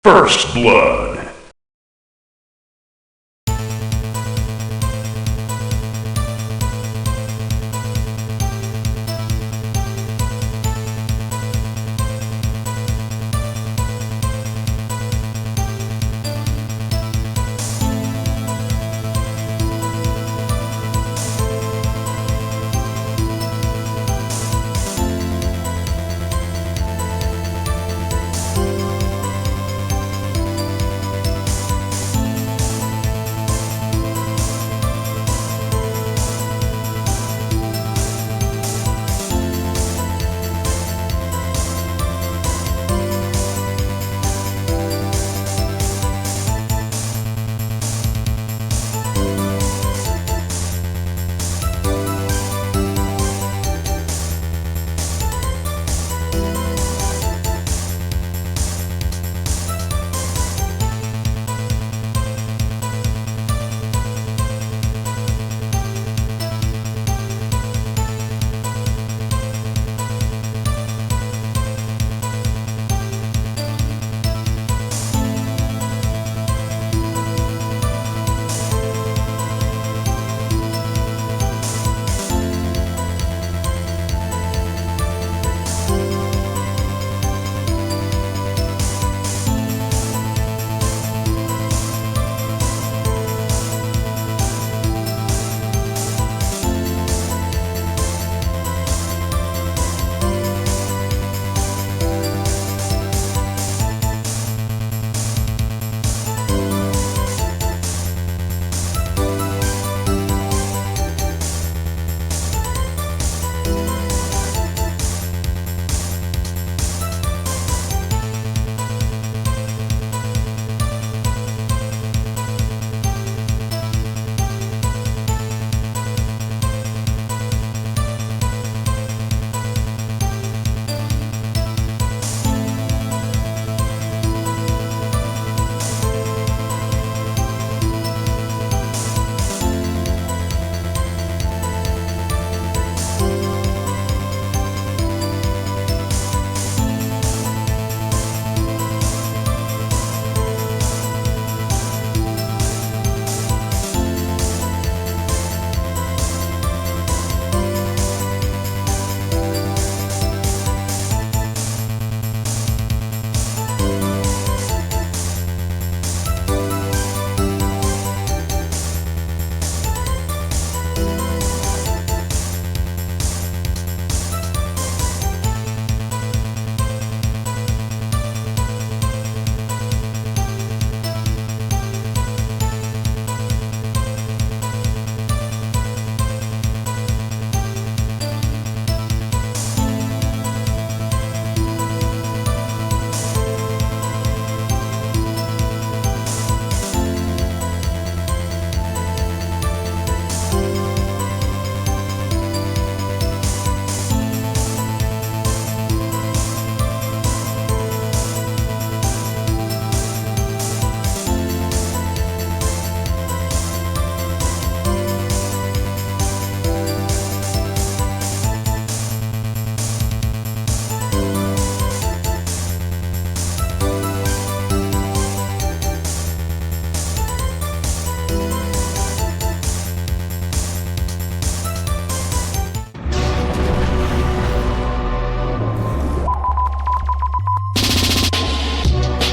First Blood.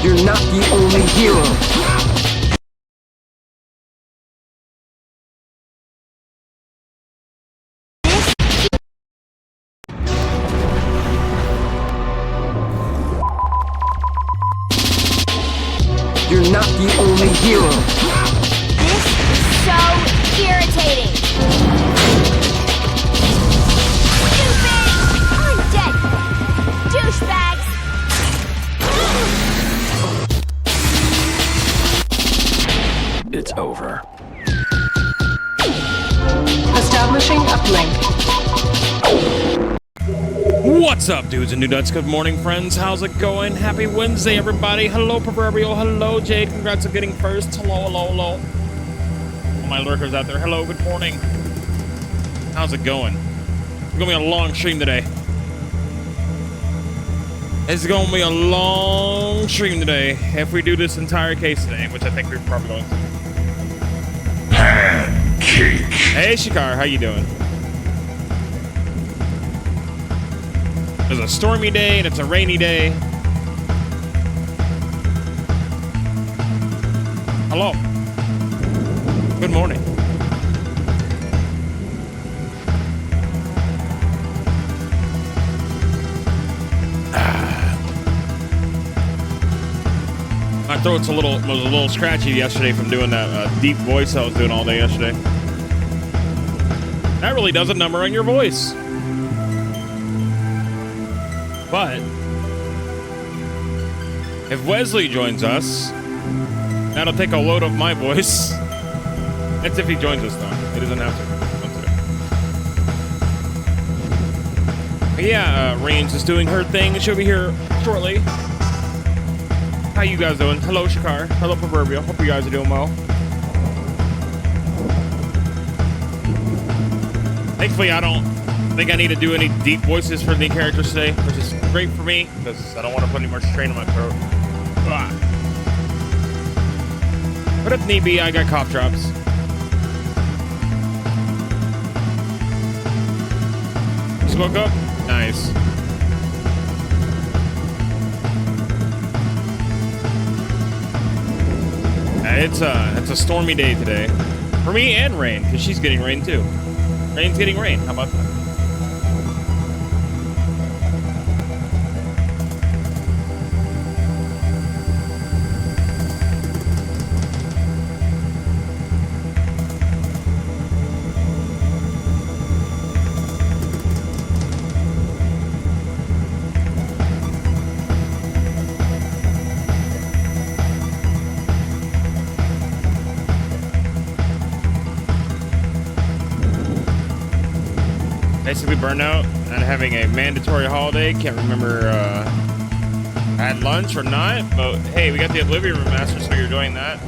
You're not the only hero. You're not the only hero. This is so irritating. Stupid! I'm dead. Douchebags. It's over. Establishing uplink. What's up, dudes and dudettes? Good morning, friends. How's it going? Happy Wednesday, everybody. Hello, Proverbial. Hello, Jade. Congrats on getting first. Hello, hello, hello. All my lurkers out there. Hello, good morning. How's it going? It's gonna be a long stream today. It's going to be a long stream today if we do this entire case today, which I think we're probably going to. Pancake. Hey, Shikar, how you doing? It's a stormy day and it's a rainy day. Hello. Good morning. My throat's was a little scratchy yesterday from doing that deep voice I was doing all day yesterday. That really does a number on your voice. But if Wesley joins us, that'll take a load of my voice. That's if he joins us, though. He doesn't have to. But yeah, Reigns is doing her thing. She'll be here shortly. How you guys doing? Hello, Shakar. Hello, Proverbial. Hope you guys are doing well. Thankfully, I don't think I need to do any deep voices for the characters today, which is great for me because I don't want to put any more strain on my throat. But if need be, I got cough drops. Just woke up? Nice. It's a stormy day today. For me and Rain, because she's getting rain too. Rain's getting rain. How about that? Basically burnout, not having a mandatory holiday. Can't remember I had lunch or not, but hey, we got the Oblivion Remaster, so you're doing that.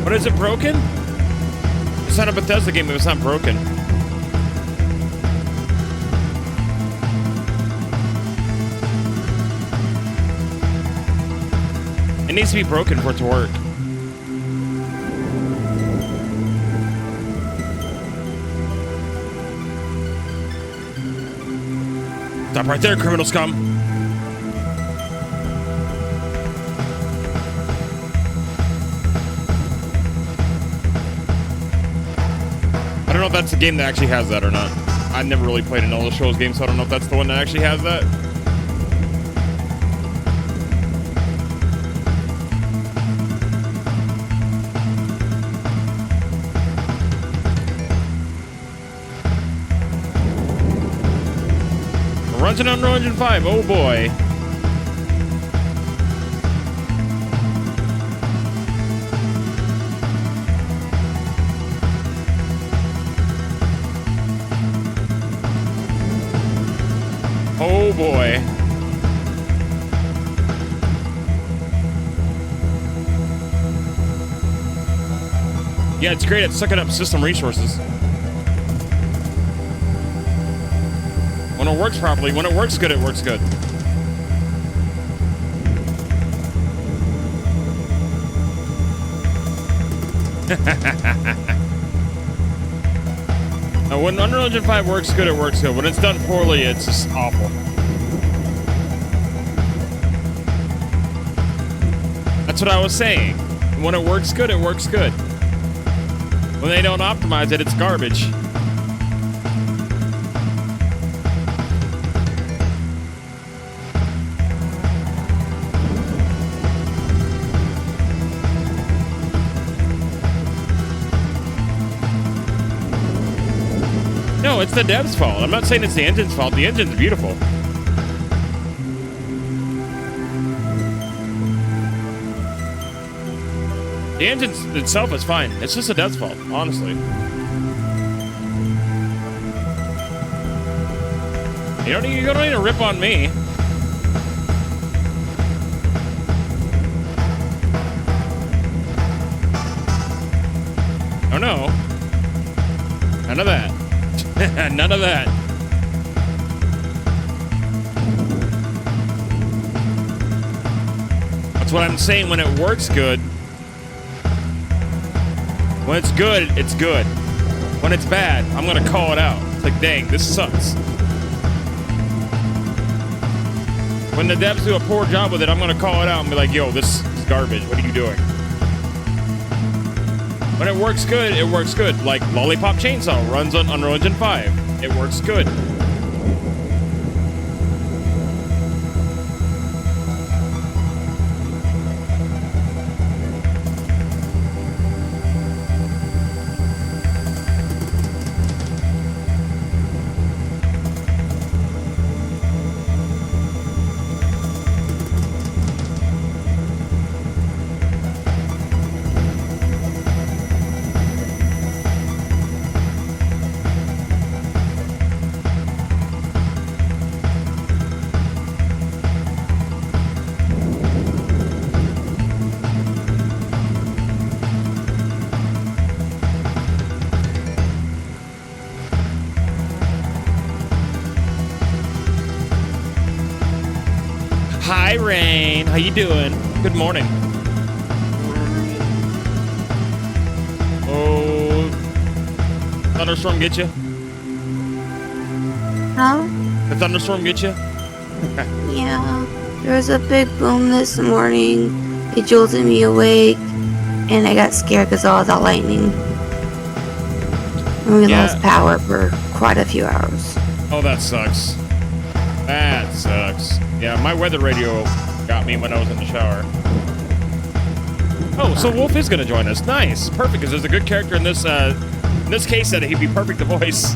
But is it broken? It's not a Bethesda game if it's not broken. It needs to be broken for it to work. Stop right there, criminal scum. I don't know if that's the game that actually has that or not. I've never really played an Elder Scrolls game, so I don't know if that's the one that actually has that. Runs in Unreal Engine 5. Oh boy. Oh boy. Yeah, it's great at sucking up system resources. When it works properly, when it works good, it works good. Now, when Unreal Engine 5 works good, it works good. When it's done poorly, it's just awful. That's what I was saying. When it works good, it works good. When they don't optimize it, it's garbage. No, it's the dev's fault. I'm not saying it's the engine's fault. The engine's beautiful. The engine itself is fine. It's just the dev's fault, honestly. You don't need to rip on me. Oh no. None of that. None of that. That's what I'm saying. When it works good. When it's good, it's good. When it's bad, I'm gonna call it out. It's like, dang, this sucks. When the devs do a poor job with it, I'm gonna call it out and be like, yo, this is garbage. What are you doing? When it works good, it works good. Like Lollipop Chainsaw runs on Unreal Engine 5. It works good. Hi, Rain. How you doing? Good morning. Oh, thunderstorm get you? Huh? The thunderstorm get you? Yeah. There was a big boom this morning. It jolted me awake, and I got scared because of all the lightning. And we lost power for quite a few hours. Oh, that sucks. That sucks. Yeah, my weather radio got me when I was in the shower. Oh, so Wolf is going to join us. Nice. Perfect, because there's a good character in this case that he'd be perfect to voice.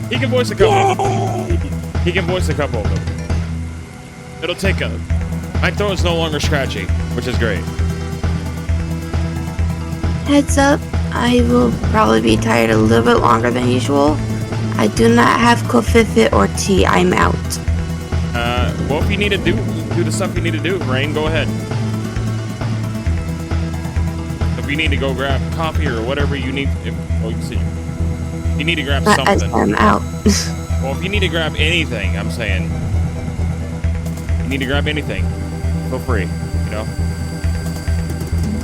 He can voice a couple of them. He can voice a couple of them. It'll take a... My throat is no longer scratchy, which is great. Heads up, I will probably be tired a little bit longer than usual. I do not have Kofifit or tea. I'm out. Well, if you need to do the stuff you need to do, Rain, go ahead. If you need to go grab coffee or whatever you need, you need to grab something. I'm out. Well, if you need to grab anything, I'm saying, you need to grab anything. Feel free, you know?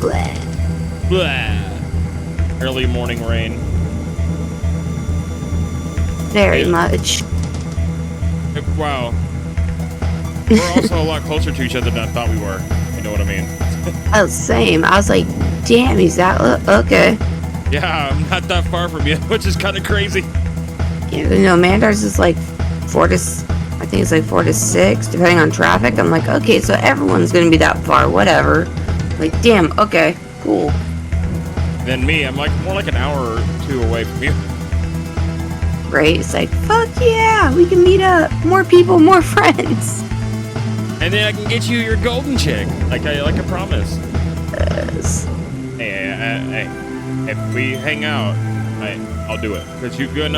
Blah. Blah. Early morning rain. Very much. Wow. We're also a lot closer to each other than I thought we were. You know what I mean? Oh, same. I was like, damn, he's that okay. Yeah, I'm not that far from you, which is kind of crazy. Yeah, you know, Mandar's is like 4 to, I think it's like 4 to 6, depending on traffic. I'm like, okay, so everyone's gonna be that far, whatever. Like, damn, okay, cool. Then me, I'm like more like an hour or two away from you. Right? It's like, fuck yeah, we can meet up. More people, more friends. And then I can get you your golden chick, like I promised. Yes. Hey, if we hang out, I'll do it. Because you getting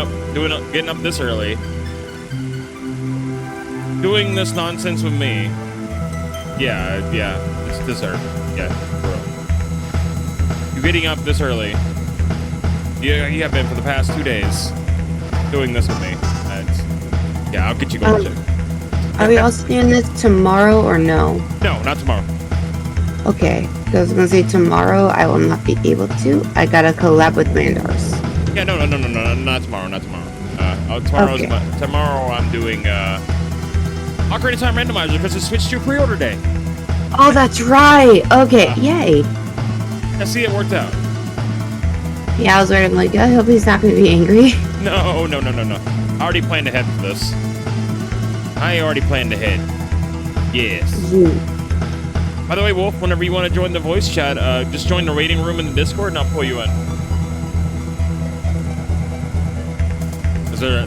up this early, doing this nonsense with me. Yeah, it's deserved. Yeah, bro. You getting up this early? You have been for the past 2 days doing this with me. Yeah, I'll get you golden chick. Are we also doing this tomorrow or no? No, not tomorrow. Okay, because I was going to say tomorrow I will not be able to. I got to collab with Mandars. Yeah, no, not tomorrow, tomorrow I'm doing Ocarina of Time Randomizer because it switched to pre-order day. Oh, that's right. Okay, yay. I see it worked out. Yeah, I was worried. I'm like, I hope he's not going to be angry. No. I already planned ahead for this. I already planned ahead. Yes. By the way, Wolf, whenever you want to join the voice chat, just join the waiting room in the Discord and I'll pull you in.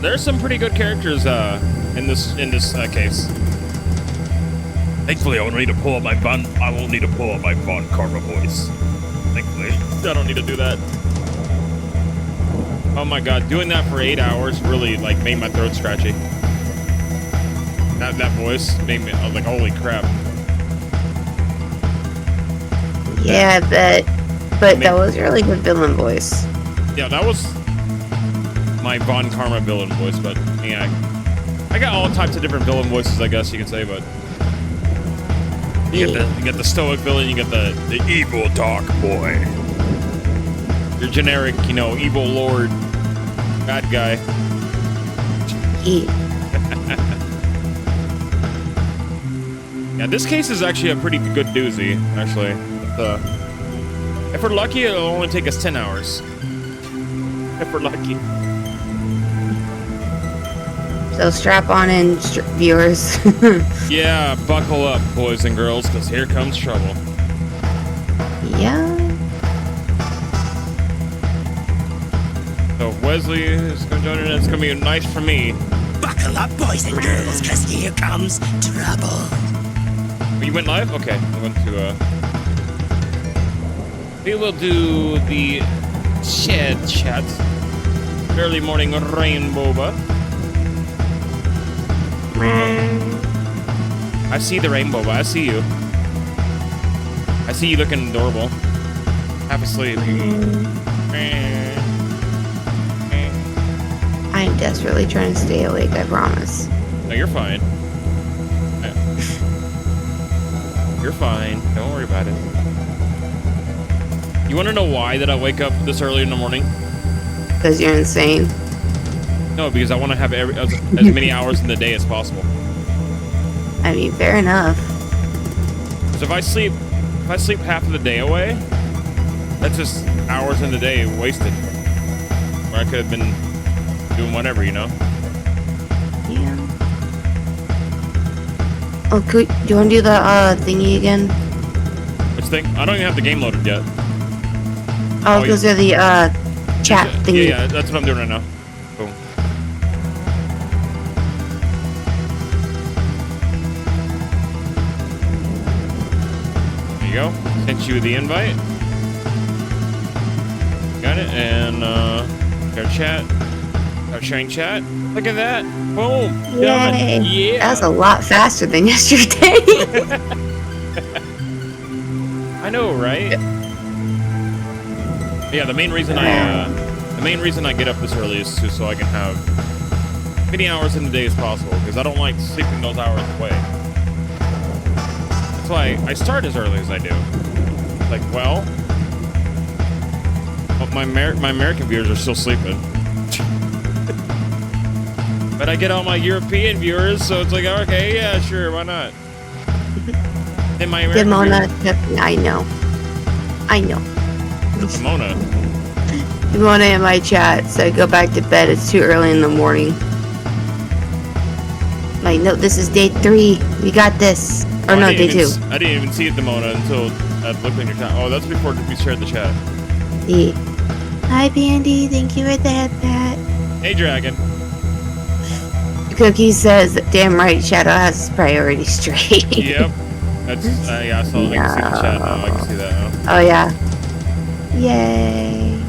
There's some pretty good characters in this case. Thankfully, I won't need to pull up my Von Karma voice. Thankfully, I don't need to do that. Oh my god, doing that for 8 hours really made my throat scratchy. That voice made me, I was like, holy crap. Yeah, but that was a really good villain voice. Yeah, that was my Von Karma villain voice, but yeah, I got all types of different villain voices, I guess you could say, but You get the stoic villain, you get the evil dark boy. Your generic, evil lord, bad guy. Yeah. Yeah, this case is actually a pretty good doozy, actually. If we're lucky, it'll only take us 10 hours. If we're lucky. So strap on in, viewers. Yeah, buckle up, boys and girls, because here comes trouble. Yeah. So if Wesley is going to join in, it's going to be nice for me. Buckle up, boys and girls, because here comes trouble. Oh, you went live? Okay, I went to, we will do the chat. Early morning rainbow. I see the rainbow, I see you. I see you looking adorable. Half asleep. I'm desperately trying to stay awake, I promise. No, you're fine. You're fine. Don't worry about it. You want to know why that I wake up this early in the morning? Because you're insane. No, because I want to have as many hours in the day as possible. I mean, fair enough. So if I sleep half of the day away, that's just hours in the day wasted. Where I could have been doing whatever, Yeah. Oh, do you want to do the thingy again? Which thing? I don't even have the game loaded yet. Oh, because they're the chat thingy. Yeah, that's what I'm doing right now. Boom. There you go. Sent you the invite. Got it, and our chat. Our sharing chat. Look at that. Boom. Yay. Yeah. That was a lot faster than yesterday. I know, right? Yeah, the main reason I get up this early is so I can have as many hours in the day as possible, because I don't like sleeping those hours away. That's why I start as early as I do. Like, well, my American viewers are still sleeping. But I get all my European viewers, so it's like, okay, yeah, sure, why not? And my American Demona, viewers, I know. Mona. Demona in my chat said, go back to bed, it's too early in the morning. Like, no, this is day 3. We got this. Or no, day 2. I didn't even see it, Demona, until I looked in your chat. Oh, that's before we shared the chat. Yeah. Hi, Bandy. Thank you for the headpat. Hey, Dragon. Cookie says, damn right, Shadow has his priorities straight. Yep. That's, yeah, I can see the chat now. I can see that now. Oh, yeah. Yay.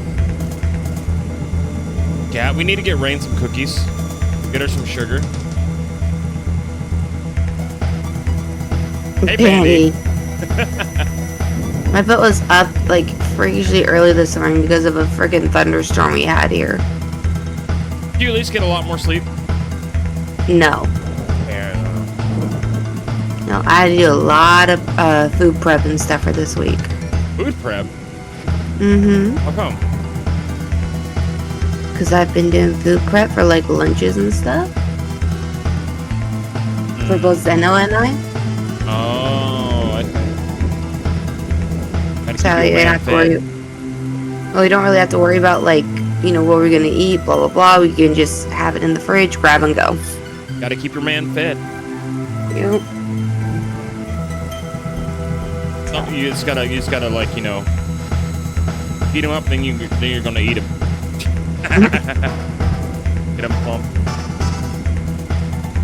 Yeah, we need to get Rain some cookies. Get her some sugar. Hey, Bandy. My foot was up, like, freakishly early this morning because of a freaking thunderstorm we had here. Did you at least get a lot more sleep? No. Yeah. No, I had to do a lot of food prep and stuff for this week. Food prep? Mm-hmm. How come? Because I've been doing food prep for, like, lunches and stuff. For both Zeno and I. Oh, I see. So you don't have to worry. Well, we don't really have to worry about, like, you know, what we're gonna eat, blah blah blah. We can just have it in the fridge, grab and go. Gotta keep your man fed. Yep. You just gotta like, you know, feed him up, then you're gonna eat him. Get him plump.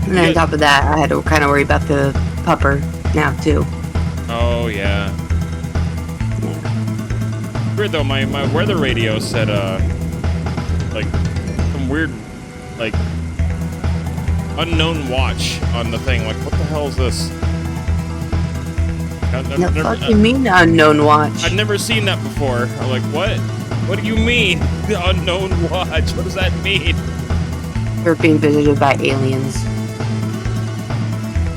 And on top of that, I had to kind of worry about the pupper now too. Oh yeah. Weird though, my weather radio said like some weird like unknown watch on the thing. Like, what the hell is this? The fuck you mean unknown watch? I've never seen that before. I'm like, what? What do you mean? The unknown watch? What does that mean? We're being visited by aliens.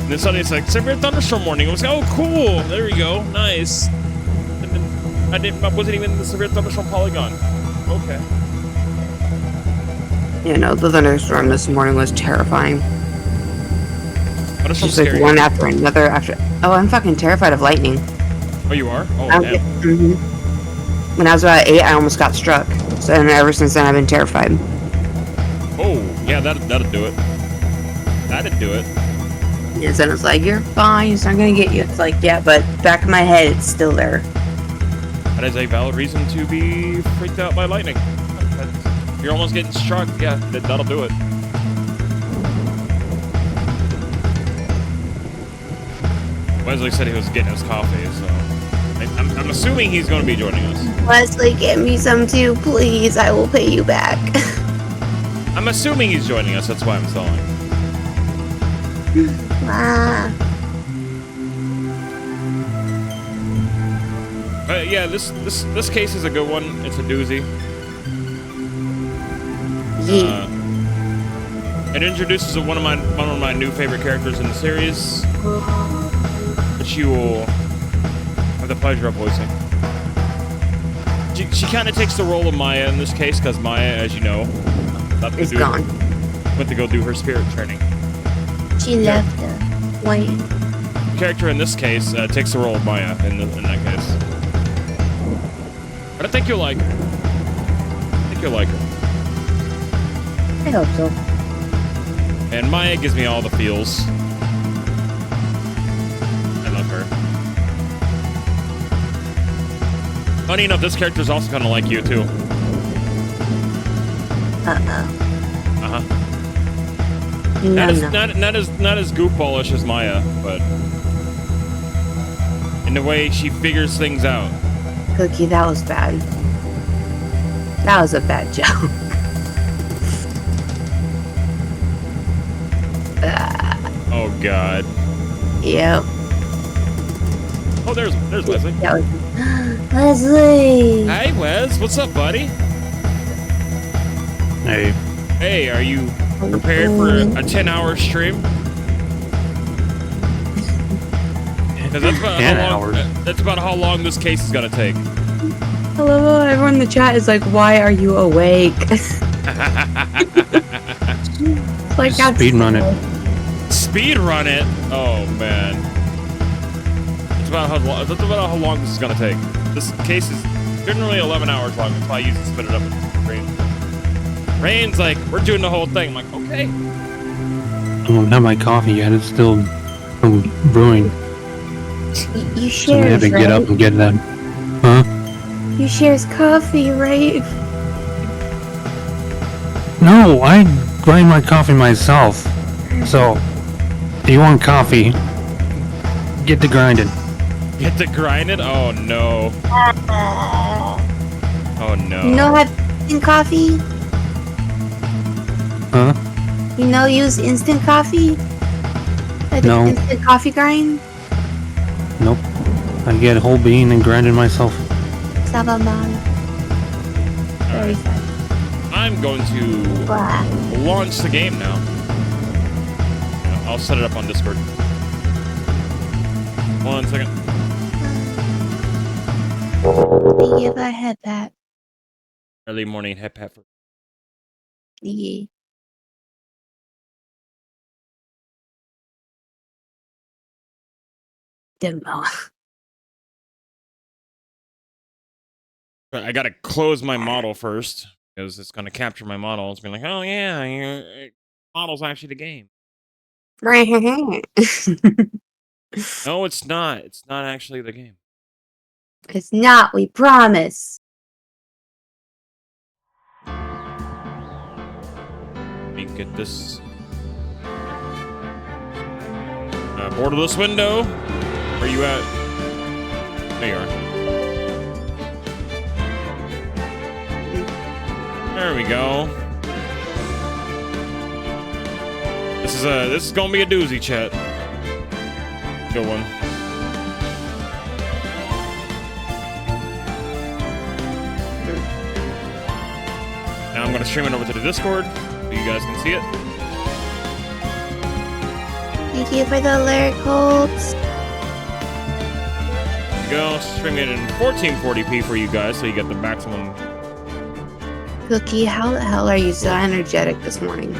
And then suddenly it's like severe thunderstorm warning. I was like, oh cool, there we go, nice. And then I wasn't even in the severe thunderstorm polygon. Okay. You know, the thunderstorm this morning was terrifying. Thunderstorm's Just like scary. one after another after. Oh, I'm fucking terrified of lightning. Oh, you are? Oh, Okay. damn. When I was about 8, I almost got struck. So and ever since then, I've been terrified. Oh, yeah, that'd do it. That'd do it. And then it's like, you're fine, it's not gonna get you. It's like, yeah, but back of my head, it's still there. That is a valid reason to be freaked out by lightning. If you're almost getting struck, yeah, that'll do it. Wesley said he was getting his coffee, so I'm assuming he's going to be joining us. Wesley, get me some too, please. I will pay you back. I'm assuming he's joining us. That's why I'm stalling. Ah. Yeah, this case is a good one. It's a doozy. Yeah. It introduces one of my new favorite characters in the series, which you will have the pleasure of voicing. She kind of takes the role of Maya in this case, because Maya, as you know, It's gone. went to go do her spirit training. She left the land. The character in this case takes the role of Maya in that case. But I think you'll like her. I think you'll like her. I hope so. And Maya gives me all the feels. I love her. Funny enough, this character is also kind of like you too. Uh-oh. Uh-huh. No, Not as goofballish as Maya, but in the way she figures things out. Cookie, that was bad. That was a bad joke. Oh God. Yep. Oh, there's Leslie. That was Leslie. Hey, Wes. What's up, buddy? Hey, Hey, are you prepared for a 10-hour stream? Because that's about 10 how long. hours. That's about how long this case is gonna take. Hello, everyone in the chat is like, why are you awake? Like that's speed run it. Speed run it. Oh man. That's about how long this is gonna take. This case is generally 11 hours long. That's why I use to spin it up in Rain. Rain's like, we're doing the whole thing. I'm like, okay. I don't have my coffee yet. It's still brewing. you So I shares, have to right? get up and get that. Huh? You shares coffee, right? No, I grind my coffee myself. So, if you want coffee, get to grinding. Get to grind it? Oh no. Oh no. You know, have instant coffee. Huh? You know, use instant coffee. Like No. Instant coffee grind. Nope. I get whole bean and grind it myself. Sabaman. Very sad. I'm going to Blah. launch the game now. I'll set it up on Discord. 1 second. Give a head pat. Early morning head pat for. Yeah. Demo. I gotta close my model first because it's gonna capture my model. It's gonna be like, oh yeah, your model's actually the game. No, it's not. It's not actually the game. It's not, we promise. Let me get this borderless window. Where you at? There you are. There we go. This is gonna be a doozy, chat. Good one. Now I'm gonna stream it over to the Discord so you guys can see it. Thank you for the lyric holds. There you go, streaming it in 1440p for you guys, so you get the maximum. Cookie, how the hell are you so energetic this morning?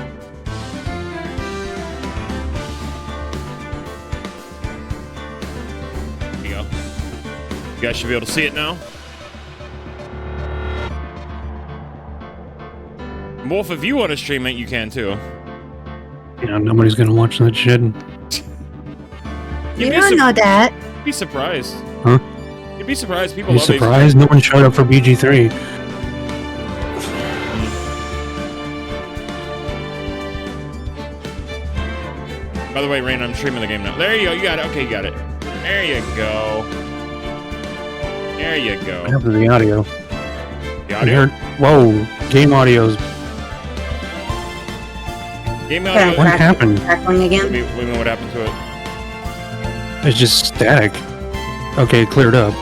There you go. You guys should be able to see it now. Wolf, if you want to stream it, you can too. Yeah, nobody's gonna watch that shit. You don't know that. You'd be surprised. Huh? You'd be surprised. People You love surprised? No one showed up for BG3. By the way, Rain, I'm streaming the game now. There you go. You got it. Okay, you got it. There you go. There you What go. happened to the audio? The I audio. heard, whoa, game audio's. Game audio. What happened? Crackling again? What do you mean, what happened to it? It's just static. Okay, it cleared up.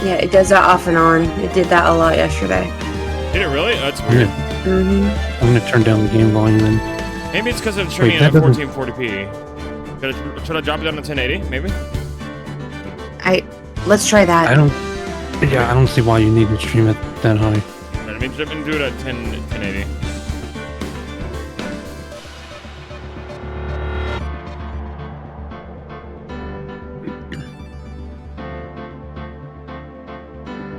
Yeah, it does that off and on. It did that a lot yesterday. Did it really? That's weird. Mm-hmm. I'm gonna turn down the game volume then. Maybe it's because I'm streaming Wait, at that doesn't- 1440p. Should I drop it down to 1080? Maybe. Let's try that. I don't see why you need to stream it that high. Right, I mean, do it at 1080.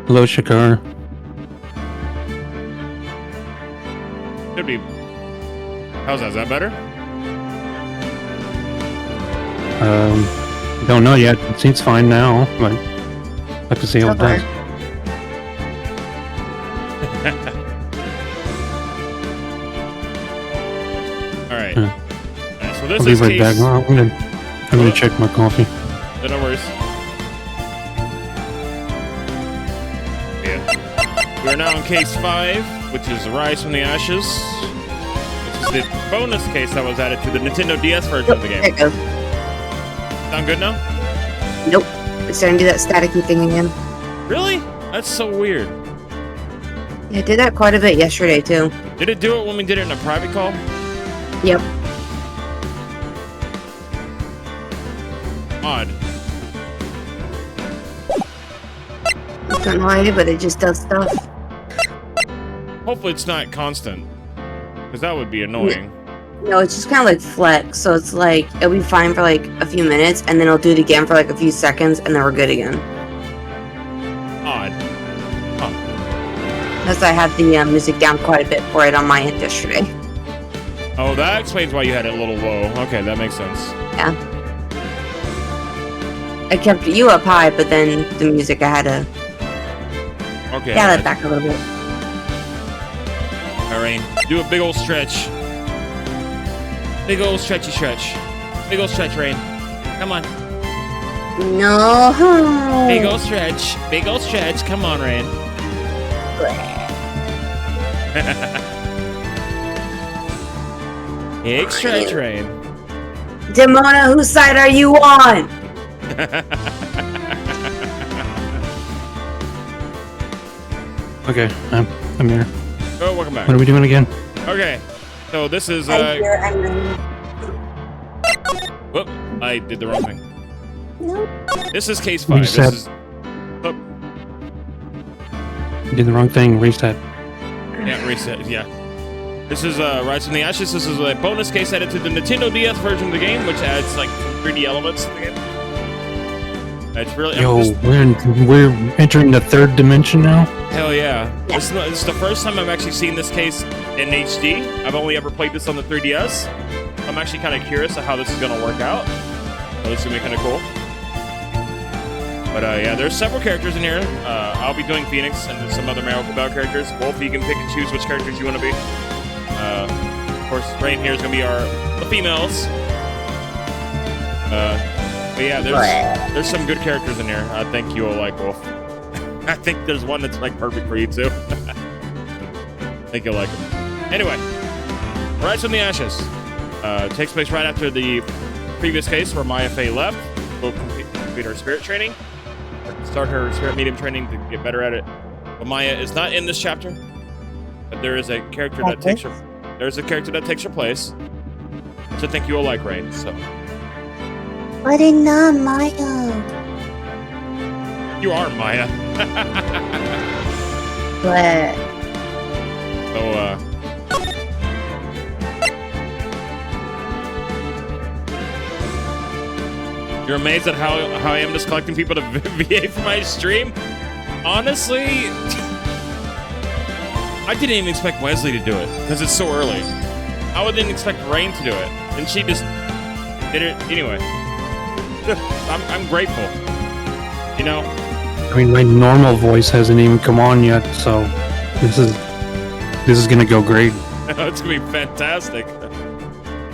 Hello, Shakar. Should be. How's that? Is that better? Don't know yet. It seems fine now, but I'll have to see how it does. All right. Yeah. All right. So this I'll be is right back. case. Oh, I'm gonna check my coffee. Yeah, no worries. Yeah. We're now in case 5, which is Rise from the Ashes, which is the bonus case that was added to the Nintendo DS version of the There game. it goes. Sound good now? Nope. It's starting to do that staticky thing again. Really? That's so weird. Yeah, it did that quite a bit yesterday, too. Did it do it when we did it in a private call? Yep. Odd. I don't know why, but it just does stuff. Hopefully it's not constant, because that would be annoying. No, it's just kind of like flex. So it's like, it'll be fine for like a few minutes, and then it'll do it again for like a few seconds, and then we're good again. Odd. Huh. That's why I had the music down quite a bit for it on my end yesterday. Oh, that explains why you had it a little low. Okay, that makes sense. Yeah. I kept you up high, but then the music I had to Okay. dial it back a little bit. All right, do a big old stretch. Big old stretchy stretch. Big old stretch, Rain. Come on. No. Big old stretch. Big old stretch. Come on, Rain. Big stretch, Rain. Demona, whose side are you on? Okay, I'm here. Oh, welcome back. What are we doing again? Okay, so this is whoop, I did the wrong thing. No. This is case 5. Reset. This is oh, You did the wrong thing. Reset. yeah, reset. Yeah. This is Rise from the Ashes. This is a bonus case added to the Nintendo DS version of the game, which adds like some 3D elements to the game. It's really Yo, we're entering the third dimension now. hell yeah. This is the first time I've actually seen this case in HD. I've only ever played this on the 3DS. I'm actually kind of curious of how this is going to work out. So this is going to be kind of cool. But yeah, there's several characters in here. I'll be doing Phoenix and some other Marvel Cabal characters. Wolf, you can pick and choose which characters you want to be. Of course, Rain here is going to be the females. But yeah, there's some good characters in here. I think you'll like Wolf. I think there's one that's like perfect for you too. I think you'll like him. Anyway, Rise from the Ashes takes place right after the previous case where Maya Fey left. We'll complete her spirit training, or start her spirit medium training to get better at it. But Maya is not in this chapter. But there is a character that takes her. There's a character that takes her place, which I think you'll like, Rain. So But it's not Maya. You are Maya. But So, you're amazed at how I am just collecting people to VA for my stream? Honestly, I didn't even expect Wesley to do it because it's so early. I didn't expect Rain to do it, and she just did it anyway. I'm grateful. You know. I mean, my normal voice hasn't even come on yet, so this is gonna go great. It's gonna be fantastic.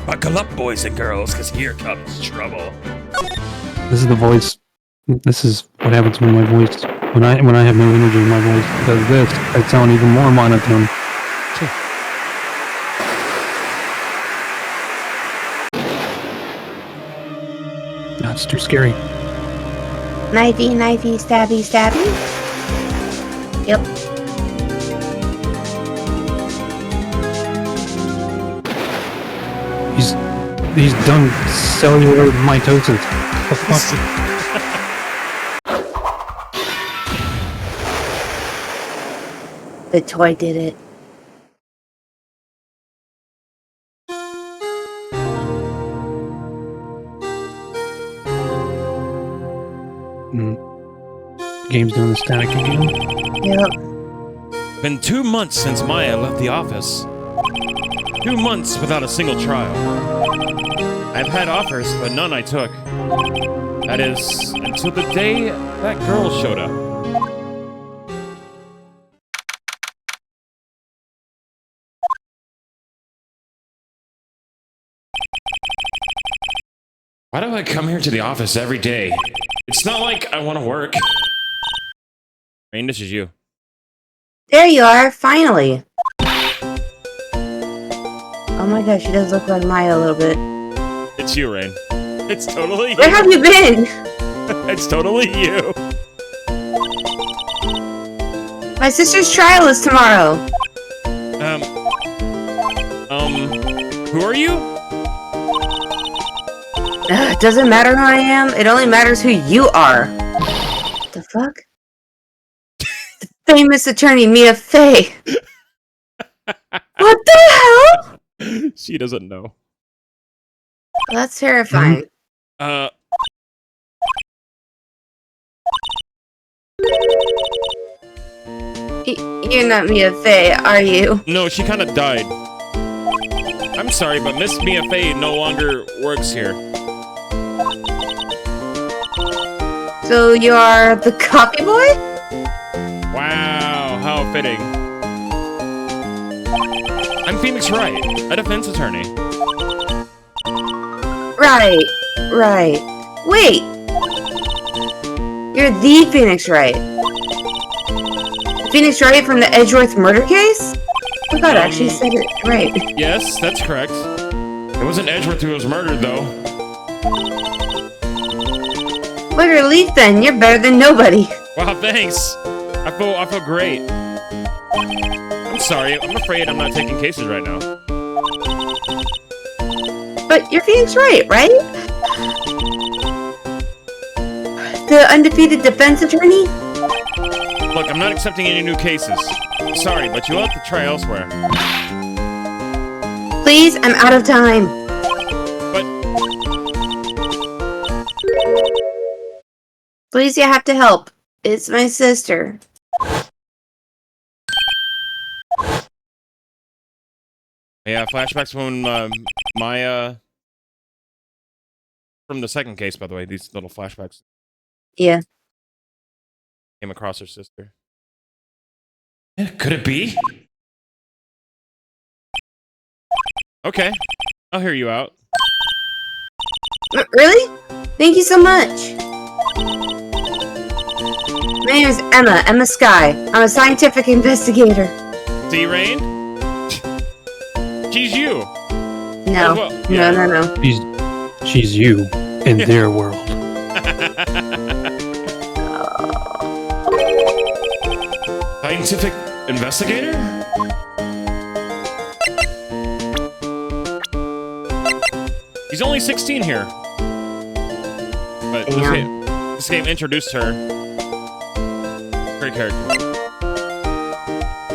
Buckle up, boys and girls, because here comes trouble. This is the voice. This is what happens when my voice, when I have no energy in my voice, does this. I sound even more monotone. That's too scary. knifey, stabby. Yep. He's done cellular mitosis. What the fuck? The toy did it. Game's doing the static again. Yep. Been 2 months since Maya left the office. 2 months without a single trial. I've had offers, but none I took. That is, until the day that girl showed up. Why do I come here to the office every day? It's not like I want to work. Rain, this is you. There you are, finally. Oh my gosh, she does look like Maya a little bit. It's you, Rain. It's totally you. Where have you been? It's totally you. My sister's trial is tomorrow. Who are you? It doesn't matter who I am, it only matters who you are. What the fuck? The famous attorney Mia Fey. What the hell? She doesn't know. That's terrifying. You're not Mia Fey, are you? No, she kind of died. I'm sorry, but Miss Mia Fey no longer works here. So you're the copy boy? Wow, how fitting. I'm Phoenix Wright, a defense attorney. Right. Wait. You're the Phoenix Wright. Phoenix Wright from the Edgeworth murder case? I thought I actually said it right. Yes, that's correct. It wasn't Edgeworth who was murdered, though. What a relief then, you're better than nobody. Wow, thanks. I feel great. I'm sorry, I'm afraid I'm not taking cases right now. But you're Phoenix Wright, right? The undefeated defense attorney? Look, I'm not accepting any new cases. Sorry, but you'll have to try elsewhere. Please, I'm out of time. But Please, you have to help. It's my sister. yeah, flashbacks when Maya... From the second case, by the way, these little flashbacks. Yeah. Came across her sister. Yeah, could it be? Okay, I'll hear you out. Really? Thank you so much. My name is Emma Sky. I'm a scientific investigator. See, Rain? She's you. No. Well, yeah. No. She's you in their world. Scientific investigator? He's only 16 here. Damn. This game introduced her. Great character.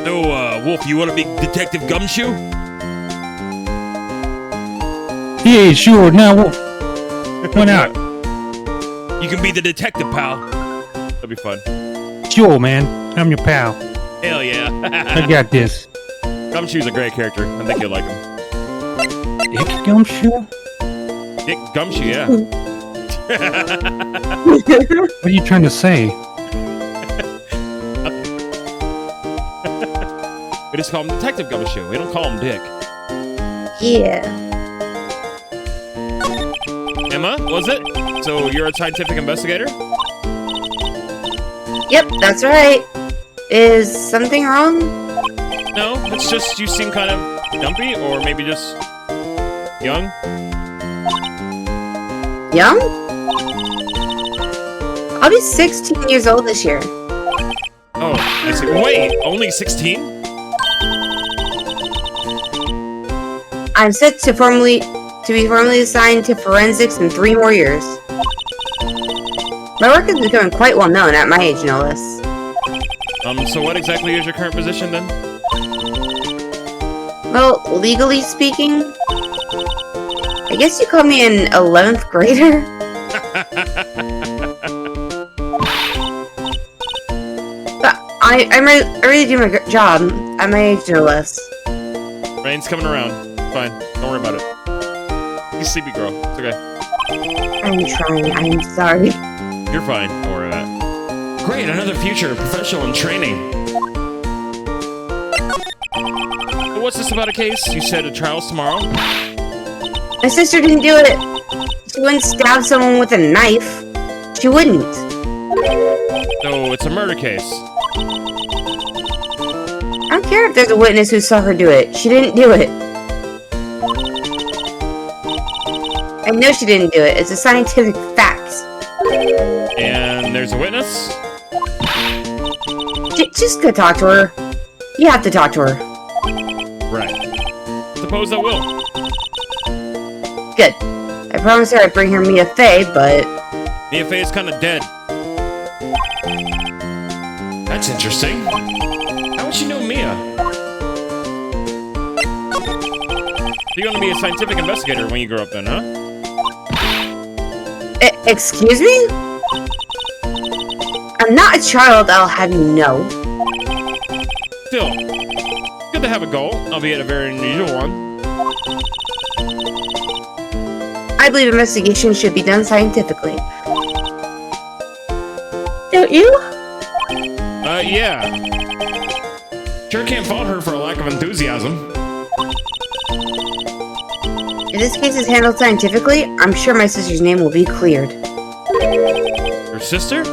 So, Wolf, you want to be Detective Gumshoe? Yeah, sure. Now, why not? You can be the detective, pal. That'll be fun. Sure, man. I'm your pal. Hell yeah. I got this. Gumshoe's a great character. I think you'll like him. Dick Gumshoe? Dick Gumshoe, yeah. What are you trying to say? We just call him Detective Gumshoe. We don't call him Dick. Yeah. Emma, was it? So you're a scientific investigator? Yep, that's right. Is something wrong? No, it's just you seem kind of dumpy, or maybe just young. Young? I'll be 16 years old this year. Oh, I see. Wait, only 16? I'm set to be formally assigned to forensics in 3 more years. My work is becoming quite well known at my age, no less. So what exactly is your current position then? Well, legally speaking, I guess you call me an 11th grader. But I really do my job at my age, no less. Rain's coming around. Fine. Don't worry about it. You sleepy girl. It's okay. I'm trying. I'm sorry. You're fine. Don't worry about it. Great, another future professional in training. So what's this about a case? You said a trial's tomorrow? My sister didn't do it. She wouldn't stab someone with a knife. She wouldn't. So it's a murder case. I don't care if there's a witness who saw her do it. She didn't do it. I know she didn't do it. It's a scientific fact. And there's a witness? Just go talk to her. You have to talk to her. Right. Suppose I will. Good. I promised her I'd bring her Mia Fey, but... Mia Fey's kind of dead. That's interesting. How would she know Mia? You're gonna be a scientific investigator when you grow up then, huh? Excuse me? I'm not a child, I'll have you know. Still, good to have a goal, albeit a very unusual one. I believe investigation should be done scientifically. Don't you? Yeah. Sure can't fault her for a lack of enthusiasm. If this case is handled scientifically, I'm sure my sister's name will be cleared. Her sister?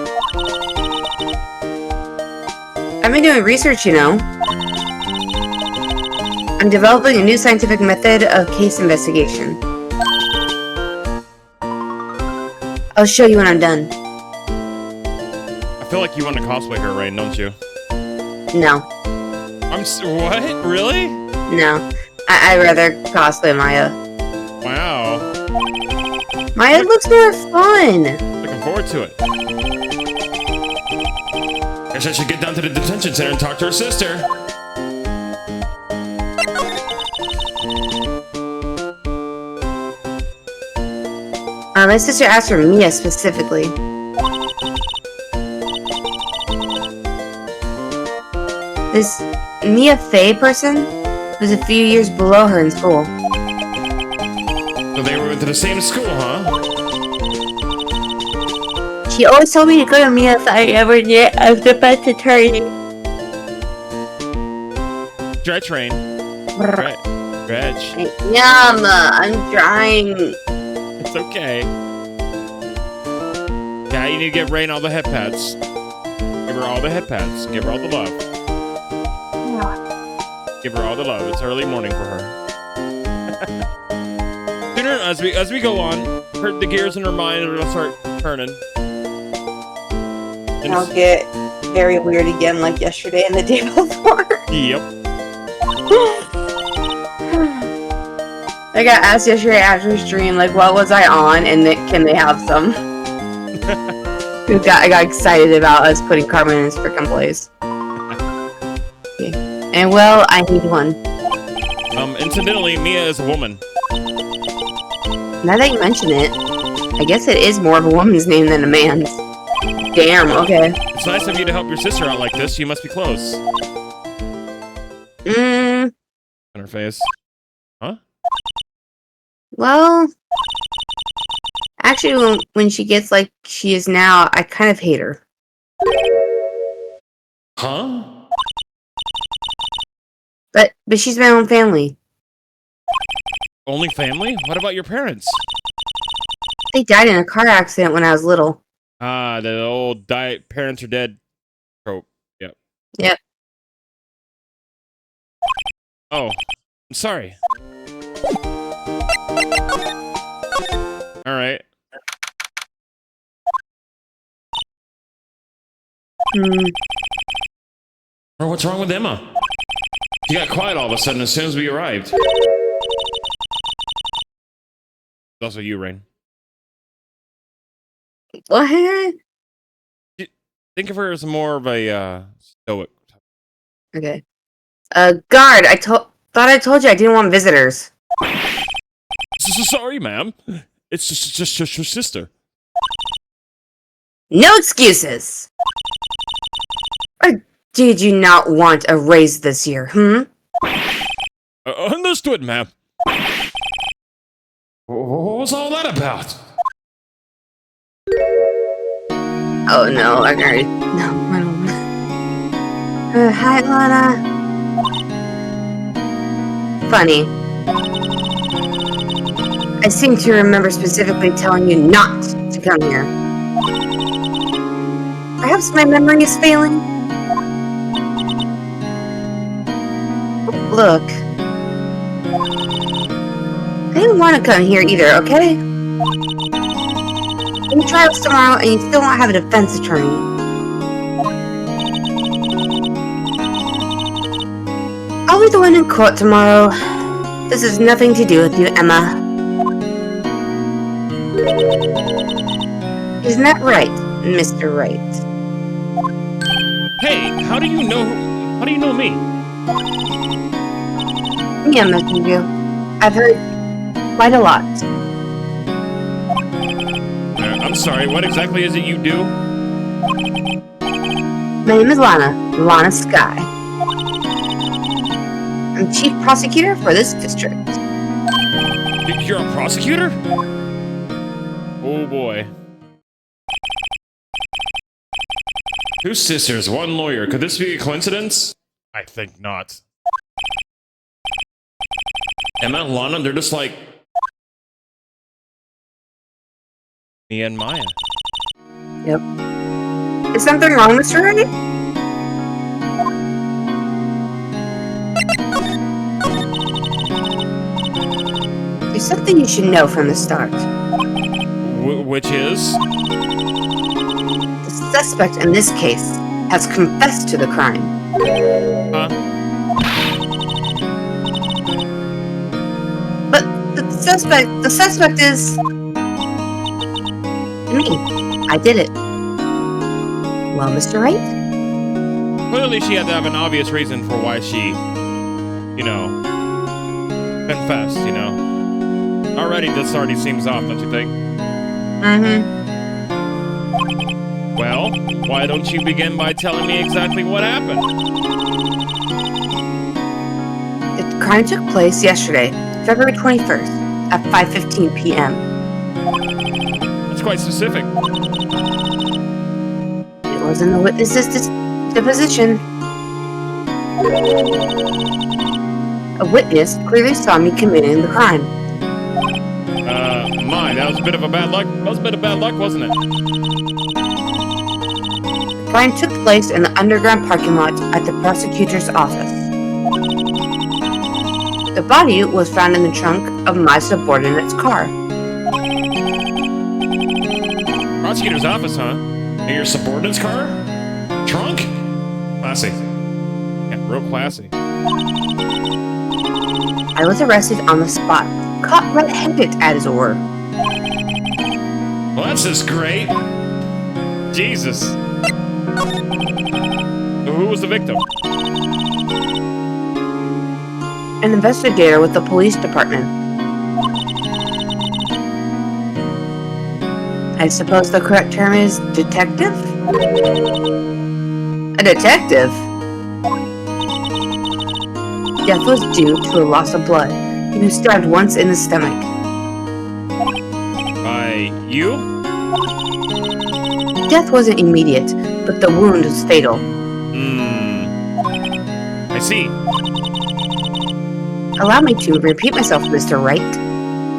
I've been doing research, you know. I'm developing a new scientific method of case investigation. I'll show you when I'm done. I feel like you want to cosplay her, Rain, don't you? No. What? Really? No. I'd rather cosplay Maya. Wow. Maya looks more fun! Looking forward to it. Guess I should get down to the detention center and talk to her sister. My sister asked for Mia specifically. This Mia Fey person was a few years below her in school. So they went to the same school, huh? She always told me to go to Mia if I ever did. I was about to turn. Stretch, Rain. Stretch. Yum! I'm trying. It's okay. Yeah, you need to give Rain all the head pats. Give her all the head pats. Give her all the love. Give her all the love. It's early morning for her. Sooner as we go on, the gears in her mind are gonna start turning. And I'll get very weird again, like yesterday and the day before. Yep. I got asked yesterday after stream, like, what was I on, and can they have some? I got excited about us putting Carmen in his frickin' place. Okay. And well, I need one. Incidentally, Mia is a woman. Now that you mention it, I guess it is more of a woman's name than a man's. Damn, okay. It's nice of you to help your sister out like this. You must be close. On her face. Huh? Well, actually, when she gets like she is now, I kind of hate her. Huh? But she's my own family. Only family? What about your parents? They died in a car accident when I was little. Ah, the old parents are dead trope. Yep. Yep. Oh, I'm sorry. All right. Or what's wrong with Emma? She got quiet all of a sudden as soon as we arrived. It's also you, Rain. What? Think of her as more of a stoic. Okay. Guard, thought I told you I didn't want visitors. Sorry, ma'am. It's just your sister. No excuses! Or did you not want a raise this year, Understood, ma'am. What was all that about? Oh no, I already... No, I don't... Hi, Lana. Funny. I seem to remember specifically telling you not to come here. Perhaps my memory is failing? Look. I didn't want to come here either, okay? You try us tomorrow and you still won't have a defense attorney. I'll be the one in court tomorrow. This has nothing to do with you, Emma. Isn't that right, Mr. Wright? Hey, how do you know me? Yeah, Messenger. I've heard quite a lot. I'm sorry, what exactly is it you do? My name is Lana Sky. I'm chief prosecutor for this district. You're a prosecutor? Oh boy. 2 sisters, 1 lawyer. Could this be a coincidence? I think not. Emma, Lana, they're just like me and Maya. Yep. Is something wrong, Mr. Wright? There's something you should know from the start. Which is? The suspect in this case has confessed to the crime. Huh? But the suspect is... me. I did it. Well, Mr. Wright? Clearly she had to have an obvious reason for why she, confessed, this already seems off, don't you think? Mm-hmm. Well, why don't you begin by telling me exactly what happened? The crime took place yesterday, February 21st, at 5:15 p.m. That's quite specific. It was in the witness's deposition. A witness clearly saw me committing the crime. That was a bit of bad luck, wasn't it? The crime took place in the underground parking lot at the prosecutor's office. The body was found in the trunk of my subordinate's car. Prosecutor's office, huh? In your subordinate's car? Trunk? Classy. Yeah, real classy. I was arrested on the spot, caught red-handed as it were. Well, that's just great. Jesus. Who was the victim? An investigator with the police department. I suppose the correct term is detective? A detective? Death was due to a loss of blood. He was stabbed once in the stomach. By you? Death wasn't immediate, but the wound was fatal. I see. Allow me to repeat myself, Mr. Wright.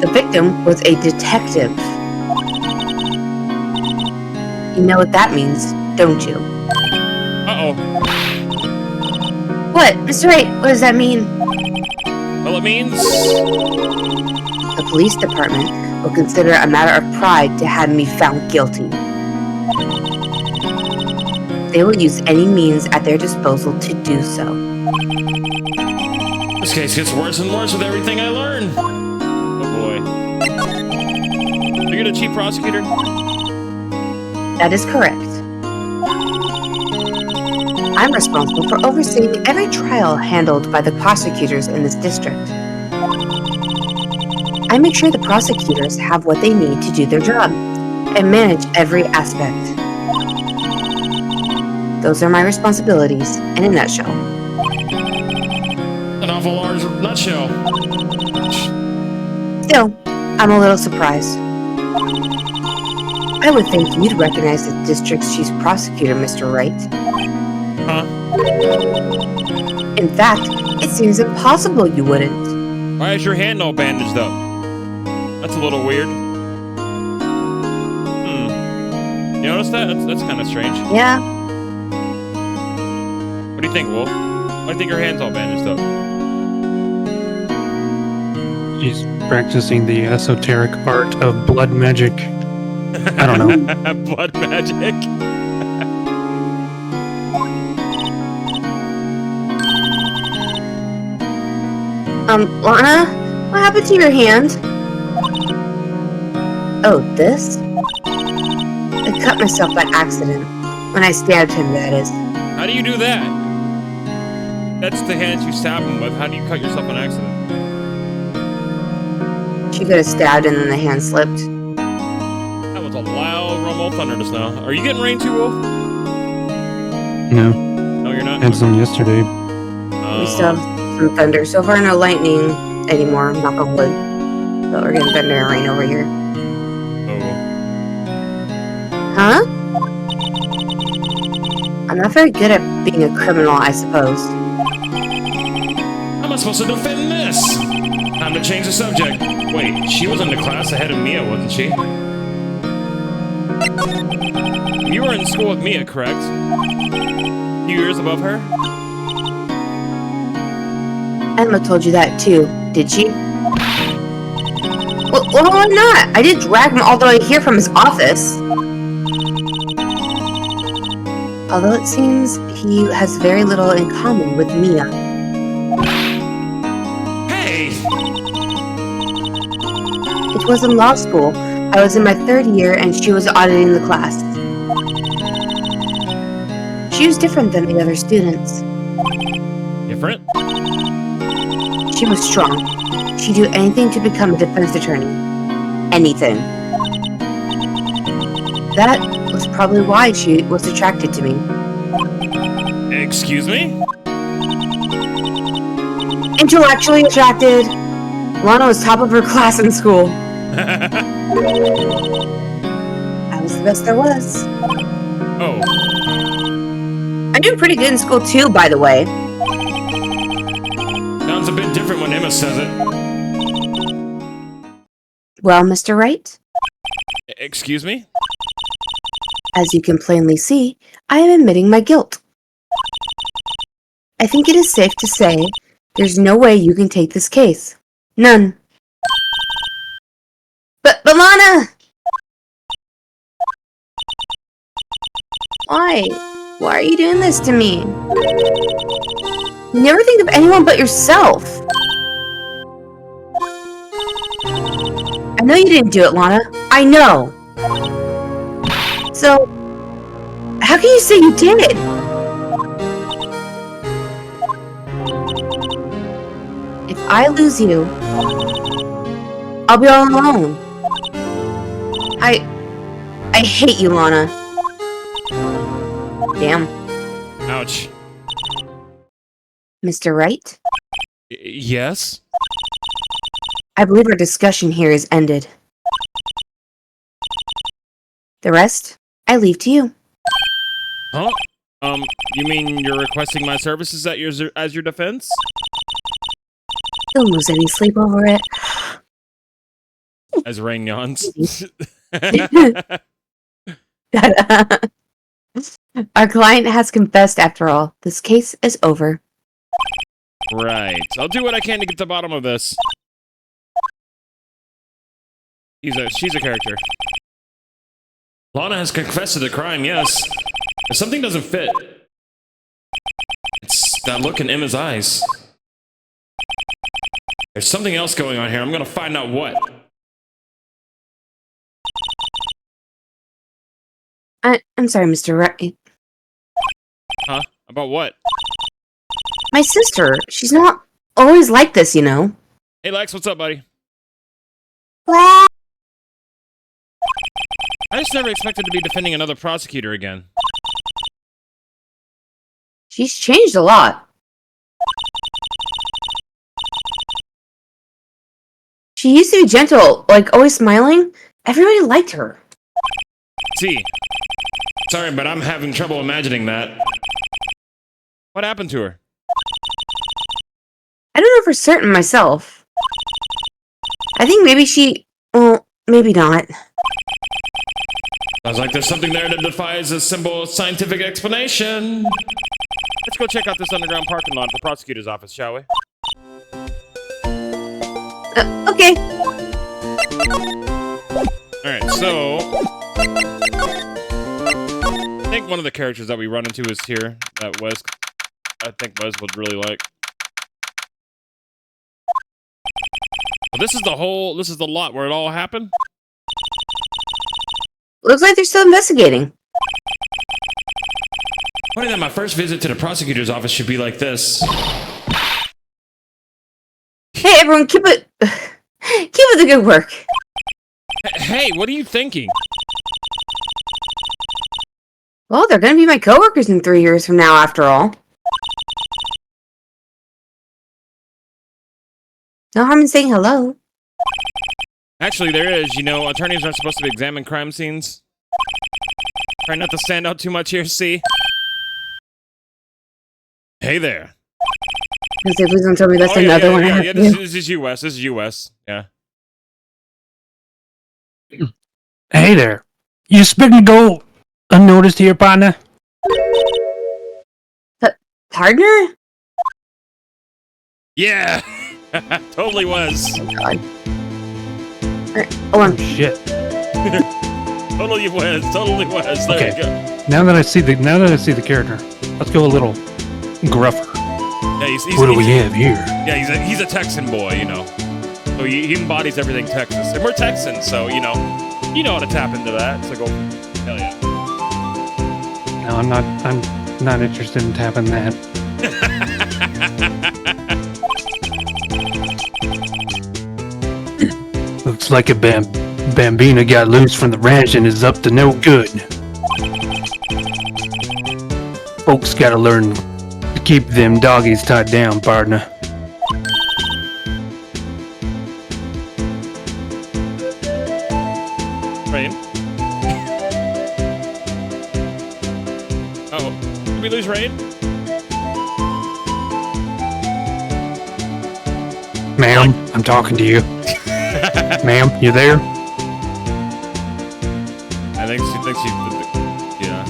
The victim was a detective. You know what that means, don't you? Uh-oh. What? Mr. Wright, what does that mean? Well, it means... The police department will consider a matter of pride to have me found guilty. They will use any means at their disposal to do so. This case gets worse and worse with everything I learn. Oh boy. Are you the chief prosecutor? That is correct. I'm responsible for overseeing every trial handled by the prosecutors in this district. I make sure the prosecutors have what they need to do their job and manage every aspect. Those are my responsibilities in a nutshell. An awful large nutshell. Still, I'm a little surprised. I would think you'd recognize the district's chief prosecutor, Mr. Wright. Huh? In fact, it seems impossible you wouldn't. Why is your hand all bandaged up? That's a little weird. You notice that? That's kind of strange. Yeah, What do you think, Wolf? Why do you think your hand's all bandaged up? She's practicing the esoteric art of blood magic. I don't know. Blood magic. Lana? What happened to your hand? Oh, this? I cut myself by accident. When I stabbed him, that is. How do you do that? That's the hand you stab him with. How do you cut yourself on accident? She could have stabbed and then the hand slipped. That was a loud rumble of thunder just now. Are you getting rain too, Wolf? No, No, you're not? had some yesterday. We still have some thunder. So far, no lightning anymore, knock on wood. But we're getting thunder and rain over here. Oh. Huh? I'm not very good at being a criminal, I suppose. How am I supposed to defend this? Time to change the subject. Wait, she was in the class ahead of Mia, wasn't she? You were in school with Mia, correct? A few years above her? Emma told you that too, did she? Well, why not? I did drag him all the way here from his office. Although it seems he has very little in common with Mia. Hey! It was in law school. I was in my 3rd year and she was auditing the class. She was different than the other students. Different? She was strong. She'd do anything to become a defense attorney. Anything. That was probably why she was attracted to me. Excuse me? Intellectually attracted. Lana was top of her class in school. I was the best there was. Oh. I did pretty good in school too, by the way. Sounds a bit different when Emma says it. Well, Mr. Wright, Excuse me? as you can plainly see, I am admitting my guilt. I think it is safe to say there's no way you can take this case. None. But Lana! Why? Why are you doing this to me? You never think of anyone but yourself. I know you didn't do it, Lana. I know. So, How can you say you did? If I lose you, I'll be all alone. I hate you, Lana. Damn. Ouch. Mr. Wright? Yes? I believe our discussion here is ended. The rest, I leave to you. Huh? You mean you're requesting my services as your defense? Don't lose any sleep over it. As Rain yawns. Our client has confessed after all. This case is over. Right. I'll do what I can to get to the bottom of this. She's a character. Lana has confessed to the crime, yes. If something doesn't fit, it's that look in Emma's eyes. There's something else going on here. I'm gonna find out what. I'm sorry, Mr. Wright. Huh? About what? My sister, she's not always like this, you know. Hey Lex, what's up, buddy? What? I just never expected to be defending another prosecutor again. She's changed a lot. She used to be gentle, like always smiling. Everybody liked her. See. Sorry, but I'm having trouble imagining that. What happened to her? I don't know for certain myself. I think maybe she... well, maybe not. Sounds like there's something there that defies a simple scientific explanation. Let's go check out this underground parking lot at the prosecutor's office, shall we? Okay. Alright, so... I think one of the characters that we run into is here, that Wes, I think Wes would really like. Well, this is the lot where it all happened? Looks like they're still investigating. Funny that my first visit to the prosecutor's office should be like this. Hey, everyone, keep it the good work. Hey, what are you thinking? Well, they're gonna be my coworkers in 3 years from now, after all. No harm in saying hello. Actually, there is. You know, attorneys aren't supposed to examine crime scenes. Try not to stand out too much here, see? Hey there. Please don't tell me that's another one I have to do. This is US. This is US. Yeah. Hey there. You expecting to go unnoticed here, partner? Partner? Yeah! Totally was. Oh, God. Alright, hold on. Shit. Totally was. Totally was. There Okay. you go. Now that I see the character, let's go a little gruffer. Yeah, he's What do we have here? Yeah, he's a Texan boy, you know. So he embodies everything Texas. And we're Texans, so, you know how to tap into that. So go, hell yeah. No, I'm not interested in tapping that. Looks like a Bambina got loose from the ranch and is up to no good. Folks gotta learn to keep them doggies tied down, partner. Rain. Oh, did we lose Rain? Ma'am, I'm talking to you. Ma'am, you there? I think she thinks yeah.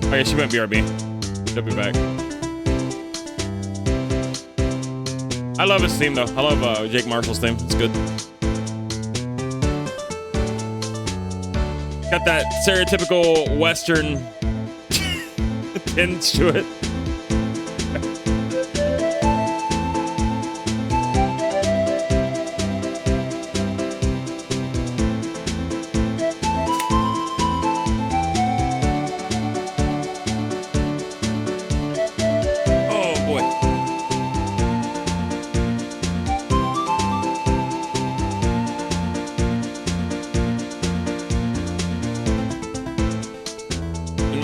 Oh yeah, she went BRB. She'll be back. I love his theme though. I love Jake Marshall's theme. It's good. Got that stereotypical Western tinge to it.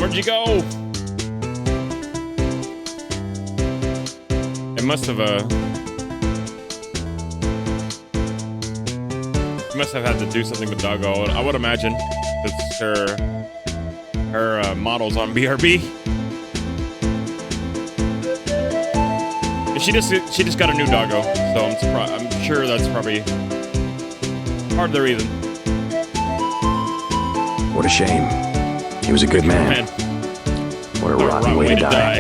Where'd you go? It must have had to do something with Doggo. I would imagine it's her models on BRB. And she just got a new Doggo, so I'm sure that's probably part of the reason. What a shame. He was a good man. What a rotten way to die.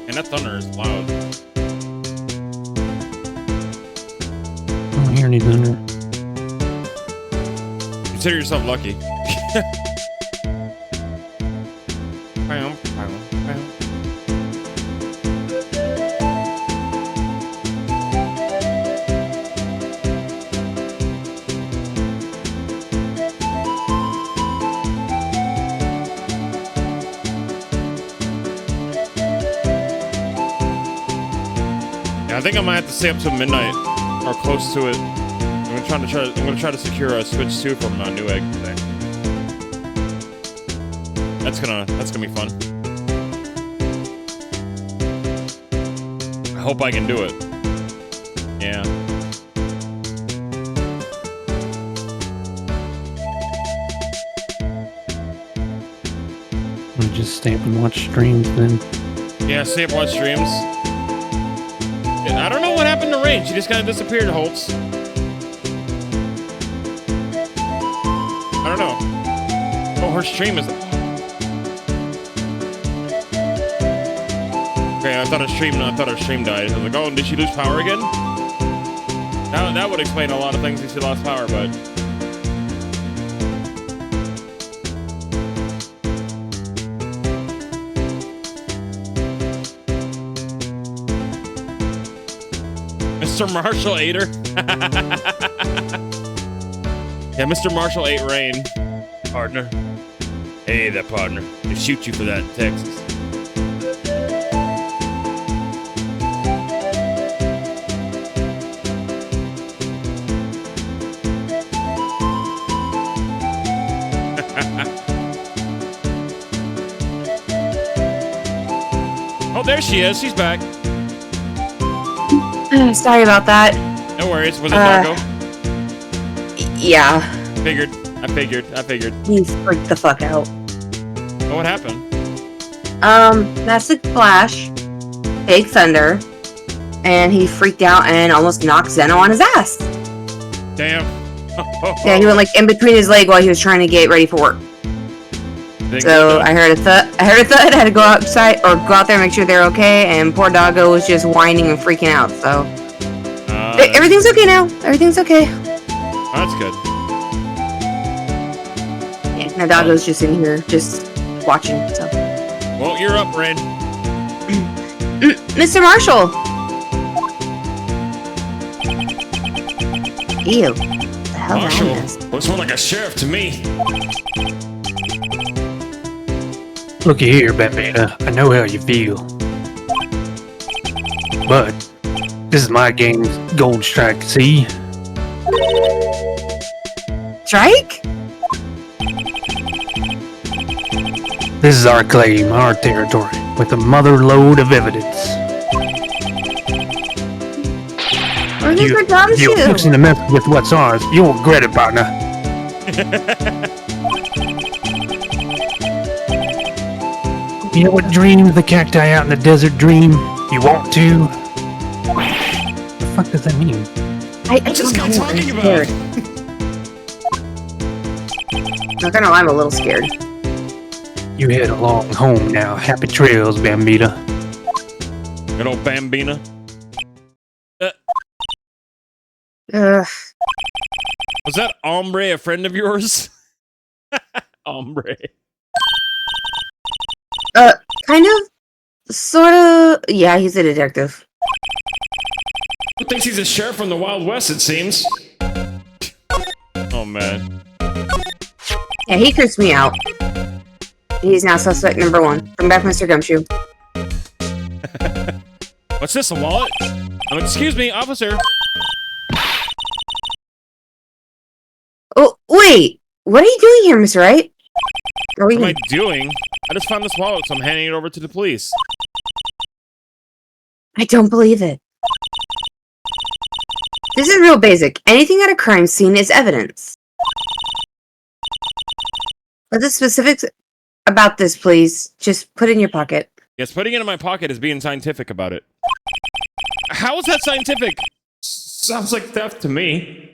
And that thunder is loud. I don't hear any thunder. Consider yourself lucky. I think I might have to stay up till midnight or close to it. I'm gonna try to secure a Switch 2 from Newegg today. That's gonna be fun. I hope I can do it. Yeah. I'll just stay up and watch streams then. Yeah, stay up, watch streams. I don't know what happened to Rain. She just kind of disappeared, Holtz. I don't know. Oh, her stream is... Okay, I thought her stream died. I was like, oh, did she lose power again? That would explain a lot of things if she lost power, but... Mr. Marshall ate her. Yeah, Mr. Marshall ate Rain. Partner. Hey, that partner. They shoot you for that in Texas. Oh, there she is. She's back. Sorry about that. No worries. Was it Doggo? Yeah. I figured. He freaked the fuck out. Oh, what happened? Massive flash, big thunder, and he freaked out and almost knocked Zeno on his ass. Damn. Yeah, he went like in between his leg while he was trying to get ready for work. So I heard a thud. I had to go outside or go out there and make sure they're okay. And poor Doggo was just whining and freaking out. So everything's okay now. Everything's okay. That's good. Yeah, now Doggo's just in here, just watching. So. Well, you're up, Rain. Mr. Marshall. Ew. What the hell Marshall is that? looks more like a sheriff to me. Looky here, Bambina. I know how you feel. But this is my game's gold strike, see? Strike? This is our claim, our territory, with a mother load of evidence. You're fixing to mess with what's ours. You'll regret it, partner. You know what dreams the cacti out in the desert dream? You want to? What the fuck does that mean? What's this guy talking about? Not gonna lie, I'm a little scared. You head along home now. Happy trails, Bambita. Good old Bambina. Was that Ombre a friend of yours? Ombre. Kind of. Sort of. Yeah, he's a detective. Who thinks he's a sheriff from the Wild West, it seems? Oh, man. Yeah, he creeps me out. He's now suspect number 1. Bring back Mr. Gumshoe. What's this, a wallet? Excuse me, officer. Oh, wait! What are you doing here, Mr. Wright? What am I doing? I just found this wallet, so I'm handing it over to the police. I don't believe it. This is real basic. Anything at a crime scene is evidence. But the specifics about this, please. Just put it in your pocket. Yes, putting it in my pocket is being scientific about it. How is that scientific? Sounds like theft to me.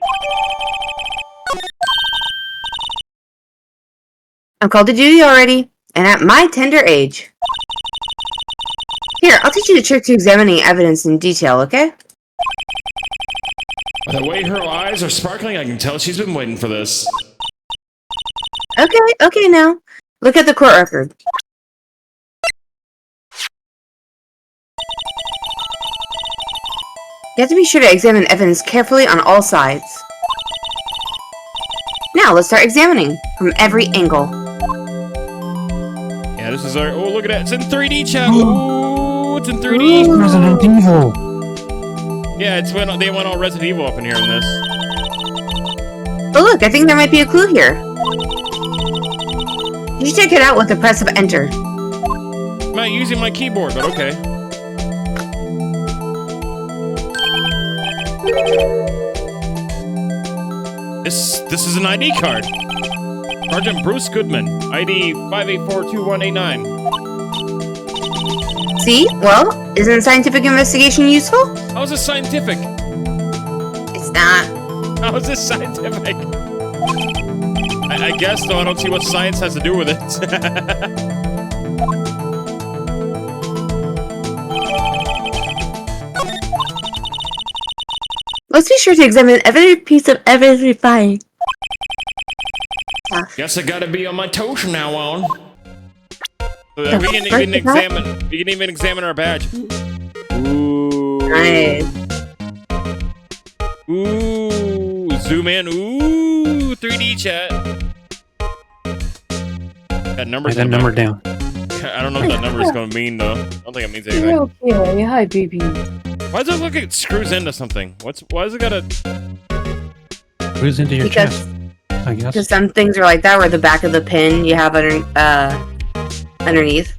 I'm called to duty already, and at my tender age. Here, I'll teach you the trick to examining evidence in detail, okay? By the way her eyes are sparkling, I can tell she's been waiting for this. Okay now. Look at the court record. You have to be sure to examine evidence carefully on all sides. Now, let's start examining from every angle. Yeah, this is our... Oh, look at that. It's in 3D, chat. Ooh, it's in 3D. Resident Evil. Yeah, they went all Resident Evil up in here in this. Oh look, I think there might be a clue here. You should check it out with the press of enter. I'm not using my keyboard, but okay. This is an ID card. Sergeant Bruce Goodman, ID 5842189. See? Well, isn't scientific investigation useful? How is this scientific? It's not. How is this scientific? I guess, though, I don't see what science has to do with it. Let's be sure to examine every piece of evidence we find. Guess I gotta be on my toes from now on. We can even examine our badge. Ooh. Nice. Ooh. Zoom in. Ooh. 3D chat. That number's Write that number down. I don't know what that number is going to mean, though. I don't think it means anything. Okay, hi, baby. Why does it look like it screws into something? Why does it gotta... Screws into your Because- chest, I guess. Because some things are like that, where the back of the pin you have underneath.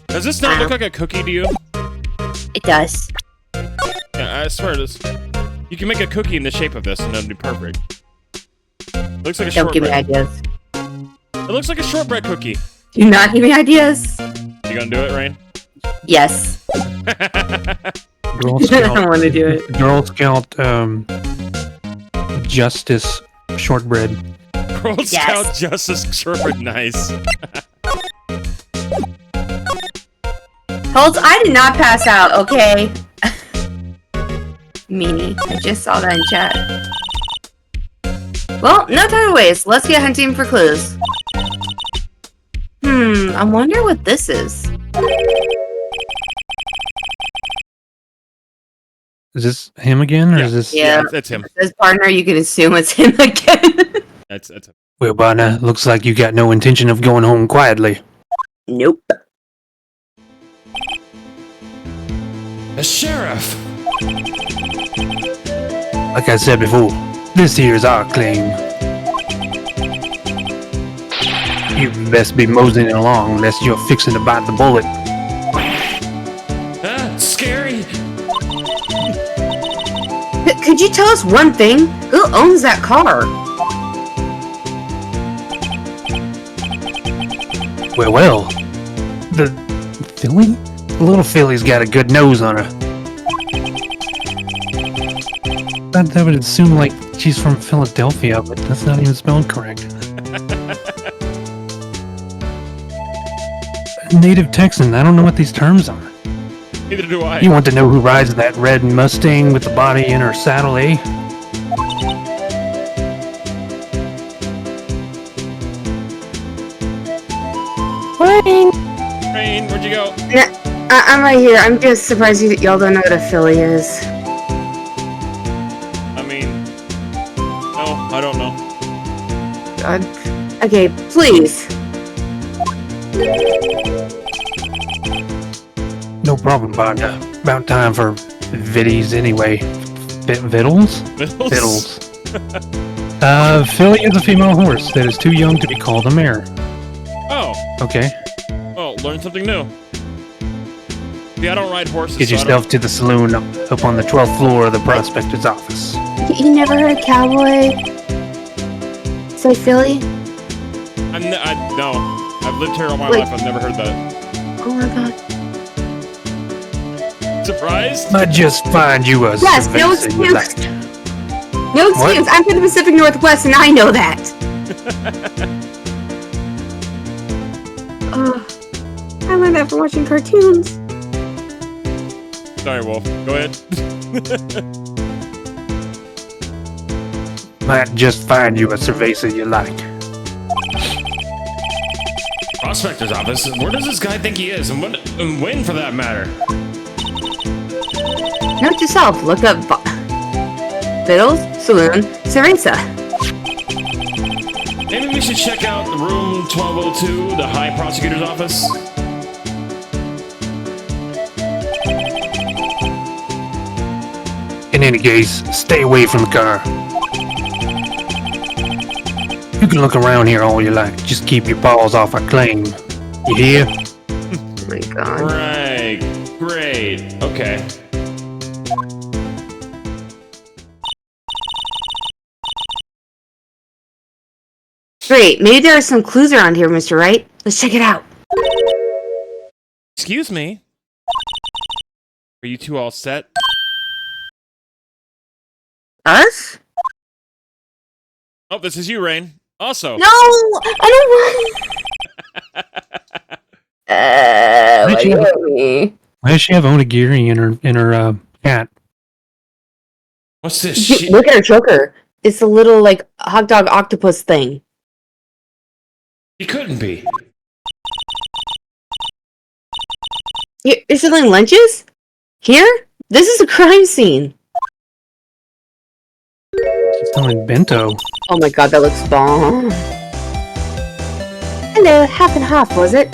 Does this not look like a cookie to you? It does. Yeah, I swear this. You can make a cookie in the shape of this and it'll be perfect. Looks like a Don't give me shortbread. ideas. It looks like a shortbread cookie. Do not give me ideas. You gonna do it, Rain? Yes. Girl I don't Scout. want to do it. Girl Scout, Justice Shortbread. Girl Scout Justice Shortbread, nice. Holtz, I did not pass out, okay? Meanie. I just saw that in chat. Well, no time to waste. Let's get hunting for clues. I wonder what this is. Is this him again, or is this... Yeah, That's him. This partner, you can assume it's him again. That's him. Well, partner, looks like you got no intention of going home quietly. Nope. The sheriff! Like I said before, this here's our claim. You best be moseying along unless you're fixing to bite the bullet. Scary! Could you tell us one thing? Who owns that car? Well, the filly? The little filly's got a good nose on her. That would assume, like, she's from Philadelphia, but that's not even spelled correct. Native Texan, I don't know what these terms are. Neither do I. You want to know who rides that red Mustang with the body in her saddle, eh? Rain, where'd you go? I'm right here. I'm just surprised y'all don't know what a filly is. I mean... No, I don't know. God. Okay, please. No problem, partner. About time for viddies anyway. Vittles? Vittles. Filly is a female horse that is too young to be called a mare. Oh. Okay. Oh, learn something new. Yeah, I don't ride horses. Get yourself to the saloon up on the 12th floor of the prospector's office. You never heard a cowboy say Philly? No. I've lived here all my life. I've never heard that. Oh my god. Surprised? Might just find you a Yes, no excuse. No excuse. What? I'm from the Pacific Northwest and I know that. I learned that from watching cartoons. Sorry, Wolf. Go ahead. Might just find you a cerveza you like. Prospector's office? Where does this guy think he is? And when, for that matter? Note to self, look up Fiddles, Saloon, Cerveza. Maybe we should check out room 1202, the High Prosecutor's office. In any case, stay away from the car. You can look around here all you like. Just keep your paws off our claim. You hear? Oh my god. Right. Great. Okay. Great. Maybe there are some clues around here, Mr. Wright. Let's check it out. Excuse me. Are you two all set? Us? Oh, this is you, Rain. Also. No! I don't want... Why does she have onigiri in her cat? What's this? Look at her choker. It's a little, like, hot dog octopus thing. He couldn't be. You're selling lunches? Here? This is a crime scene. She's selling bento. Oh my god, that looks bomb. Hello, half and half, was it?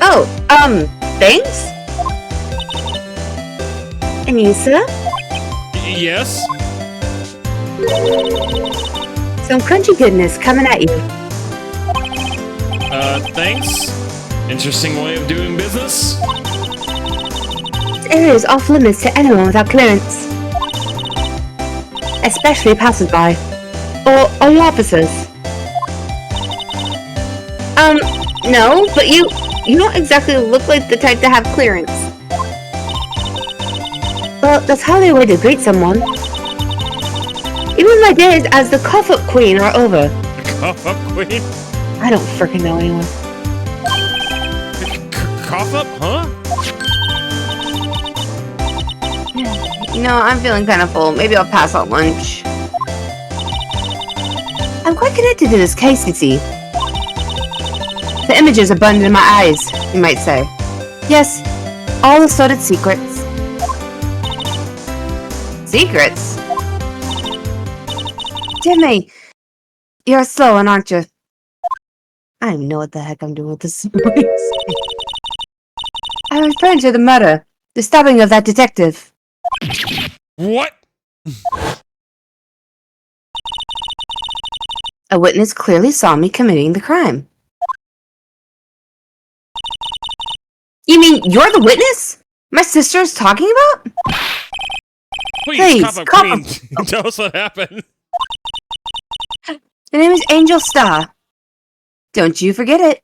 Oh, thanks? And you, sir? Yes? Some crunchy goodness coming at you. Thanks. Interesting way of doing business. This area is off limits to anyone without clearance. Especially passersby. Or you officers. No, but you don't exactly look like the type to have clearance. Well, that's hardly a way to greet someone. Even my days as the cough-up queen are over. The cough-up queen? I don't frickin' know anyone. Cough-up, huh? You know, I'm feeling kind of full. Maybe I'll pass on lunch. I'm quite connected to this case, you see. The images are burned in my eyes, you might say. Yes, all the sordid secrets. Secrets? Timmy, you're a slow one, aren't you? I don't even know what the heck I'm doing with this voice. I was referring to the murder, the stabbing of that detective. What? A witness clearly saw me committing the crime. You mean you're the witness? My sister is talking about? Please, cough-up queen, tell us what happened. Her name is Angel Star. Don't you forget it.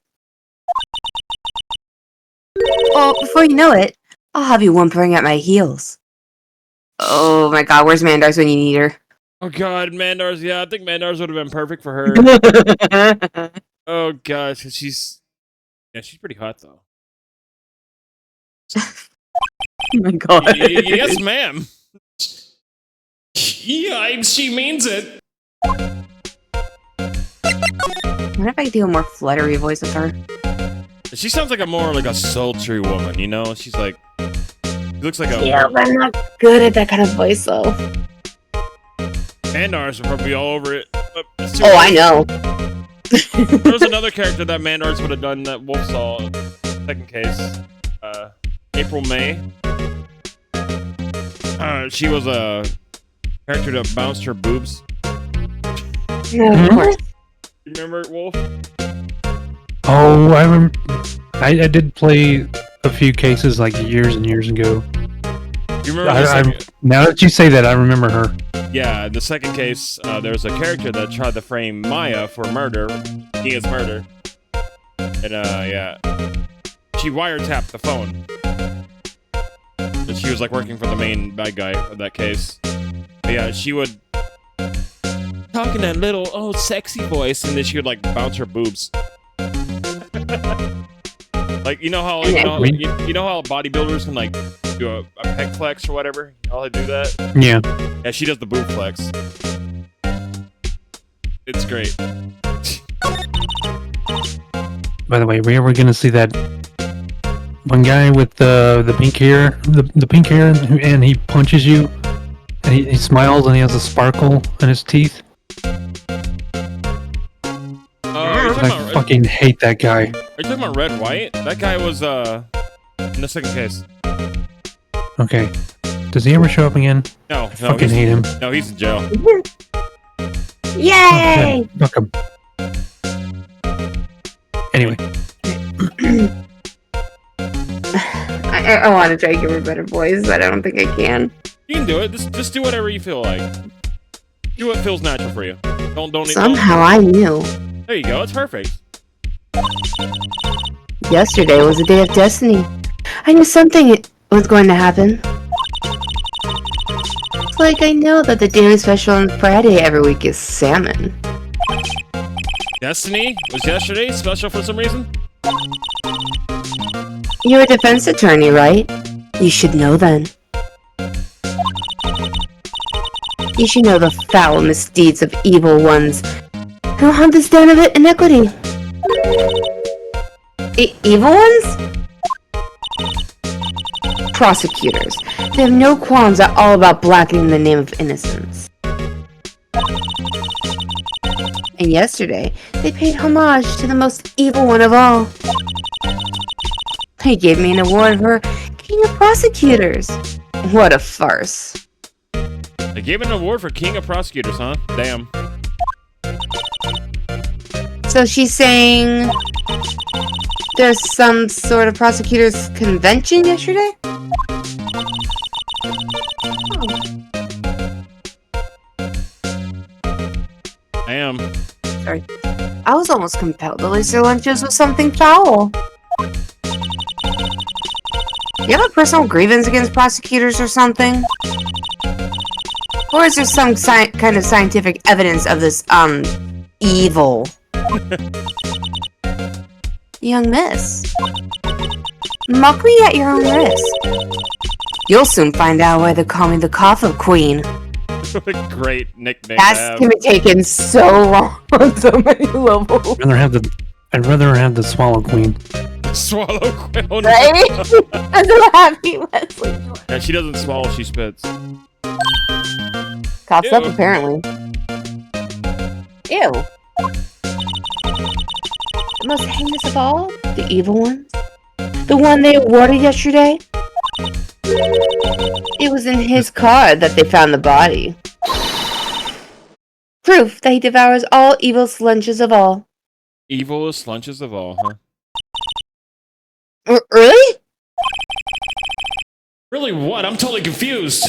Oh, before you know it, I'll have you whimpering at my heels. Oh my god, where's Mandars when you need her? Oh god, Mandars, yeah, I think Mandars would have been perfect for her. Oh gosh, she's pretty hot though. Oh my god. Yes, ma'am. Yeah, she means it. What if I do a more fluttery voice of her? She sounds like a sultry woman, you know? She's like, she looks like a... Yeah, but I'm not good at that kind of voice, though. Mandars are probably all over it. Oh, I know. There was another character that Mandars would have done that Wolf saw. Second case. April May. She was a character that bounced her boobs. No, of course. You remember it, Wolf? Oh, I remember. I did play a few cases like years and years ago. You remember? Now that you say that, I remember her. Yeah, the second case, there's a character that tried to frame Maya for murder. He is murder. And, yeah. She wiretapped the phone. And she was, like, working for the main bad guy of that case. But, yeah, she would talk in that little, oh, sexy voice, and then she would, like, bounce her boobs. Like, you know how, you know how bodybuilders can, like, do a pec flex or whatever? You know how they do that? Yeah. Yeah, she does the boob flex. It's great. By the way, we were gonna see that one guy with the pink hair, the pink hair, and he punches you, and he smiles, and he has a sparkle in his teeth. I fucking hate that guy. Are you talking about Red White? That guy was in the second case. Okay. Does he ever show up again? No, I fucking he's, hate him. No, he's in jail. Yay! Okay, fuck him. Anyway. I want to try to give her a better voice, but I don't think I can. You can do it. Just do whatever you feel like. Do what feels natural for you. Don't. Somehow I knew. There you go. It's perfect. Yesterday was a day of destiny. I knew something was going to happen. It's like I know that the daily special on Friday every week is salmon. Destiny was yesterday special for some reason. You're a defense attorney, right? You should know then. You should know the foul misdeeds of evil ones who haunt this den of iniquity. Evil ones? Prosecutors. They have no qualms at all about blackening the name of innocence. And yesterday, they paid homage to the most evil one of all. He gave me an award for King of Prosecutors. What a farce. They gave an award for King of Prosecutors, huh? Damn. So she's saying there's some sort of prosecutors convention yesterday? I am. Sorry. I was almost compelled to lace their lunches with something foul. Do you have a personal grievance against prosecutors or something? Or is there some kind of scientific evidence of this, evil? Young miss. Mock me at your own risk. You'll soon find out why they call me the Coffin Queen. Great nickname. That can be taken so wrong on so many levels. I'd rather have the Swallow Queen. Swallow Queen. Oh, no. Right? I'm so happy, Leslie. Yeah, she doesn't swallow, she spits. Coughs Ew. up, apparently. Ew. The most heinous of all? The evil ones? The one they awarded yesterday? It was in his car that they found the body. Proof that he devours all evil's lunches of all. Evilest lunches of all, huh? Really? Really what? I'm totally confused.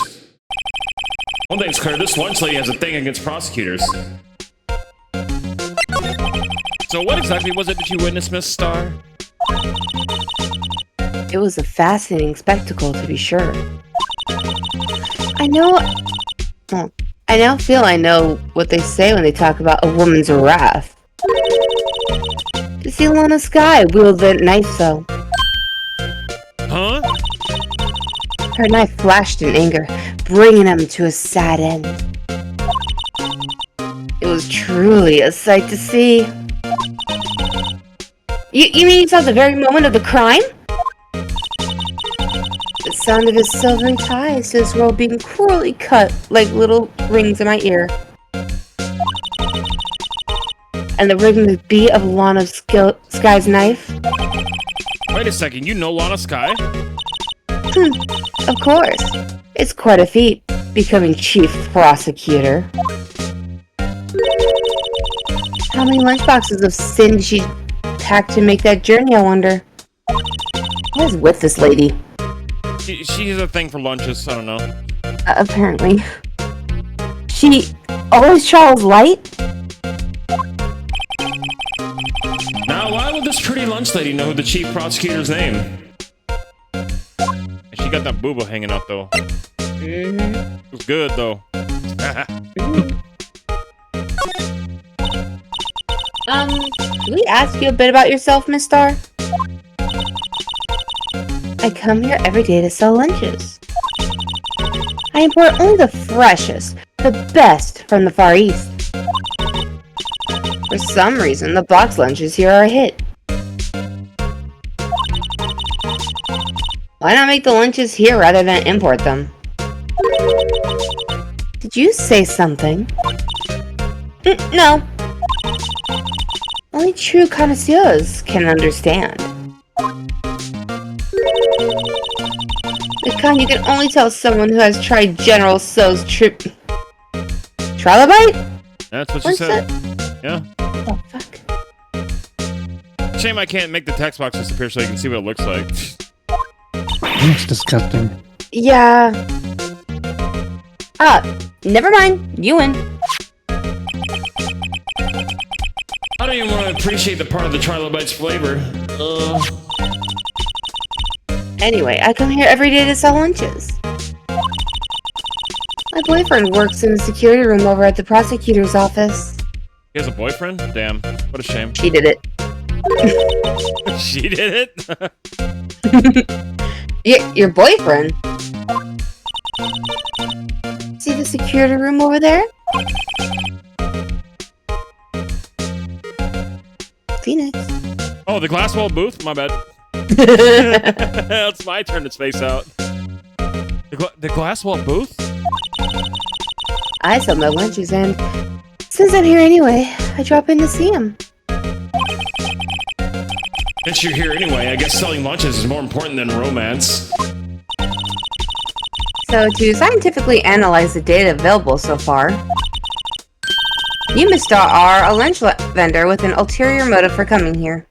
One thing's clear, this lunch lady has a thing against prosecutors. So what exactly was it that you witnessed, Miss Star? It was a fascinating spectacle, to be sure. I now feel I know what they say when they talk about a woman's wrath. To see Lana Sky wield the knife, though. Huh? Her knife flashed in anger, bringing him to a sad end. It was truly a sight to see. You mean you saw the very moment of the crime? The sound of his silvery ties to his robe being cruelly cut like little rings in my ear. and the rhythmic beat of Lana Sky's knife? Wait a second, you know Lana Sky? Of course. It's quite a feat, becoming chief prosecutor. How many lunchboxes of sin did she pack to make that journey, I wonder? What is with this lady? She has a thing for lunches, I don't know. Apparently. She always travels light? Now, why would this pretty lunch lady know the chief prosecutor's name? And she got that booba hanging out, though. It was good, though. Can we ask you a bit about yourself, Miss Star? I come here every day to sell lunches. I import only the freshest, the best from the Far East. For some reason, the box lunches here are a hit. Why not make the lunches here rather than import them? Did you say something? No. Only true connoisseurs can understand. The kind you can only tell someone who has tried General So's Trilobite? That's what What's she said. that? Yeah. Oh, fuck. Shame I can't make the text box disappear so you can see what it looks like. It's disgusting. Yeah. Never mind. You win. I don't even want to appreciate the part of the Trilobite's flavor. Anyway, I come here every day to sell lunches. My boyfriend works in the security room over at the prosecutor's office. He has a boyfriend? Damn. What a shame. She did it. She did it? Your boyfriend? See the security room over there? Phoenix. Oh, the glass wall booth? My bad. It's my turn to space out. The glass wall booth? I sell my lunches, and since I'm here anyway, I drop in to see him. Since you're here anyway, I guess selling lunches is more important than romance. So, to scientifically analyze the data available so far, you, Miss Star, are a lunch vendor with an ulterior motive for coming here.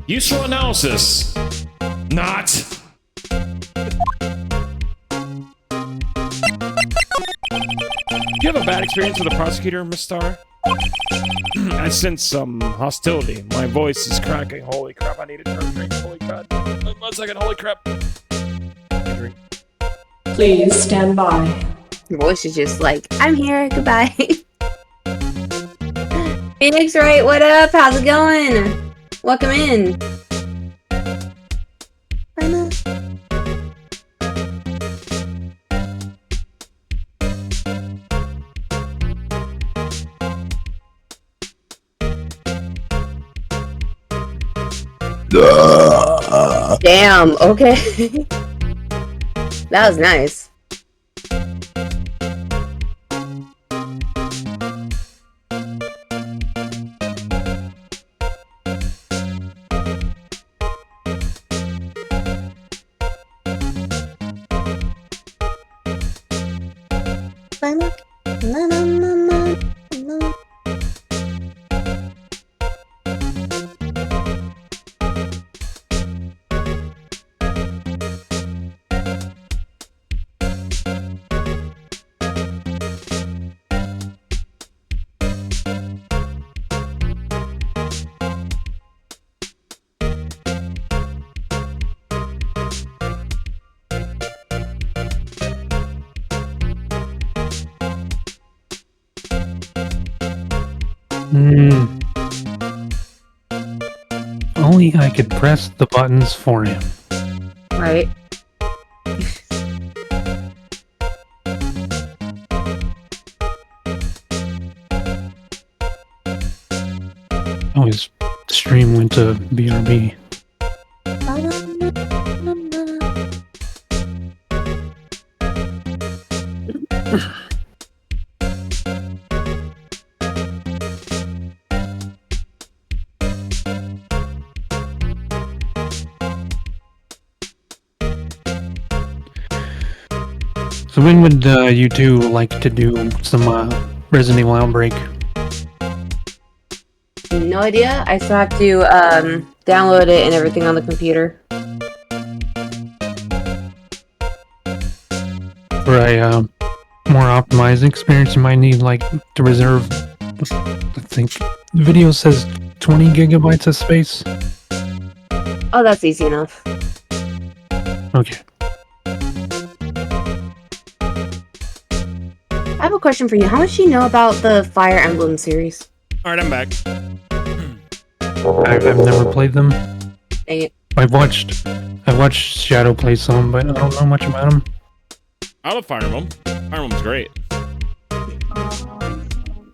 Useful analysis. Not. Do you have a bad experience with a prosecutor, Miss Star? I sense some hostility. My voice is cracking. Holy crap, I need a drink. Holy crap. 1 second, holy crap. Drink. Please stand by. Your voice is just like, I'm here, goodbye. Phoenix, Wright, what up? How's it going? Welcome in. Damn, okay. That was nice. Only I could press the buttons for him. Right. Oh, his stream went to BRB. So when would you two like to do some Resident Evil Outbreak? No idea. I still have to download it and everything on the computer. For a more optimized experience, you might need like to reserve. I think the video says 20 gigabytes of space. Oh, that's easy enough. Okay. I have a question for you. How much do you know about the Fire Emblem series? Alright, I'm back. I've never played them. Dang it. I've watched Shadow play some, but I don't know much about them. I love Fire Emblem. Fire Emblem's great.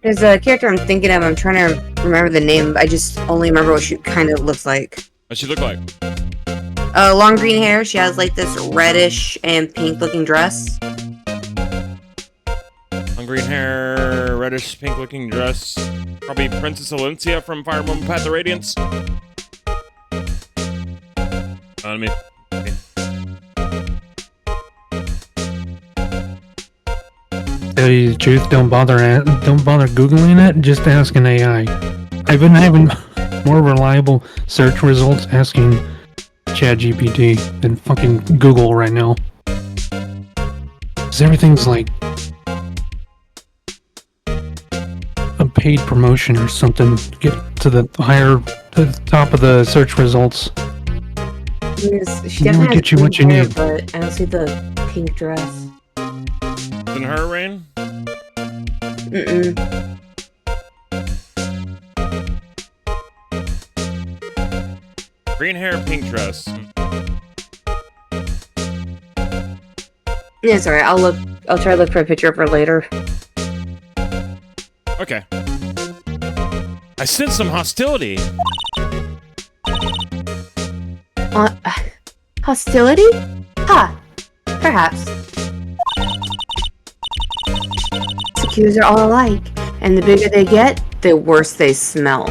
There's a character I'm thinking of. I'm trying to remember the name. I just only remember what she kind of looks like. What's she look like? Long green hair. She has like this reddish and pink looking dress. Long green hair, reddish pink looking dress. Probably Princess Valencia from Fire Emblem Path of Radiance. Let me. Tell you the truth, don't bother googling it. Just ask an AI. I've been having more reliable search results asking ChatGPT than fucking Google right now. 'Cause everything's like a paid promotion or something to get to the top of the search results. She Never definitely get you has what you pink hair, need. but I don't see the pink dress. In her rain? Mm-mm. Green hair, pink dress. Yeah, it's alright. I'll try to look for a picture of her later. Okay. I sense some hostility. Hostility? Ha! Perhaps. Secures are all alike, and the bigger they get, the worse they smell.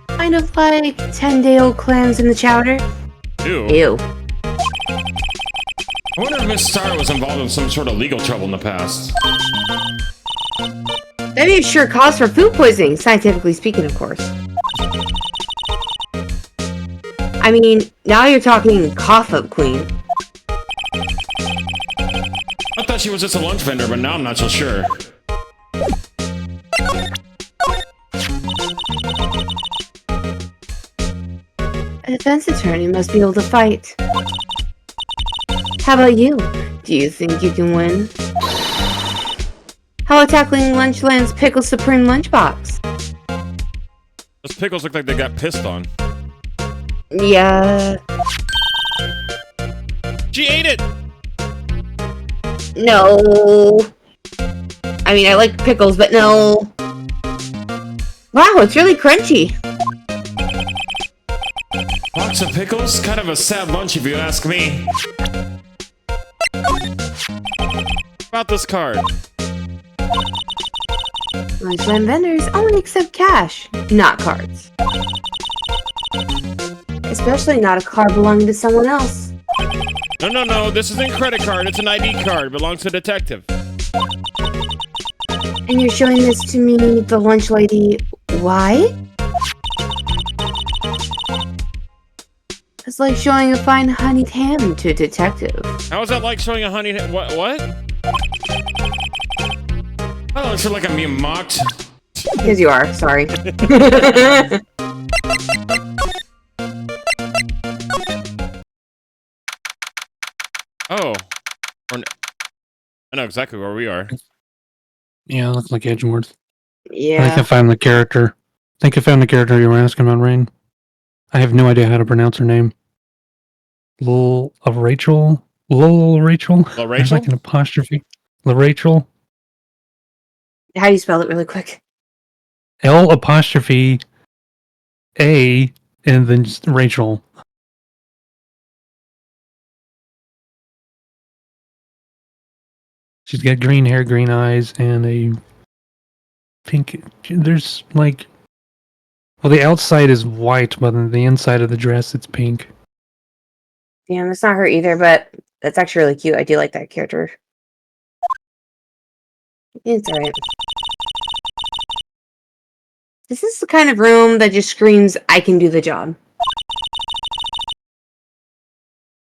Kind of like 10-day-old clams in the chowder. Ew. Ew. I wonder if Miss Star was involved in some sort of legal trouble in the past. That'd be a sure cause for food poisoning, scientifically speaking, of course. I mean, now you're talking cough-up queen. I thought she was just a lunch vendor, but now I'm not so sure. A defense attorney must be able to fight. How about you? Do you think you can win? How about tackling Lunchland's Pickle Supreme Lunchbox? Those pickles look like they got pissed on. Yeah. She ate it! No. I mean, I like pickles, but no. Wow, it's really crunchy. Box of pickles? Kind of a sad lunch if you ask me. About this card. Lunchland vendors only accept cash, not cards. Especially not a card belonging to someone else. No, this isn't a credit card, it's an ID card. It belongs to a detective. And you're showing this to me, the lunch lady. Why? It's like showing a fine honeyed ham to a detective. How is that like showing a honey... What? I don't feel like I'm being mocked. Because you are, sorry. Oh. I know exactly where we are. Yeah, it looks like Edgeworth. I think Yeah. I found the character. I think I found the character you were asking about, Rain. I have no idea how to pronounce her name. Rachel? Rachel? There's Rachel? like an apostrophe. Rachel? How do you spell it really quick? L apostrophe A and then just Rachel. She's got green hair, green eyes, and a pink. There's like. Well, the outside is white, but on the inside of the dress, it's pink. Damn, it's not her either, but That's actually really cute. I do like that character. It's alright. This is the kind of room that just screams, I can do the job.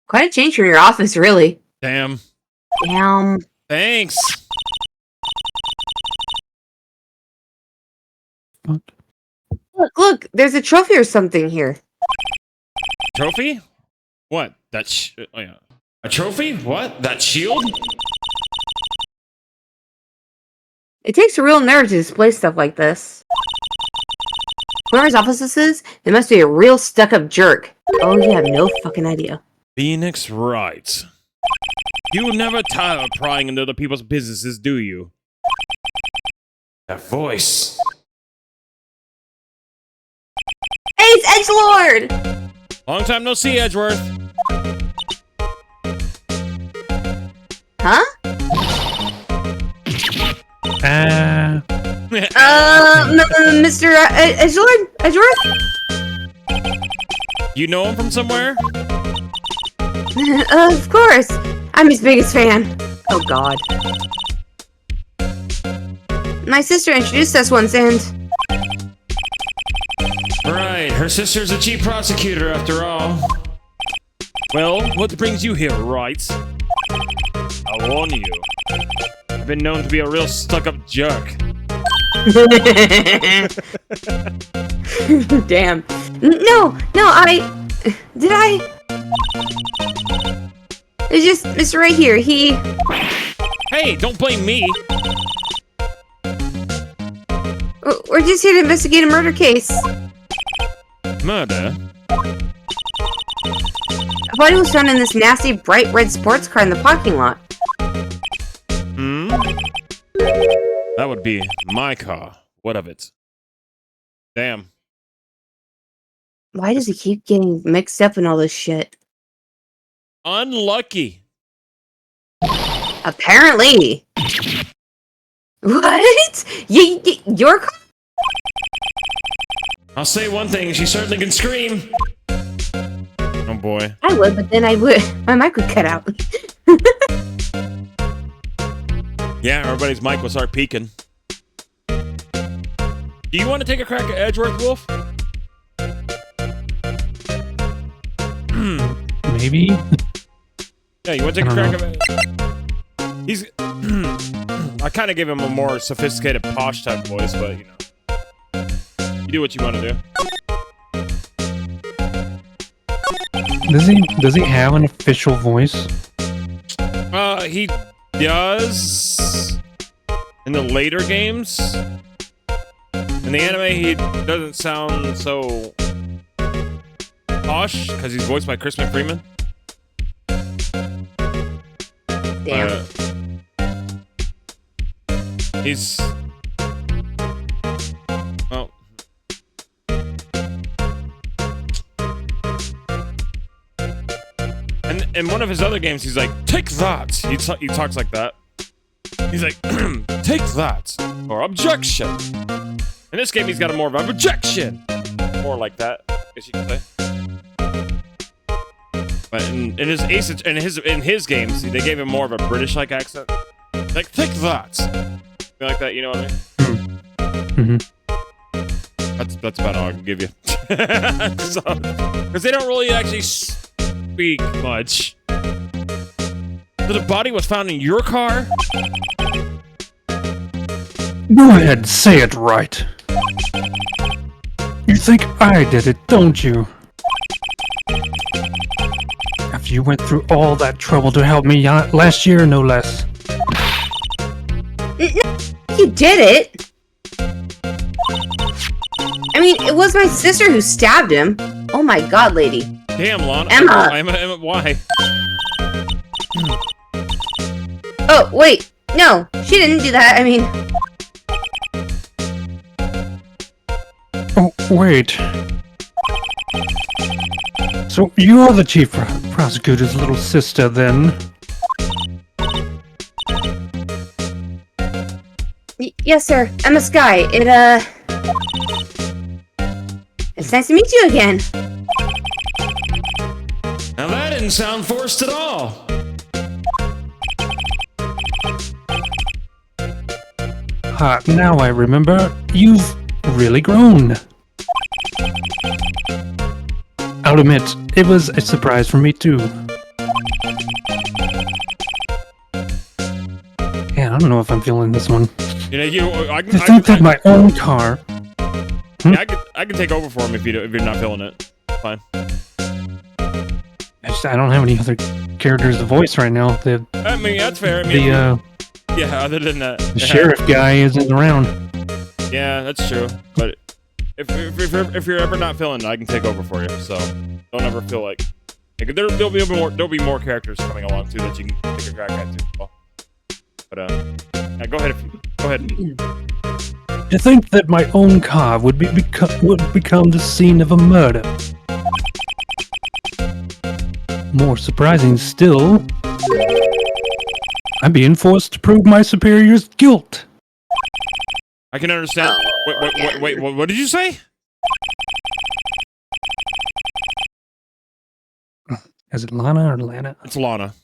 Quite a change from your office, really. Damn. Damn. Thanks. Look, there's a trophy or something here. Trophy? What? Oh yeah. A trophy? What? That shield? It takes a real nerve to display stuff like this. Whoever's office this is, it must be a real stuck-up jerk. Oh, you have no fucking idea. Phoenix Wright. You never tire of prying into other people's businesses, do you? That voice. Hey, it's Edgelord! Long time no see, Edgeworth. Huh? Mr. Edgelord? Edgeworth? You know him from somewhere? Of course. I'm his biggest fan. Oh, God. My sister introduced us once, and... Right, her sister's a chief prosecutor, after all. Well, what brings you here, Wright? I'll warn you. I've been known to be a real stuck-up jerk. Damn. No, Did I... It's just Mr. Right here, he... Hey, don't blame me! We're just here to investigate a murder case. Murder? A body was found in this nasty, bright red sports car in the parking lot. Hmm? That would be my car. What of it? Damn. Why does he keep getting mixed up in all this shit? Unlucky. Apparently. What? Your car? I'll say one thing, she certainly can scream. Oh boy. I would, but then my mic would cut out. Yeah, everybody's mic will start peaking. Do you want to take a crack at Edgeworth, Wolf? Maybe? Yeah, you want to take a crack at it? He's... I kind of give him a more sophisticated, posh type voice, but, you know. You do what you want to do. Does he have an official voice? He does... in the later games. In the anime, he doesn't sound so... posh, because he's voiced by Chris McFreeman. Damn. He's... well... And in one of his other games, he's like, take that! He talks like that. He's like, take that! Or objection! In this game, he's got a more of a objection! More like that, I guess you can say. But in his games, they gave him more of a British-like accent. Like, take that! Something like that, you know what I mean? Mm-hmm. That's about all I can give you. Because they don't really actually speak much. So the body was found in your car? Go ahead, say it right. You think I did it, don't you? After you went through all that trouble to help me last year, no less. You did it! I mean, it was my sister who stabbed him. Oh my god, lady. Damn, Lon. Emma! Emma, why? Oh, wait. No, she didn't do that. I mean... Oh, wait. So you're the chief prosecutor's little sister, then? Yes, sir. Emma Sky. It's nice to meet you again. Now that didn't sound forced at all. now I remember. You've really grown. I'll admit, it was a surprise for me too. Yeah, I don't know if I'm feeling this one. You know, I To think that my own car... Yeah, I can take over for him if you're not feeling it. Fine. I don't have any other characters to voice right now. I mean, that's fair. I mean, yeah, other than that. The sheriff guy isn't around. Yeah, that's true. But if you're ever not feeling it, I can take over for you. So don't ever feel like there'll be more characters coming along too that you can take a crack at too. Well, but yeah, go ahead. Go ahead. To think that my own car would become the scene of a murder. More surprising still, I'm being forced to prove my superior's guilt. I can understand. Wait, what did you say? Is it Lana or Lana? It's Lana.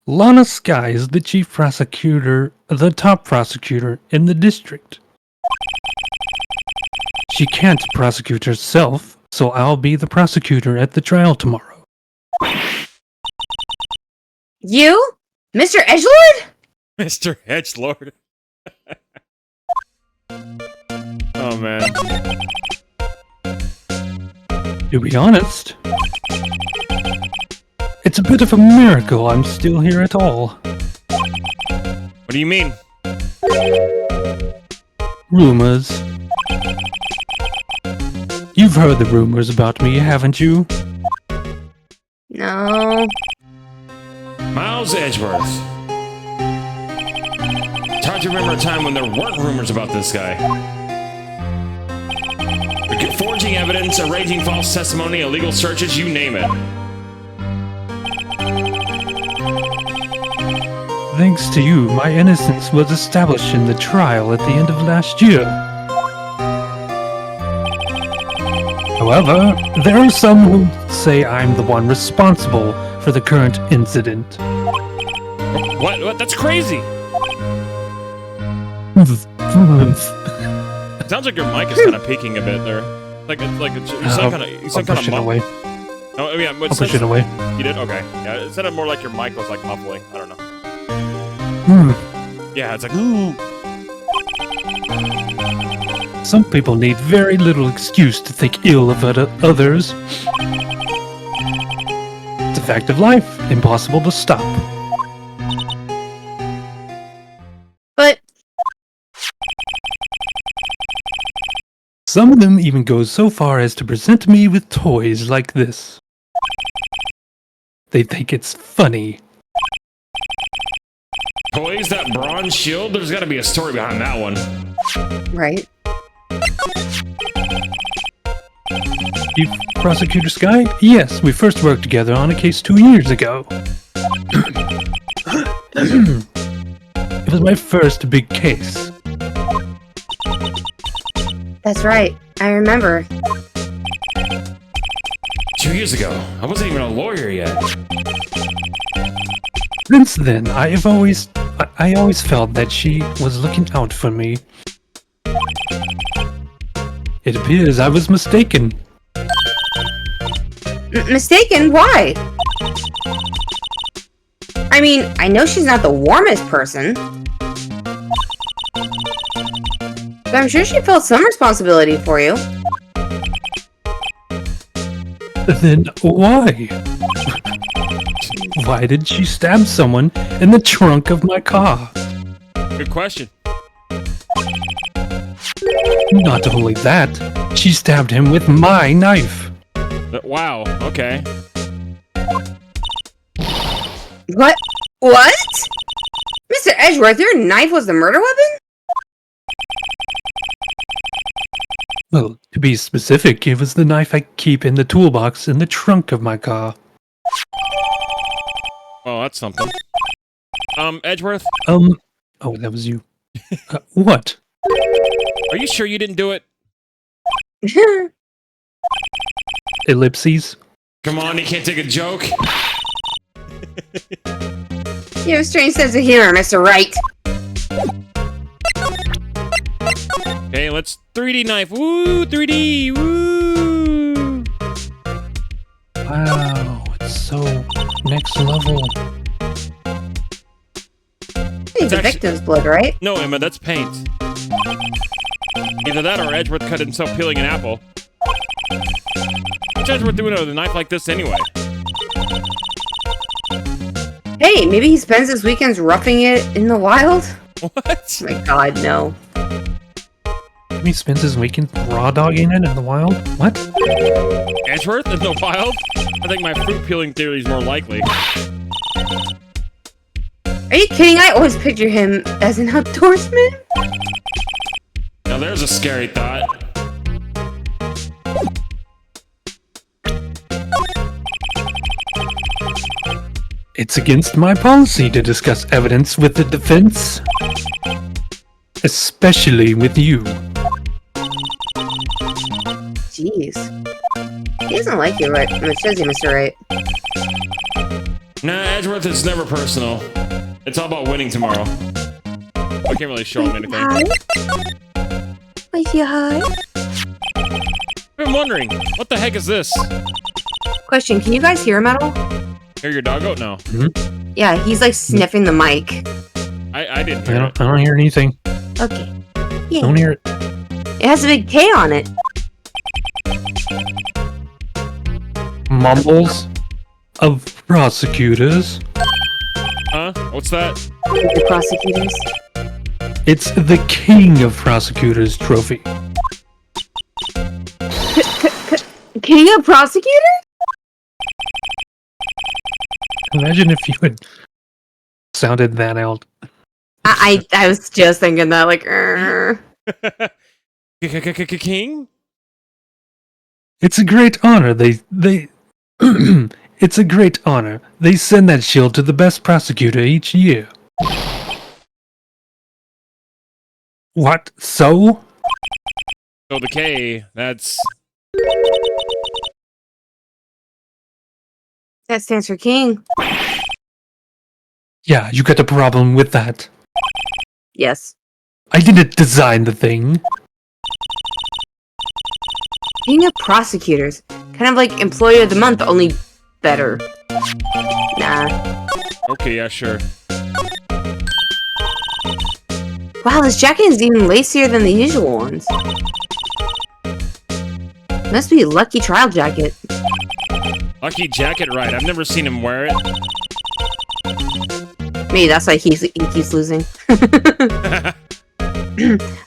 Lana Sky is the chief prosecutor, the top prosecutor in the district. She can't prosecute herself, so I'll be the prosecutor at the trial tomorrow. You? Mr. Edgelord? Mr. Edgelord. Oh, man. To be honest, it's a bit of a miracle I'm still here at all. What do you mean? Rumors. You've heard the rumors about me, haven't you? No. Miles Edgeworth. It's hard to remember a time when there weren't rumors about this guy. Forging evidence, arranging false testimony, illegal searches, you name it. Thanks to you, my innocence was established in the trial at the end of last year. However, there are some who say I'm the one responsible for the current incident. What? That's crazy! Sounds like your mic is kind of peaking a bit there. You sound kind of away. Oh yeah, I'll push it away. You did? Okay. Yeah, it sounded more like your mic was like muffling. I don't know. Yeah, it's like. Some people need very little excuse to think ill of others. It's a fact of life, impossible to stop. But some of them even go so far as to present me with toys like this. They think it's funny. Toys, that bronze shield? There's gotta be a story behind that one. right. Chief Prosecutor Sky? Yes, we first worked together on a case 2 years ago. It was my first big case. That's right. I remember. 2 years ago. I wasn't even a lawyer yet. Since then, I always felt that she was looking out for me. It appears I was mistaken. Mistaken? Why? I mean, I know she's not the warmest person. But I'm sure she felt some responsibility for you. Then why? Why did she stab someone in the trunk of my car? Good question. Not only that, she stabbed him with my knife. Wow, okay. What? What? Mr. Edgeworth, your knife was the murder weapon? Well, to be specific, it was the knife I keep in the toolbox in the trunk of my car. Well, that's something. Edgeworth? Oh, that was you. What? Are you sure you didn't do it? Ellipses? Come on, you can't take a joke. You have a strange sense of humor, Mr. Wright. Okay, let's 3D knife. Woo, 3D. Woo. Wow, it's so next level. It's a actually- victim's blood, right? No, Emma, that's paint. Either that or Edgeworth cut himself peeling an apple. What's Edgeworth doing with a knife like this anyway? Hey, maybe he spends his weekends roughing it in the wild? What? Oh my god, no. He spends his weekend raw dogging it in the wild? What? Edgeworth in the wild? I think my fruit peeling theory is more likely. Are you kidding? I always picture him as an outdoorsman. Now there's a scary thought. It's against my policy to discuss evidence with the defense. Especially with you. Jeez. He doesn't like you, right? It says you, Mr. Wright. Nah, Edgeworth is never personal. It's all about winning tomorrow. I can't really show him anything. Hi? I see hi. I've been wondering, what the heck is this? Question, can you guys hear him at all? Hear your dog out? No. Yeah, he's like sniffing the mic. I didn't I hear it. don't hear anything. Okay. Yeah. Don't hear it. It has a big K on it. Mumbles of prosecutors. Huh? What's that? The prosecutors. It's the King of Prosecutors trophy. King of prosecutors? Imagine if you had sounded that out. I was just thinking that, like, King? It's a great honor. They it's a great honor. They send that shield to the best prosecutor each year. What? So? So the K, that's... that stands for king. Yeah, you got a problem with that. Yes. I didn't design the thing. King of prosecutors. Kind of like employee of the month, only better. Nah. Okay, yeah, sure. Wow, this jacket is even lacier than the usual ones. Must be a lucky trial jacket. Lucky jacket, right. I've never seen him wear it. Maybe that's why he keeps losing.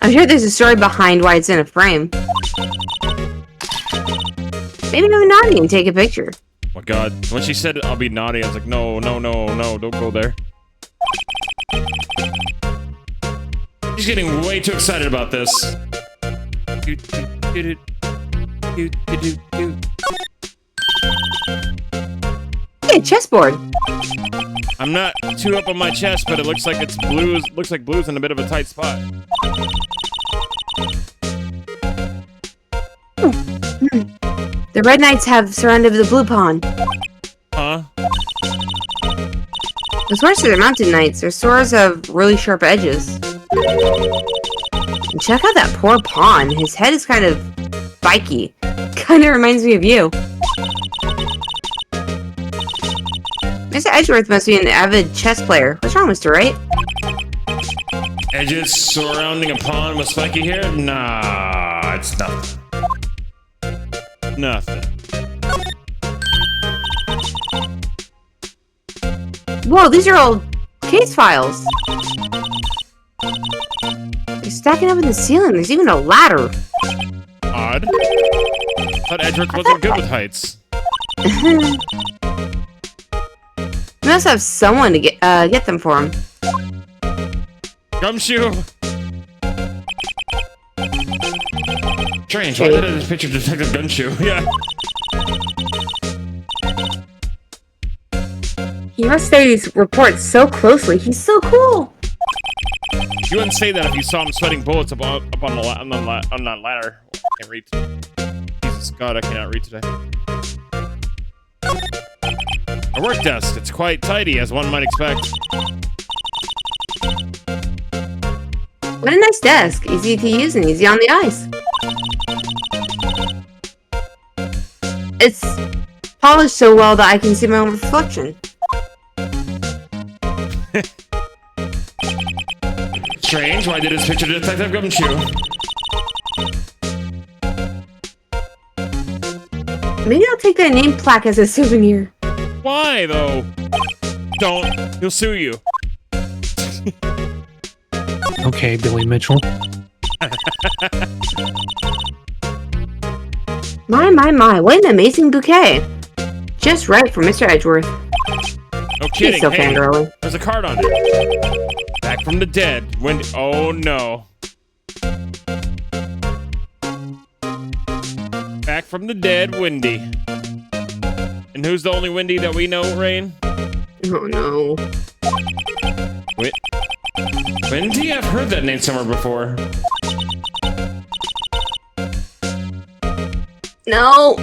I'm sure there's a story behind why it's in a frame. Maybe I'm naughty and take a picture. Oh my god. When she said I'll be naughty, I was like, no, no, no, no, don't go there. She's getting way too excited about this. Hey, chessboard. I'm not too up on my chest, but it looks like it's blues. Looks like blues in a bit of a tight spot. The red knights have surrounded the blue pawn. Huh? The swords are the mountain knights. Their swords have really sharp edges. And check out that poor pawn. His head is kind of spiky. Kind of reminds me of you. Mr. Edgeworth must be an avid chess player. What's wrong, Mr. Wright? Edges surrounding a pawn with spiky hair? Nah, it's nothing. Nothing. Whoa, these are all case files. They're stacking up in the ceiling. There's even a ladder. Odd. Thought Edgeworth wasn't good with heights. We must have someone to get them for him. Gumshoe! Strange, why did I just picture Detective Gumshoe? Yeah. He must study these reports so closely. He's so cool. You wouldn't say that if you saw him sweating bullets up on that ladder. I can't read. Jesus God, I cannot read today. A work desk. It's quite tidy, as one might expect. What a nice desk. Easy to use and easy on the eyes. It's polished so well that I can see my own reflection. Strange, why did his picture Detective Gumshoe? Maybe I'll take that name plaque as a souvenir. Why, though? Don't. He'll sue you. Okay, Billy Mitchell. My, what an amazing bouquet. Just right for Mr. Edgeworth. No kidding. He's so Hey, fangirly. there's a card on it. Back from the dead. Wendy. Oh, no. Back from the dead, Wendy. And who's the only Wendy that we know, Rain? Oh no. Wendy? I've heard that name somewhere before. No.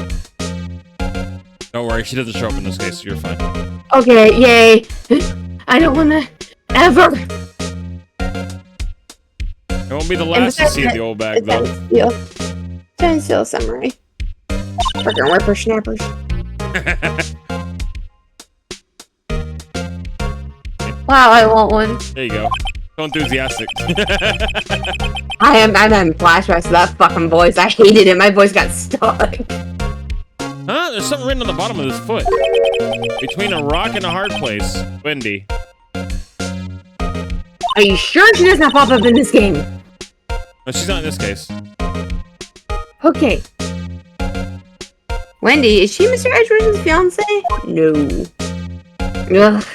Don't worry, she doesn't show up in this case, so you're fine. Okay, yay. I don't wanna ever. It won't be the last to see the old bag, though. Giant Steel Samurai. Freaking whippersnappers. Wow, I want one. There you go. So enthusiastic. I'm having flashbacks to that fucking voice. I hated it. My voice got stuck. Huh? There's something written on the bottom of his foot. Between a rock and a hard place. Wendy. Are you sure she does not pop up in this game? No, she's not in this case. Okay. Wendy, is she Mr. Edgeworth's fiance? No. Ugh.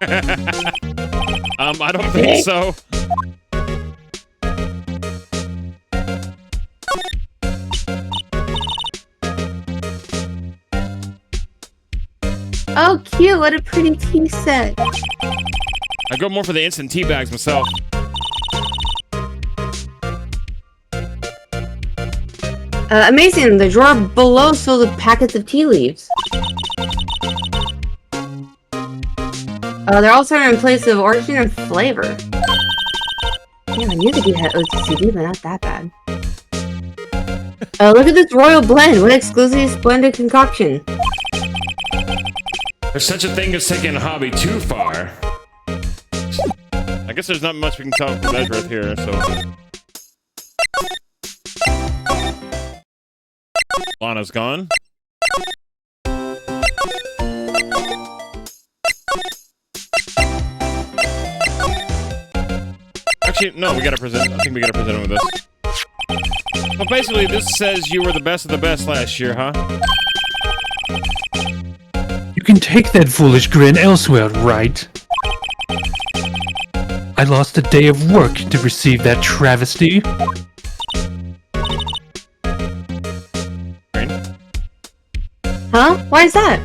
I don't think so. Oh, cute. What a pretty tea set. I go more for the instant tea bags myself. Amazing. The drawer below is filled with packets of tea leaves. They're all sorted in place of origin and flavor. Yeah, I knew that you had OTCD, but not that bad. Look at this royal blend. What exclusive splendid concoction. There's such a thing as taking a hobby too far. I guess there's not much we can tell from Edgeworth here, so... Lana's gone. Actually, no, we gotta present. I think we gotta present him with this. Well, basically, this says you were the best of the best last year, huh? You can take that foolish grin elsewhere, Wright. I lost a day of work to receive that travesty. Huh? Why is that?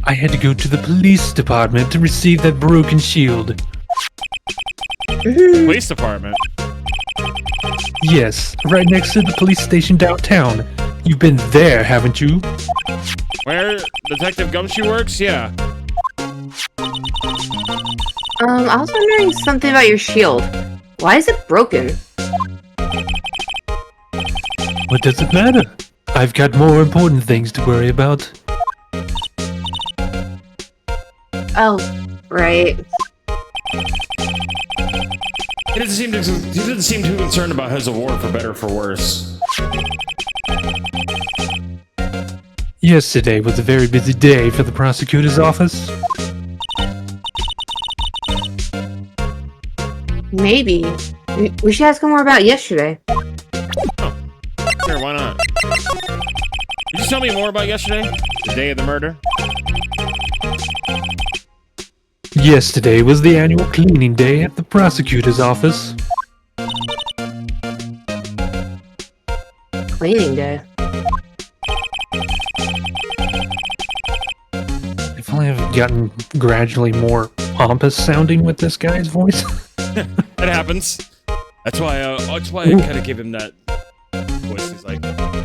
I had to go to the police department to receive that broken shield. Police department? Yes, right next to the police station downtown. You've been there, haven't you? Where Detective Gumshoe works? Yeah. I was wondering something about your shield. Why is it broken? What does it matter? I've got more important things to worry about. Oh, right. He doesn't seem too concerned about his award for better or for worse. Yesterday was a very busy day for the prosecutor's office. Maybe. We should ask him more about yesterday. Oh. Sure, why not? Could you tell me more about yesterday? The day of the murder? Yesterday was the annual cleaning day at the prosecutor's office. Cleaning day. I feel like I've gotten gradually more pompous sounding with this guy's voice. It happens. That's why I kind of give him that voice. He's like,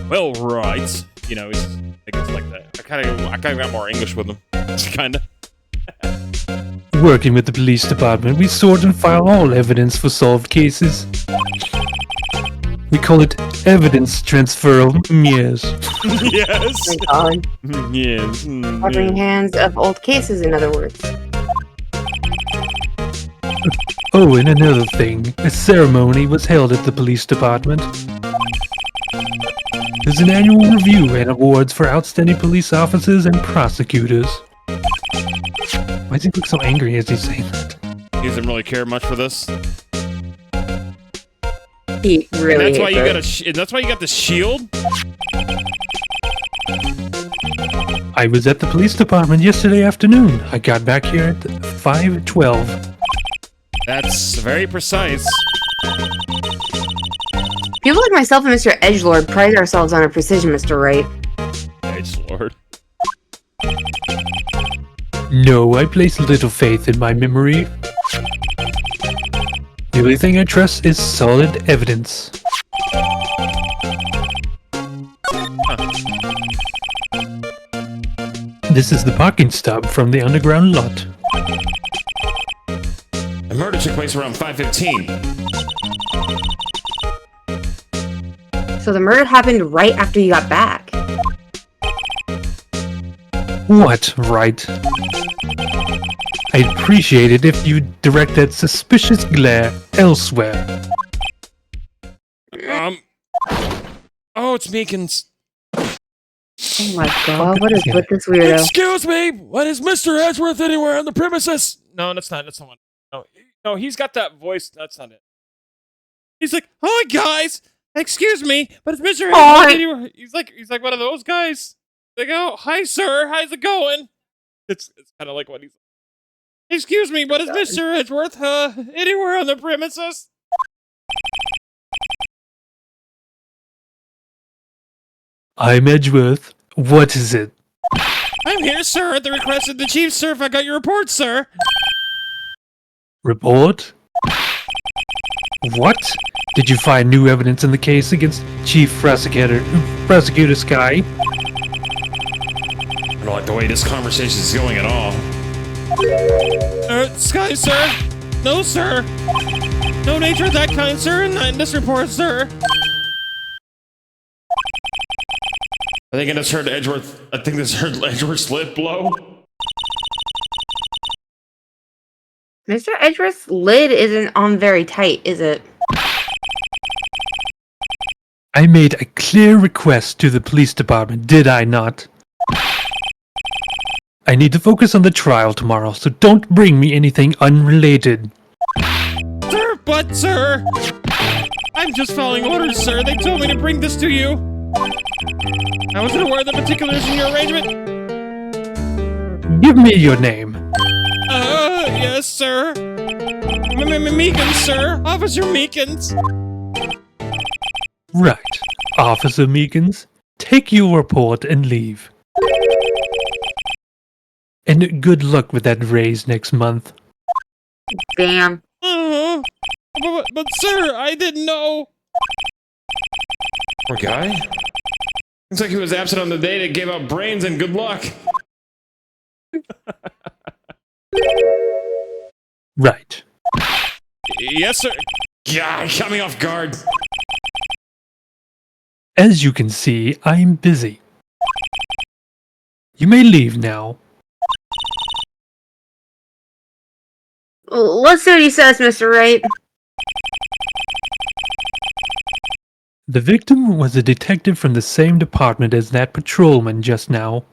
well, right. You know, he's, I think it's like that. I kind of got more English with him. Kind of. Working with the police department, we sort and file all evidence for solved cases. We call it evidence transfer. Yes. Yes. Thank God. Yes. Covering hands of old cases, in other words. Oh, and another thing. A ceremony was held at the police department. There's an annual review and awards for outstanding police officers and prosecutors. Why does he look so angry as he's saying that? He doesn't really care much for this. He really. And that's why you hates got that's why you got the shield. I was at the police department yesterday afternoon. I got back here at 5:12. That's very precise. People like myself and Mr. Edgelord pride ourselves on our precision, Mr. Wright. Edgelord. No, I place little faith in my memory. The only thing I trust is solid evidence. This is the parking stop from the underground lot. The murder took place around 5:15. So the murder happened right after you got back. What, Wright? I'd appreciate it if you direct that suspicious glare elsewhere. Oh, it's Meekins. Oh my God, what is with this weirdo? Excuse me, what is Mr. Edgeworth anywhere on the premises? No, that's not. That's the one. No, he's got that voice. That's not it. He's like, "Hi guys, excuse me, but it's Mr. Edgeworth anywhere?" He's like one of those guys. They go, "Hi sir, how's it going?" It's kind of like what he's. Excuse me, but is Mr. Edgeworth anywhere on the premises? I'm Edgeworth. What is it? I'm here, sir, at the request of the chief, sir. If I got your report, sir. Report? What? Did you find new evidence in the case against Chief Prosecutor Sky? I don't like the way this conversation is going at all. Sky, sir? No, sir. No nature of that kind, sir, not in this report, sir. I think I just heard Edgeworth's lip blow. Mr. Edgeworth's lid isn't on very tight, is it? I made a clear request to the police department, did I not? I need to focus on the trial tomorrow, so don't bring me anything unrelated. Sir, I'm just following orders, sir. They told me to bring this to you. I wasn't aware of the particulars in your arrangement. Give me your name. Yes, sir. Meekins, sir. Officer Meekins. Right. Officer Meekins, take your report and leave. And good luck with that raise next month. Damn. But sir, I didn't know. Poor guy. Looks like he was absent on the day that gave out brains and good luck. Right. Yes, sir. Yeah, got me off guard. As you can see, I'm busy. You may leave now. Let's see what he says, Mr. Wright. The victim was a detective from the same department as that patrolman just now.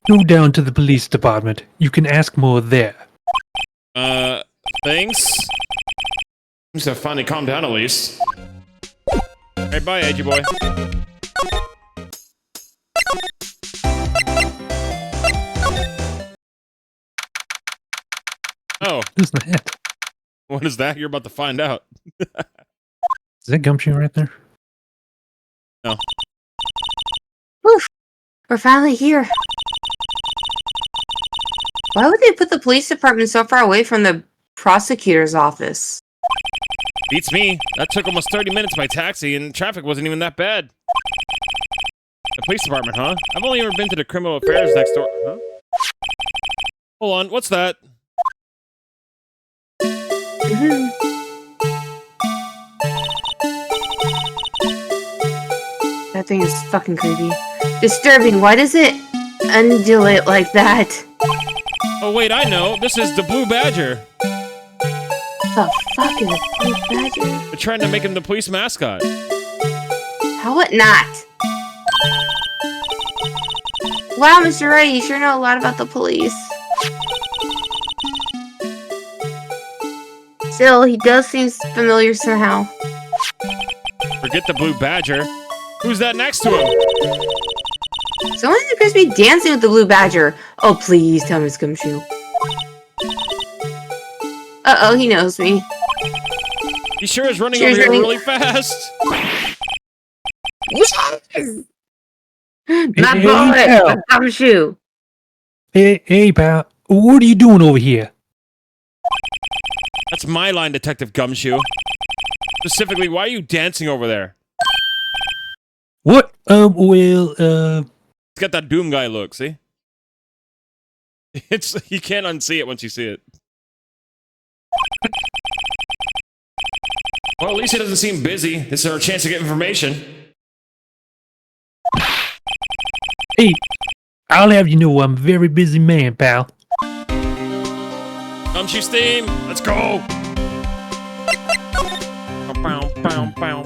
Go down to the police department. You can ask more there. Thanks. Seems to have finally calmed down at least. Alright, bye, Edgy boy. Oh. Who's that? What is that? You're about to find out. Is that Gumshoe right there? No. Oof. We're finally here. Why would they put the police department so far away from the prosecutor's office? Beats me. That took almost 30 minutes by taxi, and traffic wasn't even that bad. The police department, huh? I've only ever been to the criminal affairs next door. Huh? Hold on, what's that? That thing is fucking creepy. Disturbing. Why does it undulate like that? Oh wait, I know. This is the Blue Badger. What the fuck is a blue badger? They're trying to make him the police mascot. How would not? Wow, Mr. Wright, you sure know a lot about the police. Still, he does seem familiar somehow. Forget the Blue Badger. Who's that next to him? Someone appears to be dancing with the blue badger. Oh, please tell me it's Gumshoe. Uh-oh, he knows me. He sure is running over here really fast. Yes! My Hey, boy, pal. Gumshoe. Hey, pal. What are you doing over here? That's my line, Detective Gumshoe. Specifically, why are you dancing over there? What? It's got that Doom guy look, see? You can't unsee it once you see it. Well, at least he doesn't seem busy. This is our chance to get information. Hey, I'll have you know I'm a very busy man, pal. Gumshoe Steam, let's go! Bow, bow, bow.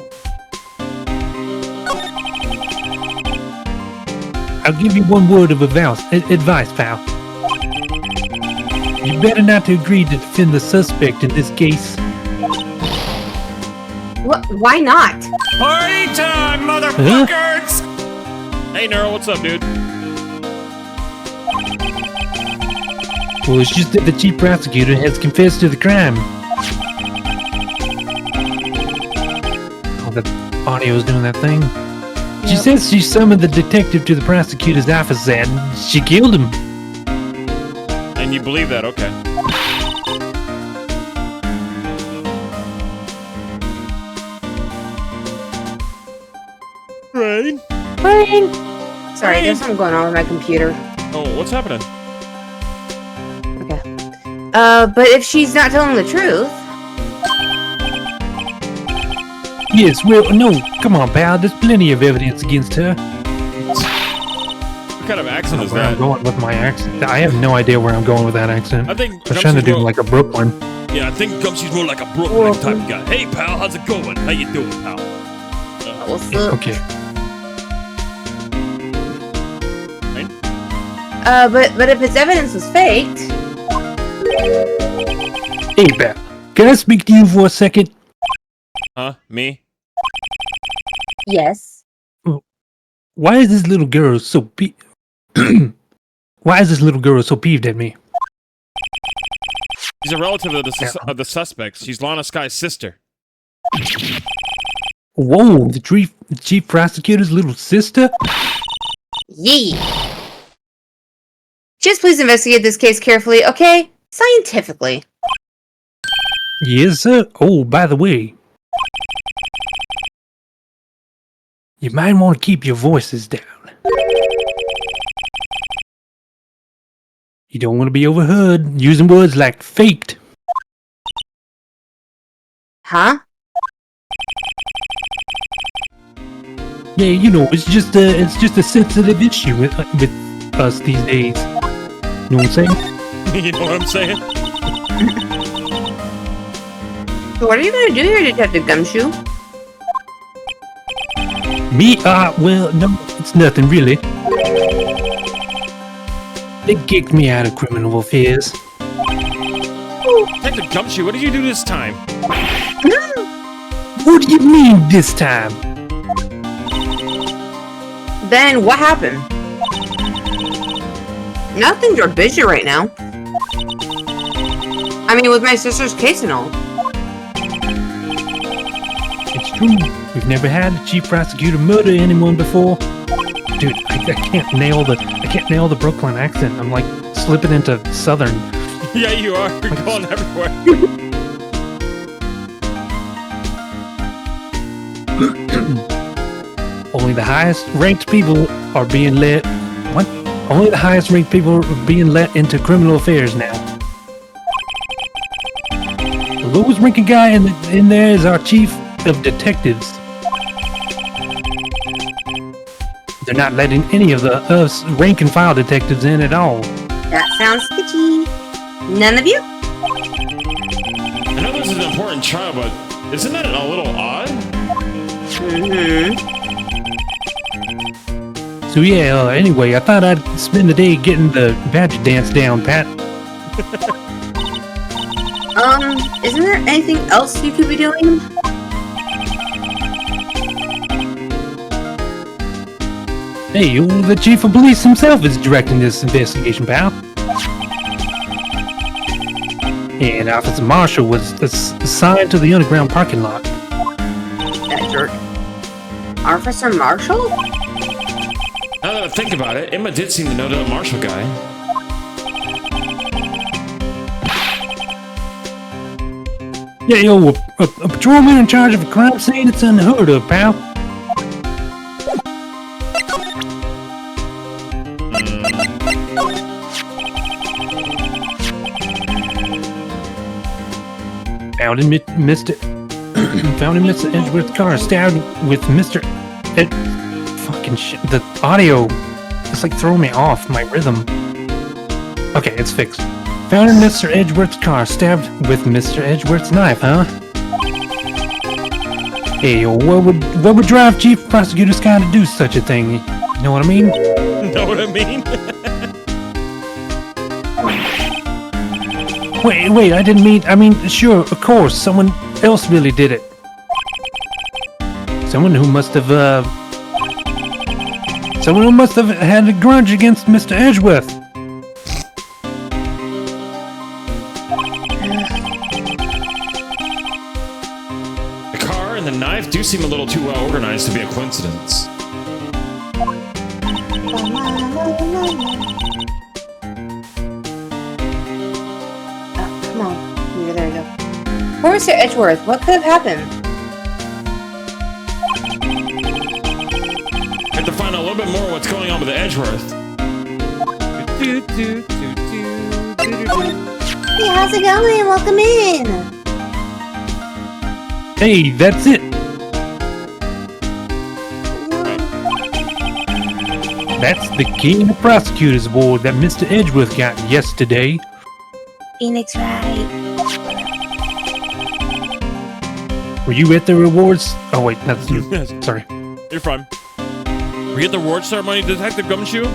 I'll give you one word of advice, pal. You better not to agree to defend the suspect in this case. What? Why not? Party time, motherfuckers! Hey, Neuro, what's up, dude? Well, it's just that the chief prosecutor has confessed to the crime. Oh, the audio's doing that thing. She says she summoned the detective to the prosecutor's office and she killed him. And you believe that, okay. Rain? Rain. Sorry, there's something going on with my computer. Oh, what's happening? Okay. But if she's not telling the truth... Yes, well, no, come on, pal. There's plenty of evidence against her. What kind of accent is Where I'm that? going with my accent. I have no idea where I'm going with that accent. I think I was trying to do more, like a Brooklyn. Yeah, I think Gumshoe's more like a Brooklyn type of guy. Hey, pal, how's it going? How you doing, pal? What's up? Okay. Right? But if its evidence was faked... Hey, pal. Can I speak to you for a second? Huh? Me? Yes. Why is this little girl so Why is this little girl so peeved at me? She's a relative of the suspects. She's Lana Sky's sister. Whoa, the chief prosecutor's little sister? Yee. Just please investigate this case carefully, okay? Scientifically. Yes, sir. Oh, by the way, you might want to keep your voices down. You don't want to be overheard using words like faked. Huh? Yeah, you know, it's just a sensitive issue with us these days. You know what I'm saying? You know what I'm saying? So what are you gonna do here, Detective Gumshoe? Me? Well, no, it's nothing really. They kicked me out of criminal affairs. Detective Gumshoe, what did you do this time? What do you mean this time? Then what happened? Nothing, you're busy right now. I mean, with my sister's case and all. It's true. We've never had a chief prosecutor murder anyone before. Dude, I can't nail the Brooklyn accent. I'm like slipping into Southern. Yeah, you are. You're going everywhere. Only the highest ranked people are being let. What? Only the highest ranked people are being let into criminal affairs now. The lowest ranking guy in there is our chief of detectives. They're not letting any of the us rank and file detectives in at all. That sounds sketchy. None of you? I know this is an important trial, but isn't that a little odd? So yeah, anyway, I thought I'd spend the day getting the badger dance down, Pat. Isn't there anything else you could be doing? Hey, the chief of police himself is directing this investigation, pal. And Officer Marshall was assigned to the underground parking lot. That jerk. Officer Marshall? Now that I think about it, Emma did seem to know that Marshall guy. Yeah, yo, a patrolman in charge of a crime scene, it's unheard of, pal. Found in Mr. Edgeworth's car, stabbed with Mr. Fucking shit. The audio is like throwing me off my rhythm. Okay, it's fixed. Found in Mr. Edgeworth's car, stabbed with Mr. Edgeworth's knife, huh? Hey, what would drive chief prosecutor's guy to do such a thing? You know what I mean? Know what I mean? Wait, I didn't mean... I mean, sure, of course, someone else really did it. Someone who must have had a grudge against Mr. Edgeworth. The car and the knife do seem a little too well organized to be a coincidence. Come on. Yeah, there we go. Poor Mr. Edgeworth, what could have happened? I have to find out a little bit more what's going on with the Edgeworth. Hey, how's it going? Welcome in! Hey, that's it. That's the King of Prosecutors Award that Mr. Edgeworth got yesterday. Phoenix Wright. Were you at the rewards? Oh wait, that's you. Sorry. You're fine. We at the award ceremony, Detective Gumshoe?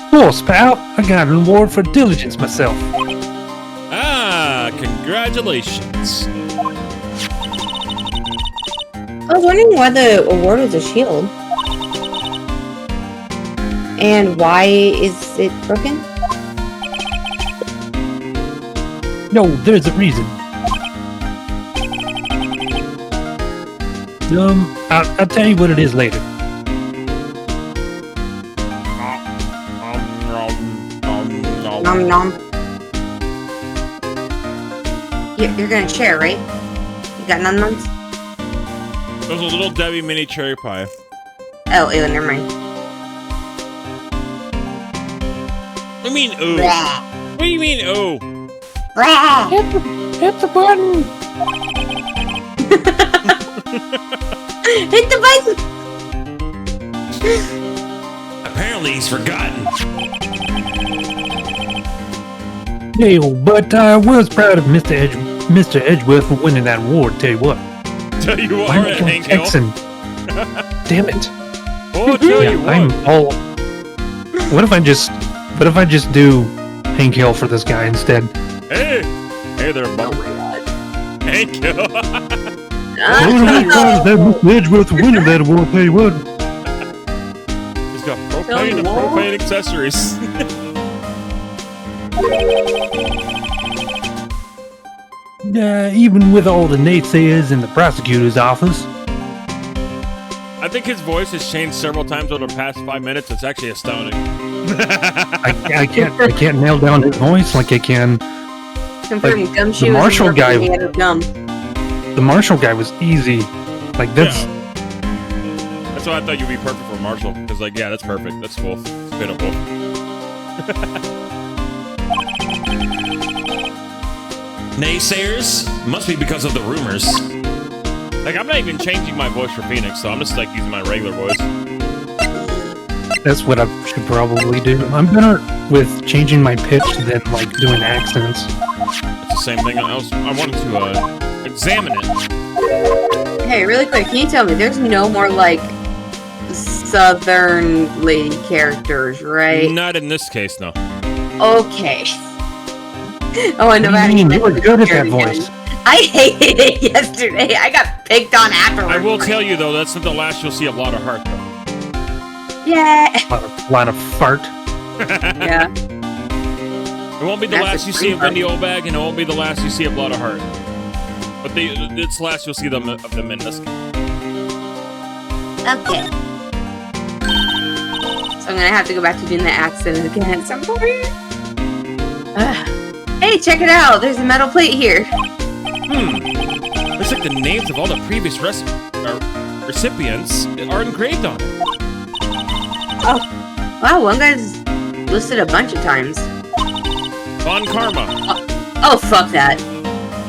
Of course, pal. I got an award for diligence myself. Ah, congratulations. I was wondering why the award was a shield. And why is it broken? No, there's a reason. I'll tell you what it is later. Nom nom. You're gonna share, right? You got num nums? There's a little Debbie mini cherry pie. Oh, ew, never mind. What do you mean, ooh? Blah. What do you mean, ooh? Blah. Hit the button. Hit the button! Apparently he's forgotten. Hey, but I was proud of Mr. Edgeworth for winning that award. Tell you what. Tell you what, I'm Hank Hill. Texan. Damn it. Oh, tell you what. I'm all. What if I just do Hank Hill for this guy instead? Hey there, bub. Hank Hill. Mr. Edgeworth winning that award. Tell you what. He's got propane and propane accessories. Even with all the naysayers in the prosecutor's office. I think his voice has changed several times over the past 5 minutes. It's actually astounding. I can't nail down his voice like I can. Confirmed Like, Gumshoe the Marshall guy. Gum. The Marshall guy was easy. Like that's. That's why I thought you'd be perfect for for Marshall. Because, like, yeah, that's perfect. That's Wolf. Spin up Wolf. Naysayers? Must be because of the rumors. Like, I'm not even changing my voice for Phoenix, so I'm just, like, using my regular voice. That's what I should probably do. I'm better with changing my pitch than, like, doing accents. It's the same thing. I wanted to, examine it. Hey, really quick, can you tell me, there's no more, like, southern lady characters, right? Not in this case, no. Okay. Oh, I know. You were good at that voice. I hated it yesterday. I got picked on afterwards. I will tell you, though, that's not the last you'll see of Lot of Heart, though. Yeah. A lot of fart. Yeah. It won't be the last you see of Wendy Olbag, and it won't be the last you see of Lot of Heart. But it's the last you'll see them of them in this game. Okay. So I'm gonna have to go back to doing the accent again at some point. Hey, check it out! There's a metal plate here. Looks like the names of all the previous recipients are engraved on it. Oh. Wow, one guy's listed a bunch of times. Von Karma. Oh, fuck that.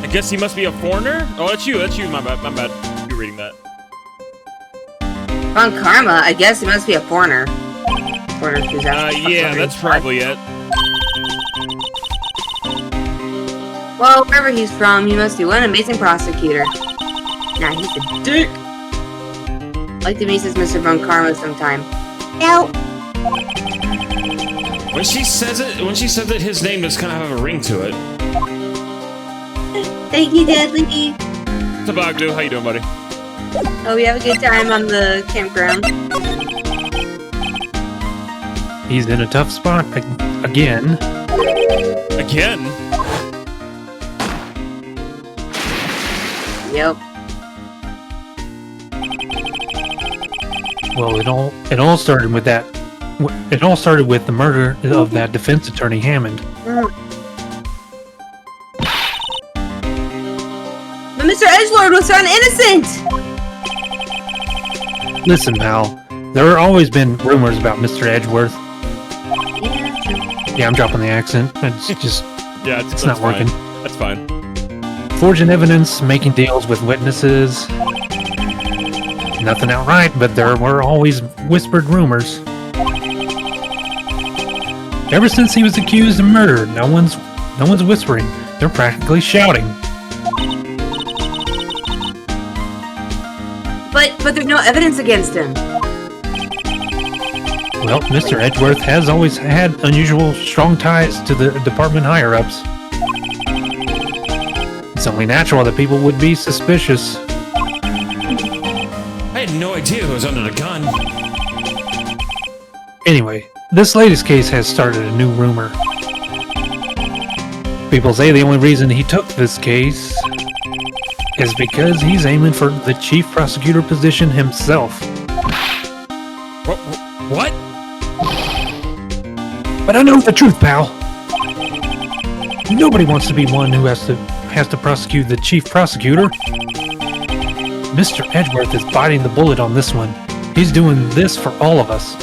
I guess he must be a foreigner? Oh, that's you, my bad. You're reading that. Von Karma, I guess he must be a foreigner. Foreigner who's out. Yeah, that's probably it. Well, wherever he's from, he must be one amazing prosecutor. Nah, he's a dick. I'd like to meet this Mr. Von Karma sometime. No. When she says it, his name does kind of have a ring to it. Thank you, Deadly. Tabagdu, how you doing, buddy? Oh, we have a good time on the campground. He's in a tough spot again. Again? Yep. Well, it all started with that. It all started with the murder of that defense attorney Hammond. But Mr. Edgelord was found innocent! Listen, pal. There have always been rumors about Mr. Edgeworth. Yeah, I'm dropping the accent. It's just... Yeah, it's not working. That's fine. Forging evidence, making deals with witnesses. Nothing outright, but there were always whispered rumors. Ever since he was accused of murder, no one's whispering. They're practically shouting. But there's no evidence against him. Well, Mr. Edgeworth has always had unusual strong ties to the department higher-ups. It's only natural that people would be suspicious. I had no idea who was under the gun. Anyway, this latest case has started a new rumor. People say the only reason he took this case is because he's aiming for the chief prosecutor position himself. What? But I know the truth, pal. Nobody wants to be one who has to prosecute the chief prosecutor. Mr. Edgeworth is biting the bullet on this one. He's doing this for all of us.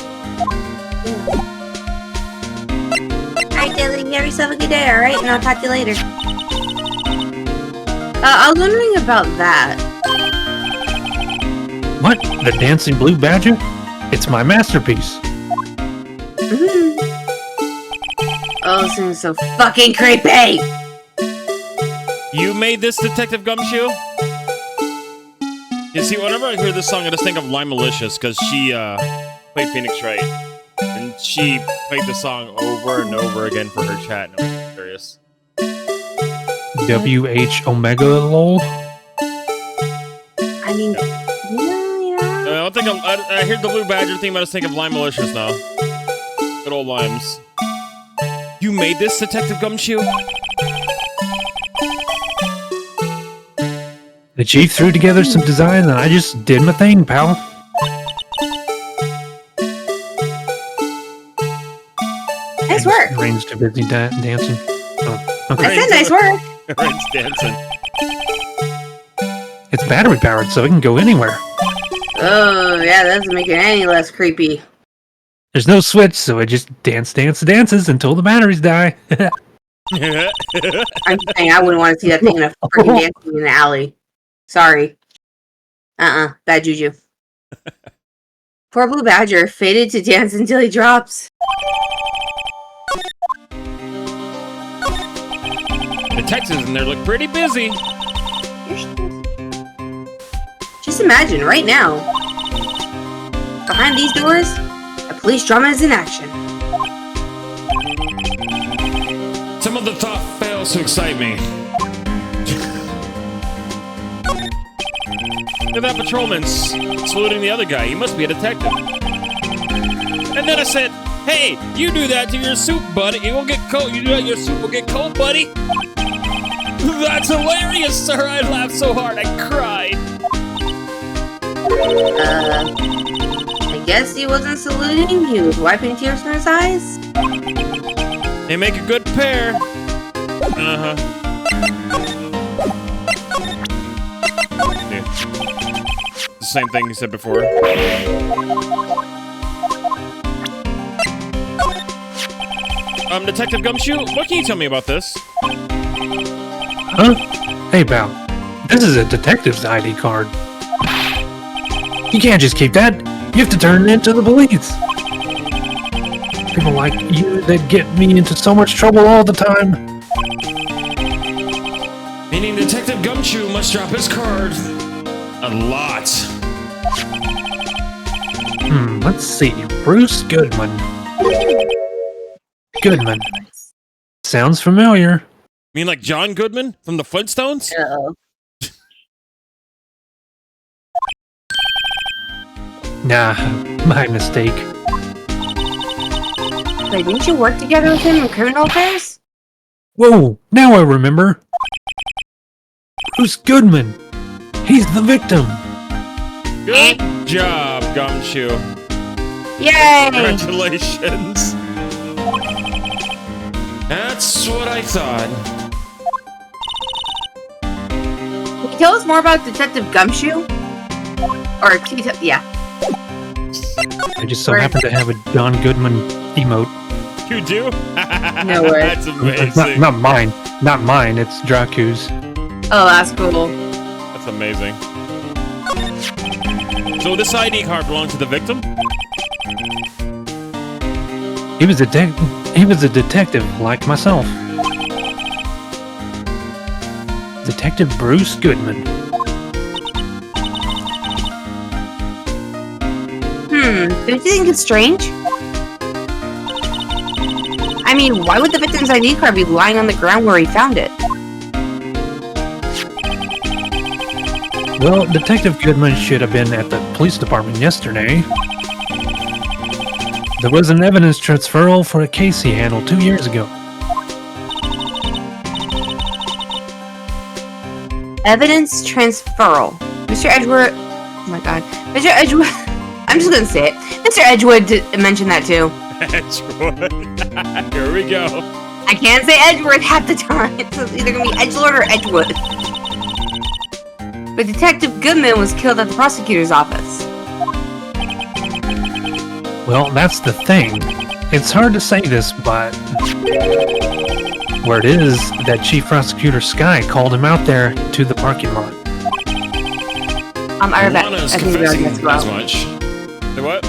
Alright, Dylan, you have yourself a good day, alright? And I'll talk to you later. I was wondering about that. What? The dancing blue badger? It's my masterpiece. Oh, this thing's so fucking creepy! You made this, Detective Gumshoe? You see, whenever I hear this song, I just think of Lime Malicious, because she played Phoenix Wright. And she played the song over and over again for her chat, and it was hilarious. WH Omega lol? I mean, yeah. I hear the Blue Badger theme, I just think of Lime Malicious now. Good old Limes. You made this, Detective Gumshoe? The chief threw together some design and I just did my thing, pal. Nice work. Rain's too busy dancing. Oh, okay. I said nice work. Rain's dancing. It's battery powered, so it can go anywhere. Oh, yeah, that doesn't make it any less creepy. There's no switch, so it just dances until the batteries die. I'm saying I wouldn't want to see that thing in a freaking dancing in the alley. Sorry. Bad juju. Poor Blue Badger, fated to dance until he drops. The Texans in there look pretty busy. Just imagine, right now, behind these doors, a police drama is in action. Some of the thought fails to excite me. Look at that patrolman saluting the other guy. He must be a detective. And then I said, hey, you do that to your soup, buddy. It will get cold. You do that, your soup will get cold, buddy. That's hilarious, sir. I laughed so hard, I cried. I guess he wasn't saluting. He was wiping tears from his eyes. They make a good pair. Uh-huh. Yeah. The same thing you said before. Detective Gumshoe, what can you tell me about this? Huh? Hey, Bal. This is a detective's ID card. You can't just keep that. You have to turn it into the police. People like you that get me into so much trouble all the time. Meaning Detective Gumshoe must drop his card. A lot. Let's see. Bruce Goodman. Goodman. Sounds familiar. You mean like John Goodman from the Flintstones? Uh-oh. Nah, my mistake. Wait, didn't you work together with him in criminal affairs? Whoa, now I remember. Bruce Goodman. He's the victim. Good job, Gumshoe. Yay! Congratulations. That's what I thought. Can you tell us more about Detective Gumshoe? Or can you tell? Yeah. I just so happen to have a John Goodman emote. You do? No way. That's amazing. Not mine. Not mine. It's Dracu's. Oh, that's cool. That's amazing. So this ID card belonged to the victim? He was a detective like myself. Detective Bruce Goodman. Don't you think it's strange? I mean, why would the victim's ID card be lying on the ground where he found it? Well, Detective Goodman should have been at the police department yesterday. There was an evidence transferal for a case he handled 2 years ago. Evidence transferal. Mr. Edgeworth. Oh my god. Mr. Edgeworth. I'm just gonna say it. Mr. Edgewood mentioned that too. Edgewood. Here we go. I can't say Edgeworth half the time. It's either gonna be Edgelord or Edgewood. But Detective Goodman was killed at the prosecutor's office. Well, that's the thing. It's hard to say this, but word is that Chief Prosecutor Sky called him out there to the parking lot. I read that. Lana's I think we already confessing as as well. much. Say what?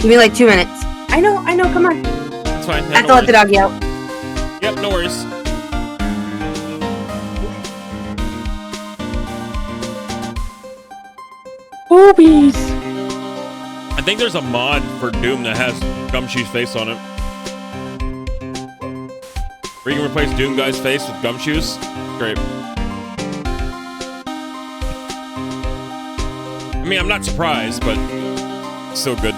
Give me like 2 minutes. I know, come on. That's fine. I have to let the doggy out. Yep, no worries. Boobies! I think there's a mod for Doom that has Gumshoe's face on it. Where you can replace Doom Guy's face with Gumshoe's. Great. I mean, I'm not surprised, but it's still good.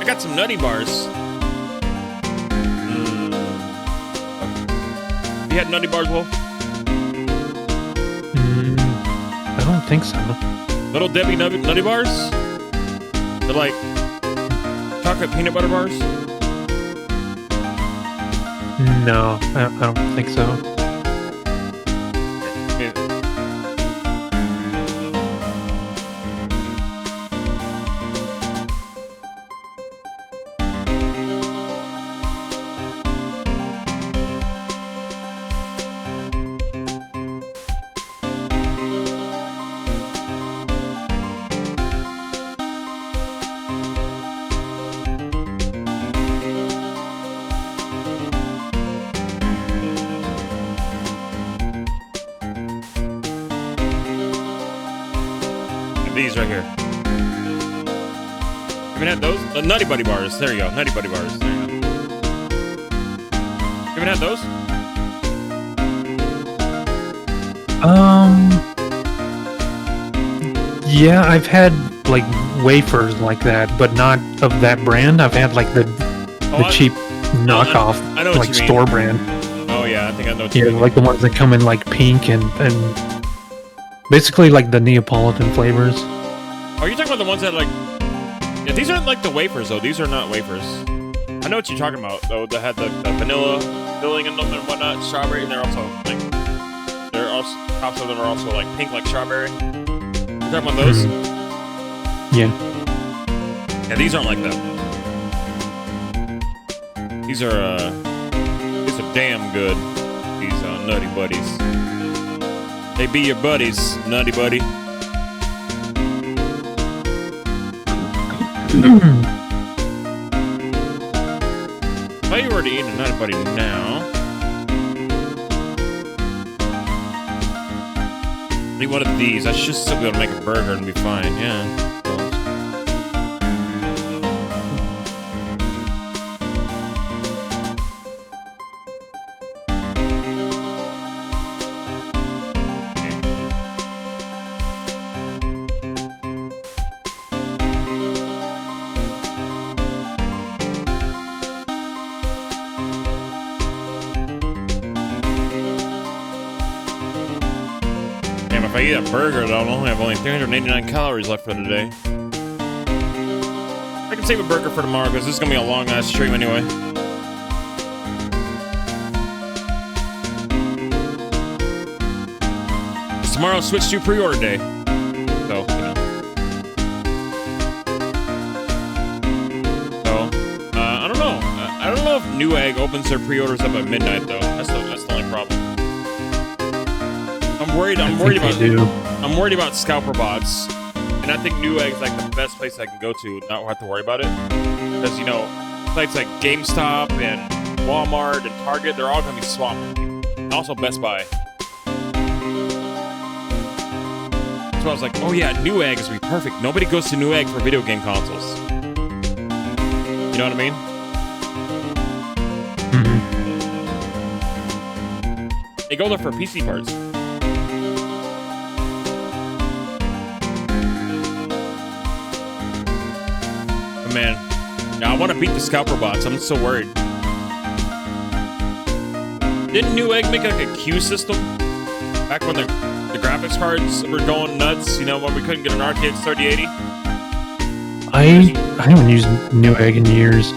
I got some nutty bars. You had nutty bars, Wolf? I don't think so. Little Debbie nutty bars? They're like chocolate peanut butter bars? No, I don't think so. these right here. You haven't had those? The Nutty Buddy bars. There you go. Nutty Buddy bars. There you go. You haven't had those? Yeah, I've had like wafers like that, but not of that brand. I've had like the cheap knockoff, I know what like you mean. store brand. Oh yeah, I think I know what you Yeah, mean. like the ones that come in like pink and basically like the Neapolitan flavors. Oh, you're talking about the ones that like... Yeah, these aren't like the wafers, though. These are not wafers. I know what you're talking about, though. They had the vanilla filling in them and whatnot, strawberry, and they're also like... They're also... Tops of them are also like pink like strawberry. You talking about those? Yeah. Yeah, these aren't like that. These are damn good. These Nutty Buddies. They be your buddies, Nutty Buddy. Thought you were already eating a Nutty Buddy now. Need one of these. I should still be able to make a burger and be fine, yeah. If I eat a burger, I'll only have 389 calories left for the day. I can save a burger for tomorrow because this is gonna be a long ass stream anyway. It's tomorrow's Switch 2 pre-order day, so you know. So I don't know. I don't know if Newegg opens their pre-orders up at midnight though. That's the only problem. I'm worried about scalper bots, and I think Newegg's like the best place I can go to, not have to worry about it. Because you know, sites like GameStop and Walmart and Target, they're all gonna be swamped. And also Best Buy. So I was like, oh yeah, Newegg is gonna be perfect. Nobody goes to Newegg for video game consoles. You know what I mean? They go there for PC parts. Man, yeah, I want to beat the scalper bots. I'm so worried. Didn't Newegg make like a queue system back when the graphics cards were going nuts? You know, when we couldn't get an RTX 3080. I haven't used Newegg in years.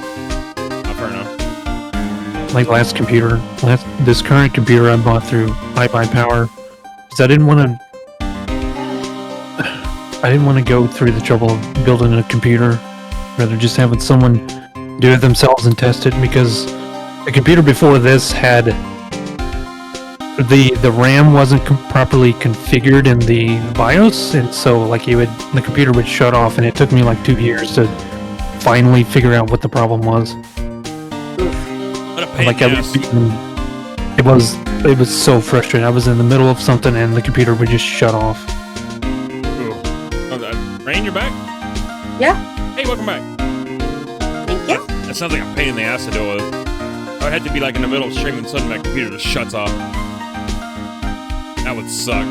Oh, fair enough. Like this current computer I bought through iBuyPower, because I didn't want to go through the trouble of building a computer. Rather just having someone do it themselves and test it, because the computer before this had the RAM wasn't properly configured in the BIOS, and so like the computer would shut off, and it took me like 2 years to finally figure out what the problem was. What a pain Like in the ass. it was so frustrating. I was in the middle of something and the computer would just shut off. Ooh. Oh, Rain, you're back? Yeah. Hey, welcome back. Thank you. That sounds like a pain in the ass to deal with. I would have to be like in the middle of streaming, suddenly my computer just shuts off. That would suck.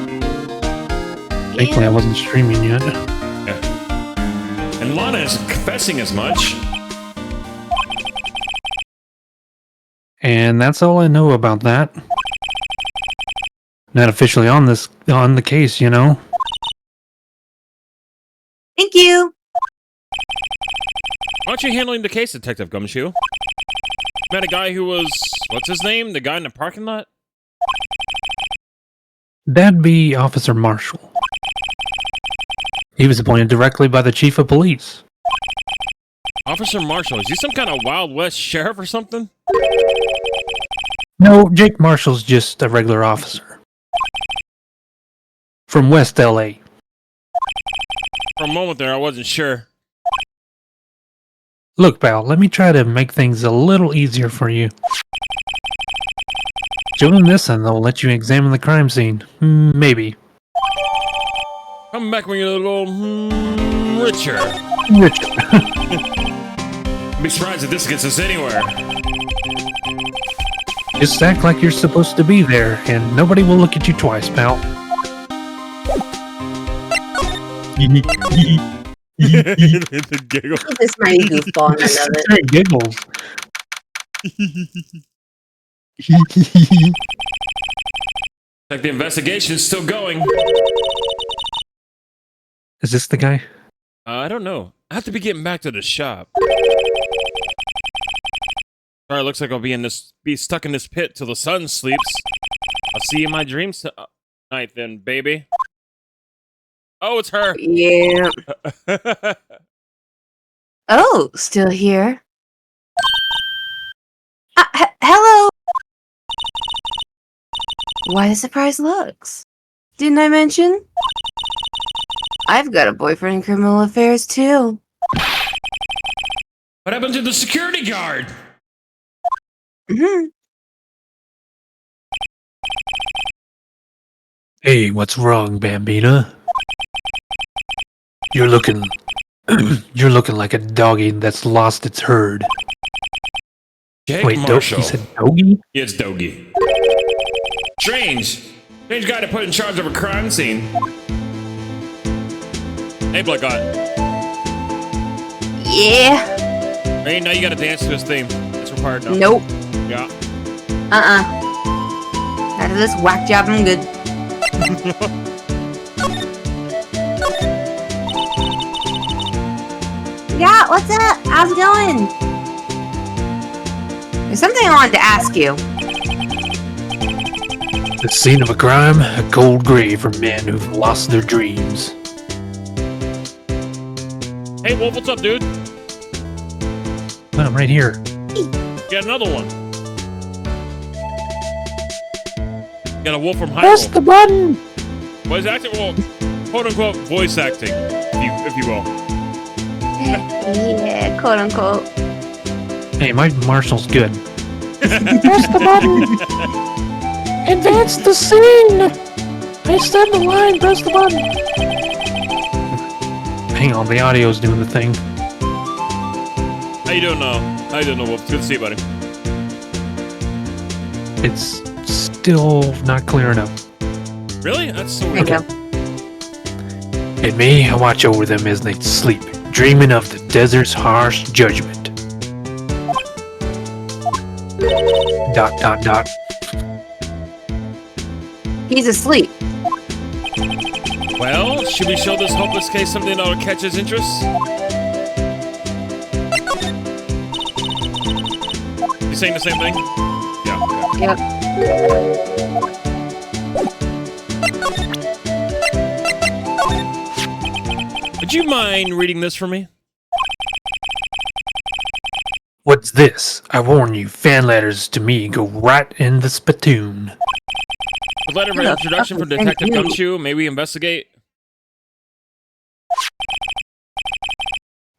Thankfully, I wasn't streaming yet. Yeah. And Lana is confessing as much. And that's all I know about that. Not officially on the case, you know. Thank you. Why aren't you handling the case, Detective Gumshoe? Met a guy who was... What's his name? The guy in the parking lot? That'd be Officer Marshall. He was appointed directly by the Chief of Police. Officer Marshall. Is he some kind of Wild West sheriff or something? No, Jake Marshall's just a regular officer. From West LA. For a moment there, I wasn't sure. Look, pal, let me try to make things a little easier for you. Show them this and they'll let you examine the crime scene. Maybe. Come back when you're a little richer. I'd be surprised if this gets us anywhere. Just act like you're supposed to be there, and nobody will look at you twice, pal. The giggle. This mighty goofball, and I love it. It giggles. Like the investigation's still going. Is this the guy? I don't know. I have to be getting back to the shop. Alright, looks like I'll be stuck in this pit till the sun sleeps. I'll see you in my dreams tonight then, baby. Oh, it's her. Yeah. Oh, still here? Hello? Why the surprised looks? Didn't I mention? I've got a boyfriend in criminal affairs, too. What happened to the security guard? Mm-hmm. Hey, what's wrong, Bambina? You're looking... you're looking like a doggy that's lost its herd. Jake Wait, Marshall. he said doggy? Yeah, it's Dogie. Strange guy to put in charge of a crime scene. Hey, Blood God. Yeah. Hey, now you gotta dance to his theme. It's required now. Nope. Yeah. After this whack job, I'm good. Yeah, what's up? How's it going? There's something I wanted to ask you. The scene of a crime, a cold grave for men who've lost their dreams. Hey, Wolf, what's up, dude? I'm right here. Get another one. Got a wolf from Press Hyrule. the button! Voice acting? Well, quote-unquote voice acting, if you will. Yeah, quote unquote. Hey, my Marshall's good. Press the button! Advance the scene! I said the line, press the button! Hang on, the audio's doing the thing. How you doing, Wolf? It's good to see you, buddy. It's still not clear enough. Really? That's so There you weird. go. And me, I watch over them as they sleep, dreaming of the desert's harsh judgment. ... He's asleep. Well, should we show this hopeless case something that'll catch his interest? You saying the same thing? Yeah. Okay. Yep. Would you mind reading this for me? What's this? I warn you, fan letters to me go right in the spittoon. A letter of Who the introduction fuck from is Detective you? Gumshoe. May we investigate?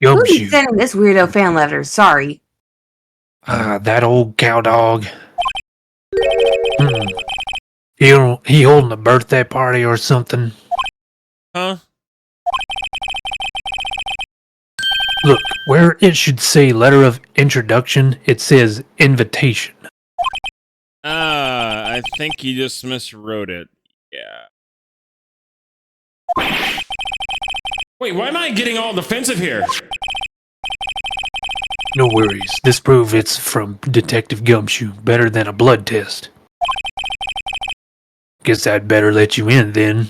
Who Gumshoe. keeps sending this weirdo fan letters? Sorry. That old cow dog. He holding a birthday party or something. Huh? Look, where it should say letter of introduction, it says invitation. I think you just miswrote it. Yeah. Wait, why am I getting all defensive here? No worries, this proves it's from Detective Gumshoe, better than a blood test. Guess I'd better let you in then. How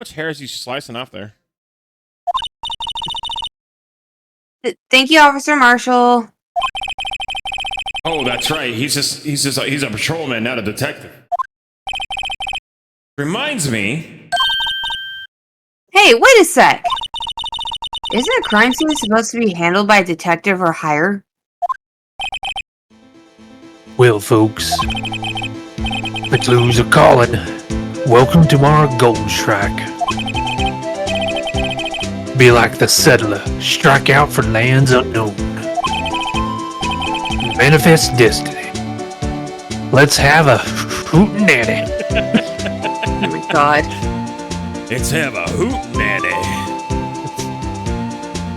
much hair is he slicing off there? Thank you, Officer Marshall. Oh, that's right. He's a patrolman, not a detective. Reminds me. Hey, wait a sec. Isn't a crime scene supposed to be handled by a detective or higher? Well, folks, the clues are calling. Welcome to our gold strike. Be like the settler, strike out for lands unknown. Manifest destiny. Let's have a hootenanny. Oh my god. Let's have a hootenanny.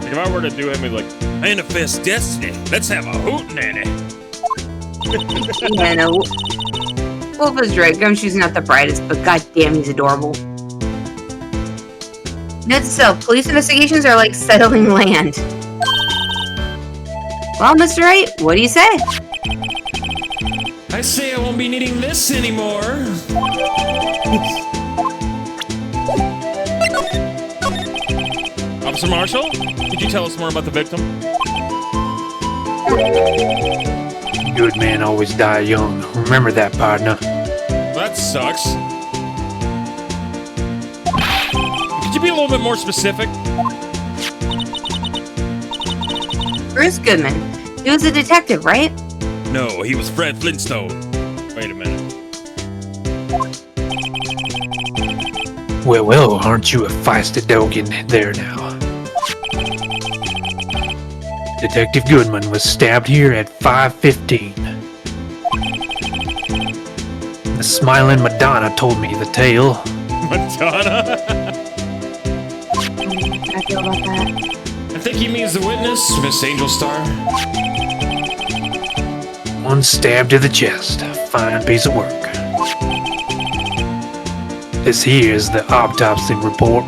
Like if I were to do him, he'd like, manifest destiny. Let's have a hootenanny. Yeah, no. Wolf is right. Gumshoe's not the brightest, but goddamn, he's adorable. Note to self, police investigations are like settling land. Well, Mr. Wright, what do you say? I say I won't be needing this anymore. Officer Marshall, could you tell us more about the victim? Good men always die young. Remember that, partner. That sucks. Could you be a little bit more specific? Bruce Goodman. He was a detective, right? No, he was Fred Flintstone. Wait a minute. Well, aren't you a feisty dog in there now? Detective Goodman was stabbed here at 5:15. The smiling Madonna told me the tale. Madonna? I feel about that. I think he means the witness, Miss Angel Star. One stab to the chest. Fine piece of work. This here is the autopsy report.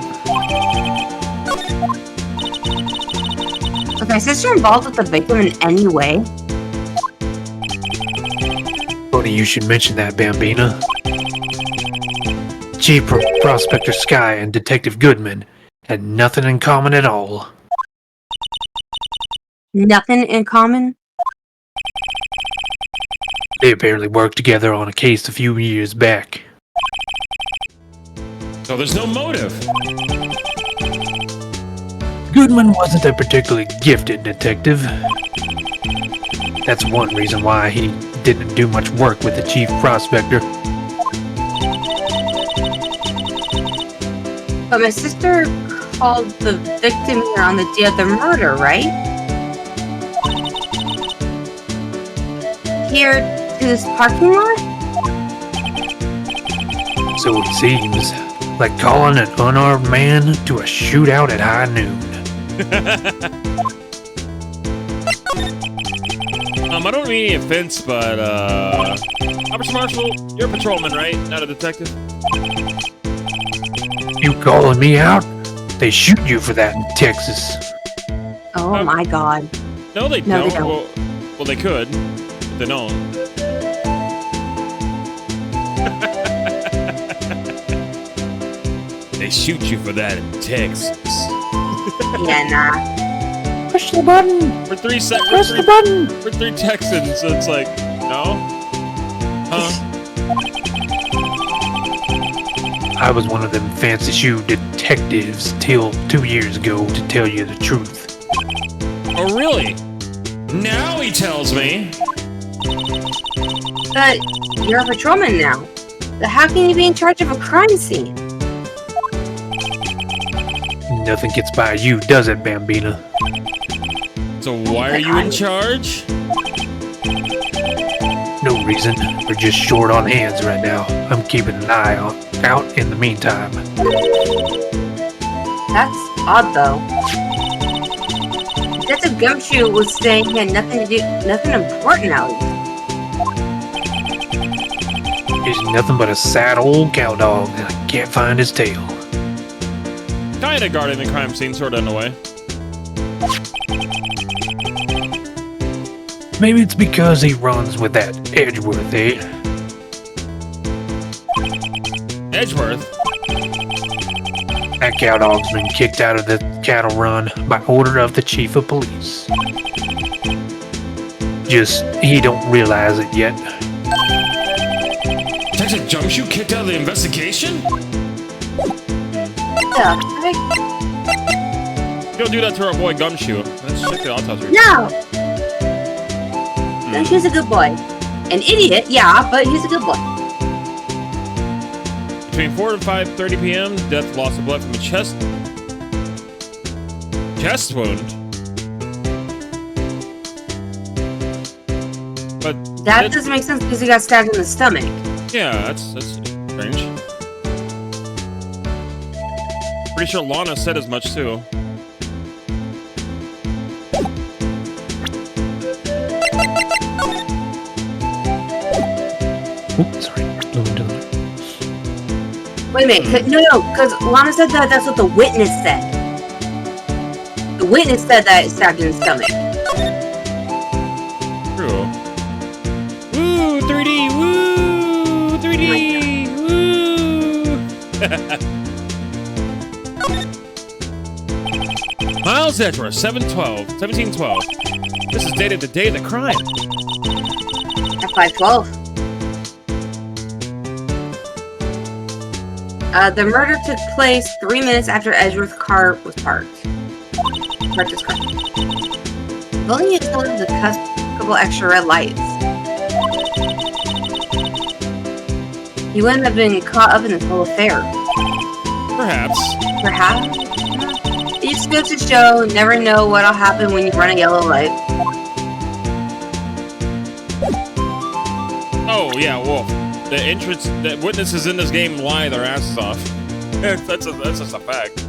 Was my sister involved with the victim in any way? Funny you should mention that, Bambina. Chief Prospector Sky and Detective Goodman had nothing in common at all. Nothing in common? They apparently worked together on a case a few years back. So there's no motive. Goodman wasn't a particularly gifted detective. That's one reason why he didn't do much work with the chief prospector. But my sister called the victim here on the day of the murder, right? Here to this parking lot? So it seems, like calling an unarmed man to a shootout at high noon. I don't mean any offense, but Officer Marshall, you're a patrolman, right? Not a detective? You calling me out? They shoot you for that in Texas. Oh my god. No, they No, don't. they don't. Well, they could. But they don't. They shoot you for that in Texas. Yeah, nah. Push the button! For 3 seconds. Push the button! For 3 Texans, so it's like, no? Huh? I was one of them fancy shoe detectives till 2 years ago, to tell you the truth. Oh, really? Now he tells me. But you're a patrolman now. So how can you be in charge of a crime scene? Nothing gets by you, does it, Bambina? So why are you in charge? No reason. We're just short on hands right now. I'm keeping an eye out in the meantime. That's odd, though. Detective Gumshoe was saying he had nothing important out. He's nothing but a sad old cow dog, and I can't find his tail. Kinda guarding the crime scene, sorta in a way. Maybe it's because he runs with that Edgeworth, eh? Edgeworth? That cow dog's been kicked out of the cattle run by order of the chief of police. Just, he don't realize it yet. Detective Gumshoe kicked out of the investigation? Yeah. Don't do that to our boy Gumshoe. Let's check the autopsy. No! No, he's a good boy. An idiot, yeah, but he's a good boy. Between 4 and 5:30 p.m., death, loss of blood from a chest wound. But That doesn't make sense because he got stabbed in the stomach. yeah, that's strange. Pretty sure Lana said as much too. Oops, sorry. Moving to the Wait a minute. No, because Lana said that that's what the witness said. The witness said that it stabbed in the stomach. True. Woo! 3D! Woo! 3D! Woo! Miles Edgeworth, 1712. This is dated the day of the crime. At 5:12. The murder took place 3 minutes after Edgeworth's car was parked. Parked his car. Building utilities with a couple extra red lights. He wouldn't have been caught up in this whole affair. Perhaps. Perhaps? It just goes to show, never know what'll happen when you run a yellow light. Oh, yeah, Wolf. The witnesses in this game lie their asses off. That's just a fact.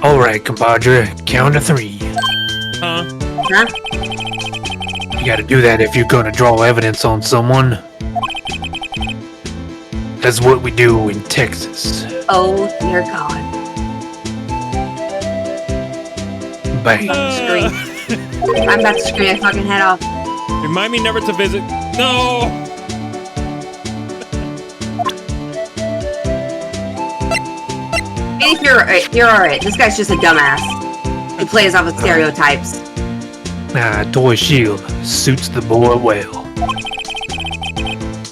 Alright, compadre. Count to 3. Huh? Huh? You gotta do that if you're gonna draw evidence on someone. That's what we do in Texas. Oh, dear God. Bang. I'm about to scream my fucking head off. Remind me never to visit. No! If you're alright. This guy's just a dumbass. He plays off of stereotypes. Toy shield suits the boy well.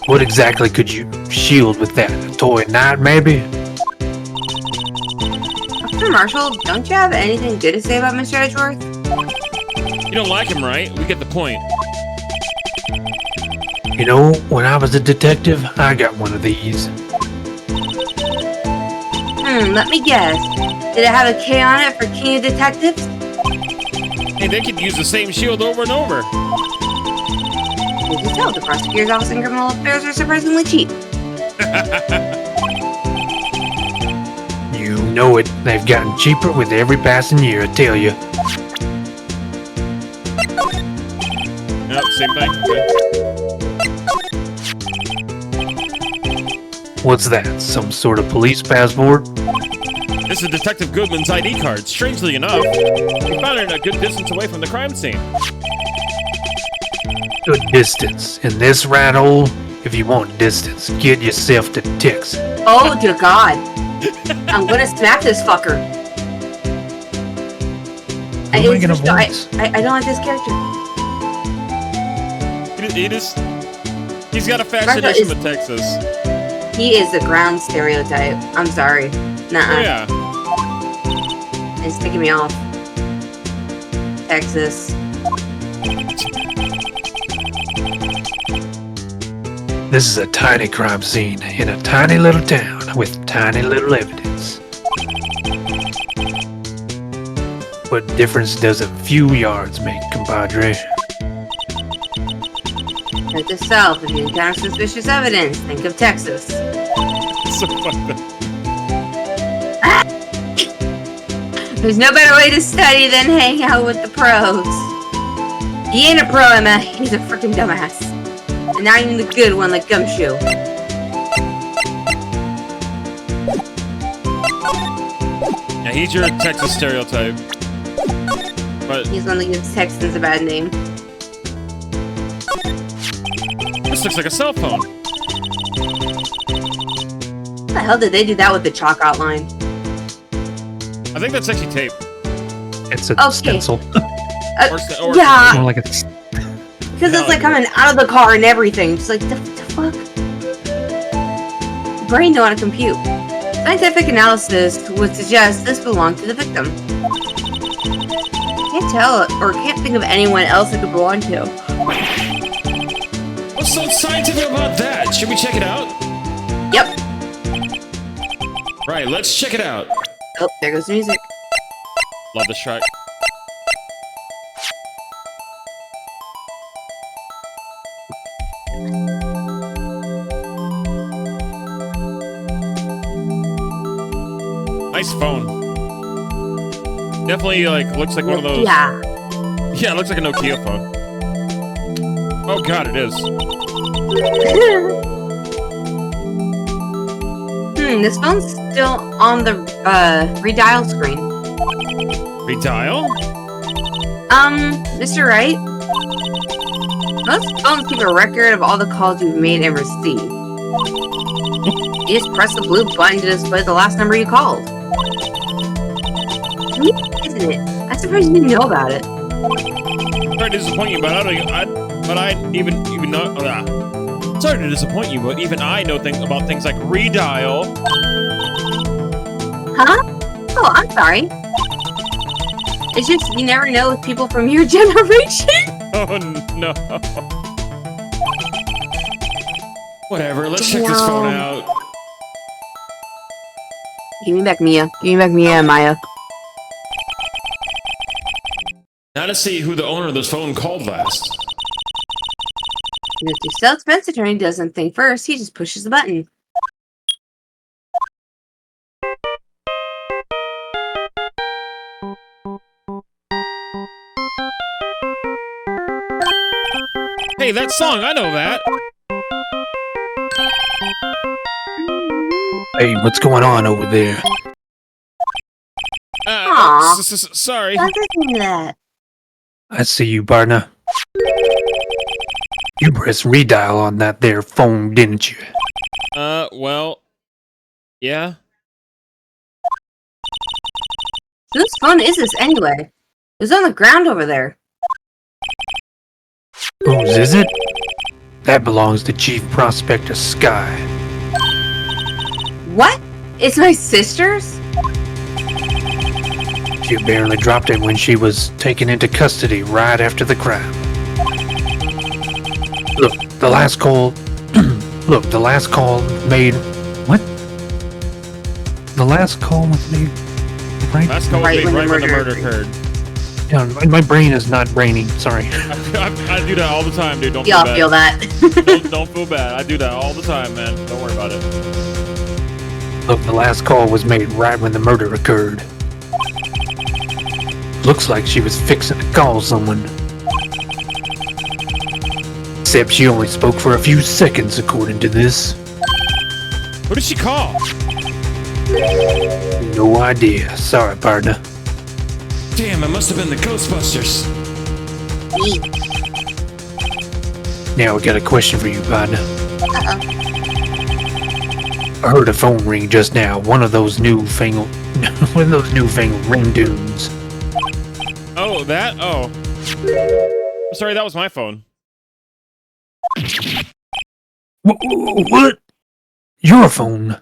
What exactly could you shield with that? A toy knight, maybe? Officer Marshall, don't you have anything good to say about Mr. Edgeworth? You don't like him, right? We get the point. You know, when I was a detective, I got one of these. Let me guess. Did it have a K on it for King of Detectives? Hey, they could use the same shield over and over. You can tell the prosecutor's office in criminal affairs are surprisingly cheap. You know it. They've gotten cheaper with every passing year, I tell you. Yep, same thing. Okay. What's that? Some sort of police passport? This is Detective Goodman's ID card. Strangely enough, we found it a good distance away from the crime scene. Good distance. In this rat hole, if you want distance, get yourself to Texas. Oh, dear God. I'm gonna smack this fucker. I don't like this character. He's got a fascination with Texas. He is the ground stereotype. I'm sorry. Nuh-uh. Oh, yeah. It's ticking me off. Texas. This is a tiny crime scene in a tiny little town with tiny little evidence. What difference does a few yards make, compadre? Note to self, if you encounter suspicious evidence, think of Texas. So fucked up. There's no better way to study than hang out with the pros. He ain't a pro, Emma. He's a freaking dumbass. And not even the good one like Gumshoe. Yeah, he's your Texas stereotype. But He's one that gives Texans a bad name. this looks like a cell phone. How the hell did they do that with the chalk outline? I think that's actually tape. It's a Okay. stencil. Or Yeah, More like a... because it's like coming out of the car and everything. Just like, the fuck? Brain don't want to compute. Scientific analysis would suggest this belonged to the victim. Can't tell or can't think of anyone else it could belong to. What's so scientific about that? Should we check it out? Yep. Right, let's check it out. Oh, there goes the music. Love this track. phone. Definitely, like, looks like one of those. Yeah. Yeah, it looks like a Nokia phone. Oh god, it is. This phone's still on the redial screen. Redial? Mr. Wright. Most phones keep a record of all the calls you've made and received. You just press the blue button to display the last number you called. Neat, isn't it? I'm surprised you didn't know about it. Sorry to disappoint you, but Sorry to disappoint you, but even I know things about things like redial. Huh? Oh, I'm sorry. It's just you never know with people from your generation. Oh no. Whatever, let's check this phone out. Give me back Mia. Give me back Mia and Maya. Now to see who the owner of this phone called last. And if the sales expense attorney doesn't think first, he just pushes the button. Hey, that song, I know that. Hey, what's going on over there? Aw. Sorry. Don't listen to that. I see you, partner. You pressed redial on that there phone, didn't you? Well, yeah. Whose phone is this anyway? It was on the ground over there. Whose is it? That belongs to Chief Prospector Sky. What? It's my sister's? She barely dropped it when she was taken into custody right after the crime. Look, the last call... Look, the last call made... What? The last call was made... Right? Last call was made right when the murder occurred. Yeah, my brain is not braining, sorry. I do that all the time, dude. Don't Y'all feel bad. feel that. don't feel bad. I do that all the time, man. Don't worry about it. Look, the last call was made right when the murder occurred. Looks like she was fixing to call someone. Except she only spoke for a few seconds, according to this. Who did she call? No idea. Sorry, partner. Damn, it must have been the Ghostbusters. Now I got a question for you, partner. I heard a phone ring just now. One of those newfangled ring tunes. Oh, that? Oh. I'm sorry, that was my phone. What? Your phone?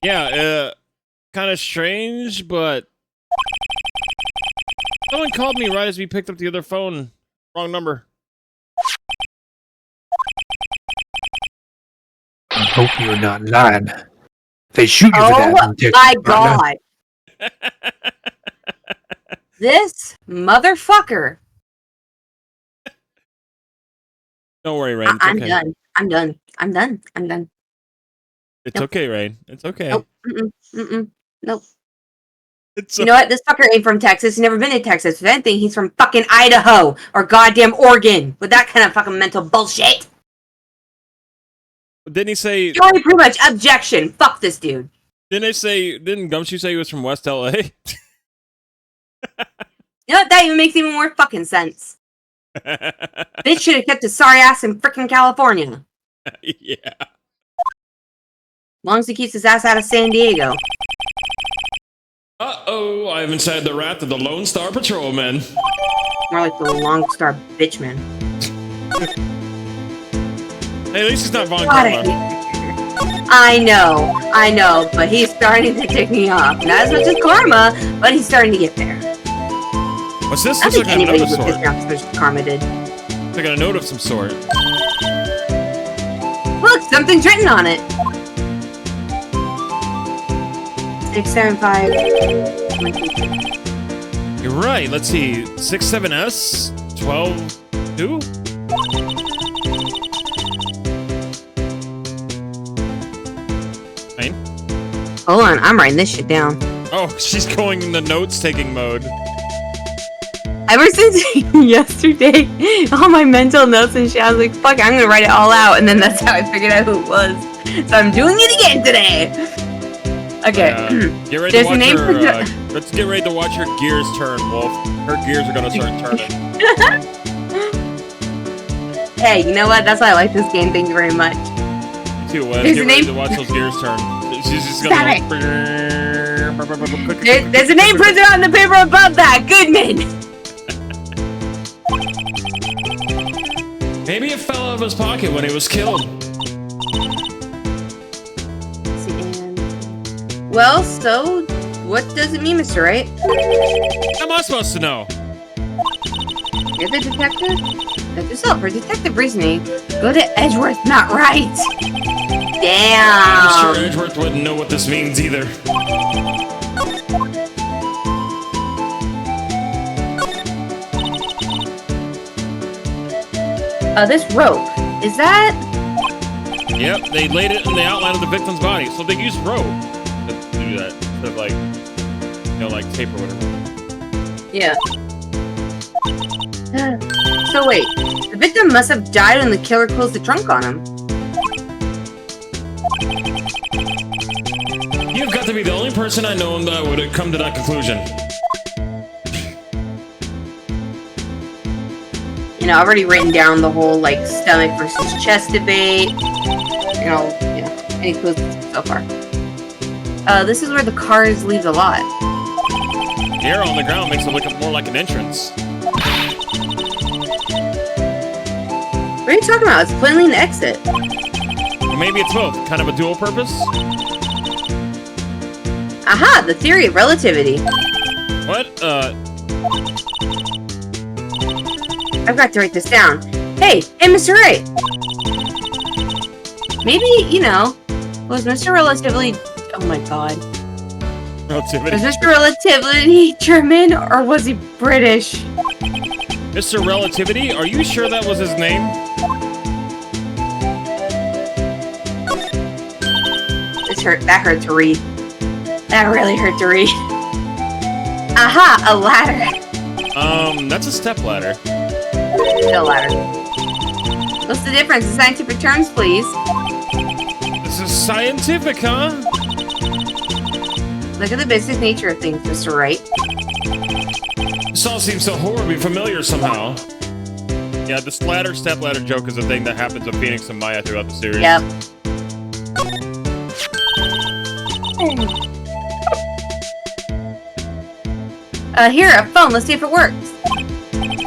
Yeah, kind of strange, but... Someone called me right as we picked up the other phone. Wrong number. I hope you're not lying. They shoot you for that. Oh my god. This motherfucker. Don't worry, Rain. It's I'm okay. done. I'm done. I'm done. I'm done. It's Nope. okay, Rain. It's okay. Nope. Nope. It's You know what? This fucker ain't from Texas. He's never been to Texas. If anything, he's from fucking Idaho or goddamn Oregon with that kind of fucking mental bullshit. Didn't he say... Joey, pretty much objection. Fuck this dude. Didn't Gumshoe say he was from West LA? You know what? That even makes even more fucking sense. Bitch should have kept his sorry ass in frickin' California. Yeah. As long as he keeps his ass out of San Diego. Uh-oh, I'm inside the wrath of the Lone Star Patrolman. More like the Long Star Bitchman. Hey, at least he's not Von God, Karma. I know, but he's starting to tick me off. Not as much as Karma, but he's starting to get there. What's this? I Looks think like a note anybody of would piss sort. me off as much as Karma did. Looks like a note of some sort. Look, something's written on it. 675. You're right. Let's see. 67S 12-2? Fine. Hold on, I'm writing this shit down. Oh, she's going into notes-taking mode. Ever since yesterday, all my mental notes and shit, I was like, fuck, I'm gonna write it all out, and then that's how I figured out who it was. So I'm doing it again today! Okay. Get ready to watch her, let's get ready to watch her gears turn, Wolf. Her gears are gonna start turning. Hey, you know what? That's why I like this game, thank you very much. Too wet. Get ready to watch those gears turn. She's just gonna... There's a name printed on the paper above that! Goodman! Maybe it fell out of his pocket when he was killed. Well, so, what does it mean, Mr. Wright? How am I supposed to know? You're the detective? Note yourself, for detective reasoning, go to Edgeworth, not Wright! Damn! I'm sure Edgeworth wouldn't know what this means either. This rope, is that... Yep, they laid it in the outline of the victim's body, so they used rope to do that, instead of like, you know, like tape or whatever. Yeah. So wait, the victim must have died when the killer closed the trunk on him. You've got to be the only person I know that would have come to that conclusion. You know, I've already written down the whole, like, stomach versus chest debate. You know, any clues so far. This is where the cars leave the lot. The arrow on the ground makes it look more like an entrance. What are you talking about? It's plainly an exit. Or maybe it's both. Kind of a dual purpose? Aha! The theory of relativity. What? I've got to write this down. Hey, Mr. Wright! Maybe, you know, was Mr. Relatively... Oh my god. Relativity. Was Mr. Relativity German, or was he British? Mr. Relativity? Are you sure that was his name? That hurt to read. That really hurt to read. Aha! A ladder! That's a step ladder. No ladder. What's the difference in scientific terms, please? This is scientific, huh? Look at the business nature of things, Mr. Wright. This all seems so horribly familiar somehow. Yeah, the step ladder joke is a thing that happens with Phoenix and Maya throughout the series. Yep. Here, a phone. Let's see if it works.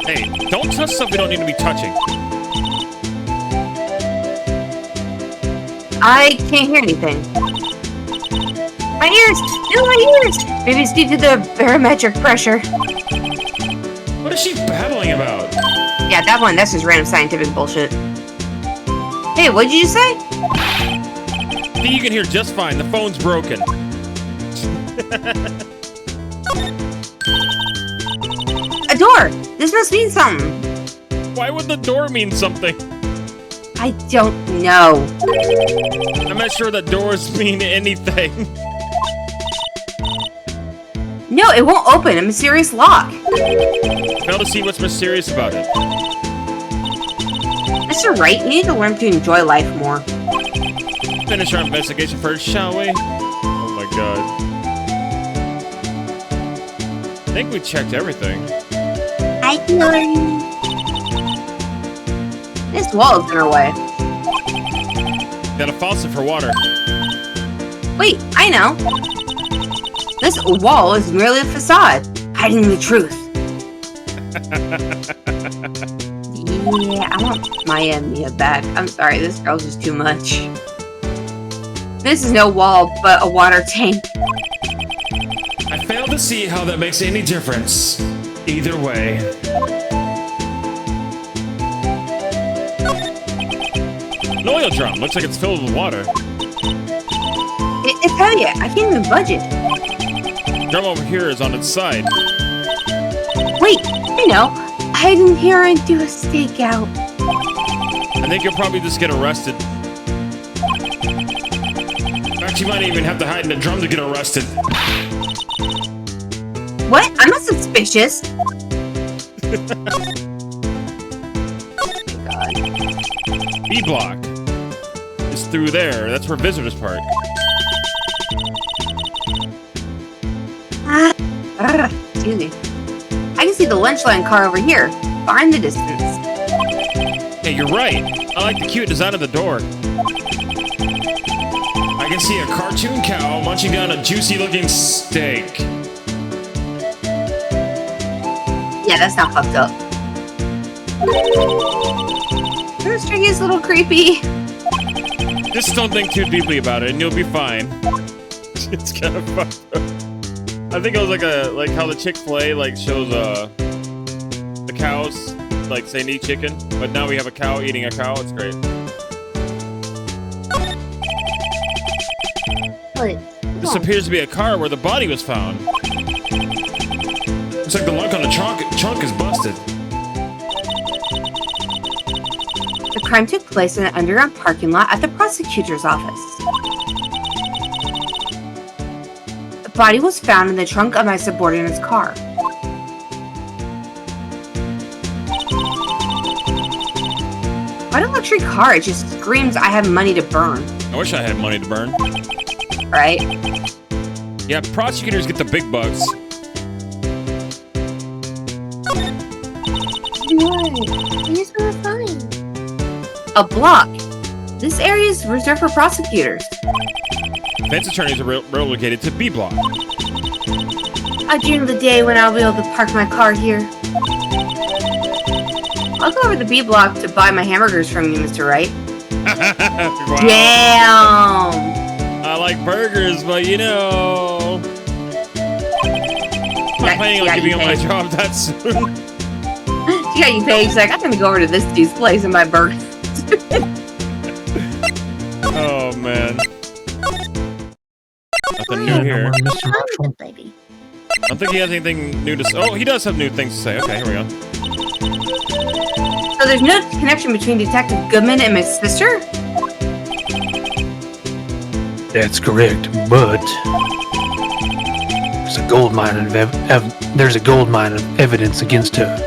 Hey, don't touch stuff we don't need to be touching. I can't hear anything. My ears! No, my ears! Maybe it's due to the barometric pressure. What is she babbling about? Yeah, that one, that's just random scientific bullshit. Hey, what did you say? You can hear just fine. The phone's broken. A door! This must mean something. Why would the door mean something? I don't know. I'm not sure that doors mean anything. No, it won't open. A mysterious lock. Fail to see what's mysterious about it. Mr. Wright, we need to learn to enjoy life more. Finish our investigation first, shall we? Oh my god. I think we checked everything. I know. This wall is in our way. Got a faucet for water. Wait, I know. This wall is merely a facade, hiding the truth. Yeah, I want Maya and Mia back. I'm sorry, this girl's just too much. This is no wall, but a water tank. I fail to see how that makes any difference. Either way. An oil drum. Looks like it's filled with water. It's heavy. I can't even budge it. Drum over here is on its side. Wait, I know. Hide in here and do a stakeout. I think you'll probably just get arrested. In fact, you might even have to hide in the drum to get arrested. What? I'm not suspicious. B block is through there. That's where visitors park. Excuse me. I can see the lunch line car over here. Far in the distance. Hey, you're right. I like the cute design of the door. I can see a cartoon cow munching down a juicy-looking steak. Yeah, that's not fucked up. This tree is a little creepy. Just don't think too deeply about it, and you'll be fine. It's kind of fucked up. I think it was like how the Chick-fil-A like shows the cows like saying eat chicken, but now we have a cow eating a cow. It's great. This appears to be a car where the body was found. Looks like the lunk on the trunk is busted. The crime took place in an underground parking lot at the prosecutor's office. The body was found in the trunk of my subordinate's car. What a luxury car, it just screams I have money to burn. I wish I had money to burn. Right? Yeah, prosecutors get the big bucks. Here's what I find. A block. This area is reserved for prosecutors. Defense attorneys are relocated to B block. I dream of the day when I'll be able to park my car here. I'll go over to B block to buy my hamburgers from you, Mr. Wright. Wow. Damn! I like burgers, but you know, I'm not planning on giving up my job that soon. She got you paid. She's like, I'm gonna go over to this dude's place and buy burgers. Oh man. Nothing new here. Mr. Marshall. Baby. I don't think he has anything new to say. Oh, he does have new things to say. Okay, here we go. So there's no connection between Detective Goodman and my sister? That's correct, but there's a gold mine of evidence against her.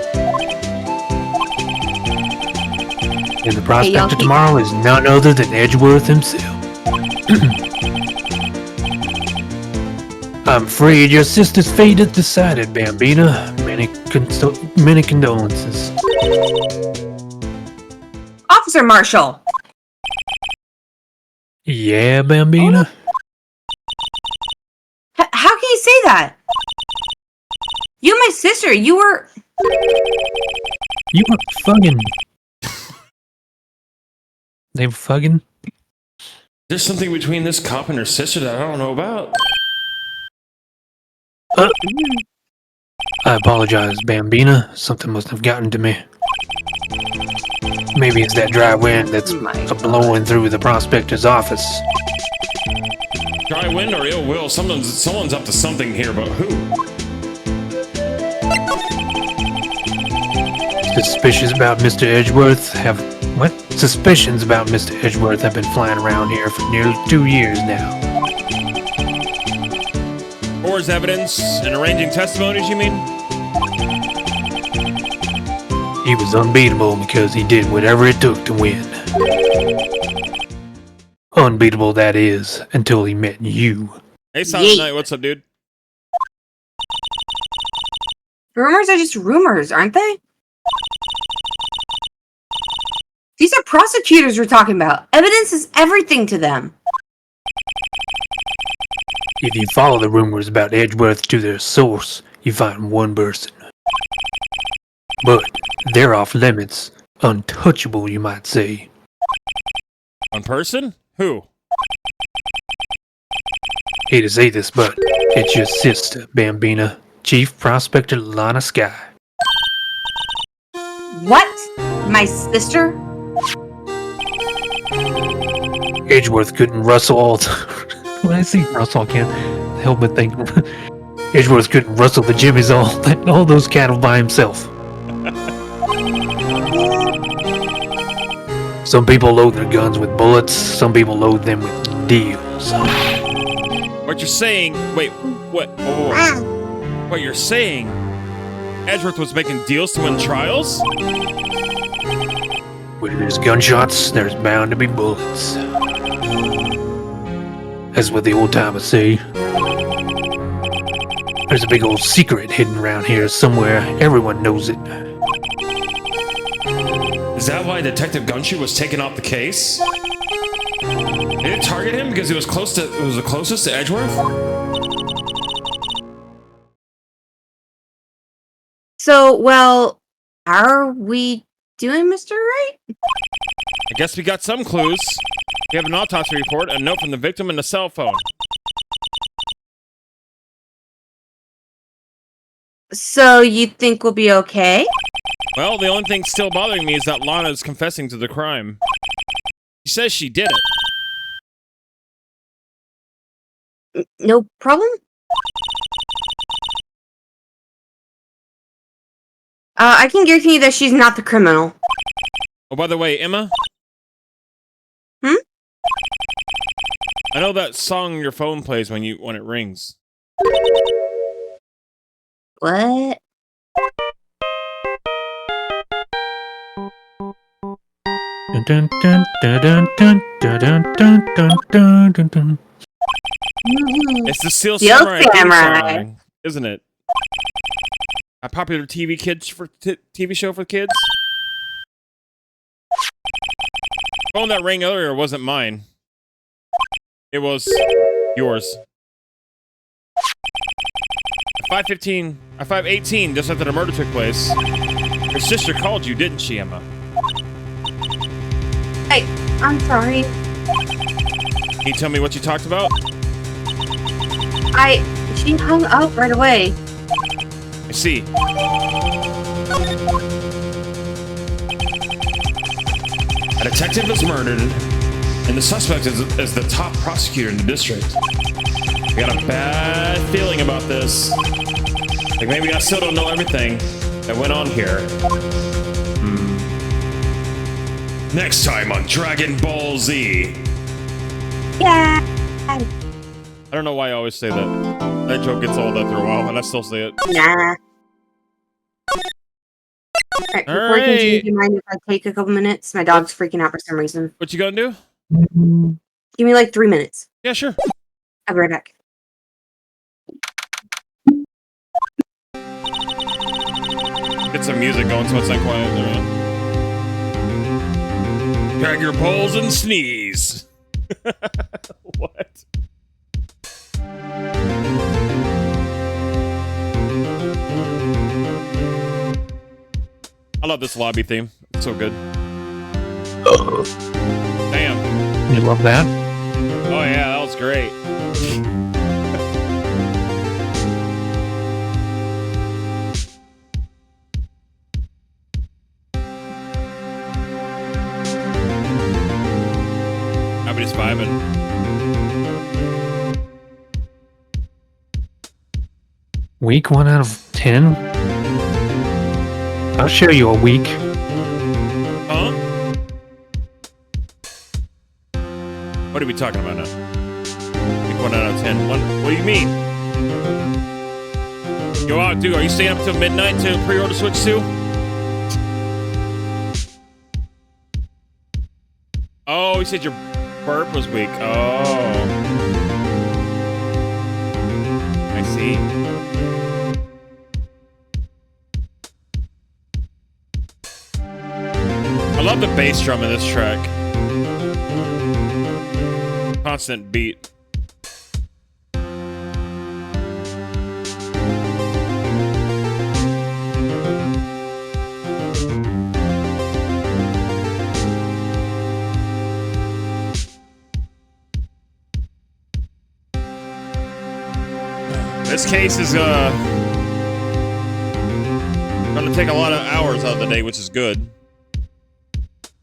And the prospector tomorrow is none other than Edgeworth himself. I'm afraid your sister's fate is decided, Bambina. Many condolences. Officer Marshall! Yeah, Bambina? How can you say that? You and my sister, you were... You were fucking... They were fucking? There's something between this cop and her sister that I don't know about. I apologize, Bambina. Something must have gotten to me. Maybe it's that dry wind that's blowing through the prospector's office. Dry wind or ill will? Someone's up to something here, but who? Suspicious about Mr. Edgeworth have... What? Suspicions about Mr. Edgeworth have been flying around here for nearly 2 years now. Or as evidence and arranging testimonies, you mean? He was unbeatable because he did whatever it took to win. Unbeatable, that is, until he met you. Hey, Silent Night, what's up, dude? Rumors are just rumors, aren't they? These are prosecutors we're talking about. Evidence is everything to them. If you follow the rumors about Edgeworth to their source, you find one person. But they're off limits. Untouchable, you might say. One person? Who? Hate to say this, but it's your sister, Bambina. Chief Prospector Lana Sky. What? My sister? Edgeworth couldn't rustle all when I see Russell, I can't help but think Edgeworth couldn't rustle the jimmies all those cattle by himself. Some people load their guns with bullets, some people load them with deals. What you're saying... Wait, what? Oh. What you're saying? Edgeworth was making deals to win trials? Where there's gunshots, there's bound to be bullets. That's what the old timers say. There's a big old secret hidden around here somewhere. Everyone knows it. Is that why Detective Gumshoe was taken off the case? Did it target him because it was the closest to Edgeworth? So, well, how are we doing, Mr. Wright? I guess we got some clues. We have an autopsy report, a note from the victim, and a cell phone. So, you think we'll be okay? Well, the only thing still bothering me is that Lana is confessing to the crime. She says she did it. No problem? I can guarantee you that she's not the criminal. Oh, by the way, Emma? Hmm? I know that song your phone plays when it rings. What? Dun, dun, dun, dun, dun, dun, dun, dun, dun, dun, dun. It's the Steel Steel Samurai theme Samurai. song, isn't it? A popular TV show for kids. The phone that rang earlier wasn't mine. It was yours. At 5:18, just after the murder took place, your sister called you, didn't she, Emma? I'm sorry. Can you tell me what you talked about? She hung up right away. I see. A detective is murdered, and the suspect is the top prosecutor in the district. I got a bad feeling about this. Like maybe I still don't know everything that went on here. Next time on Dragon Ball Z. Yeah. I don't know why I always say that. That joke gets old after a while, and I still say it. Nah. Alright, before I continue, do you mind if I take a couple minutes? My dog's freaking out for some reason. What you gonna do? Give me like 3 minutes. Yeah, sure. I'll be right back. Get some music going so it's not quiet. There we go. Drag your poles and sneeze. What? I love this lobby theme. It's so good. Damn. You love that? Oh yeah, that was great. I'm just vibing. Week 1 out of 10? I'll show you a week. Huh? What are we talking about now? Week 1 out of 10. What do you mean? Yo, out, dude, are you staying up till midnight to pre-order Switch 2? Oh, you said your burp was weak. Oh. I see. I love the bass drum in this track. Constant beat. This case is gonna take a lot of hours out of the day, which is good.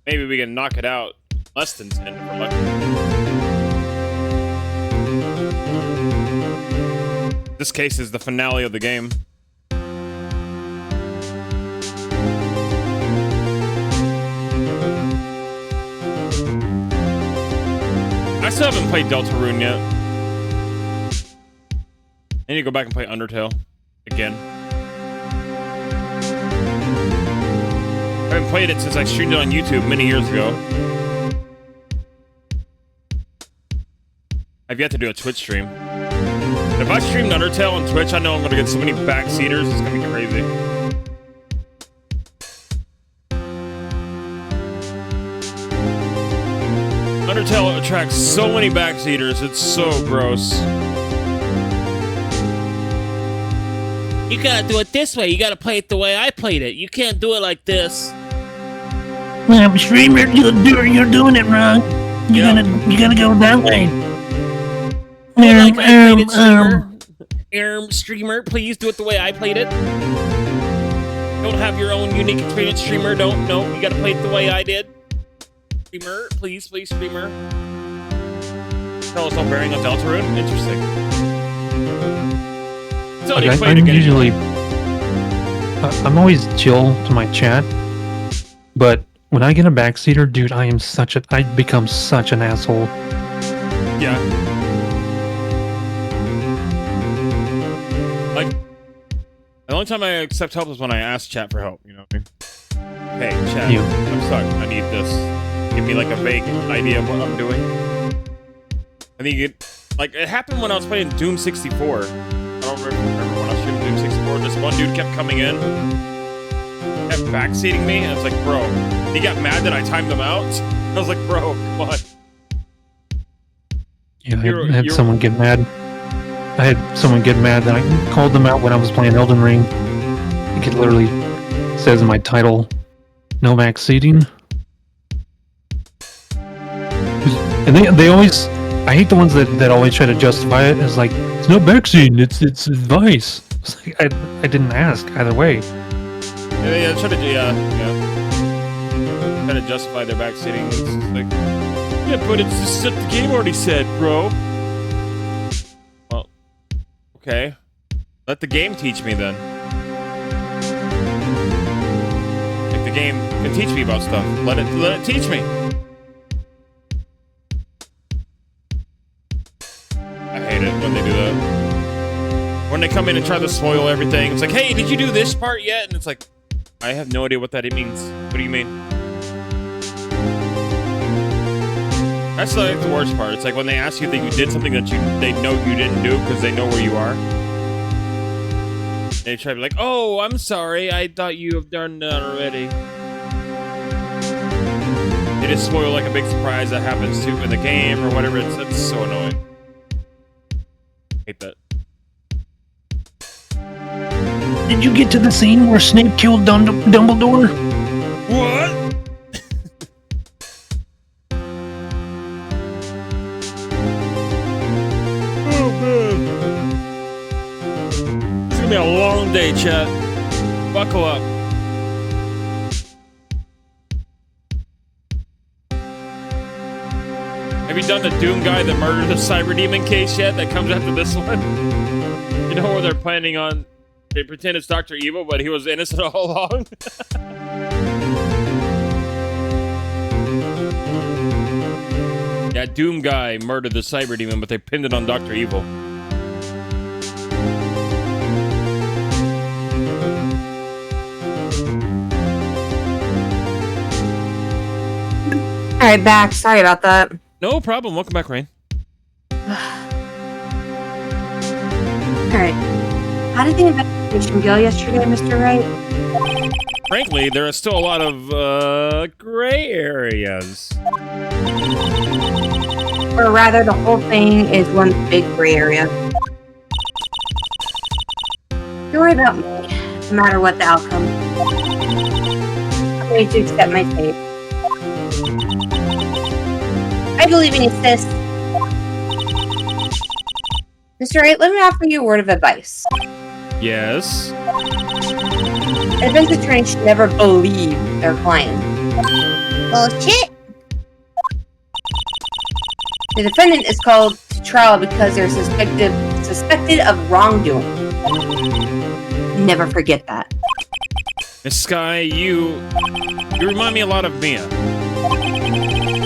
Maybe we can knock it out less than 10 if we're lucky. This case is the finale of the game. I still haven't played Deltarune yet. I need to go back and play Undertale. again. I haven't played it since I streamed it on YouTube many years ago. I've yet to do a Twitch stream. If I stream Undertale on Twitch, I know I'm gonna get so many backseaters, it's gonna be crazy. Undertale attracts so many backseaters, it's so gross. You gotta do it this way. You gotta play it the way I played it. You can't do it like this. Well, streamer, you're doing it wrong. You gotta go that way. Like I played it, streamer. Streamer, please do it the way I played it. Don't have your own unique experience, streamer. Don't. No, you gotta play it the way I did. Streamer, please, streamer. Tell us all bearing on Deltarune? Interesting. So Like, I'm always chill to my chat, but when I get a backseater, dude, I become such an asshole. Yeah. Like, the only time I accept help is when I ask chat for help, you know what I mean? Hey, chat, Yeah. I'm stuck, I need this. Give me like a vague idea of what I'm doing. I think it happened when I was playing Doom 64. I don't remember when I was shooting Doom 64. This one dude kept coming in, kept backseating me, and I was like, bro. He got mad that I timed him out. I was like, bro, come on. Yeah, I had someone get mad. I had someone get mad that I called them out when I was playing Elden Ring. It literally says in my title, no backseating. And they always, I hate the ones that always try to justify it as like, it's no backseating, it's advice. It's like, I didn't ask either way. Yeah, try to justify their backseating. It's like, yeah, but it's just what the game already said, bro. Well, okay. Let the game teach me then. If the game can teach me about stuff, let it teach me. I hate it when they do that. When they come in and try to spoil everything, it's like, hey, did you do this part yet? And it's like, I have no idea what that means. What do you mean? That's like the worst part. It's like when they ask you that you did something that they know you didn't do because they know where you are. They try to be like, oh, I'm sorry. I thought you have done that already. They just spoil like a big surprise that happens to in the game or whatever. It's so annoying. Hate that. Did you get to the scene where Snape killed Dumbledore? What? Oh man. It's gonna be a long day, chat. Buckle up. Have you done the Doom guy that murdered the Cyber Demon case yet? That comes after this one? You know where they're planning on... They pretend it's Dr. Evil, but he was innocent all along? Yeah, Doom guy murdered the Cyber Demon, but they pinned it on Dr. Evil. Alright, back. Sorry about that. No problem. Welcome back, Rain. Alright. How did the investigation go yesterday, Mr. Wright? Frankly, there are still a lot of gray areas. Or rather, the whole thing is one big gray area. Don't worry about me, no matter what the outcome. I'm ready to accept my fate. I believe in you, sis. Mr. Wright, let me offer you a word of advice. Yes. A defense attorney should never believe their client. Bullshit! The defendant is called to trial because they're suspected of wrongdoing. Never forget that. Miss Sky, you remind me a lot of Mia.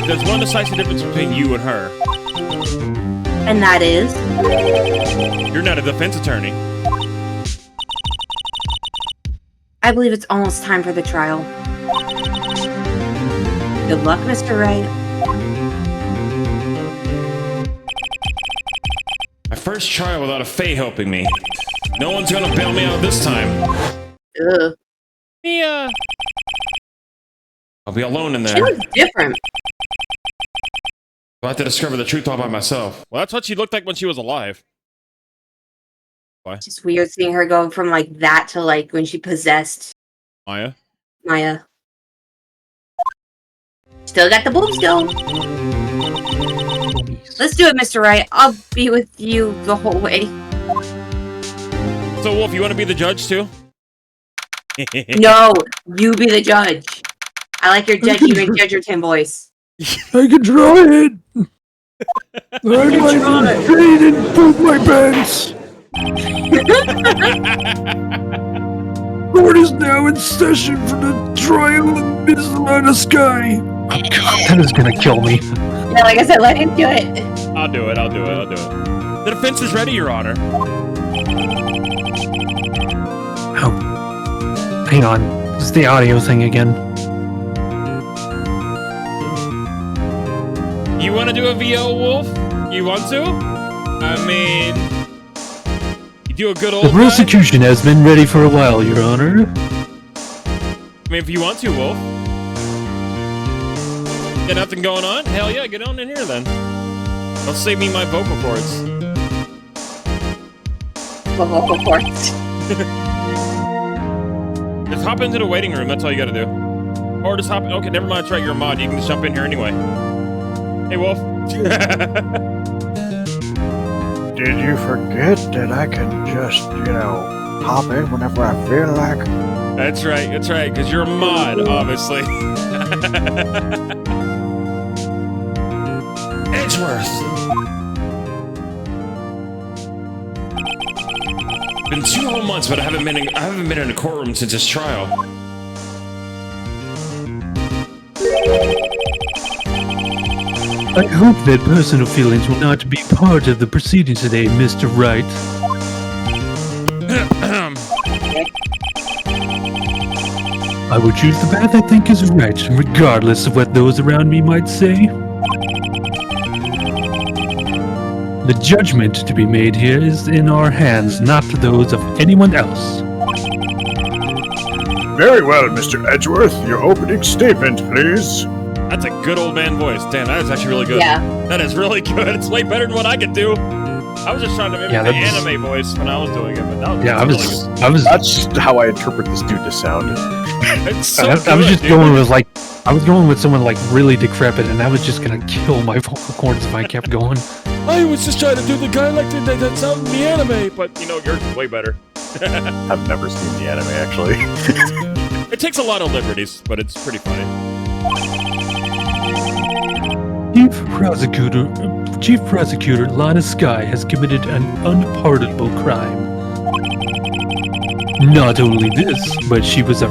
There's one decisive difference between you and her. And that is? You're not a defense attorney. I believe it's almost time for the trial. Good luck, Mr. Wright. My first trial without a Fae helping me. No one's gonna bail me out this time. Ugh. Yeah. I'll be alone in She there. looks different. I'll have to discover the truth all by myself. Well, that's what she looked like when she was alive. Why? It's just weird seeing her go from like that to like when she possessed Maya? Maya. Still got the boobs though. Let's do it, Mr. Wright. I'll be with you the whole way. So, Wolf, you want to be the judge too? No, you be the judge. I like your Judgy McJudgerton voice. I can try it. I might fade and poop my pants. Court is now in session for the trial of Miss Lana Sky. Oh god, that is gonna kill me. Yeah, like I said, let him do it. I'll do it. The defense is ready, Your Honor. Oh, hang on. It's the audio thing again. You want to do a VO, Wolf? You want to? I mean, you do a good old. The prosecution has been ready for a while, Your Honor. I mean, if you want to, Wolf. Got nothing going on? Hell yeah, get on in here then. Don't save me my vocal cords. Vocal cords. Just hop into the waiting room, that's all you gotta do. Or just hop. Okay, never mind, that's right, you're a mod. You can just jump in here anyway. Hey, Wolf. Did you forget that I can just, hop in whenever I feel like? That's right, because you're a mod, obviously. Edgeworth! Been 2 whole months, but I haven't been in a courtroom since his trial. I hope that personal feelings will not be part of the proceedings today, Mr. Wright. I will choose the path I think is right, regardless of what those around me might say. The judgment to be made here is in our hands, not those of anyone else. Very well, Mr. Edgeworth. Your opening statement, please. That's a good old man voice. Damn, that is actually really good. Yeah. That is really good. It's way better than what I could do. I was just trying to mimic the anime voice when I was doing it, but that was I was That's how I interpret this dude to sound. It's so I was just good, going with I was going with someone like really decrepit, and I was just gonna kill my vocal cords if I kept going. I was just trying to do the guy like that sound in the anime, but yours is way better. I've never seen the anime, actually. It takes a lot of liberties, but it's pretty funny. Chief Prosecutor Lana Sky has committed an unpardonable crime. Not only this, but she was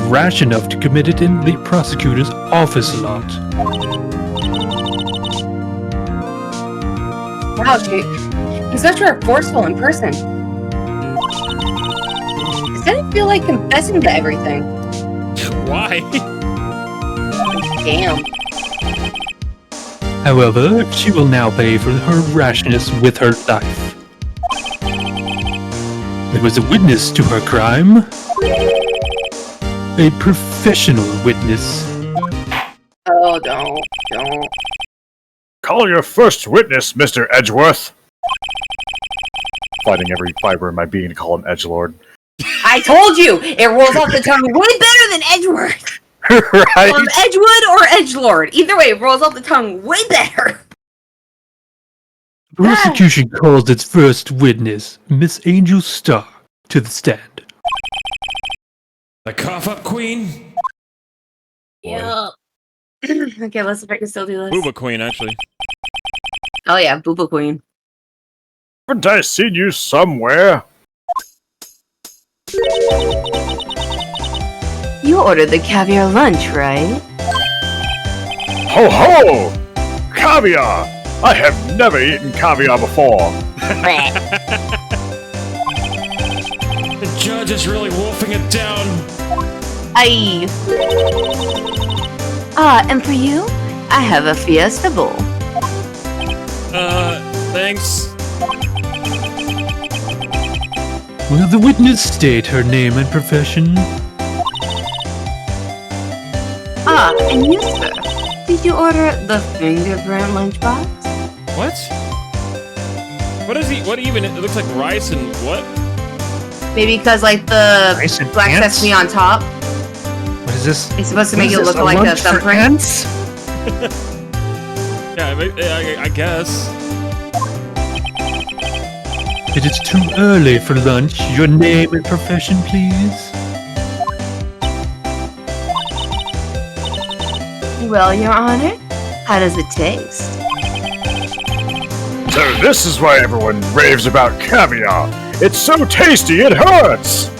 rash enough to commit it in the prosecutor's office lot. Wow, he's such forceful in person. Does that feel like confessing to everything? Why? Damn. However, she will now pay for her rashness with her life. There was a witness to her crime. A professional witness. Oh, don't. Call your first witness, Mr. Edgeworth. Fighting every fiber in my being to call him Edgelord. I told you! It rolls off the tongue way better than Edgeworth! Right? Edgewood or Edgelord. Either way, it rolls off the tongue way better. The prosecution calls its first witness, Miss Angel Star, to the stand. The cough up queen? Yeah. Okay, let's see if I can still do this. Booba queen, actually. Oh yeah, Booba Queen. Haven't I seen you somewhere? You ordered the caviar lunch, right? Ho ho! Caviar! I have never eaten caviar before. judge is really wolfing it down. Aye. And for you, I have a Fiesta Bowl. Thanks. Will the witness state her name and profession? And you, sir. Did you order the fingerprint lunchbox? What? What is he? What even? It looks like rice and what? Maybe because like the Rice and black ants? sesame on top. What is this? It's supposed to What make is it this, look like a lunch for thumbprint. ants? Yeah, I guess. It is too early for lunch. Your name and profession, please. Well, Your Honor, how does it taste? So this is why everyone raves about caviar. It's so tasty, it hurts!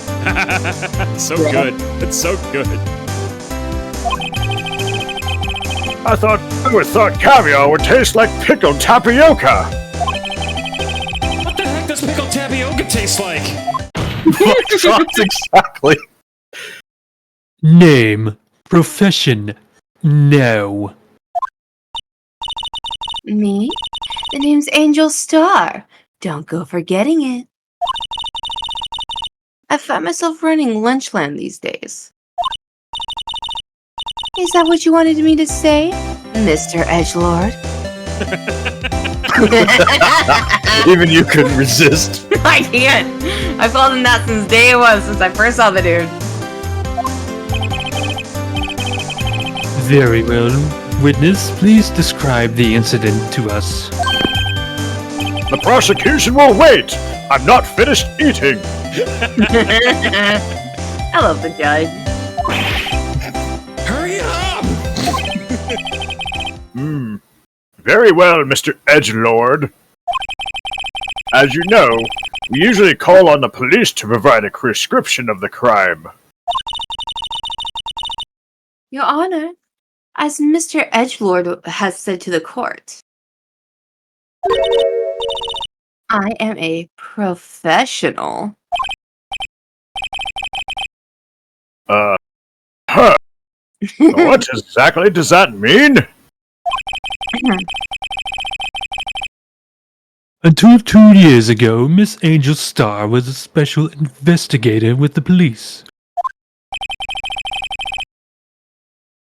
So good. It's so good. I thought caviar would taste like pickled tapioca. What the heck does pickled tapioca taste like? Exactly. Name, profession, no. Me? The name's Angel Star. Don't go forgetting it. I find myself running Lunchland these days. Is that what you wanted me to say, Mr. Edgelord? Even you couldn't resist. I can't. I've called him that since day one, since I first saw the dude. Very well. Witness, please describe the incident to us. The prosecution will wait. I'm not finished eating. I love the judge. Hurry up! Very well, Mr. Edgelord. As you know, we usually call on the police to provide a prescription of the crime. Your Honor, as Mr. Edgelord has said to the court, I am a professional. What exactly does that mean? Until 2 years ago, Miss Angel Star was a special investigator with the police.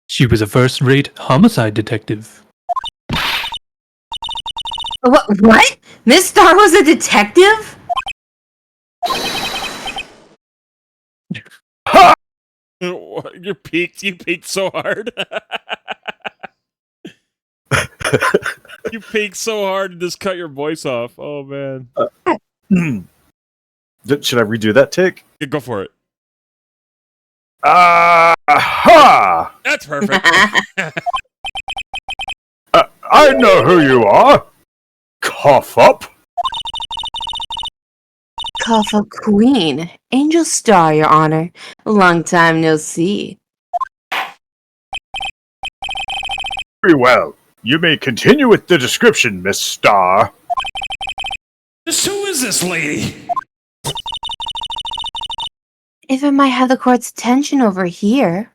She was a first-rate homicide detective. What? Miss Star was a detective? You peaked. You peaked so hard. You peaked so hard to just cut your voice off. Oh man. Should I redo that take? Yeah, go for it. Aha! That's perfect. I know who you are. Cough up. Cough up Queen. Angel Star, Your Honor. Long time no see. Very well. You may continue with the description, Miss Star. Just who is this lady? If I might have the court's attention over here.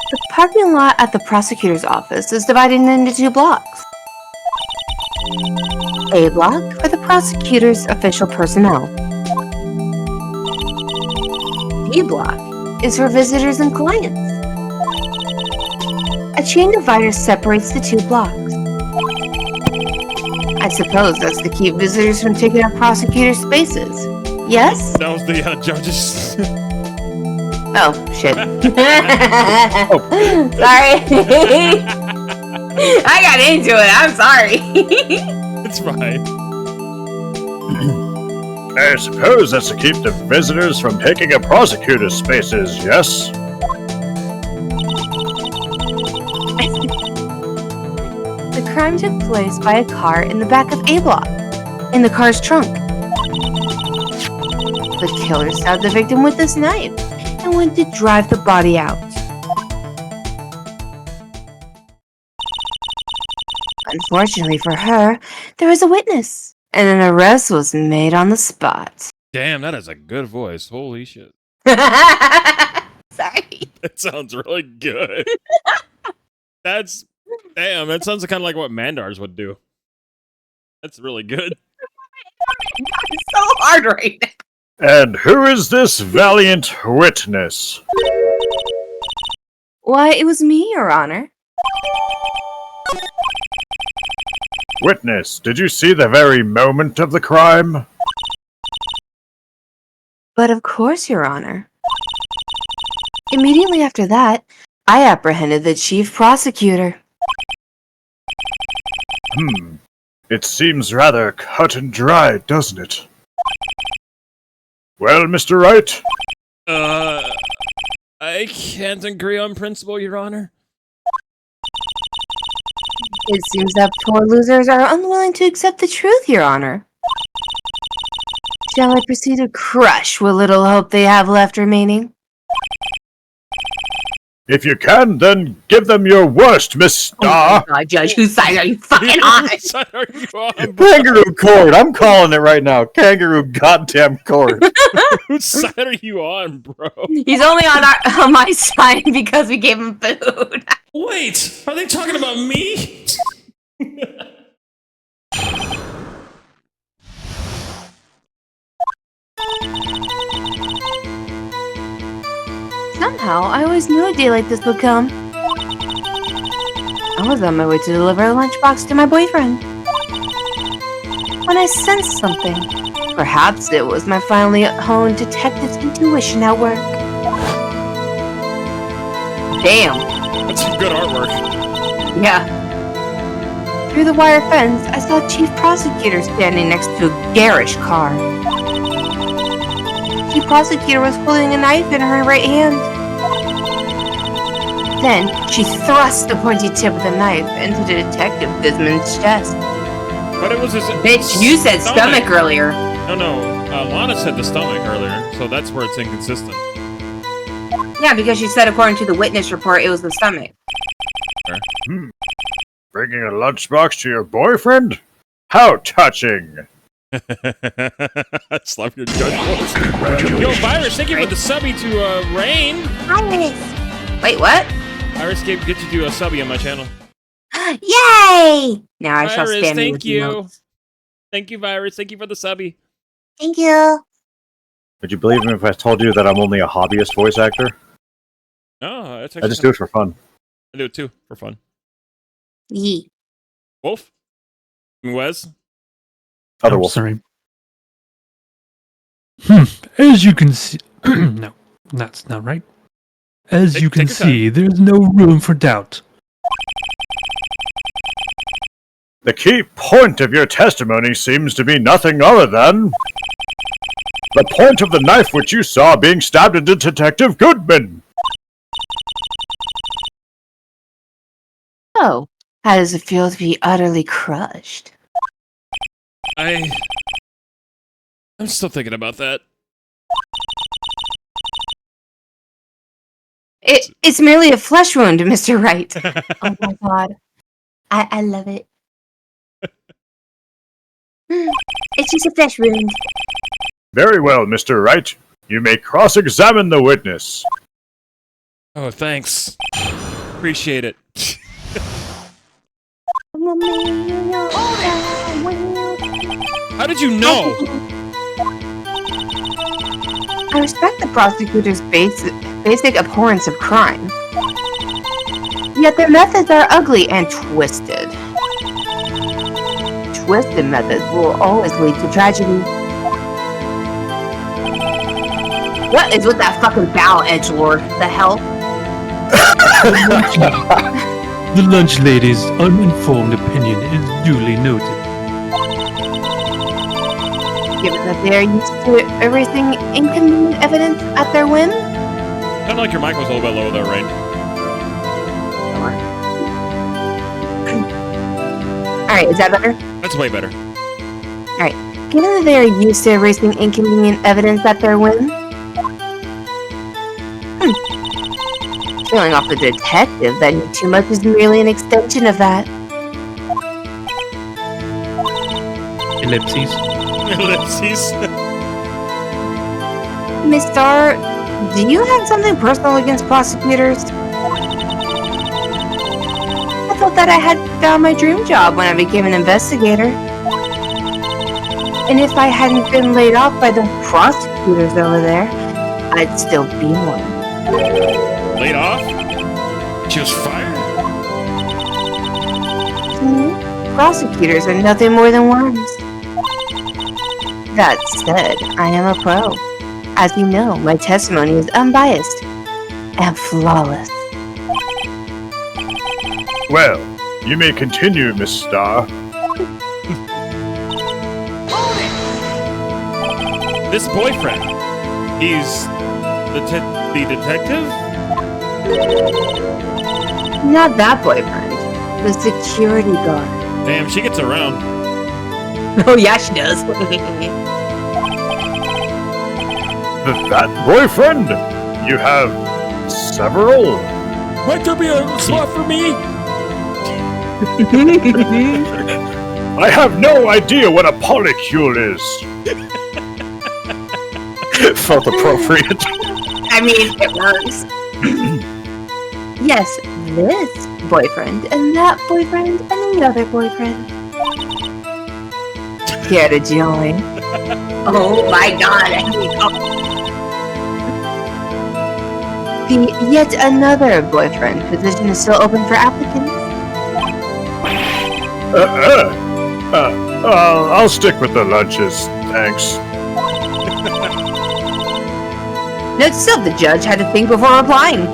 The parking lot at the prosecutor's office is divided into 2 blocks. A block for the prosecutor's official personnel. B block is for visitors and clients. A chain divider separates the 2 blocks. I suppose that's to keep visitors from taking up prosecutor's spaces. Yes? That was the judges. Oh, shit. Sorry. I got into it. I'm sorry. It's fine. I suppose that's to keep the visitors from taking up prosecutor's spaces, yes? The crime took place by a car in the back of A block, in the car's trunk. The killer stabbed the victim with this knife and went to drive the body out. Unfortunately for her, there was a witness. and an arrest was made on the spot. Damn, that is a good voice. Holy shit. Sorry. That sounds really good. That sounds kind of like what Mandars would do. That's really good. It's so hard right now. And who is this valiant witness? Why, it was me, Your Honor. Witness, did you see the very moment of the crime? But of course, Your Honor. Immediately after that, I apprehended the chief prosecutor. It seems rather cut and dry, doesn't it? Well, Mr. Wright? I can't agree on principle, Your Honor. It seems that poor losers are unwilling to accept the truth, Your Honor. Shall I proceed to crush what little hope they have left remaining? If you can, then give them your worst, Miss Star. Oh my God, Judge, whose side are you fucking on? Whose side are you on, bro? Kangaroo court. I'm calling it right now. Kangaroo goddamn court. Whose side are you on, bro? He's only on my side because we gave him food. Wait, are they talking about me? Somehow, I always knew a day like this would come. I was on my way to deliver a lunchbox to my boyfriend when I sensed something. Perhaps it was my finely honed detective's intuition at work. Damn. That's some good artwork. Yeah. Through the wire fence, I saw Chief Prosecutor standing next to a garish car. Chief Prosecutor was holding a knife in her right hand. Then, she thrust the pointy tip of the knife into the Detective Guzman's chest. But it was his Bitch, you said stomach earlier. No. Lana said the stomach earlier, so that's where it's inconsistent. Yeah, because she said according to the witness report, it was the stomach. Bringing a lunchbox to your boyfriend? How touching! Slap your judge. Yo, Virus, thank you for the subby to Rain. Iris. Wait, what? Virus get you to a subby on my channel. Yay! Now I shall Virus, spam you thank with you. emotes. Thank you, Virus. Thank you for the subby. Thank you. Would you believe me if I told you that I'm only a hobbyist voice actor? No, it's I actually just do it for fun. I do it too, for fun. Yee. Wolf? Wes? Other I'm wolf. sorry. As you can see... no, that's not right. As you can take your see, there's no room for doubt. The key point of your testimony seems to be nothing other than the point of the knife which you saw being stabbed into Detective Goodman. Oh, how does it feel to be utterly crushed? I'm still thinking about that. It's merely a flesh wound, Mr. Wright. Oh my God. I love it. It's just a flesh wound. Very well, Mr. Wright. You may cross-examine the witness. Oh, thanks. Appreciate it. How did you know? I respect the prosecutor's basic abhorrence of crime. Yet their methods are ugly and twisted. Twisted methods will always lead to tragedy. What is with that fucking bow, edgelord? The hell? The lunch lady's uninformed opinion is duly noted. Given that they are used to erasing inconvenient evidence at their whim? Sounded like your mic was a little bit low there, Rain. Alright, is that better? That's way better. Alright. Given that they are used to erasing inconvenient evidence at their whim? Killing off the detective that knew too much is merely an extension of that. Ellipses. Ellipses. Miss Star, do you have something personal against prosecutors? I thought that I had found my dream job when I became an investigator. And if I hadn't been laid off by the prosecutors over there, I'd still be one. Laid off? She was fired? Prosecutors are nothing more than worms. That said, I am a pro. As you know, my testimony is unbiased and flawless. Well, you may continue, Miss Star. This boyfriend, he's the detective? Not that boyfriend. The security guard. Damn, she gets around. Oh yeah, she does. That boyfriend? You have several? Might there be a slot for me? I have no idea what a polycule is. Felt appropriate. I mean, it works. Yes, this boyfriend, and that boyfriend, and the other boyfriend. Care to join? Oh my god, The yet another boyfriend position is still open for applicants. I'll stick with the lunches, thanks. Note to self, the judge had to think before replying.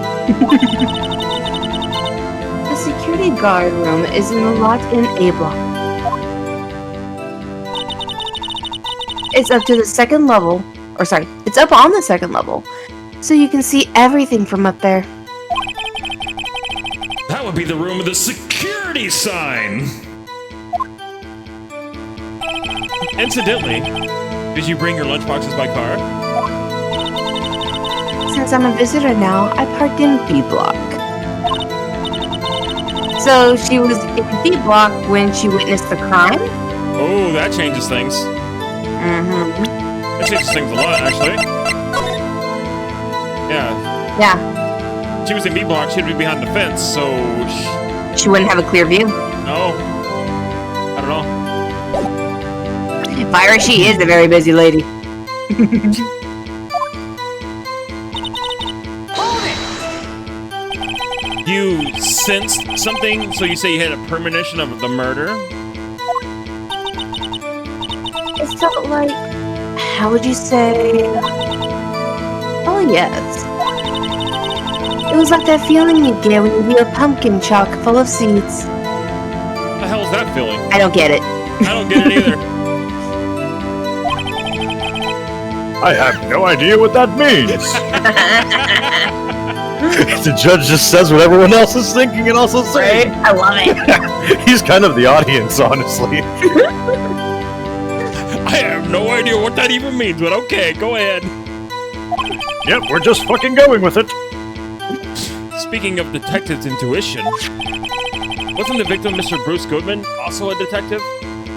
The security guard room is in the lot in A block. It's up to the second level, or sorry, it's up on the second level, so you can see everything from up there. That would be the room with the security sign. Incidentally, did you bring your lunchboxes by car? Since I'm a visitor now, I parked in B block. So she was in B block when she witnessed the crime? Oh, that changes things. Mm-hmm. That changes things a lot, actually. Yeah. Yeah. She was in B block, she'd be behind the fence, so... She wouldn't have a clear view. No. I don't know. Fire, she is a very busy lady. You sensed something, so you say you had a premonition of the murder? It felt like, how would you say? Oh yes. It was like that feeling you get when you eat a pumpkin chock full of seeds. What the hell is that feeling? I don't get it. I don't get it either. I have no idea what that means. The judge just says what everyone else is thinking and also saying. I love it. He's kind of the audience, honestly. I have no idea what that even means, but okay, go ahead. Yep, we're just fucking going with it. Speaking of detective's intuition, wasn't the victim Mr. Bruce Goodman also a detective?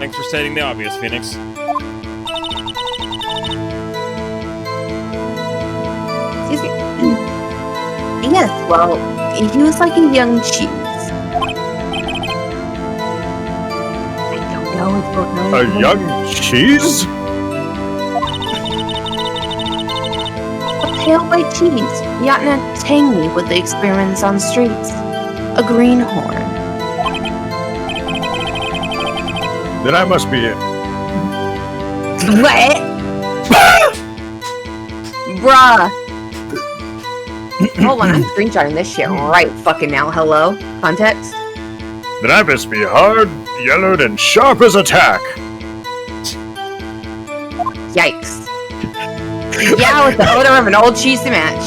Thanks for stating the obvious, Phoenix. Excuse me. Yes, well, he was like a young cheese. I don't know what's going on. A young cheese? A pale white cheese, yet not tangy with the experiments on streets. A greenhorn. Then I must be it. What? Bruh. Hold on, I'm screenshotting this shit right fucking now. Hello? Context? Then I must be hard, yellowed, and sharp as a tack. Yikes. Yeah, with the odor of an old cheese to match.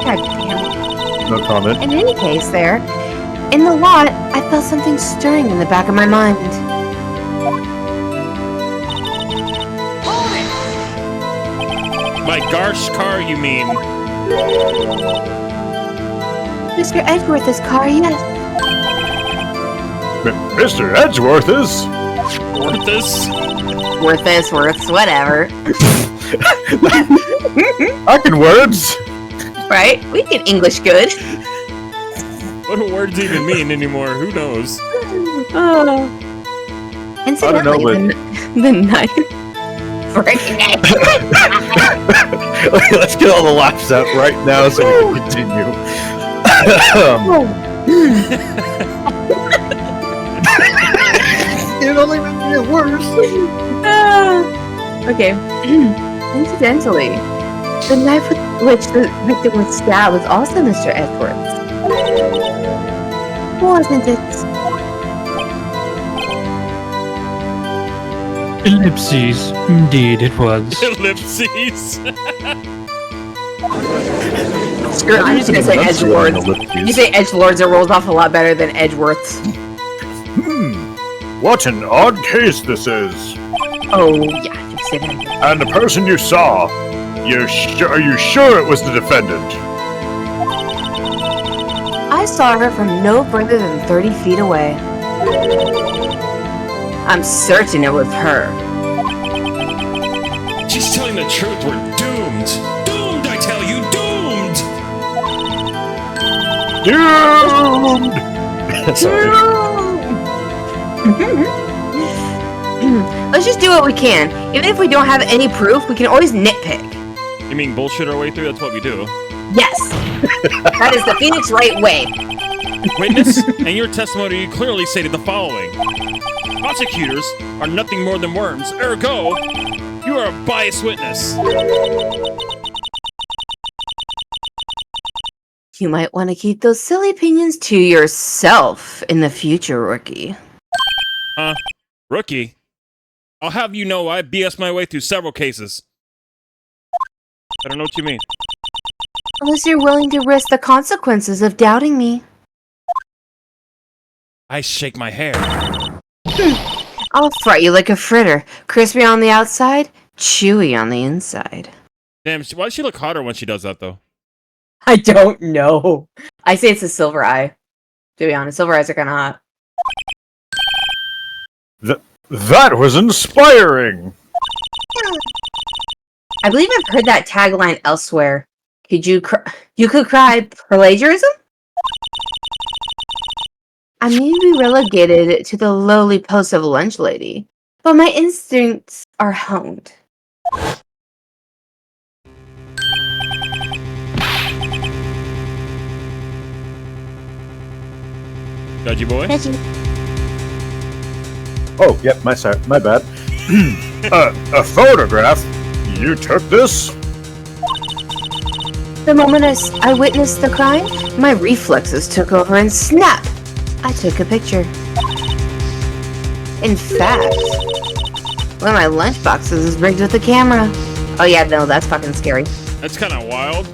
God damn it. No comment. In any case, there, in the lot, I felt something stirring in the back of my mind. My Garsh car, you mean? Mr. Edgeworth's car, yes. Mr. Edgeworth is... Worths, whatever. Talking words. Right? We get English good. What do words even mean anymore? Who knows? Oh. Incidentally, the knife. Let's get all the laughs out right now so we can continue. It only makes it worse. Okay. Incidentally, the knife with which the victim was stabbed was also Mr. Edwards. Wasn't it? Ellipses. Indeed, it was. Ellipses. Screw it, I'm just gonna say Edgelords. You say Edgelords, it rolls off a lot better than Edgeworths. What an odd case this is. Oh, yeah, you say that. And the person you saw, are you sure it was the defendant? I saw her from no further than 30 feet away. I'm certain it was her. She's telling the truth. We're doomed. Doomed, I tell you, doomed. Doomed! Sorry. Let's just do what we can. Even if we don't have any proof, we can always nitpick. You mean bullshit our way through? That's what we do. Yes. That is the Phoenix Wright way. Witness, in your testimony, you clearly stated the following. Prosecutors are nothing more than worms. Ergo, you are a biased witness. You might want to keep those silly opinions to yourself in the future, rookie. Rookie? I'll have you know I BS my way through several cases. I don't know what you mean. Unless you're willing to risk the consequences of doubting me. I shake my hair. I'll fry you like a fritter. Crispy on the outside, chewy on the inside. Damn, why does she look hotter when she does that, though? I don't know. I say it's a silver eye. To be honest, silver eyes are kind of hot. That was inspiring! I believe I've heard that tagline elsewhere. You could cry plagiarism? I may be relegated to the lowly post of lunch lady, but my instincts are honed. Judgy boy? Oh, yep, my bad. A photograph? You took this? The moment I witnessed the crime, my reflexes took over and snap! I took a picture. In fact, one of my lunchboxes is rigged with a camera. Oh yeah, no, that's fucking scary. That's kind of wild.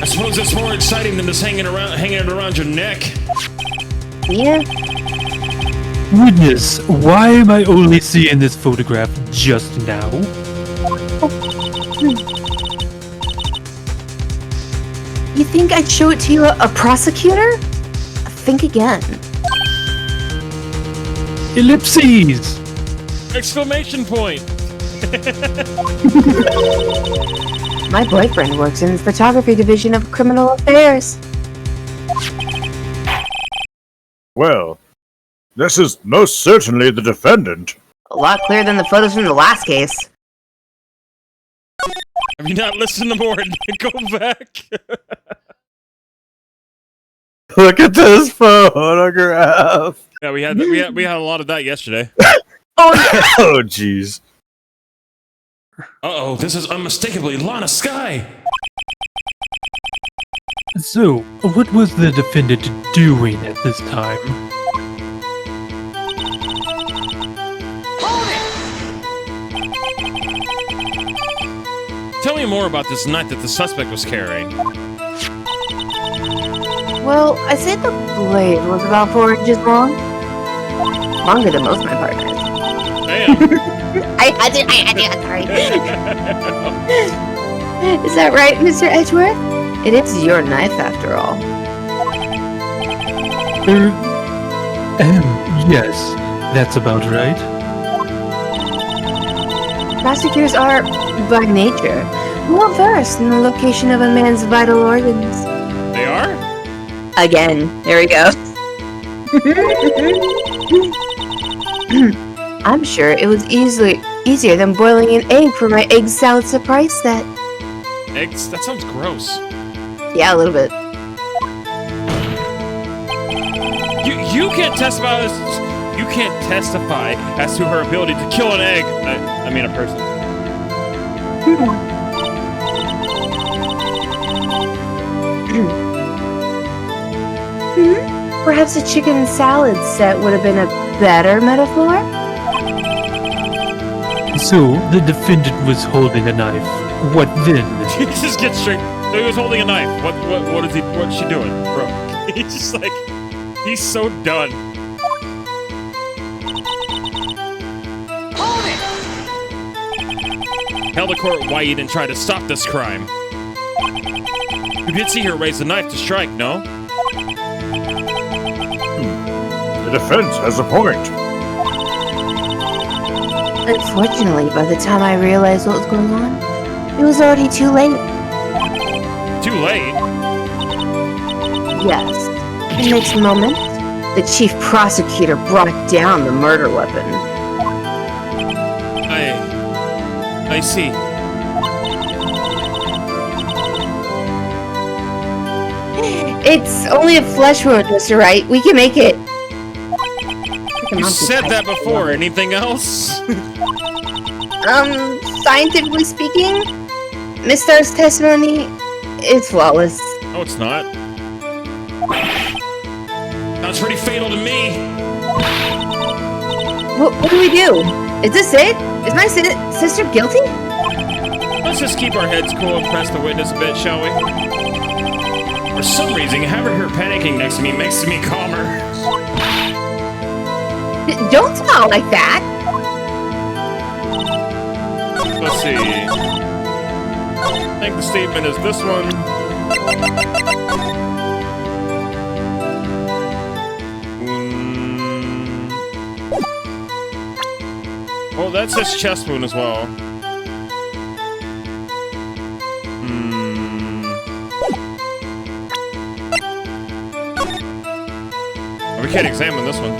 I suppose it's more exciting than just hanging it around your neck. Yeah. Goodness, why am I only seeing this photograph just now? You think I'd show it to you, a prosecutor? Think again. Ellipses! Exclamation point! My boyfriend works in the photography division of criminal affairs. Well, this is most certainly the defendant. A lot clearer than the photos from the last case. Have you not listened more? Go back. Look at this photograph. Yeah, we had a lot of that yesterday. Oh, jeez. Uh-oh, this is unmistakably Lana Sky. So, what was the defendant doing at this time? Tell me more about this knife that the suspect was carrying. Well, I said the blade was about 4 inches long. Longer than most of my partners. Damn. I did, sorry. Is that right, Mr. Edgeworth? It is your knife, after all. Yes, that's about right. Prosecutors are, by nature, well versed in the location of a man's vital organs. They are? Again, there we go. I'm sure it was easier than boiling an egg for my egg salad surprise set. Eggs? That sounds gross. Yeah, a little bit. You can't testify as you can't testify as to her ability to kill an egg. I mean a person. Perhaps a chicken salad set would have been a better metaphor? So, the defendant was holding a knife. What then? He just gets straight. So he was holding a knife. What's she doing, bro? He's just like, he's so done. Hold it! Tell the court why you didn't try to stop this crime. You did see her raise the knife to strike, no? The defense has a point. Unfortunately, by the time I realized what was going on, it was already too late. Too late? Yes. In the next moment, the chief prosecutor brought down the murder weapon. I see. It's only a flesh wound, Mr. Wright. We can make it. You said that before. Anything else? Scientifically speaking, Miss Star's testimony is flawless. No, it's not. Sounds pretty fatal to me. What do we do? Is this it? Is my sister guilty? Let's just keep our heads cool and press the witness a bit, shall we? For some reason, having her panicking next to me makes me calmer. Don't smile like that. Let's see. I think the statement is this one. Oh, that says chest wound as well. We can't examine this one.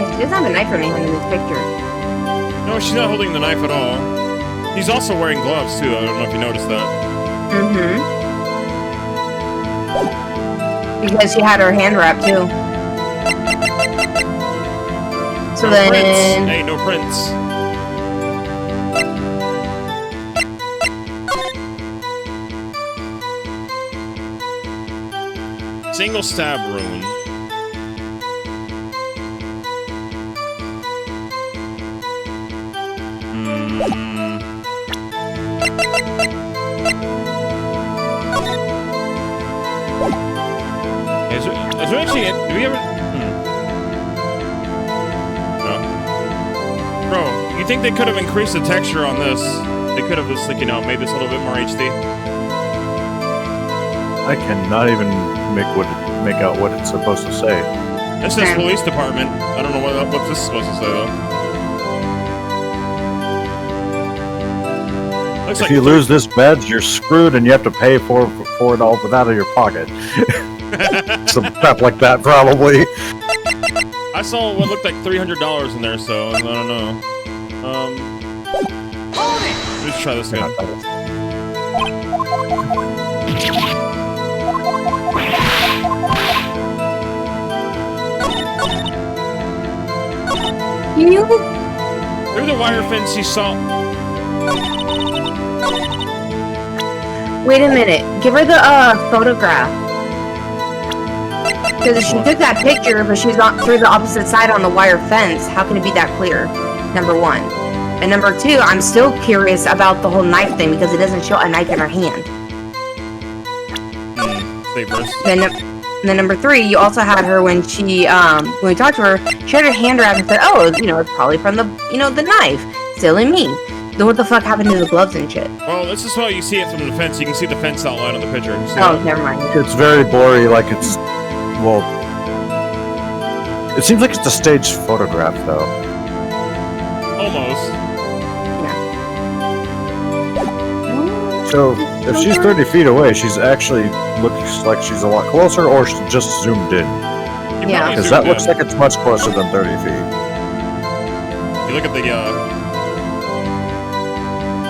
She doesn't have a knife or anything in this picture. No, she's not holding the knife at all. He's also wearing gloves too. I don't know if you noticed that. Because she had her hand wrapped too. So No then... prints. Hey, no prints. Single stab wound. Is there actually? Do we ever? No. Bro, you think they could have increased the texture on this? They could have just, like, you know, made this a little bit more HD. I cannot even make out what it's supposed to say. This says police department. I don't know what this is supposed to say though. Looks If like you lose this badge, you're screwed, and you have to pay for it all out of your pocket. Some crap like that, probably. I saw what looked like $300 in there, so I don't know. Let's try this again. Through the wire fence, you saw. Wait a minute. Give her the photograph. Because if she took that picture, but she's not through the opposite side on the wire fence, how can it be that clear? Number one. And number two, I'm still curious about the whole knife thing because it doesn't show a knife in her hand. Say first. Then number three, you also had her when she, when we talked to her, she had her hand wrapped and said, oh, you know, it's probably from the, you know, the knife. Silly me. Then what the fuck happened to the gloves and shit? Well, this is how you see it from the fence. You can see the fence outline on the picture. You see Oh, that? never mind. It's very blurry, like it's... Well... It seems like it's a staged photograph, though. Almost. So, if she's 30 feet away, she's actually looks like she's a lot closer, or she's just zoomed in. You Yeah. probably Because zoomed that looks in. like it's much closer than 30 feet. You look at the,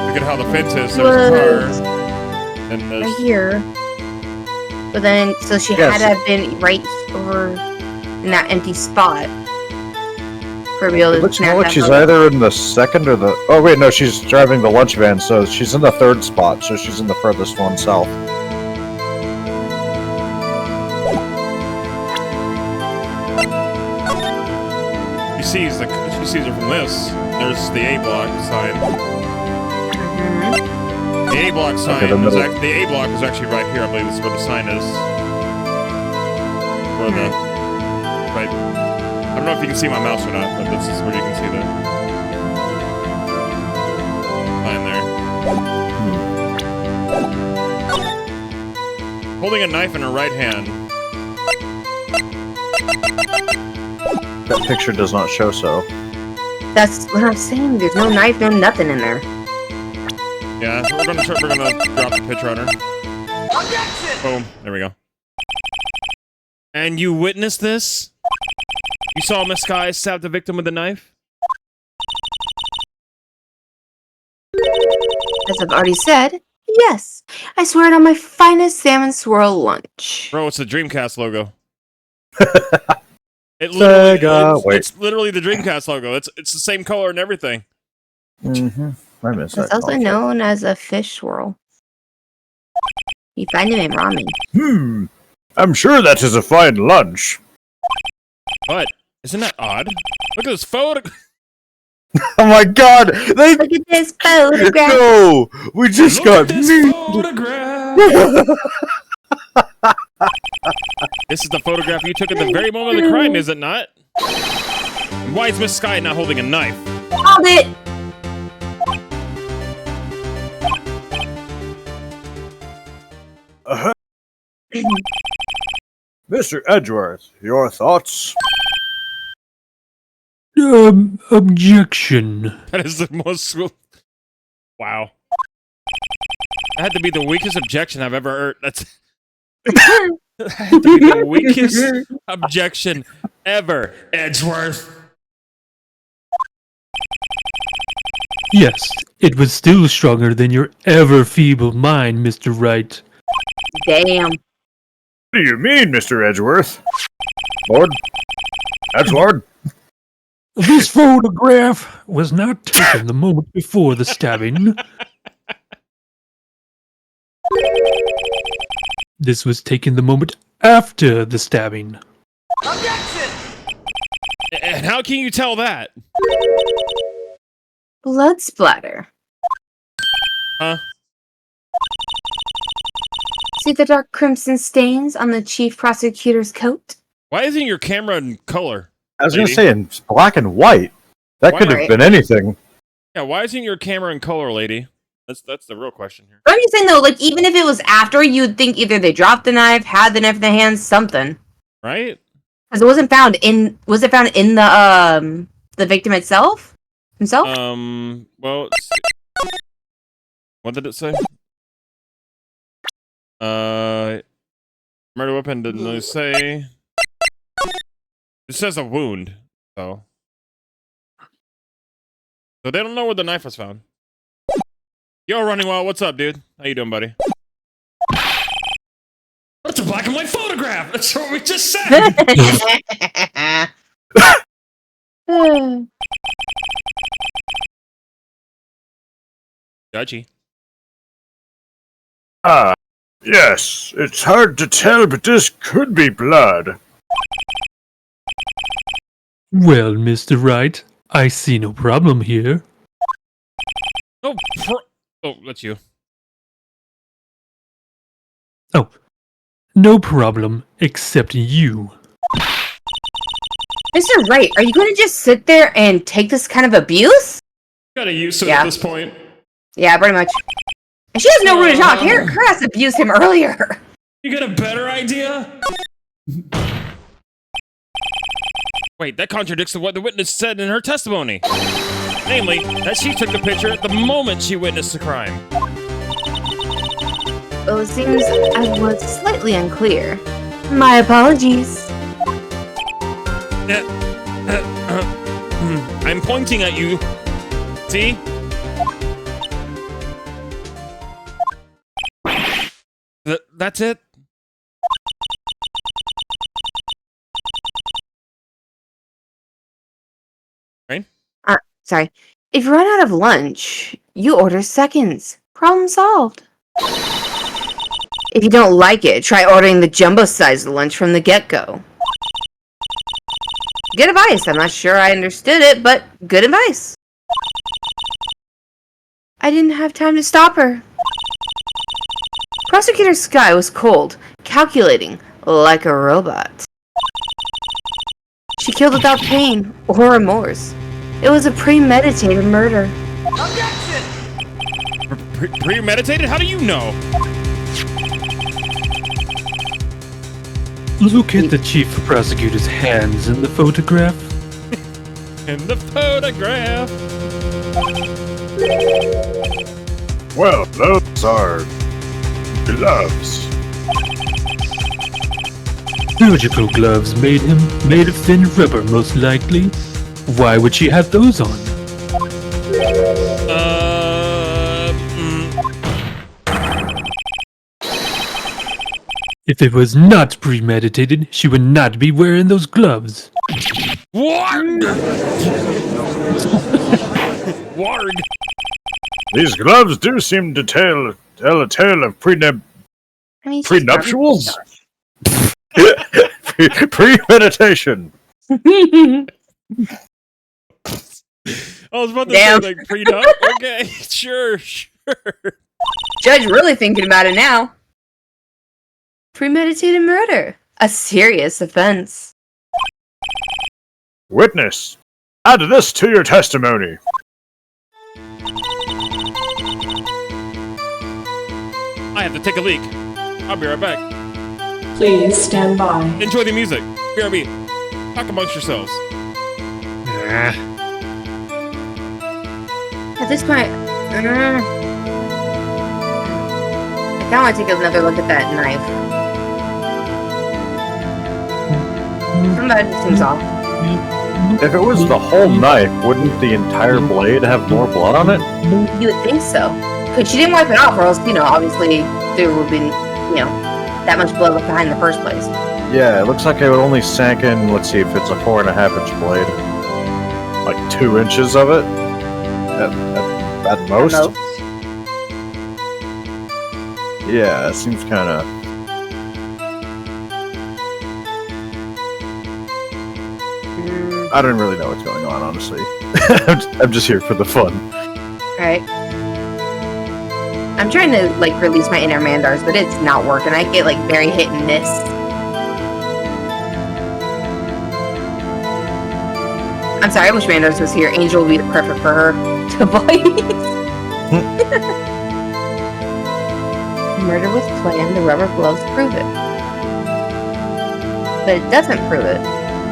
look at how the fence is. There's a car. And Right there's... here. But then, so she Yes. had to have been right over in that empty spot for me to be able It to looks snap more like that she's photo. either in the second or the... Oh wait, no, she's driving the lunch van, so she's in the third spot, so she's in the furthest one south. She sees her from this. There's the A block sign. Mhm. The A block sign the is middle. the A block is actually right here. I believe this is where the sign is. Where the right. I don't know if you can see my mouse or not, but this is where you can see the sign there. Holding a knife in her right hand. That picture does not show so. That's what I'm saying. There's no knife, no nothing in there. Yeah, so we're gonna drop the picture on her. Boom. There we go. And you witnessed this? You saw Miss Sky stab the victim with a knife? As I've already said, yes. I swear it on my finest salmon swirl lunch. Bro, it's the Dreamcast logo. It literally, Sega. it's literally the Dreamcast logo. It's the same color and everything. Mm-hmm. I miss It's that. also concept. known as a fish swirl. You find them in ramen. I'm sure that is a fine lunch. But isn't that odd? Look at this photo. Oh my god! They Look at this photograph. no! We just got meat! Photograph. This is the photograph you took at the very moment of the crime, is it not? And why is Miss Sky not holding a knife? Hold it! Mr. Edgeworth, your thoughts? Objection. That is the most. Wow. That had to be the weakest objection I've ever heard. That's. That had to be the weakest objection ever, Edgeworth. Yes, it was still stronger than your ever feeble mind, Mr. Wright. Damn. What do you mean, Mr. Edgeworth? Lord? Edgelord? This photograph was not taken the moment before the stabbing. This was taken the moment after the stabbing. And how can you tell that? Blood splatter. Huh? See the dark crimson stains on the chief prosecutor's coat? Why isn't your camera in color? I was gonna lady? say in black and white. That Why could have not? been anything. Yeah, why isn't your camera in color, lady? That's the real question here. But I'm just saying though, like even if it was after, you'd think either they dropped the knife, had the knife in their hands, something. Right? Because it wasn't found in. Was it found in the victim itself? Himself? Well, let's see. What did it say? Murder weapon didn't really say. It says a wound, so. So they don't know where the knife was found. Yo, Running Wild, what's up, dude? How you doing, buddy? That's a black and white photograph! That's what we just said! Judgy. Ah, yes. It's hard to tell, but this could be blood. Well, Mr. Wright, I see no problem here. Oh, that's you. Oh, no problem, except you. Mr. Wright, are you going to just sit there and take this kind of abuse? Got used to it Yeah. at this point. Yeah, pretty much. And she has no room to talk. Her ass abused him earlier. You got a better idea? Wait, that contradicts what the witness said in her testimony. Namely, that she took the picture at the moment she witnessed the crime. Well, it seems I was slightly unclear. My apologies. I'm pointing at you. See? That's it? Right? Sorry. If you run out of lunch, you order seconds. Problem solved. If you don't like it, try ordering the jumbo-sized lunch from the get-go. Good advice. I'm not sure I understood it, but good advice. I didn't have time to stop her. Prosecutor Sky was cold, calculating, like a robot. She killed without pain or remorse. It was a premeditated murder. Premeditated? How do you know? Look at the chief prosecutor's hands in the photograph. In the photograph. Well, those are gloves. Surgical gloves made of thin rubber, most likely. Why would she have those on? If it was not premeditated, she would not be wearing those gloves. Warg! Warg! These gloves do seem to tell a tale of prenuptials? Premeditation. I was about to Damn. say, like, prenup. Okay, sure. Judge really thinking about it now. Premeditated murder. A serious offense. Witness, add this to your testimony. I have to take a leak. I'll be right back. Please stand by. Enjoy the music. BRB. Talk amongst yourselves. At this point, I kind of want to take another look at that knife. Somebody seems off. If it was the whole knife, wouldn't the entire blade have more blood on it? You would think so. Because she didn't wipe it off, or else, obviously there would have been, that much blood left behind in the first place. Yeah, it looks like it would only sank in, let's see if it's a 4.5 inch blade. Like 2 inches of it? At most? Yeah, it seems kinda... I don't really know what's going on, honestly. I'm just here for the fun. Alright. I'm trying to, release my inner Mandars, but it's not working. I get, very hit and miss. I'm sorry, I wish Mandars was here. Angel would be perfect for her to voice. Murder was planned, the rubber gloves prove it. But it doesn't prove it.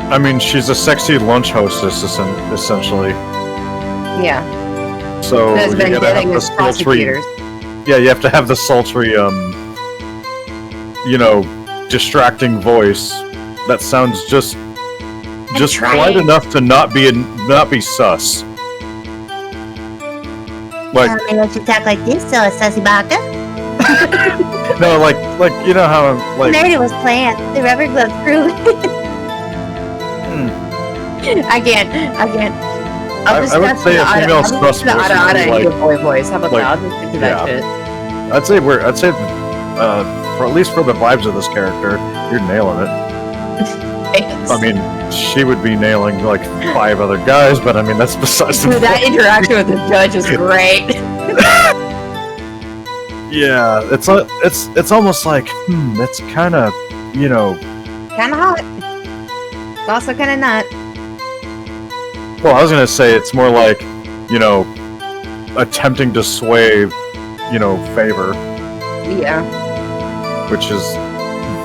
I mean, she's a sexy lunch hostess, essentially. Yeah. So There's you been gotta have getting the with sultry... prosecutors. Yeah, you have to have the sultry, distracting voice that sounds just polite enough to not be sus. Like, I mean, don't you talk like this, so Sussy Baka? no, like you know how Murder was planned. The rubber gloves prove it. I can't. I would say a female sus voice would be like, boy voice. How about that? I'll just stick to that shit. I'd say for at least for the vibes of this character, you're nailing it. Thanks. I mean, she would be nailing 5 other guys, but I mean that's besides the Dude, that point. interaction with the judge was great. Yeah, it's almost like that's kind of Kind of hot. It's also kind of not. Well, I was gonna say it's more like attempting to sway, favor, Yeah. which is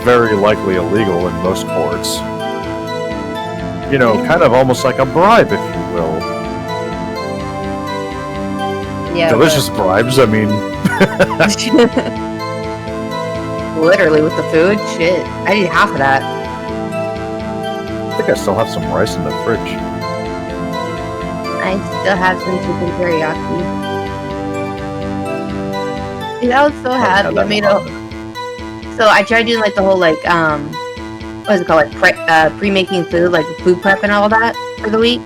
very likely illegal in most courts. Kind of almost like a bribe, if you will. Yeah. Delicious bribes, I mean. Literally with the food? Shit. I need half of that. I think I still have some rice in the fridge. I still have some chicken teriyaki. Dude, I was so happy. I made So I tried doing like the whole what is it called? Like pre-making food, like food prep and all that for the week.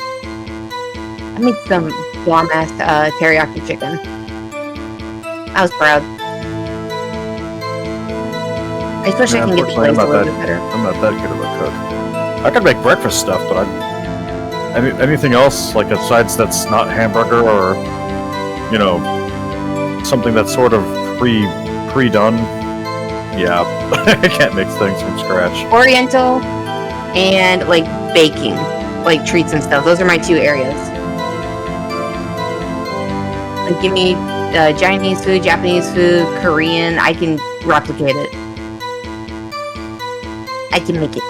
I made some bomb-ass teriyaki chicken. I was proud. I wish I can get the place a little bit better. I'm not that good of a cook. I can make breakfast stuff, but anything else, like besides that's not hamburger or, something that's sort of pre-done. Yeah, I can't make things from scratch. Oriental and like baking, like treats and stuff. Those are my 2 areas. Like, give me Chinese food, Japanese food, Korean. I can replicate it. I can make it.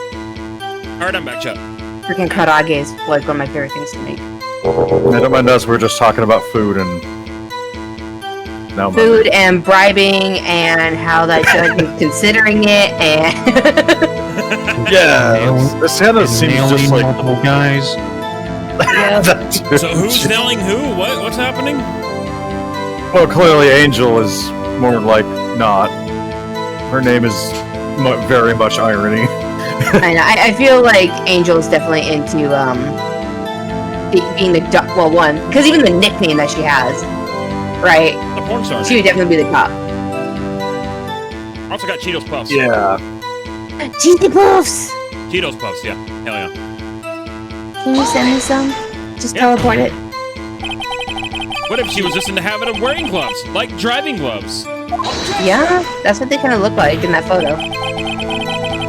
Alright, I'm back, Chuck. Freaking karage is like one of my favorite things to make. I don't mind us, we're just talking about food and... Now food and bribing and how that should be considering it and... Yeah, this Santa seems just like... multiple guys. So who's nailing who? What's happening? Well, clearly Angel is more like not. Her name is very much irony. I feel like Angel is definitely into being the one, because even the nickname that she has, right? The porn star. She would definitely be the cop. Also got Cheetos Puffs. Yeah. Cheesy Puffs! Cheetos Puffs, yeah. Hell yeah. Can you send me some? Just teleport it. What if she was just in the habit of wearing gloves? Like driving gloves? Yeah, that's what they kind of look like in that photo.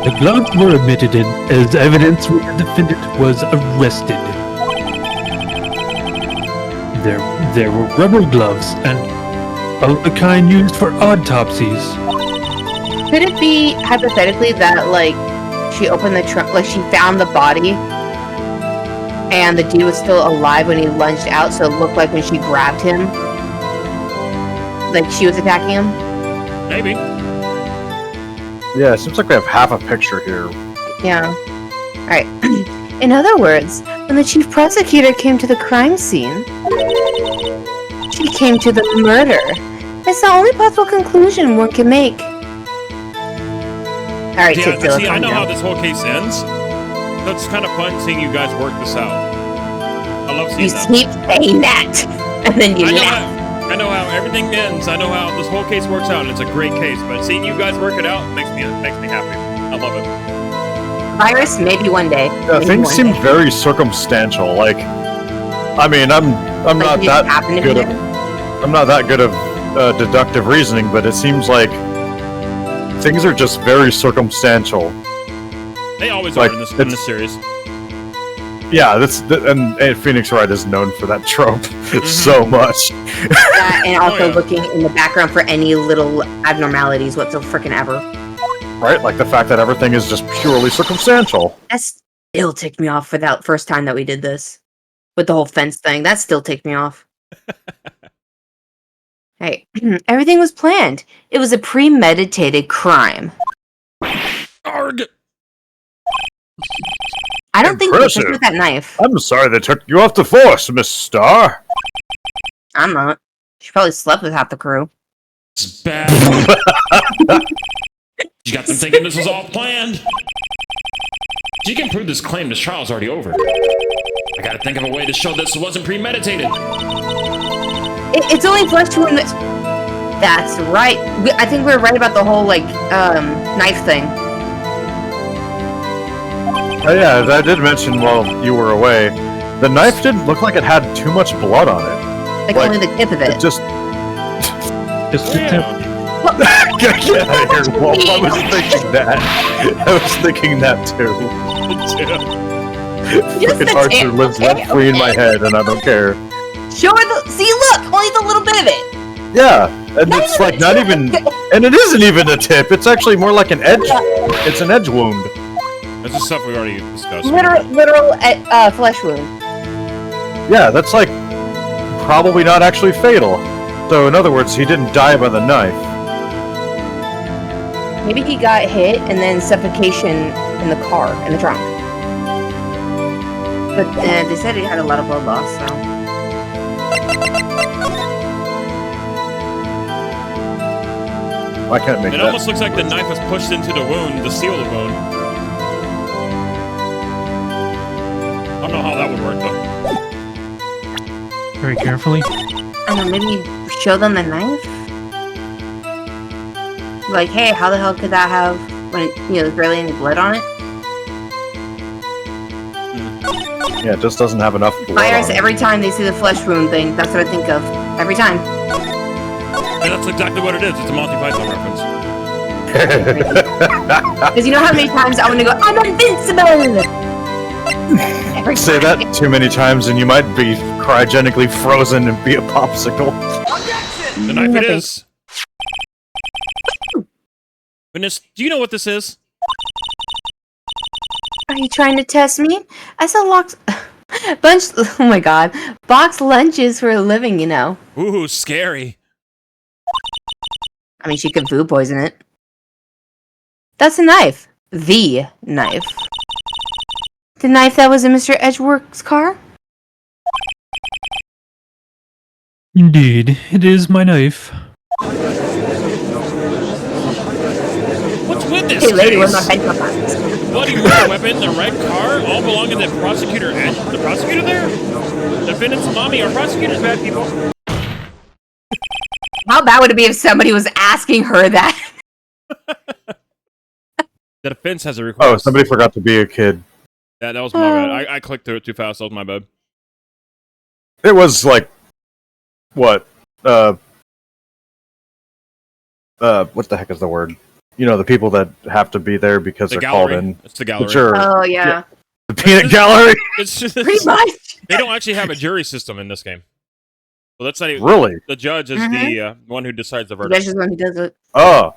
The gloves were omitted as evidence when the defendant was arrested. There were rubber gloves and of the kind used for autopsies. Could it be, hypothetically, that, like, she opened the trunk, like, she found the body, and the dude was still alive when he lunged out, so it looked like when she grabbed him, like, she was attacking him? Maybe. Yeah, it seems like we have half a picture here. Yeah. Alright. In other words, when the chief prosecutor came to the crime scene, she came to the murder. It's the only possible conclusion one can make. Alright, yeah, see, I know how this whole case ends. So it's kind of fun seeing you guys work this out. I love seeing that. You keep saying that, and then you laugh. I know how everything ends. I know how this whole case works out, and it's a great case. But seeing you guys work it out makes me happy. I love it. Virus, maybe one day. Yeah, things seem very circumstantial. Like, I mean, I'm not that good of deductive reasoning, but it seems like things are just very circumstantial. They always are in this series. Yeah, and Phoenix Wright is known for that trope so much. That, and also looking in the background for any little abnormalities whatsoever frickin' ever. Right, like the fact that everything is just purely circumstantial. That still ticked me off for that first time that we did this. With the whole fence thing. That still ticked me off. Hey, everything was planned. It was a premeditated crime. Arg! I don't think they took with that knife. I'm sorry they took you off the force, Miss Starr. I'm not. She probably slept with half the crew. It's bad. You got them thinking this was all planned. She can prove this claim. This trial's already over. I gotta think of a way to show this wasn't premeditated. It's only plus 2 in the... That's right. I think we were right about the whole, like, knife thing. Oh yeah, I did mention while you were away, the knife didn't look like it had too much blood on it. Like only the tip of it. Just the tip. Get out of here, Wolf. I was thinking that. I was thinking that too. Just Fucking Archer lives rent free in my head, and I don't care. Show her the. See, look, only the little bit of it. Yeah, and it's like not even, and it isn't even a tip. It's actually more like an edge. It's an edge wound. That's the stuff we already discussed. Literal flesh wound. Yeah, that's like probably not actually fatal. So in other words, he didn't die by the knife. Maybe he got hit and then suffocation in the car, in the trunk. But they said he had a lot of blood loss, so. I can't make It that. almost looks like the knife was pushed into the wound to seal the wound. I don't know how that would work, though. Very carefully. I don't know, maybe show them the knife? Like, hey, how the hell could that have, when it, there's barely any blood on it? Yeah, it just doesn't have enough blood Fires on it. every time they see the flesh wound thing. That's what I think of. Every time. And that's exactly what it is. It's a Monty Python reference. Because you know how many times I want to go, I'm invincible! Every Say time. that too many times and you might be cryogenically frozen and be a popsicle. The knife it is. Goodness, do you know what this is? Are you trying to test me? I sell oh my god. Box lunches for a living, you know. Ooh, scary. I mean, she could food poison it. That's a knife. The knife. The knife that was in Mr. Edgeworth's car? Indeed, it is my knife. What's with this Hey lady, case? where's my pencil box? Bloody murder weapon, the red car, all belong to the prosecutor and the prosecutor there? Defendant's mommy are prosecutors bad people? How bad would it be if somebody was asking her that? The defense has a request. Oh, somebody forgot to be a kid. Yeah, that was my bad. I clicked through it too fast. That was my bad. It was like, what? What the heck is the word? You know, the people that have to be there because The they're gallery. called in. It's the gallery. Sure. Oh, yeah. The peanut gallery? It's just, Pretty much. they don't actually have a jury system in this game. Well, that's not even, Really? the judge is the one who decides the The verdict. judge is the one who does it. Oh.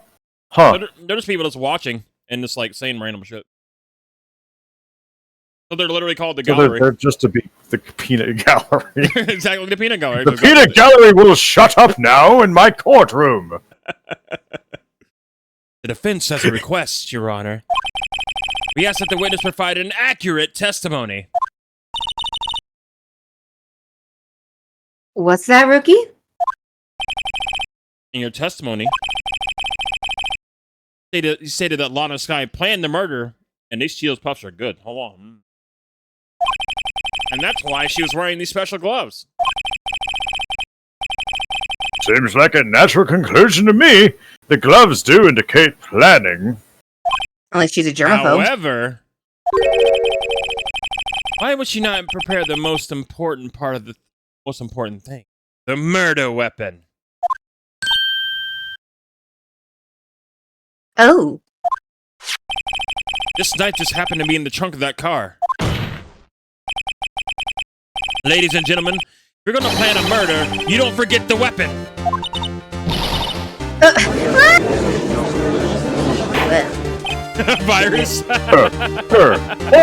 Huh. So there's people that's watching and just like saying random shit. So they're literally called the So gallery. they're just to be the peanut gallery. Exactly, the peanut gallery. The peanut gallery will shut up now in my courtroom. The defense has a request, Your Honor. We ask that the witness provide an accurate testimony. What's that, rookie? In your testimony, you stated that Lana Sky planned the murder, and these Cheetos Puffs are good. Hold on. And that's why she was wearing these special gloves. Seems like a natural conclusion to me. The gloves do indicate planning. Unless she's a germaphobe. However, why would she not prepare the most important part of the most important thing? The murder weapon. Oh. This knife just happened to be in the trunk of that car. Ladies and gentlemen, if you're gonna plan a murder, you don't forget the weapon. Virus.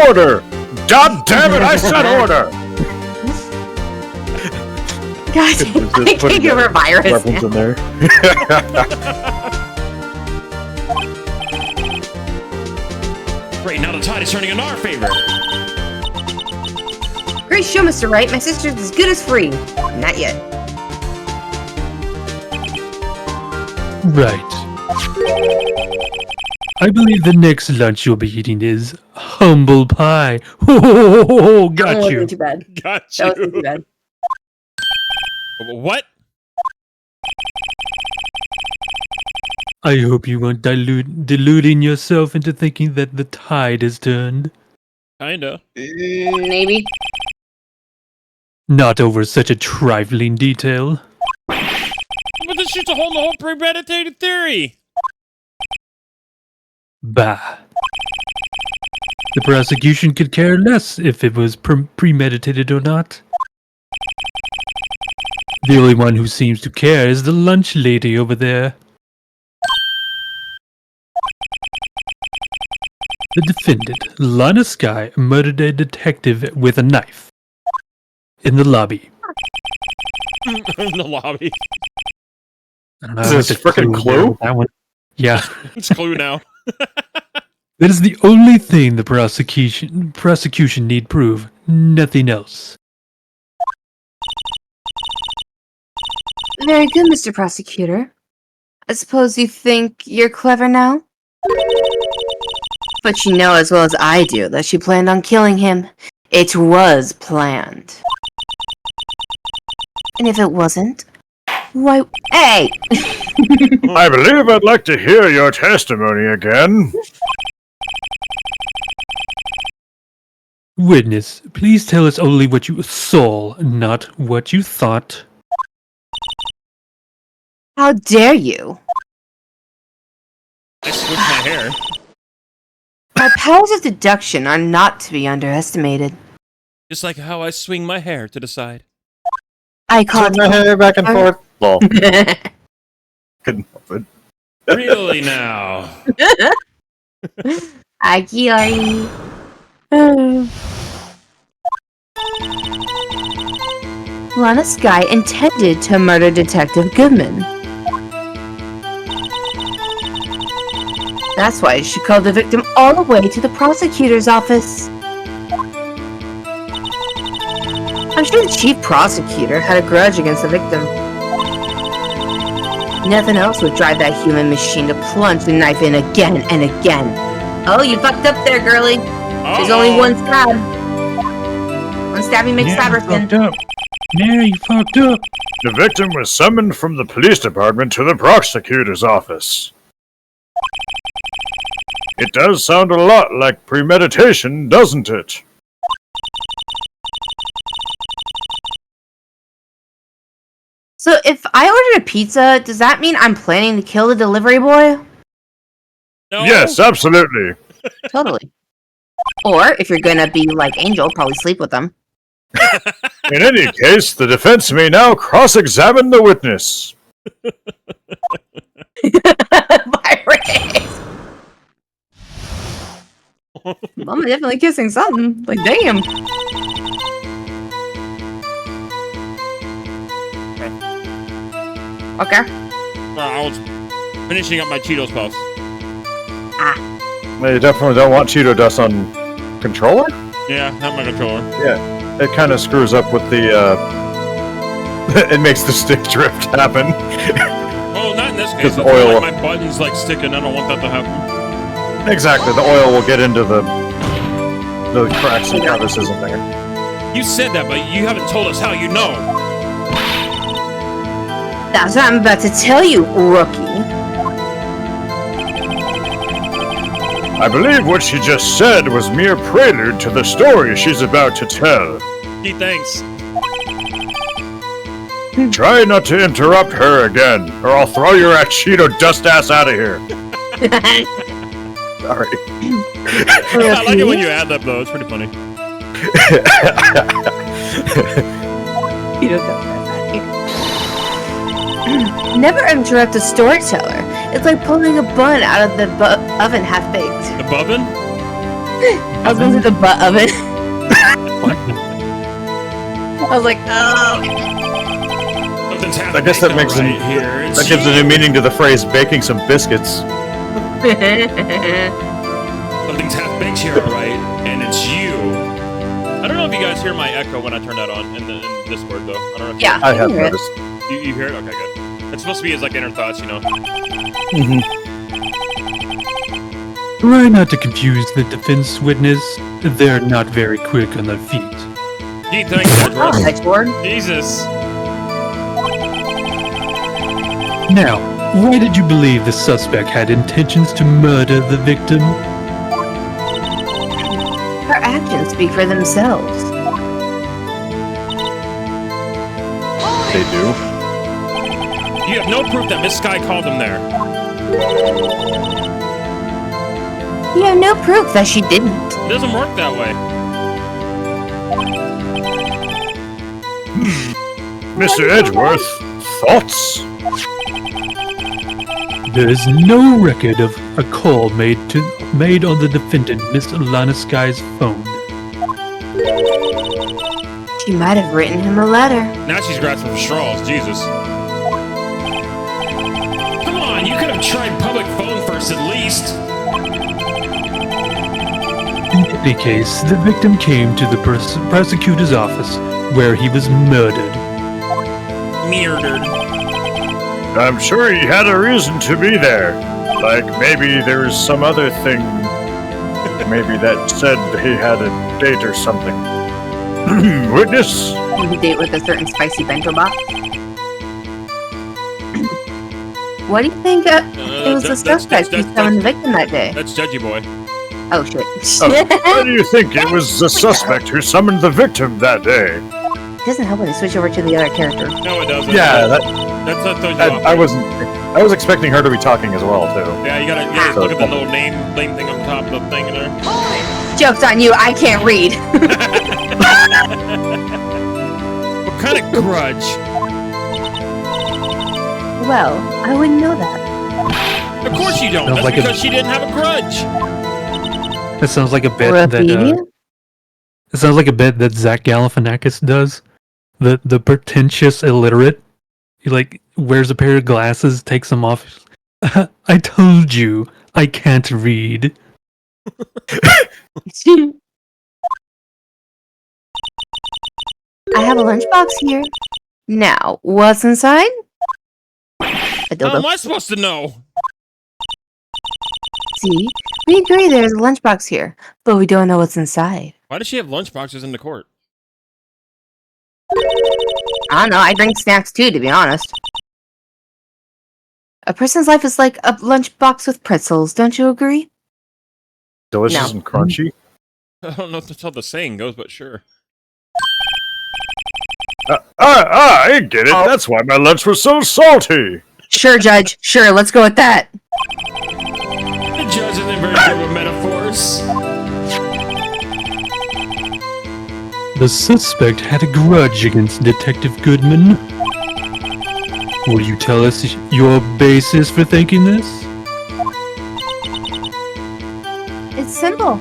Order! God damn it, I said order! God, I can't give her virus Weapons now. in there. Right now the tide is turning in our favor. Great show, Mr. Wright. My sister's as good as free. Not yet. Right. I believe the next lunch you'll be eating is humble pie. Oh, That got one you. wasn't too bad. Got That wasn't too you. bad. What? I hope you weren't deluding yourself into thinking that the tide has turned. Kinda. Maybe. Not over such a trifling detail. But this shit's a whole premeditated theory. Bah. The prosecution could care less if it was premeditated or not. The only one who seems to care is the lunch lady over there. The defendant, Lana Sky, murdered a detective with a knife. In the lobby. In the lobby. I don't know, Is I this went to frickin' Clue? That one. Yeah. It's Clue now. That is the only thing the prosecution need prove. Nothing else. Very good, Mr. Prosecutor. I suppose you think you're clever now? But you know as well as I do that she planned on killing him. It was planned. And if it wasn't, why... Hey! I believe I'd like to hear your testimony again. Witness, please tell us only what you saw, not what you thought. How dare you? I switched my hair. My powers of deduction are not to be underestimated. Just like how I swing my hair to the side. I call Swing my hair back and forth. Well, it... couldn't help it. Really now? Aki. Lana Sky intended to murder Detective Goodman. That's why she called the victim all the way to the prosecutor's office. I'm sure the chief prosecutor had a grudge against the victim. Nothing else would drive that human machine to plunge the knife in again and again. Oh, you fucked up there, girlie. There's only one stab. One stabbing makes Saberton. Yeah, you fucked up. The victim was summoned from the police department to the prosecutor's office. It does sound a lot like premeditation, doesn't it? So if I ordered a pizza, does that mean I'm planning to kill the delivery boy? No. Yes, absolutely. Totally. Or, if you're gonna be like Angel, probably sleep with them. In any case, the defense may now cross-examine the witness. I'm definitely kissing something. Like, damn. Okay. I was finishing up my Cheetos Puffs. You definitely don't want Cheeto dust on controller? Yeah, not my controller. Yeah, it kind of screws up with the, it makes the stick drift happen. Well, not in this case. The oil. Like my button's like sticking. I don't want that to happen. Exactly, the oil will get into the cracks and crevices in there. You said that, but you haven't told us how you know. That's what I'm about to tell you, rookie. I believe what she just said was mere prelude to the story she's about to tell. Gee, thanks. Try not to interrupt her again, or I'll throw your Cheeto dust ass out of here. Sorry. I like it when you add that, though. It's pretty funny. You don't know that. Never interrupt a storyteller. It's like pulling a bun out of the oven half baked. The bubbin? I was going to say the butt oven. What? I was like, oh. I guess that makes right here. that gives a new meaning to the phrase baking some biscuits. Something's half baked here, alright, and it's you. I don't know if you guys hear my echo when I turn that on in Discord, though. I don't know if Yeah, I have hear it. noticed. you hear it? Okay, good. It's supposed to be as like inner thoughts, you know. Try not to confuse the defense witness. They're not very quick on their feet. Gee, thanks, Oh, next word. Jesus. Now, why did you believe the suspect had intentions to murder the victim? Her actions speak for themselves. They do. You have no proof that Miss Sky called him there. You have no proof that she didn't. It doesn't work that way. Mr. Edgeworth, thoughts? There is no record of a call made on the defendant, Miss Alana Sky's phone. She might have written him a letter. Now she's grasping for straws. Jesus. Come on, you could have tried public phone first at least. In any case, the victim came to the prosecutor's office, where he was murdered. Murdered. I'm sure he had a reason to be there. Like, maybe there was some other thing. Maybe that said he had a date or something. Witness? Maybe date with a certain spicy bento box. What do you think it was the suspect who summoned the victim that day? That's Judgy Boy. Oh, shit. Why do you think it was the suspect who summoned the victim that day? It doesn't help when they switch over to the other character. No, it doesn't. Yeah, That's what throws you off. I was expecting her to be talking as well too. Yeah, you gotta look at the little name thing on top of the thing in there. Joke's on you, I can't read. What kind of grudge? Well, I wouldn't know that. Of course you don't. Sounds That's like because she didn't have a grudge. That sounds like a bit Or a that baby? it sounds like a bit that Zach Galifianakis does. The pretentious illiterate. He like wears a pair of glasses, takes them off. I told you I can't read. I have a lunchbox here. Now, what's inside? A How dildo. am I supposed to know? See, we agree there's a lunchbox here, but we don't know what's inside. Why does she have lunchboxes in the court? I don't know, I drink snacks too, to be honest. A person's life is like a lunchbox with pretzels, don't you agree? Delicious No. and crunchy. I don't know if that's how the saying goes, but sure. I get it. That's why my lunch was so salty. Sure, Judge. Sure, let's go with that. The judge isn't very good with metaphors. The suspect had a grudge against Detective Goodman. Will you tell us your basis for thinking this? It's simple.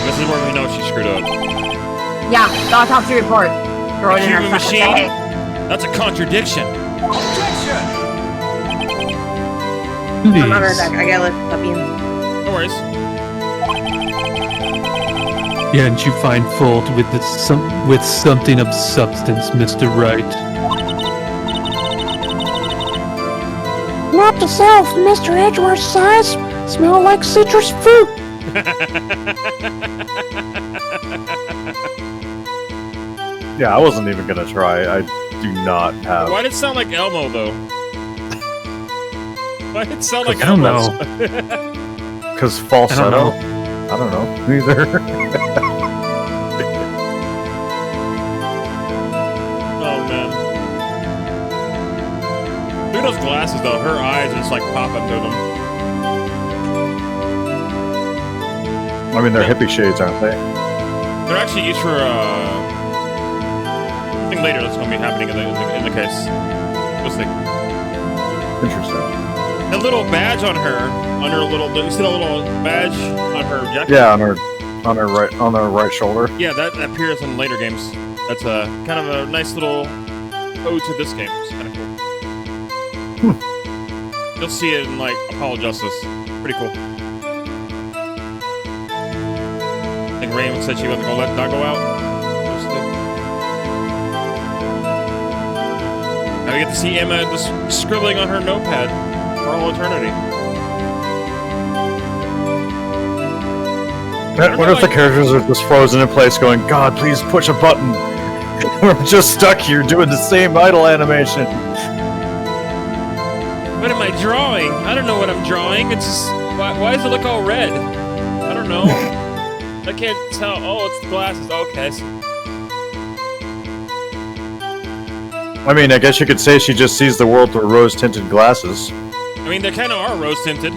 This is where we know she screwed up. Yeah, the autopsy report. Throw it in Human our machine? machine. That's a contradiction. Please. I'm right back. I gotta let the puppy in. No worries. Can't you find fault with with something of substance, Mr. Wright? Not to self, Mr. Edgeworth's eyes smell like citrus fruit. Yeah, I wasn't even gonna try. I do not have. Why did it sound like Elmo, though? Why did it sound like I don't Elmo? know. Because falsetto. I don't know. Neither. Oh, man. Look at those glasses, though. Her eyes are just, like, popping through them. I mean, they're hippie shades, aren't they? They're actually used for, something later that's going to be happening in the case. We'll see. Interesting. The little badge on her little, you see the little badge on her jacket? Yeah, on her right shoulder. Yeah, that appears in later games. That's a kind of a nice little ode to this game. It's kind of cool. You'll see it in like Apollo Justice. Pretty cool. I think Raymond said she wasn't gonna let that go out. Now we get to see Emma just scribbling on her notepad for all eternity. I wonder if the characters are just frozen in place going, God, please push a button. We're just stuck here doing the same idle animation. What am I drawing? I don't know what I'm drawing. It's just, why does it look all red? I don't know. I can't tell. Oh, it's the glasses. Okay. I mean, I guess you could say she just sees the world through rose-tinted glasses. I mean, they kind of are rose-tinted.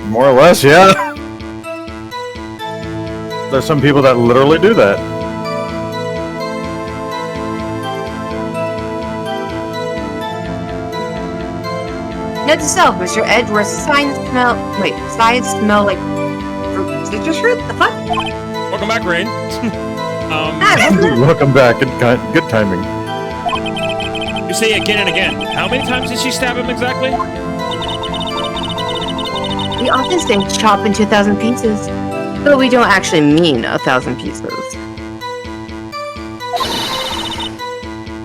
More or less, yeah. There's some people that literally do that. Note to self, Mr. Edgeworth's signs smell like citrus fruit? The fuck? Welcome back, Rain. Welcome back. Good timing. You say again and again. How many times did she stab him exactly? We often say chop into 1,000 pieces, but we don't actually mean 1,000 pieces.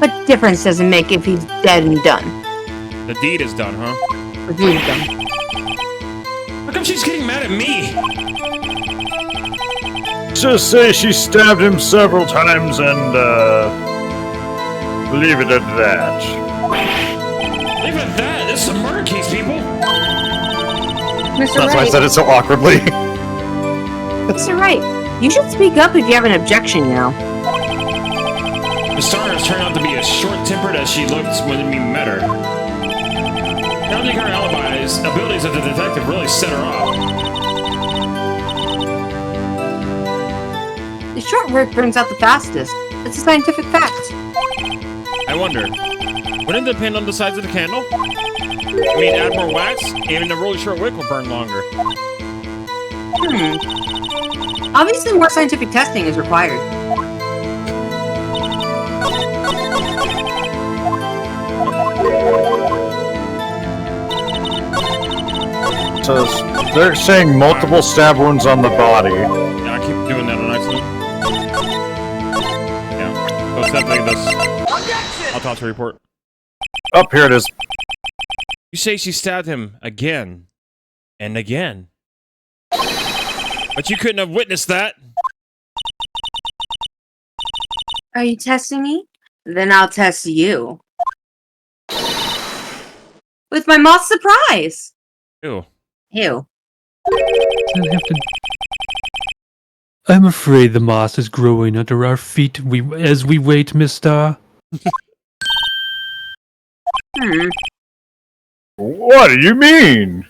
What difference does it make if he's dead and done? The deed is done, huh? The deed is done. How come she's getting mad at me? Just say she stabbed him several times and, leave it at that. Leave it at that. This is a murder case, people. Mr. That's why I Wright, said it so awkwardly. Mr. Wright, you should speak up if you have an objection now. The star has turned out to be as short-tempered as she looked when we met her. Counting her abilities as a detective really set her off. The short work burns out the fastest. It's a scientific fact. I wonder, wouldn't it depend on the size of the candle? I mean, add more wax, even a really short wick will burn longer. Obviously, more scientific testing is required. So they're saying multiple stab wounds on the body. Yeah, I keep doing that on accident. Yeah, so it's definitely this. I'll toss a report. Up here it is. You say she stabbed him again and again. But you couldn't have witnessed that. Are you testing me? Then I'll test you. With my moth surprise! Ew. Ew. I'm afraid the moss is growing under our feet as we wait, Miss Star. What do you mean?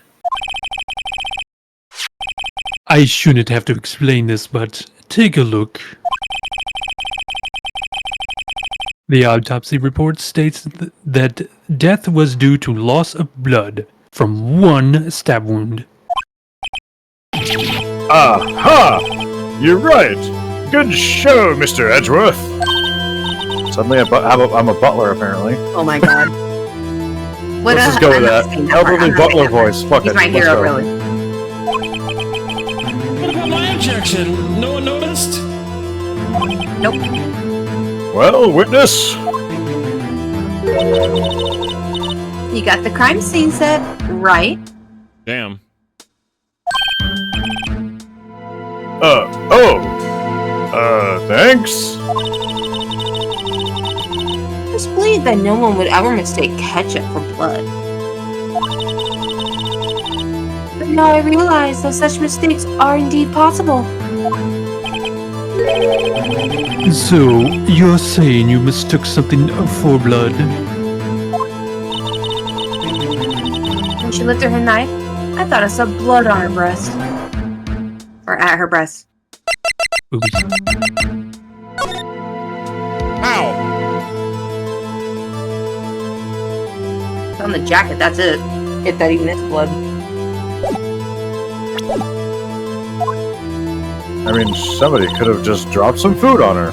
I shouldn't have to explain this, but take a look. The autopsy report states that death was due to loss of blood from one stab wound. Aha! You're right. Good show, Mr. Edgeworth. Suddenly I'm a butler, apparently. Oh my god. Let's just go with that. Elderly butler voice. Fuck He's it. my Let's hero, go. really. What about my objection? No one noticed? Nope. Well, witness. You got the crime scene set, right? Damn. Thanks. I just believe that no one would ever mistake ketchup for blood. But now I realize that such mistakes are indeed possible. So, you're saying you mistook something for blood? When she lifted her knife, I thought I saw blood on her breast. Or at her breast. Oops. Ow! It's on the jacket, that's it. If that even is blood. I mean, somebody could have just dropped some food on her.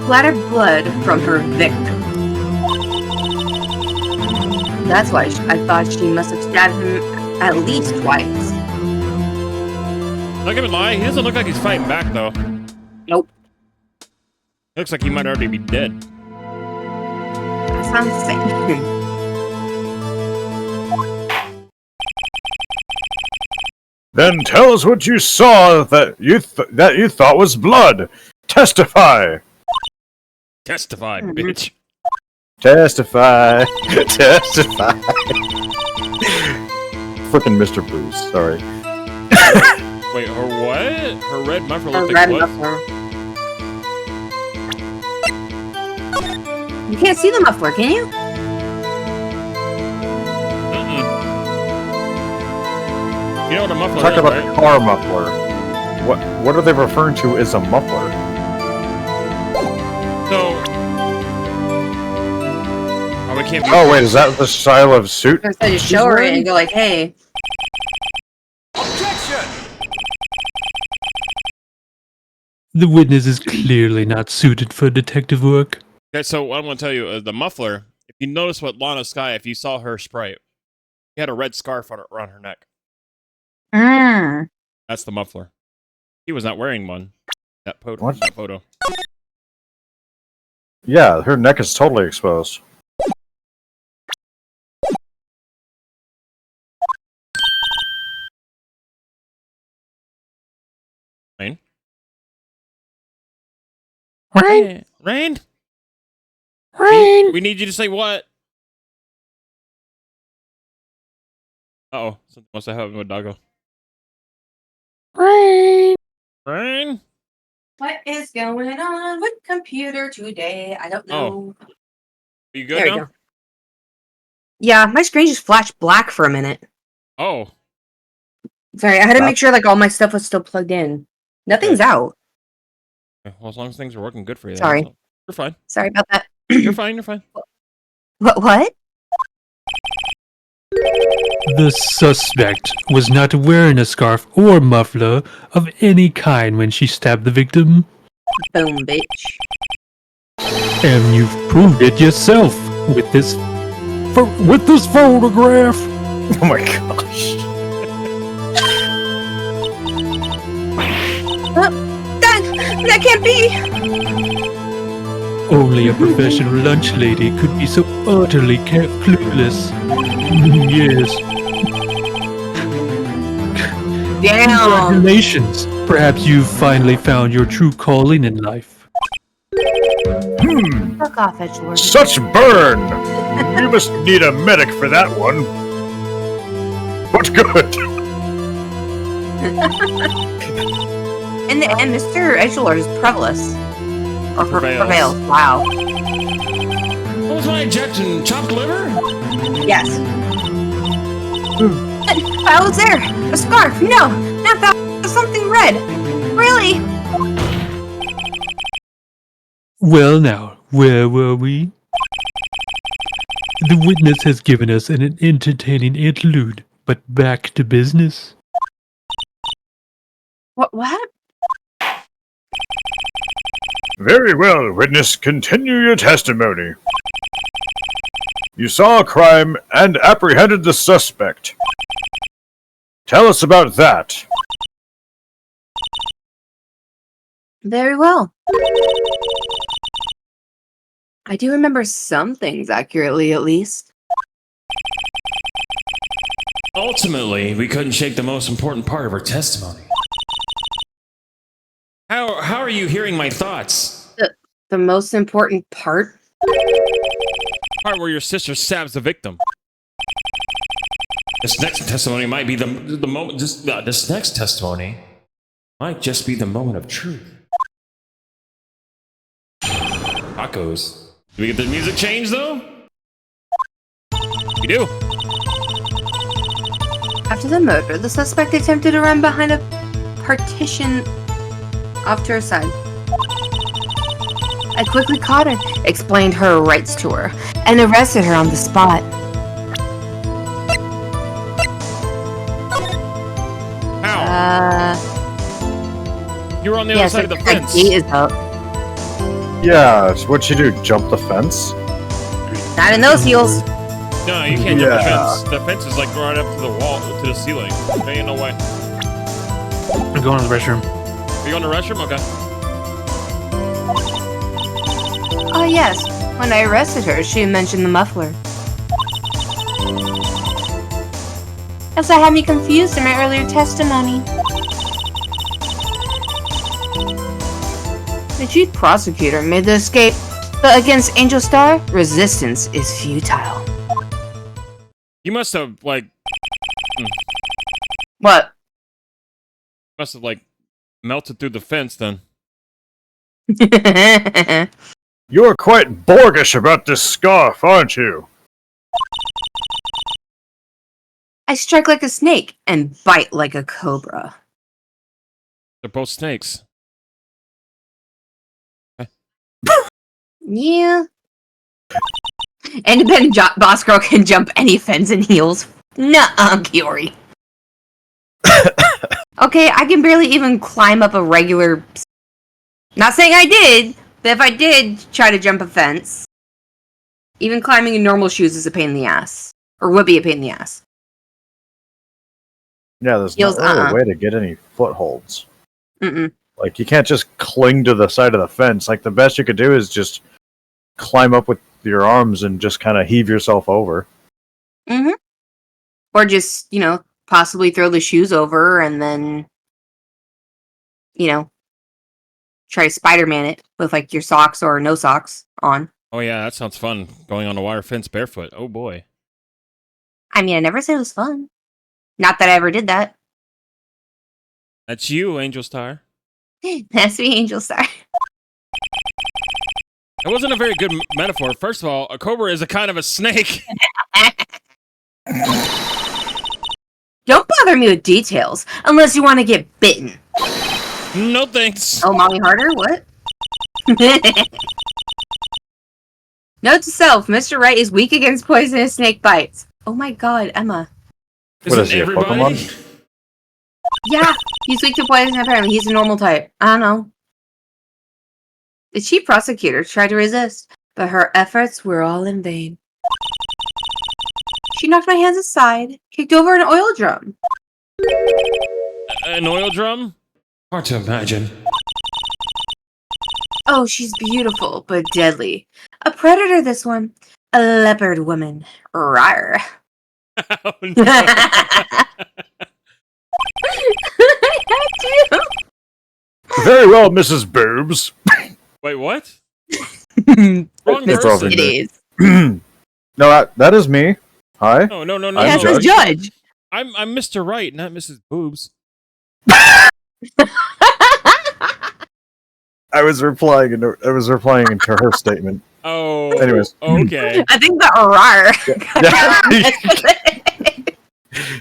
Splattered blood from her victim. That's why I thought she must have stabbed him at least twice. Not gonna lie, he doesn't look like he's fighting back, though. Nope. Looks like he might already be dead. That sounds sick. Then tell us what you saw that you thought was blood. Testify. Testify, bitch. Testify. Testify. Frickin' Mr. Booze, sorry. Wait, her what? Her red muffler Her looked red like what? muffler. You can't see the muffler, can you? You know what a muffler Talk is, about right? a car muffler. What are they referring to as a muffler? So, are we can't be. Oh wait, is that the style of suit? I said, just show her it and go like, hey. The witness is clearly not suited for detective work. Okay, so what I'm going to tell you is the muffler. If you notice what Lana Sky, if you saw her sprite, she had a red scarf around her neck. That's the muffler. He was not wearing one. That photo. Yeah, her neck is totally exposed. Rain? Rain? Rain? Rain? We need you to say what? Uh-oh. Something must have happened with Doggo. Rain? Rain? What is going on with computer today? I don't know. Oh. Are you good There now? we go. Yeah, my screen just flashed black for a minute. Oh. Sorry, I had to make sure like all my stuff was still plugged in. Nothing's out. Okay, well, as long as things are working good for you. Sorry. You're fine. Sorry about that. You're fine, you're fine. What? The suspect was not wearing a scarf or muffler of any kind when she stabbed the victim. Boom, bitch. And you've proved it yourself with this photograph. Oh my gosh. That can't be! Only a professional lunch lady could be so utterly clueless. Yes. Damn! Congratulations. Perhaps you've finally found your true calling in life. Fuck off, Edgelord. Such burn! You must need a medic for that one. But good. In the end, Mr. Edgelord is prevalous. Or prevails. Wow. What was my injection? Chopped liver? Yes. I was there! A scarf! No! Not that! Something red! Really? Well now, where were we? The witness has given us an entertaining interlude, but back to business. What? Very well, witness. Continue your testimony. You saw a crime and apprehended the suspect. Tell us about that. Very well. I do remember some things accurately, at least. Ultimately, we couldn't shake the most important part of her testimony. How are you hearing my thoughts? The most important part? Part where your sister stabs the victim. This next testimony might be the moment. This next testimony might just be the moment of truth. Tacos. Do we get the music changed though? We do. After the murder, the suspect attempted to run behind a partition off to her side. I quickly caught her, explained her rights to her, and arrested her on the spot. How? You were on the other side of the fence. Gate is up. Yeah, so what'd she do? Jump the fence? Not in those heels. No, you can't jump the fence. The fence is like right up to the wall, to the ceiling. There ain't no way. I'm going to the restroom. You going to the restroom? Okay. Oh yes, when I arrested her, she mentioned the muffler. As I had me confused in my earlier testimony. The chief prosecutor made the escape, but against Angel Star, resistance is futile. You must have, like... What? Must have, like, melted through the fence, then. You're quite Borgish about this scarf, aren't you? I strike like a snake and bite like a cobra. They're both snakes. Yeah. Independent boss girl can jump any fence in heels. Nuh-uh, Kiori. Okay, I can barely even climb up a regular... Not saying I did, but if I did try to jump a fence, even climbing in normal shoes is a pain in the ass. Or would be a pain in the ass. Yeah, there's Heels, not really a way to get any footholds. Mm-mm. Like, you can't just cling to the side of the fence. Like, the best you could do is just climb up with your arms and just kind of heave yourself over. Mm-hmm. Or just, possibly throw the shoes over and then, try to Spider-Man it with, like, your socks or no socks on. Oh yeah, that sounds fun. Going on a wire fence barefoot. Oh boy. I mean, I never said it was fun. Not that I ever did that. That's you, Angel Star. That's me, Angel Star. It wasn't a very good metaphor. First of all, a cobra is a kind of a snake. Don't bother me with details, unless you want to get bitten. No thanks. Oh, Mommy Harder? What? Note to self, Mr. Wright is weak against poisonous snake bites. Oh my god, Emma. What is he, a Pokemon? Yeah, he's weak to poison apparently. He's a normal type. I don't know. The chief prosecutor tried to resist, but her efforts were all in vain. She knocked my hands aside, kicked over an oil drum. An oil drum? Hard to imagine. Oh, she's beautiful, but deadly. A predator, this one. A leopard woman. Rawr. Oh, no. Very well, Mrs. Boobs. Wait, what? Wrong person. It is. No, that is me. Hi. No. That's the judge. I'm Mr. Wright, not Mrs. Boobs. I was replying into her statement. Oh. Anyways. Okay. I think the rawr.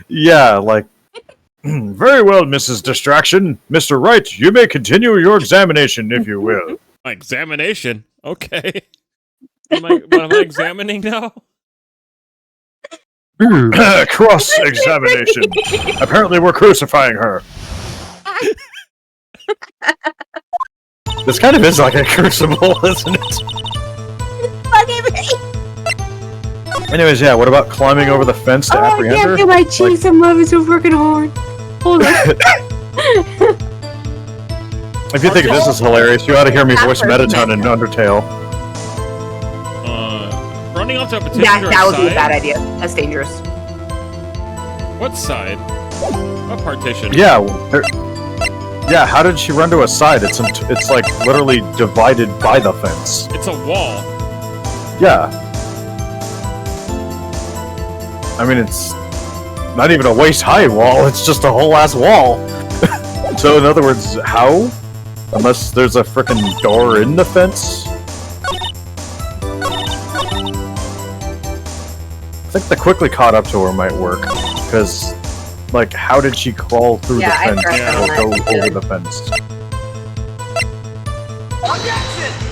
Yeah, like. Very well, Mrs. Distraction. Mr. Wright, you may continue your examination, if you will. My examination? Okay. What am I examining now? Cross-examination. Apparently we're crucifying her. This kind of is like a crucible, isn't it? Anyways, yeah, what about climbing over the fence to apprehend her? I can't feel my cheeks. I'm loving so freaking hard. Hold on. If you think this is hilarious, you ought to hear me voice Mettaton in Undertale. Running off to a particular that would side? be a bad idea. That's dangerous. What side? What partition? Yeah, yeah. How did she run to a side? It's like literally divided by the fence. It's a wall. Yeah. I mean, it's not even a waist-high wall. It's just a whole ass wall. So in other words, how? Unless there's a frickin' door in the fence. I think the quickly caught up to her might work, because, like, how did she crawl through the fence or go over the fence?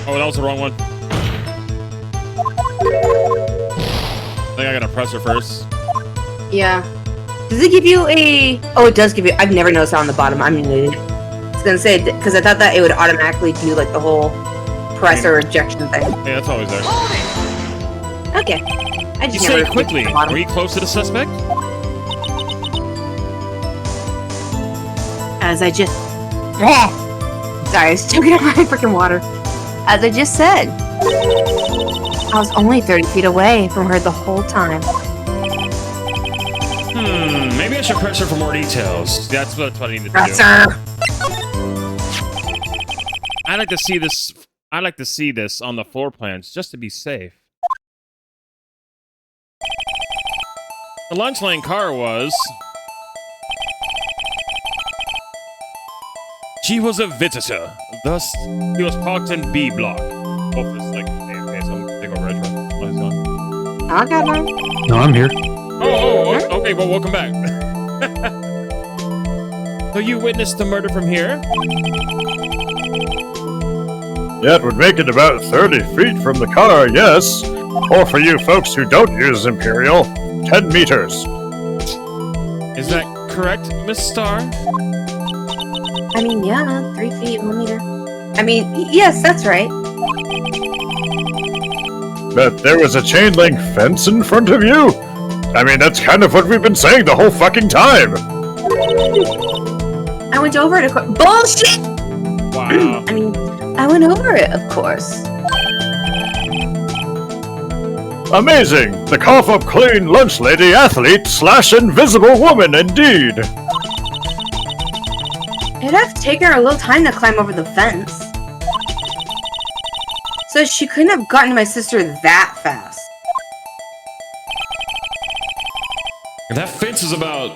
Oh, that was the wrong one. I think I gotta press her first. Yeah. Does it give you a... Oh, it does give you... I've never noticed that on the bottom. I'm an idiot. I was gonna say, because I thought that it would automatically do, like, the whole press or ejection thing. Yeah, that's always there. Okay. I just You never say it quickly. Are you close to the suspect? As I just... Sorry, I was choking on my freaking water. As I just said, I was only 30 feet away from her the whole time. Maybe I should press her for more details. That's what I need to Press do. her! I like to see this. I like to see this on the floor plans just to be safe. The lunch lane car was. She was a visitor, thus he was parked in B block. Hopefully it's like, okay, so I'm gonna go retro. Oh, he's gone. I got one. No, I'm here. Oh, okay, well, welcome back. So you witnessed the murder from here? Yeah, it would make it about 30 feet from the car, yes. Or for you folks who don't use Imperial, 10 meters. Is that correct, Miss Star? I mean, yeah, 3 feet, 1 meter. I mean, yes, that's right. But there was a chain link fence in front of you? I mean, that's kind of what we've been saying the whole fucking time. I went over it. Bullshit! Wow. I mean, I went over it, of course. Amazing! The cough-up clean lunch lady athlete / invisible woman, indeed! It'd have taken her a little time to climb over the fence. So she couldn't have gotten to my sister that fast. That fence is about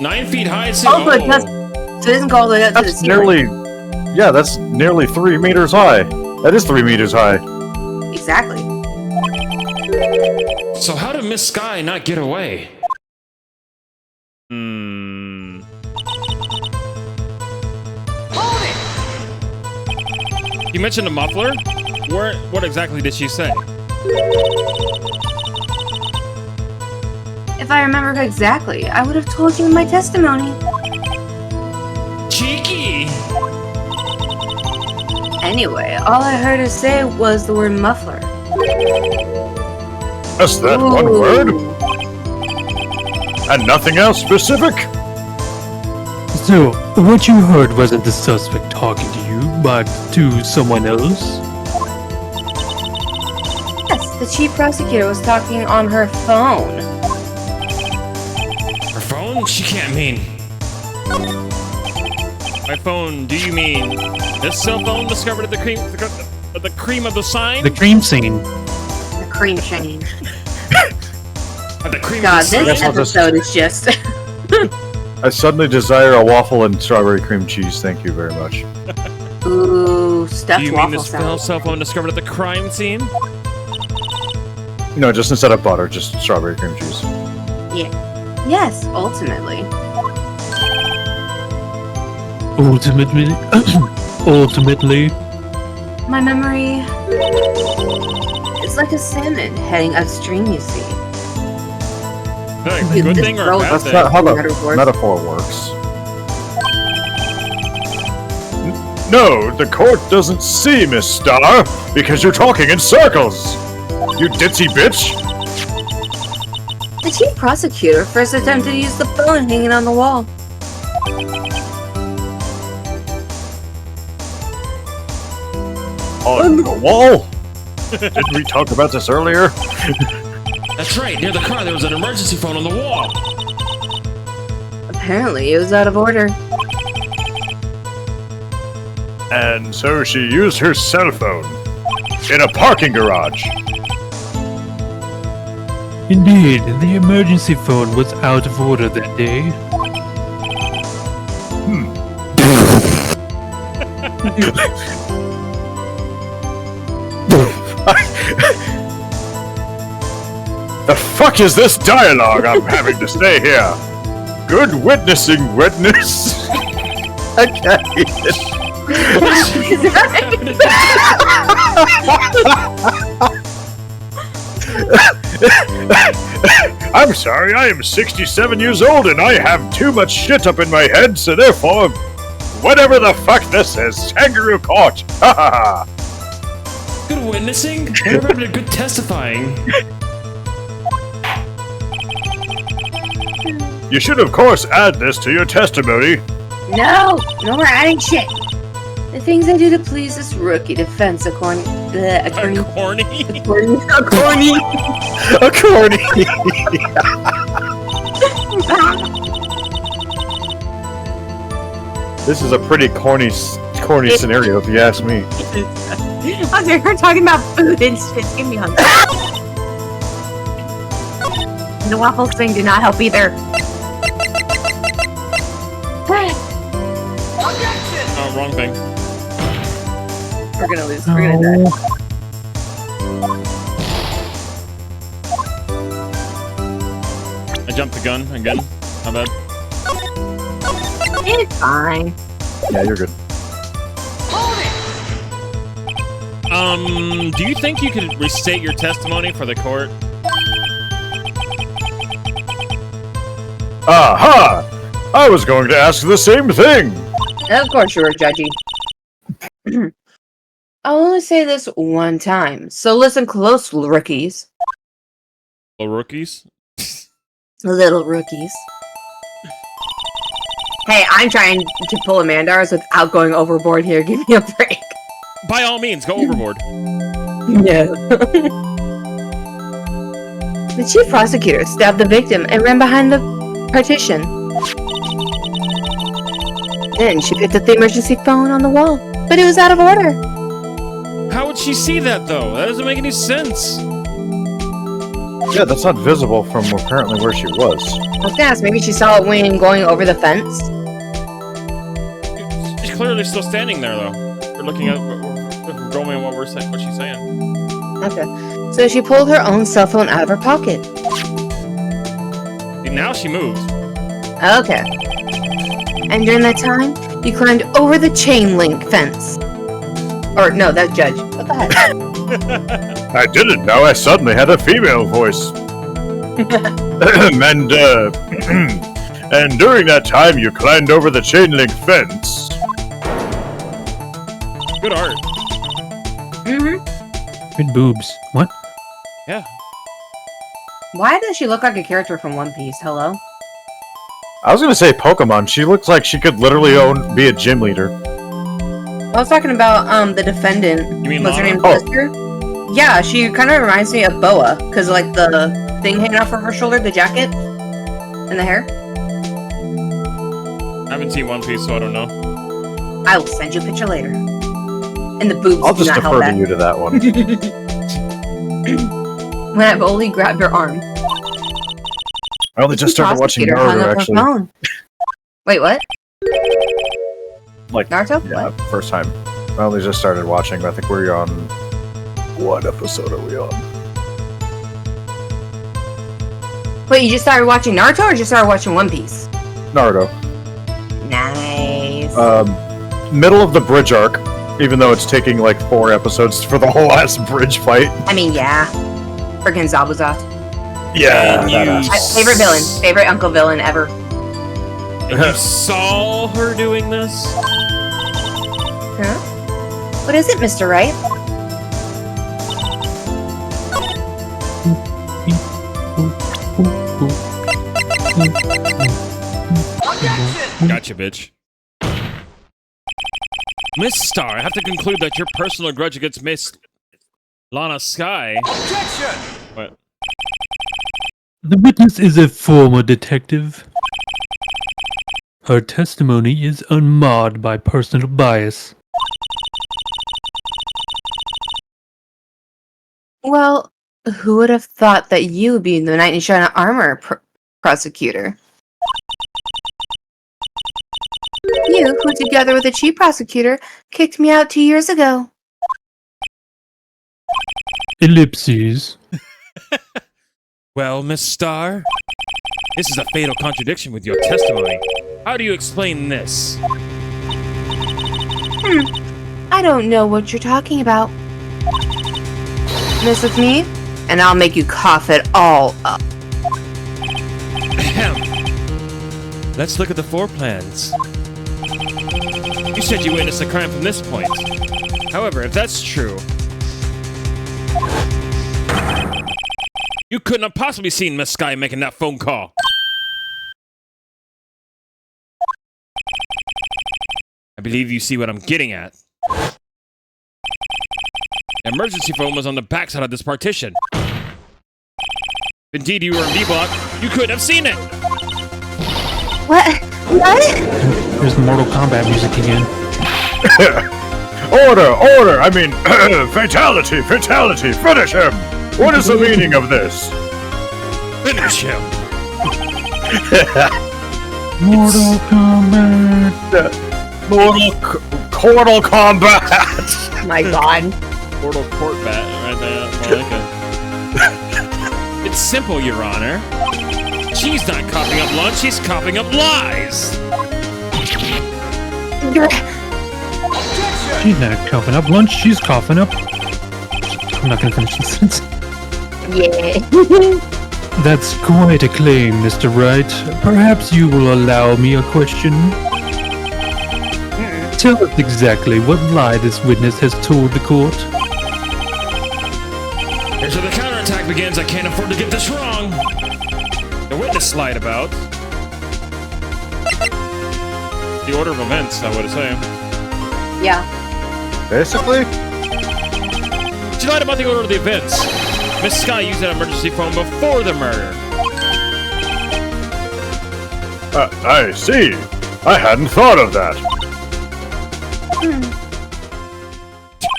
9 feet high. Oh, but so it doesn't go all the way up to the That's ceiling. nearly... Yeah, that's nearly 3 meters high. That is 3 meters high. Exactly. So how did Miss Sky not get away? You mentioned a muffler? What exactly did she say? If I remember exactly, I would have told you in my testimony. Cheeky! Anyway, all I heard her say was the word muffler. Just that one Ooh. word? And nothing else specific? So, what you heard wasn't the suspect talking to you, but to someone else? Yes, the chief prosecutor was talking on her phone. Her phone? She can't mean. By phone, do you mean this cell phone discovered at the cream of the sign? The cream scene. The cream change. At the cream God, of the this sign? episode is just... I suddenly desire a waffle and strawberry cream cheese. Thank you very much. Ooh, stuffed Do you mean waffle this salad. cell phone discovered at the crime scene? No, just instead of butter, just strawberry cream cheese. Yes, ultimately. Ultimately. My memory... It's like a salmon heading upstream, you see. Hey, good thing or a bad That's thing? not how the Metaphor. metaphor works. No, the court doesn't see, Miss Star, because you're talking in circles! You ditzy bitch! The chief prosecutor first attempted to use the phone hanging on the wall. On the wall? Didn't we talk about this earlier? That's right, near the car there was an emergency phone on the wall. Apparently, it was out of order. And so she used her cell phone. In a parking garage. Indeed, the emergency phone was out of order that day. The fuck is this dialogue I'm having to stay here? Good witnessing, witness. I can't even. I'm sorry, I am 67 years old and I have too much shit up in my head, so therefore, whatever the fuck this is, kangaroo court. Ha ha ha. Good witnessing? Never having a good testifying. You should of course add this to your testimony. No! No more adding shit! The things I do to please this rookie defense attorney. Corny? A corny. This is a pretty corny scenario, if you ask me. I was here talking about food and shit. Give me hungry. The waffles thing did not help either. Oh, wrong thing. We're gonna lose. We're gonna die. I jumped the gun again. My bad. It's fine. Yeah, you're good. Do you think you could restate your testimony for the court? Aha! I was going to ask the same thing! Of course you were, Judgy. I'll only say this one time, so listen close, rookies. Little rookies? Little rookies. Hey, I'm trying to pull a Mandar's without going overboard here. Give me a break. By all means, go overboard. No. The chief prosecutor stabbed the victim and ran behind the partition. Then she picked up the emergency phone on the wall, but it was out of order. How would she see that, though? That doesn't make any sense. Yeah, that's not visible from apparently where she was. I was gonna ask, maybe she saw it when going over the fence? She's clearly still standing there, though. We're looking at going at what she's saying. Okay. So she pulled her own cell phone out of her pocket. Now she moves. Okay. And during that time, you climbed over the chain link fence. Or, no, that's Judge. What the heck? I didn't know I suddenly had a female voice. And during that time, you climbed over the chain link fence. Good art. Mm-hmm. Good boobs. What? Yeah. Why does she look like a character from One Piece? Hello? I was gonna say Pokemon. She looks like she could literally be a gym leader. I was talking about the defendant. You mean what's her Lana? name? Sister? Yeah, she kind of reminds me of Boa, because like the thing hanging off of her shoulder, the jacket, and the hair. I haven't seen One Piece, so I don't know. I will send you a picture later. And the boobs I'll do just not help defer that. to you to that one. When I've only grabbed her arm. I only just started watching Prosecutor hung Naruto, up her actually. phone. Wait, what? Like, Naruto? yeah, What? first time. I only just started watching, but I think we're on... What episode are we on? Wait, you just started watching Naruto or just started watching One Piece? Naruto. Nice. Middle of the bridge arc, even though it's taking like 4 episodes for the whole ass bridge fight. I mean, yeah. Freaking Zabuza. Yeah, And that you ass. Favorite villain. Favorite uncle villain ever. And you saw her doing this? Huh? What is it, Mr. Wright? Gotcha, bitch. Miss Star, I have to conclude that your personal grudge against Miss Lana Sky... Objection! What? The witness is a former detective. Her testimony is unmarred by personal bias. Well, who would have thought that you would be the knight in shining armor prosecutor? You, who together with the chief prosecutor, kicked me out 2 years ago. Ellipses. Well, Miss Star, this is a fatal contradiction with your testimony. How do you explain this? I don't know what you're talking about. Mess with me, and I'll make you cough it all up. Ahem. Let's look at the floor plans. You said you witnessed a crime from this point. However, if that's true, you couldn't have possibly seen Miss Sky making that phone call. I believe you see what I'm getting at. Emergency phone was on the backside of this partition. Indeed, you were in B-block. You couldn't have seen it. What? What? There's the Mortal Kombat music again. Order! I mean, fatality! Finish him! What is the meaning of this? Finish him. Mortal Kombat. Mortal Kombat! My God. Mortal Court bat right there. It's simple, Your Honor. She's not coughing up lunch, she's coughing up lies! She's not coughing up lunch, she's coughing up I'm not gonna finish this sentence. Yeah. That's quite a claim, Mr. Wright. Perhaps you will allow me a question? Tell us exactly what lie this witness has told the court. Here's where the counterattack begins. I can't afford to get this wrong. The witness lied about the order of events, I would say. Yeah. Basically? She lied about the order of the events. Miss Sky used that emergency phone before the murder. I see. I hadn't thought of that.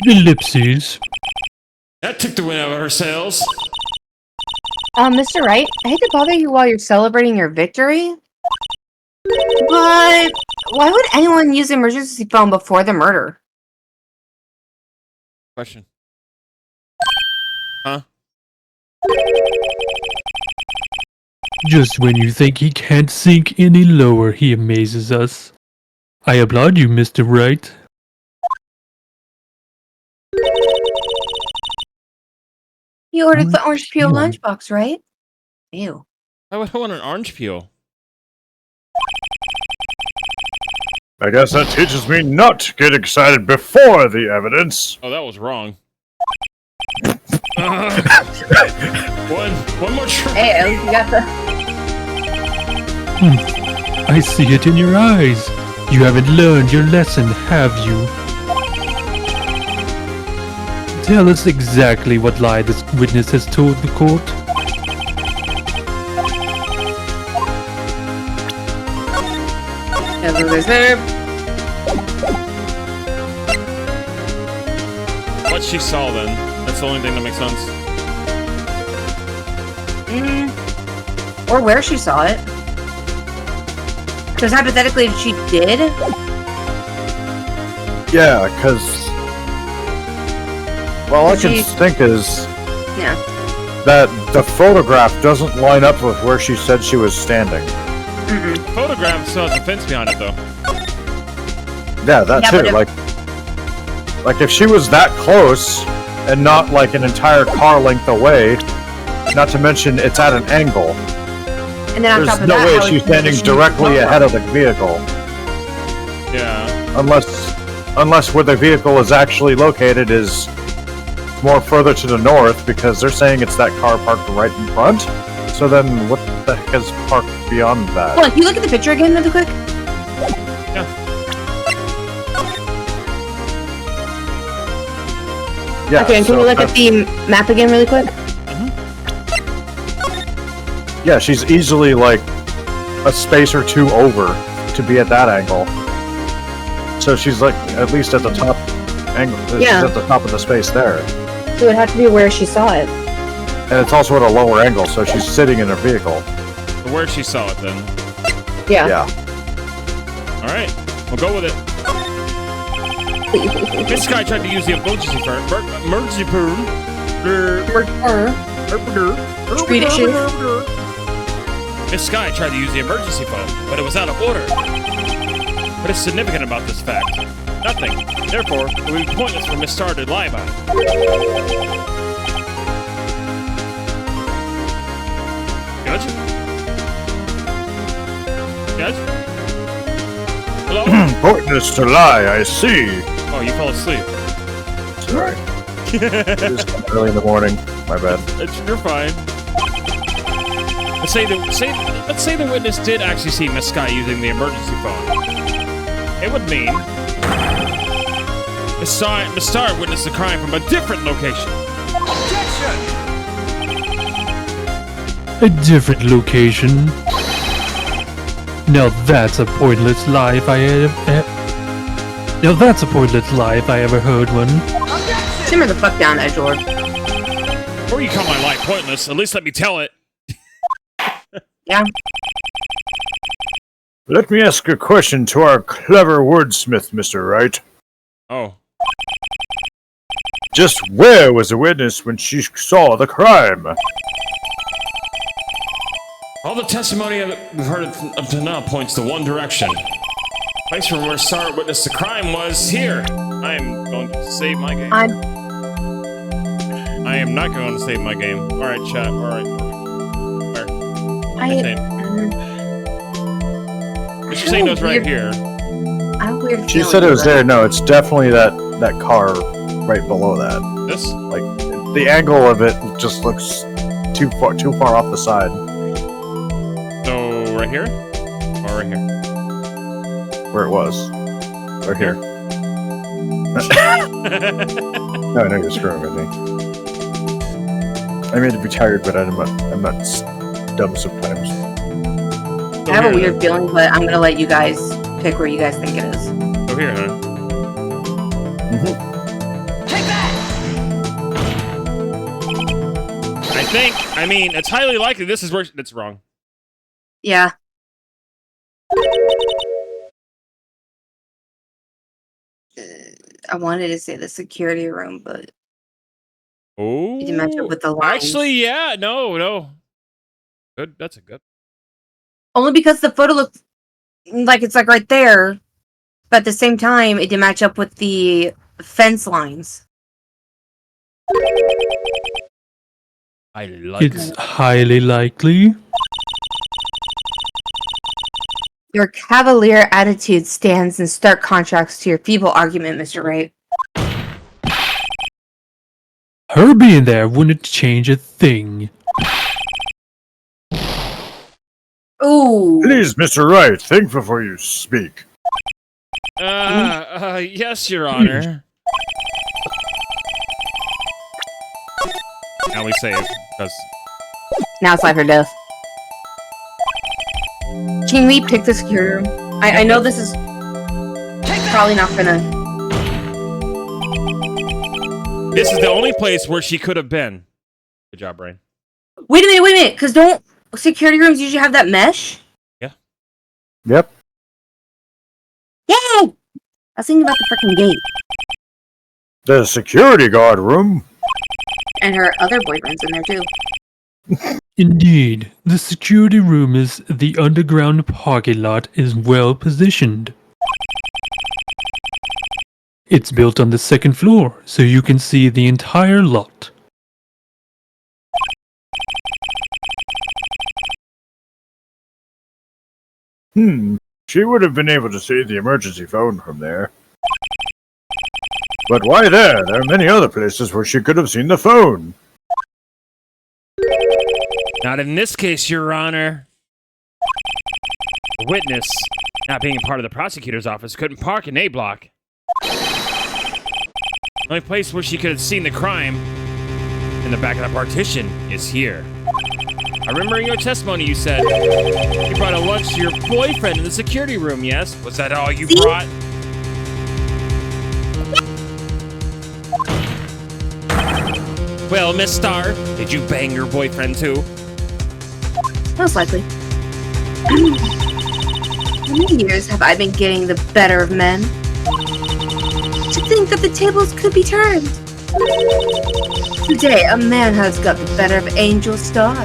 Ellipses. That took the wind out of her sails. Mr. Wright, I hate to bother you while you're celebrating your victory, but why would anyone use the emergency phone before the murder? Question. Huh? Just when you think he can't sink any lower, he amazes us. I applaud you, Mr. Wright. You ordered the orange peel peel. lunchbox, right? Ew. I would want an orange peel. I guess that teaches me not to get excited before the evidence. Oh, that was wrong. One more try. Hey, at least you got the... I see it in your eyes. You haven't learned your lesson, have you? Tell us exactly what lie this witness has told the court. What she saw then. That's the only thing that makes sense. Or where she saw it. Because hypothetically, if she did... Yeah, because... Well, all I can think is... Yeah. That the photograph doesn't line up with where she said she was standing. Photograph still has a fence behind it, though. Yeah, that too. Like if she was that close, and not like an entire car length away, not to mention it's at an angle. And then on top There's of no that, way how she's is standing she directly lower? ahead of the vehicle. Yeah. Unless where the vehicle is actually located is more further to the north, because they're saying it's that car parked right in front. So then, what the heck is parked beyond that? Hold on, can you look at the picture again really quick? Yeah. Yeah. Okay, and can so we look at the map again really quick? Yeah, she's easily like a space or two over to be at that angle. So she's like at least at the top angle. Yeah. She's at the top of the space there. So it would have to be where she saw it. And it's also at a lower angle, so she's sitting in her vehicle. Where she saw it, then. Yeah. Yeah. Alright, we'll go with it. This guy tried to use the emergency phone. This guy tried to use the emergency phone, but it was out of order. What is significant about this fact? Nothing. Therefore, it would be pointless for Miss Star to lie about it. Judge? Judge? Hello? Pointless to lie, I see. Oh, you fell asleep. Sorry. It's early in the morning. My bad. You're fine. Let's say the witness did actually see Miss Sky using the emergency phone. It would mean Miss Star witnessed the crime from a different location. A different location. Now that's a pointless lie if I ever heard one. Simmer the fuck down, Edgelord. Before you call my lie pointless, at least let me tell it. Yeah. Let me ask a question to our clever wordsmith, Mr. Wright. Oh. Just where was the witness when she saw the crime? All the testimony we've heard up to now points to one direction. The place from where Star witnessed the crime was here. I'm going to save my game. I am not going to save my game. All right, chat. All right. Where? Mr. Saino's right here. I have a weird She feeling said it was about there. No, it's definitely that car right below that. This? Like the angle of it just looks too far off the side. So right here, or right here? Where it was. Right here. No, you're screwing with me. I may be tired, but I'm not dumb sometimes. I have a weird feeling, but I'm gonna let you guys pick where you guys think it is. Go here, huh? Take that! I mean, it's highly likely this is where it's wrong. Yeah. I wanted to say the security room, but Oh, you didn't match up with the lines. Actually, yeah, no. Good, that's a good. Only because the photo looks like it's like right there, but at the same time, it didn't match up with the fence lines. I like It's highly likely. Your cavalier attitude stands in stark contrast to your feeble argument, Mr. Wright. Her being there wouldn't change a thing. Ooh. Please, Mr. Wright, think before you speak. Yes, Your Honor. Now we save, because... Now it's life or death. Can we pick the security room? I know this is probably not gonna... This is the only place where she could have been. Good job, Brian. Wait a minute, because don't security rooms usually have that mesh? Yeah. Yep. Yay! I was thinking about the freaking gate. The security guard room? And her other boyfriend's in there too. Indeed, the security room is the underground parking lot is well positioned. It's built on the second floor, so you can see the entire lot. She would have been able to see the emergency phone from there. But why there? There are many other places where she could have seen the phone. Not in this case, Your Honor. The witness, not being part of the prosecutor's office, couldn't park in A block. The only place where she could have seen the crime in the back of the partition is here. I remember in your testimony you said you brought a lunch to your boyfriend in the security room, yes? Was that all you brought? Well, Miss Starr, did you bang your boyfriend too? Most likely. How many years have I been getting the better of men? To think that the tables could be turned. Today, a man has got the better of Angel Star.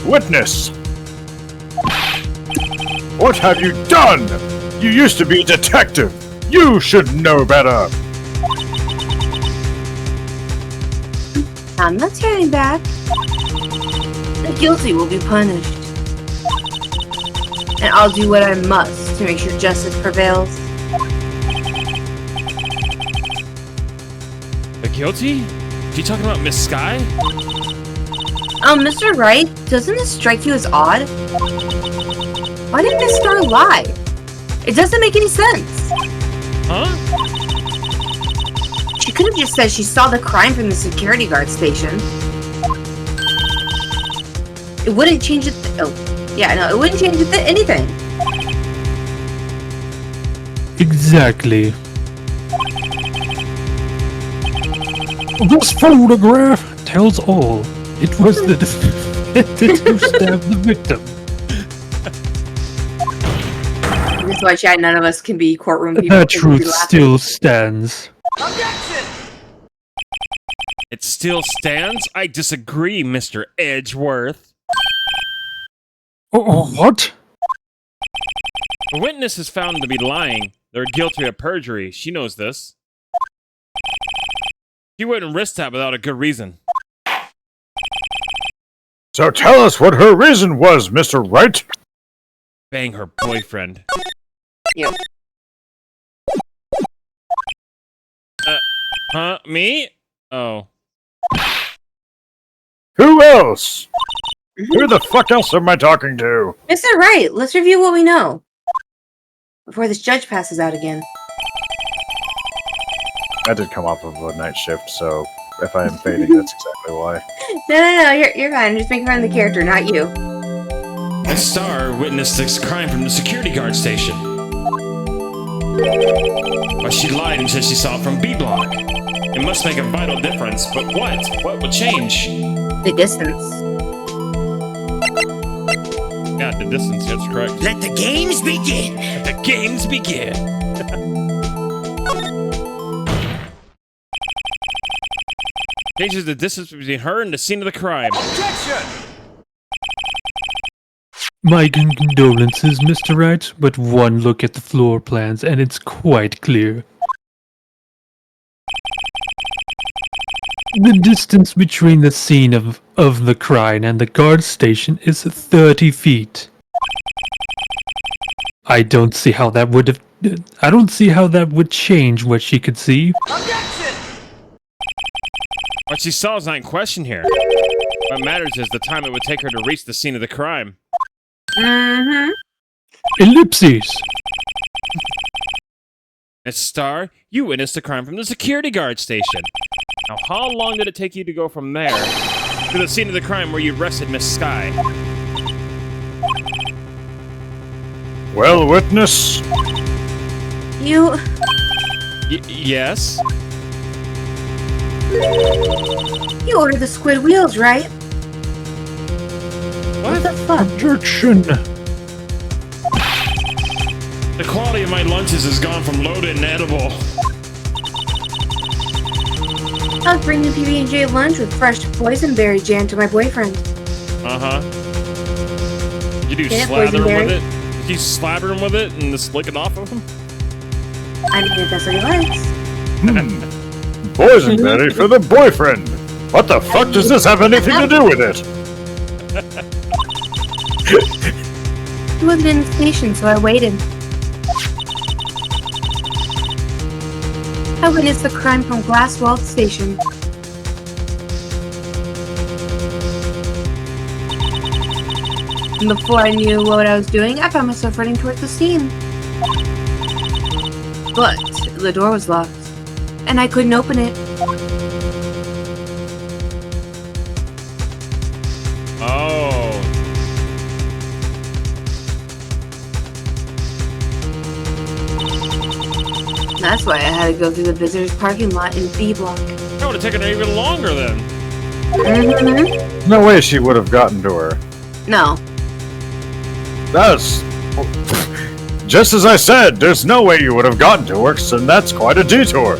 Witness! What have you done? You used to be a detective. You should know better. I'm not turning back. The guilty will be punished. And I'll do what I must to make sure justice prevails. The guilty? Are you talking about Miss Sky? Mr. Wright, doesn't this strike you as odd? Why did Miss Star lie? It doesn't make any sense. Huh? She could have just said she saw the crime from the security guard station. It wouldn't change it. It wouldn't change anything. Exactly. This photograph tells all. It was the defendant who stabbed the victim. This is why, Chad, none of us can be courtroom people. That truth still stands. Objection! It still stands? I disagree, Mr. Edgeworth. Oh, what? The witness is found to be lying. They're guilty of perjury. She knows this. She wouldn't risk that without a good reason. So tell us what her reason was, Mr. Wright. Bang her boyfriend. Yep. Huh? Me? Oh. Who else? Who the fuck else am I talking to? Mr. Wright, let's review what we know before this judge passes out again. I did come off of a night shift, so if I am fading, that's exactly why. No, you're fine. I'm just making fun of the character, not you. A star witnessed this crime from the security guard station. But she lied and said she saw it from B block. It must make a vital difference, but what? What would change? The distance. Yeah, the distance, that's correct. Let the games begin. The games begin. Changes the distance between her and the scene of the crime. Objection! My condolences, Mr. Wright, but one look at the floor plans and it's quite clear. The distance between the scene of the crime and the guard station is 30 feet. I don't see how that would change what she could see. Objection! What she saw is not in question here. What matters is the time it would take her to reach the scene of the crime. Mm-hmm. Ellipses! Miss Star, you witnessed the crime from the security guard station. Now, how long did it take you to go from there to the scene of the crime where you arrested Miss Sky? Well, witness? You... Yes? You ordered the squid wheels, right? What the fuck? Objection! The quality of my lunches has gone from loaded and edible. I was bringing PB&J lunch with fresh boysenberry jam to my boyfriend. Uh-huh. Did you Yeah, slather him boysenberry. with it? Did you slabber him with it and just lick it off of him? I mean, if that's what he likes. Boysenberry for the boyfriend. What the fuck does this have anything to do with it? He wasn't in the station, so I waited. I witnessed the crime from Glasswell Station. And before I knew what I was doing, I found myself running towards the scene. But the door was locked, and I couldn't open it. Oh. That's why I had to go through the visitors' parking lot in B block. That would have taken her even longer then. Mm-hmm. No way she would have gotten to her. No. That's... Just as I said, there's no way you would have gotten to her, and that's quite a detour.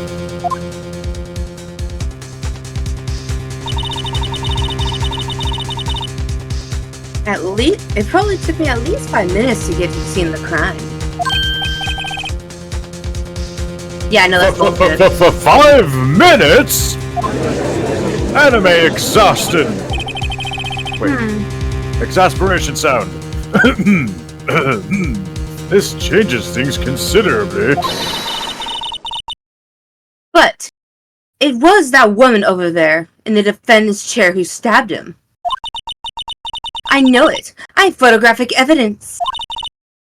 At least, it probably took me at least 5 minutes to get to the scene of the crime. Yeah, no, that's bullshit. For 5 minutes? Anime exhausted. Wait. Exasperation sound. This changes things considerably. But it was that woman over there in the defendant's chair who stabbed him. I know it. I have photographic evidence.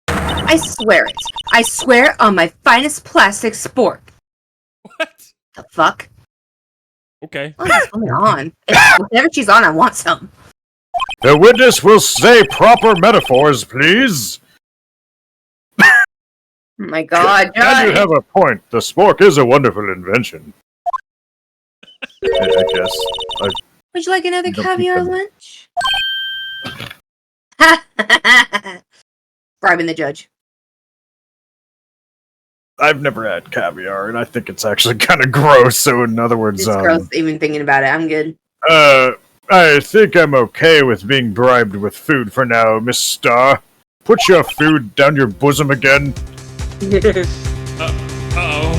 I swear it. I swear on my finest plastic sport. What? The fuck? Okay. What is going on? Whatever she's on, I want some. The witness will say proper metaphors, please. Oh my god, And you Johnny. have a point. The spork is a wonderful invention. I guess. Would you like another Don't caviar think lunch? Bribing the judge. I've never had caviar, and I think it's actually kind of gross. So, in other words, It's gross even thinking about it. I'm good. I think I'm okay with being bribed with food for now, Miss Star. put your food down your bosom again? Uh-oh.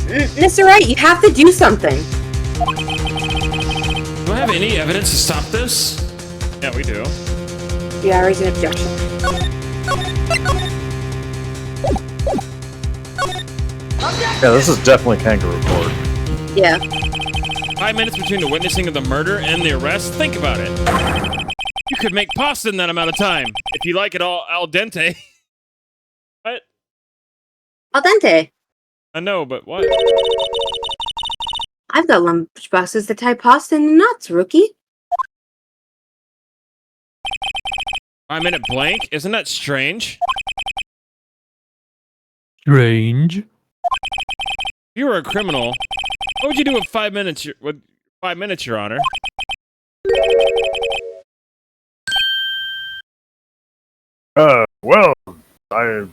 Mr. Wright, you have to do something. Do I have any evidence to stop this? Yeah, we do. Yeah, raise an objection. Yeah, this is definitely kangaroo court. Yeah. 5 minutes between the witnessing of the murder and the arrest? Think about it. You could make pasta in that amount of time. If you like it all al dente. What? Al dente. I know, but what? I've got lunchboxes that tie pasta in nuts, rookie. 5 minute blank? Isn't that strange? Strange. If you were a criminal, what would you do with 5 minutes? With 5 minutes, Your Honor? Well, I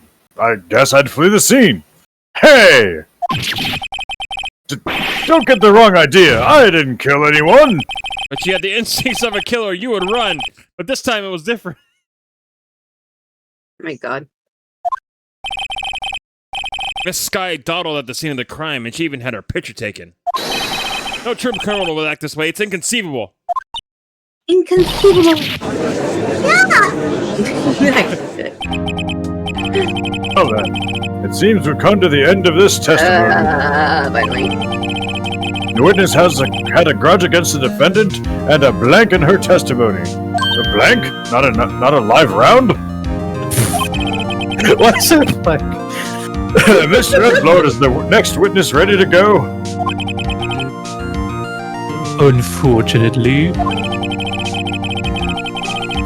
guess I'd flee the scene. Hey! Don't get the wrong idea. I didn't kill anyone. But you had the instincts of a killer, you would run. But this time it was different. Oh my god. Miss Sky dawdled at the scene of the crime, and she even had her picture taken. No true criminal would act this way. It's inconceivable. Inconceivable. Yeah! Well then, it seems we've come to the end of this testimony. Finally. The witness had a grudge against the defendant and a blank in her testimony. A blank? Not a live round? What's it like? Mr. Edgelord, is the next witness ready to go? Unfortunately,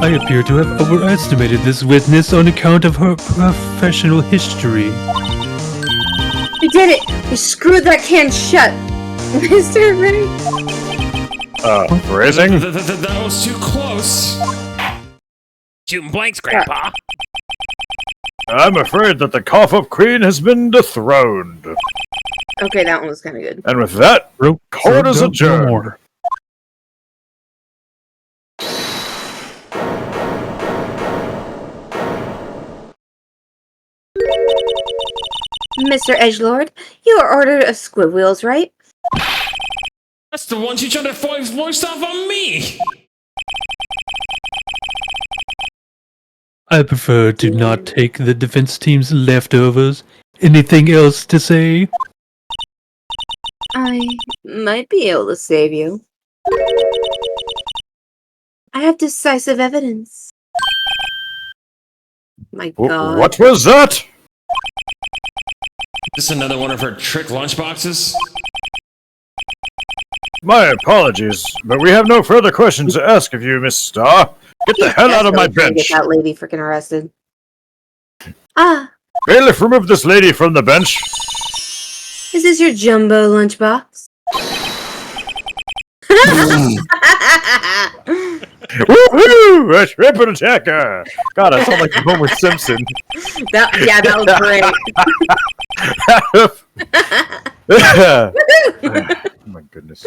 I appear to have overestimated this witness on account of her professional history. You did it! You screwed that can shut! Mr. Ray! Phrasing? That was too close. Shooting blanks, Grandpa. I'm afraid that the cough-up queen has been dethroned. Okay, that one was kind of good. And with that, court is adjourned. Mr. Edgelord, you are ordered a squid wheels, right? That's the one she tried to voice off on me. I prefer to not take the defense team's leftovers. Anything else to say? I might be able to save you. I have decisive evidence. My god. What was that? Is this another one of her trick lunchboxes? My apologies, but we have no further questions to ask of you, Miss Starr. Get the hell out of my bench! Get that lady freaking arrested. Ah, Bailiff, remove this lady from the bench. is this your jumbo lunchbox? Woohoo! A triple attacker! God, I sound like Homer Simpson. That was great. Oh my goodness.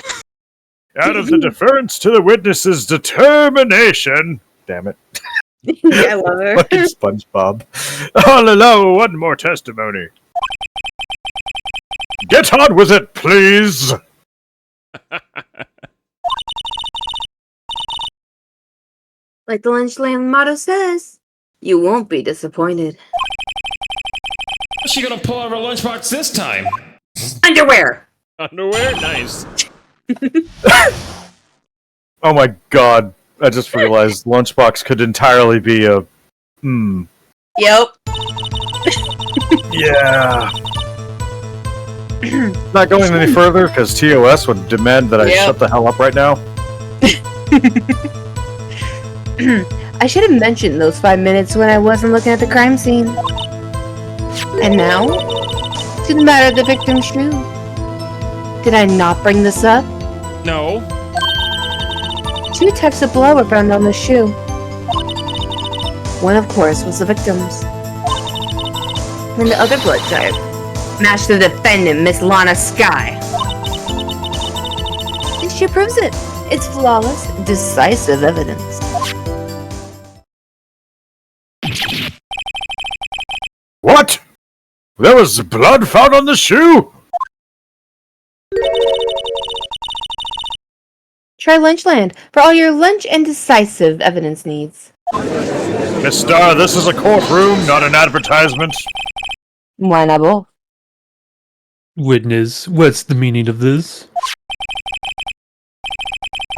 Out of the deference to the witness's determination. Damn it. Yeah, I love her. Fucking SpongeBob. I'll allow one more testimony. Get on with it, please! Like the Lynchland motto says, you won't be disappointed. What's she gonna pull out of her lunchbox this time? Underwear! Underwear? Nice. Oh my god. I just realized Lunchbox could entirely be a... Yep. Yeah. Not going any further, because TOS would demand that I shut the hell up right now. I should have mentioned those 5 minutes when I wasn't looking at the crime scene. And now, to the matter of the victim's shoe. Did I not bring this up? No. 2 types of blood were found on the shoe. One, of course, was the victim's. And the other blood type matched the defendant, Miss Lana Sky. This shoe proves it. It's flawless, decisive evidence. There was blood found on the shoe! Try Lunchland for all your lunch and decisive evidence needs. Miss Star, this is a courtroom, not an advertisement. Why not both? Witness, what's the meaning of this?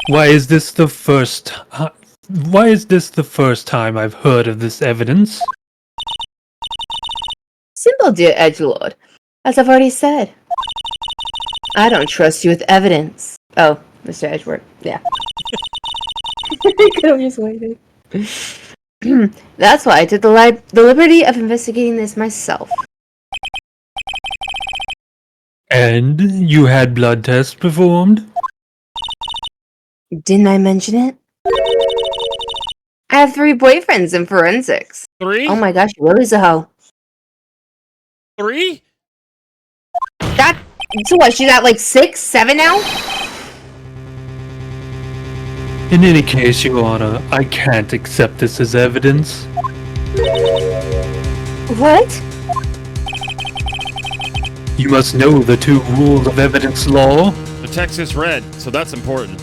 Why is this the first time I've heard of this evidence? Simple, dear edgelord. As I've already said. I don't trust you with evidence. Oh, Mr. Edgeworth. Yeah. I could have just waited. That's why I took the liberty of investigating this myself. And you had blood tests performed? Didn't I mention it? I have 3 boyfriends in forensics. 3? Oh my gosh, Willie's a hoe. 3? So what, she's at like 6, 7 now? In any case, Your Honor, I can't accept this as evidence. What? You must know the 2 rules of evidence law. The text is red, so that's important.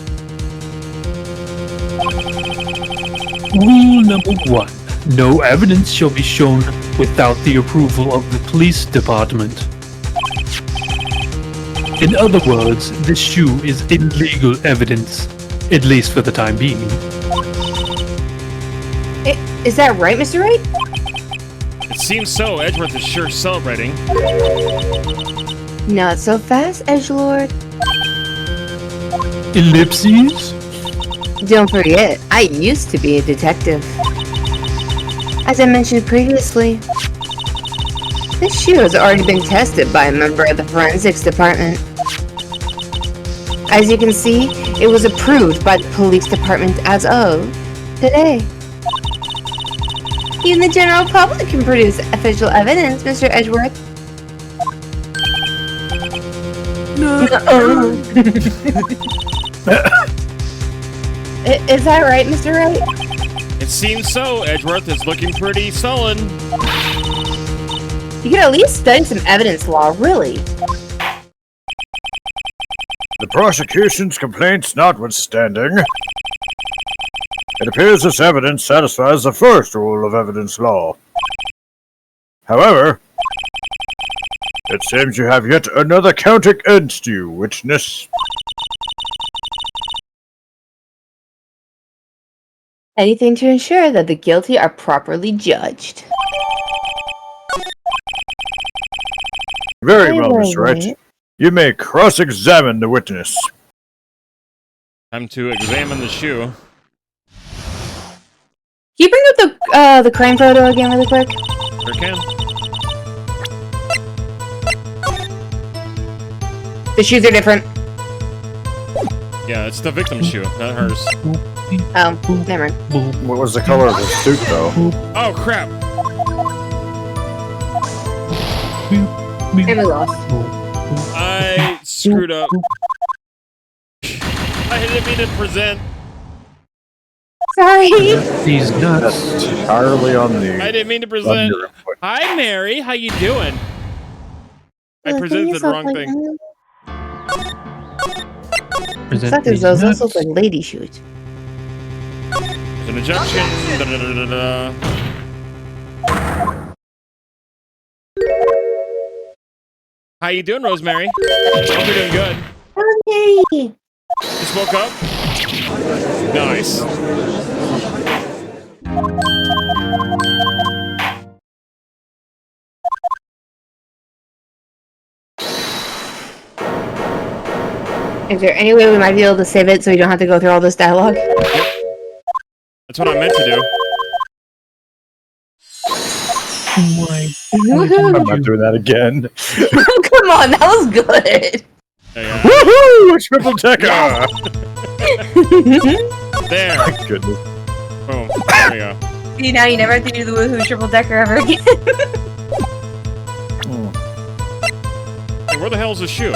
Rule number 1. No evidence shall be shown without the approval of the police department. In other words, this shoe is illegal evidence, at least for the time being. Is that right, Mr. Wright? It seems so. Edgeworth is sure celebrating. Not so fast, edgelord. Ellipses? Don't forget, I used to be a detective. As I mentioned previously, this shoe has already been tested by a member of the forensics department. As you can see, it was approved by the police department as of today. Even the general public can produce official evidence, Mr. Edgeworth. Is that right, Mr. Wright? It seems so. Edgeworth is looking pretty sullen. You could at least study some evidence law, really. The prosecution's complaints notwithstanding, it appears this evidence satisfies the first rule of evidence law. However, it seems you have yet another count against you, witness. Anything to ensure that the guilty are properly judged. Very well, Mr. Wright. You may cross-examine the witness. Time to examine the shoe. Can you bring up the crime photo again really quick? Sure can. The shoes are different. Yeah, it's the victim's shoe, not hers. Oh, never mind. What was the color of his suit, though? Oh, crap! And we lost. I screwed up. I didn't mean to present. Sorry. These nuts. That's entirely on the... I didn't mean to present. Hi, Mary. How you doing? I presented the wrong thing. Those look like lady shoes. An injunction. How you doing, Rosemary? Hope you're doing good. Hey. Just woke up? Nice. Is there any way we might be able to save it so we don't have to go through all this dialogue? That's what I meant to do. Woohoo! I'm not doing that again. Come on, that was good. Woohoo! Triple decker! There. My goodness. Boom. There we go. See, now you never have to do the woohoo triple decker ever again. Hey, where the hell's the shoe?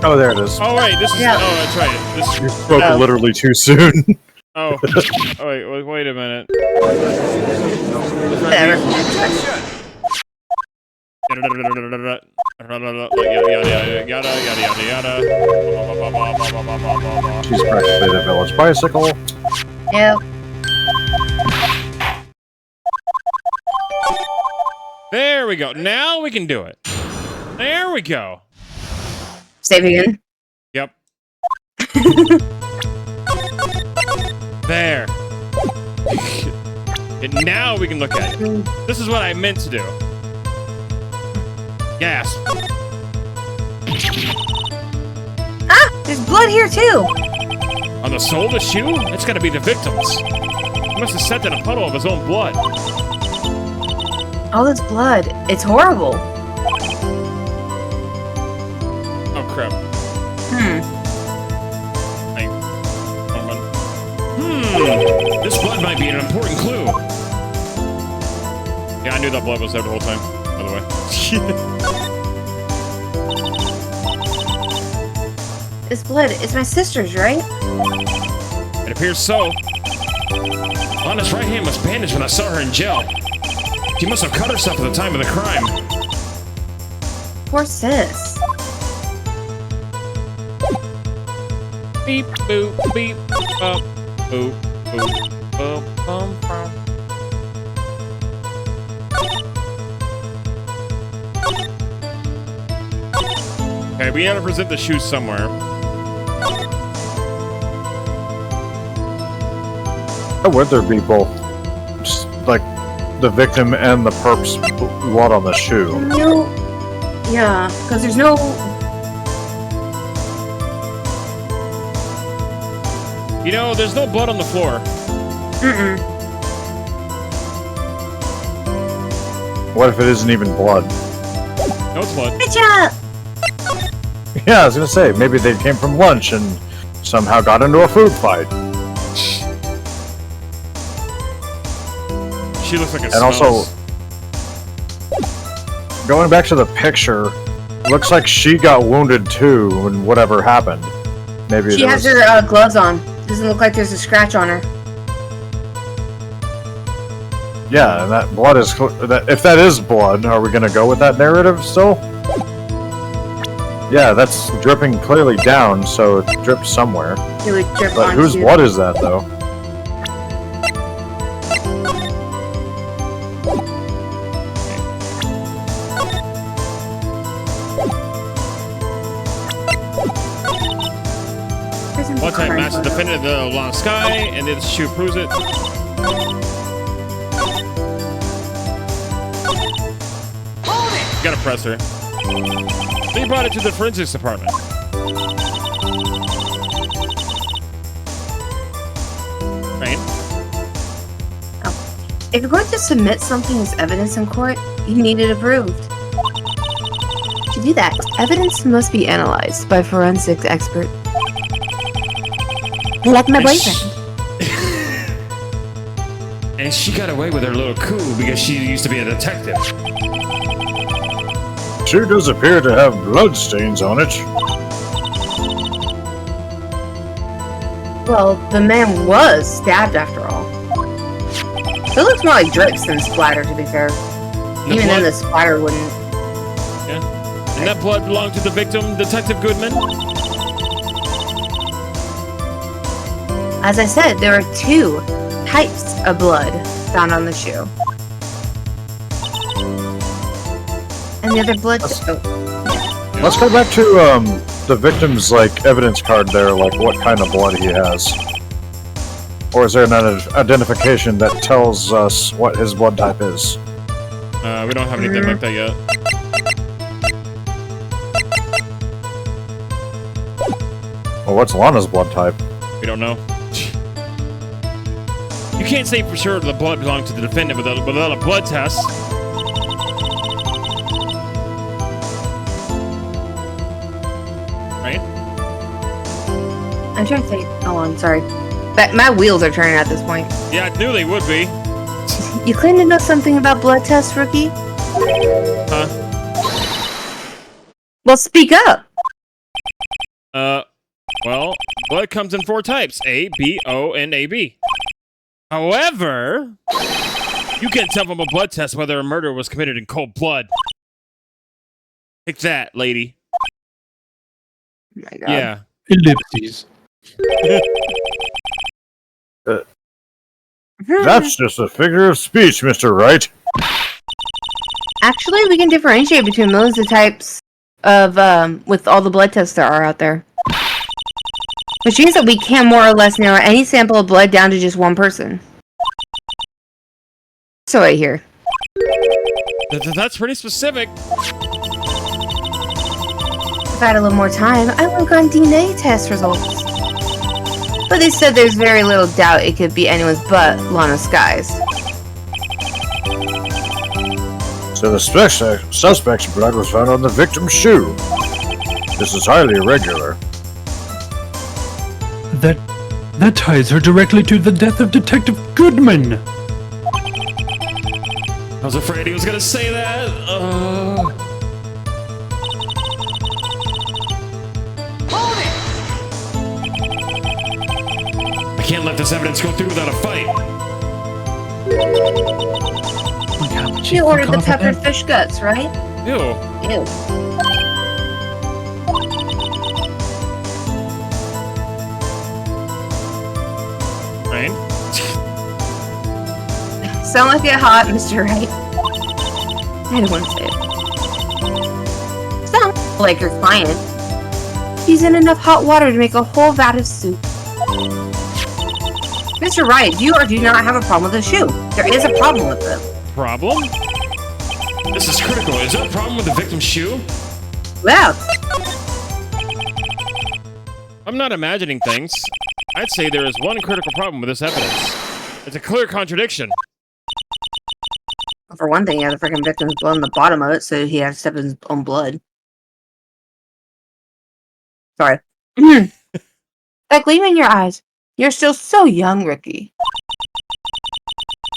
Oh, there it is. Oh, wait, this is... Yeah. Oh, that's right. This You spoke literally too soon. Oh. Oh, wait a minute. Whatever. She's practically the village bicycle. Yep. There we go. Now we can do it. There we go. Save again. Yep. There. And now we can look at it. This is what I meant to do. Gasp. Ah! There's blood here too! On the sole of the shoe? It's gotta be the victim's. He must have stepped in a puddle of his own blood. All this blood. It's horrible. Oh, crap. This blood might be an important clue. Yeah, I knew that blood was there the whole time, by the way. This blood is my sister's, right? It appears so. Lana's right hand was bandaged when I saw her in jail. She must have cut herself at the time of the crime. Poor sis. Beep, boop, beep, up, boop, boop, boop, bum, bum. Okay, we gotta present the shoes somewhere. How would there be both, just like the victim and the perp's blood on the shoe? No. Yeah, because there's no. You know, there's no blood on the floor. What if it isn't even blood? No, it's blood. Good job! Yeah, I was gonna say, maybe they came from lunch and somehow got into a food fight. She looks like it And smells. also, going back to the picture, looks like she got wounded too when whatever happened. Maybe She has her gloves on. Doesn't look like there's a scratch on her. Yeah, and that blood is... If that is blood, are we gonna go with that narrative still? Yeah, that's dripping clearly down, so it dripped somewhere. It would drip But onto whose blood is that, though? One time match the defendant of the Lana Sky, and then the shoe proves it. You gotta press her. They brought it to the forensics department. Right? If you're going to submit something as evidence in court, you need it approved. To do that, evidence must be analyzed by forensics expert. Like my boyfriend. And she got away with her little coup because she used to be a detective. She does appear to have blood stains on it. Well, the man was stabbed after all. It looks more like drips than splatter, to be fair. Even then, the splatter wouldn't. Yeah. And that blood belonged to the victim, Detective Goodman? As I said, there are two types of blood found on the shoe. And the other blood... Let's go back to the victim's like evidence card there, like what kind of blood he has. Or is there an identification that tells us what his blood type is? We don't have anything like that yet. Well, what's Lana's blood type? We don't know. You can't say for sure the blood belonged to the defendant without a blood test. Right? I'm trying to think. Oh, I'm sorry. But my wheels are turning at this point. Yeah, I knew they would be. You claim to know something about blood tests, rookie? Huh? Well, speak up! Well, Blood comes in 4 types: A, B, O, and AB. However, you can't tell from a blood test whether a murder was committed in cold blood. Take that, lady. Oh my God. Yeah. Ellipses. That's just a figure of speech, Mr. Wright. Actually, we can differentiate between those the types of with all the blood tests there are out there. Which means that we can more or less narrow any sample of blood down to just one person. So I hear. That's pretty specific. If I had a little more time, I would have gotten DNA test results. But they said there's very little doubt it could be anyone's but Lana Sky's. So the suspect's blood was found on the victim's shoe. This is highly irregular. That ties her directly to the death of Detective Goodman. I was afraid he was gonna say that. I can't let this evidence go through without a fight. You ordered the peppered fish guts, right? Ew. Ew. Right? Sound like it hot, Mr. Wright. I don't want to say it. Sound like your client. He's in enough hot water to make a whole vat of soup. Mr. Wright, do you or do you not have a problem with the shoe? There is a problem with it. Problem? This is critical. Is there a problem with the victim's shoe? Well, I'm not imagining things. I'd say there is one critical problem with this evidence. It's a clear contradiction. for one thing, he had the freaking victim's blood on the bottom of it, so he had to step in his own blood. Sorry. That gleam in your eyes. You're still so young, Ricky.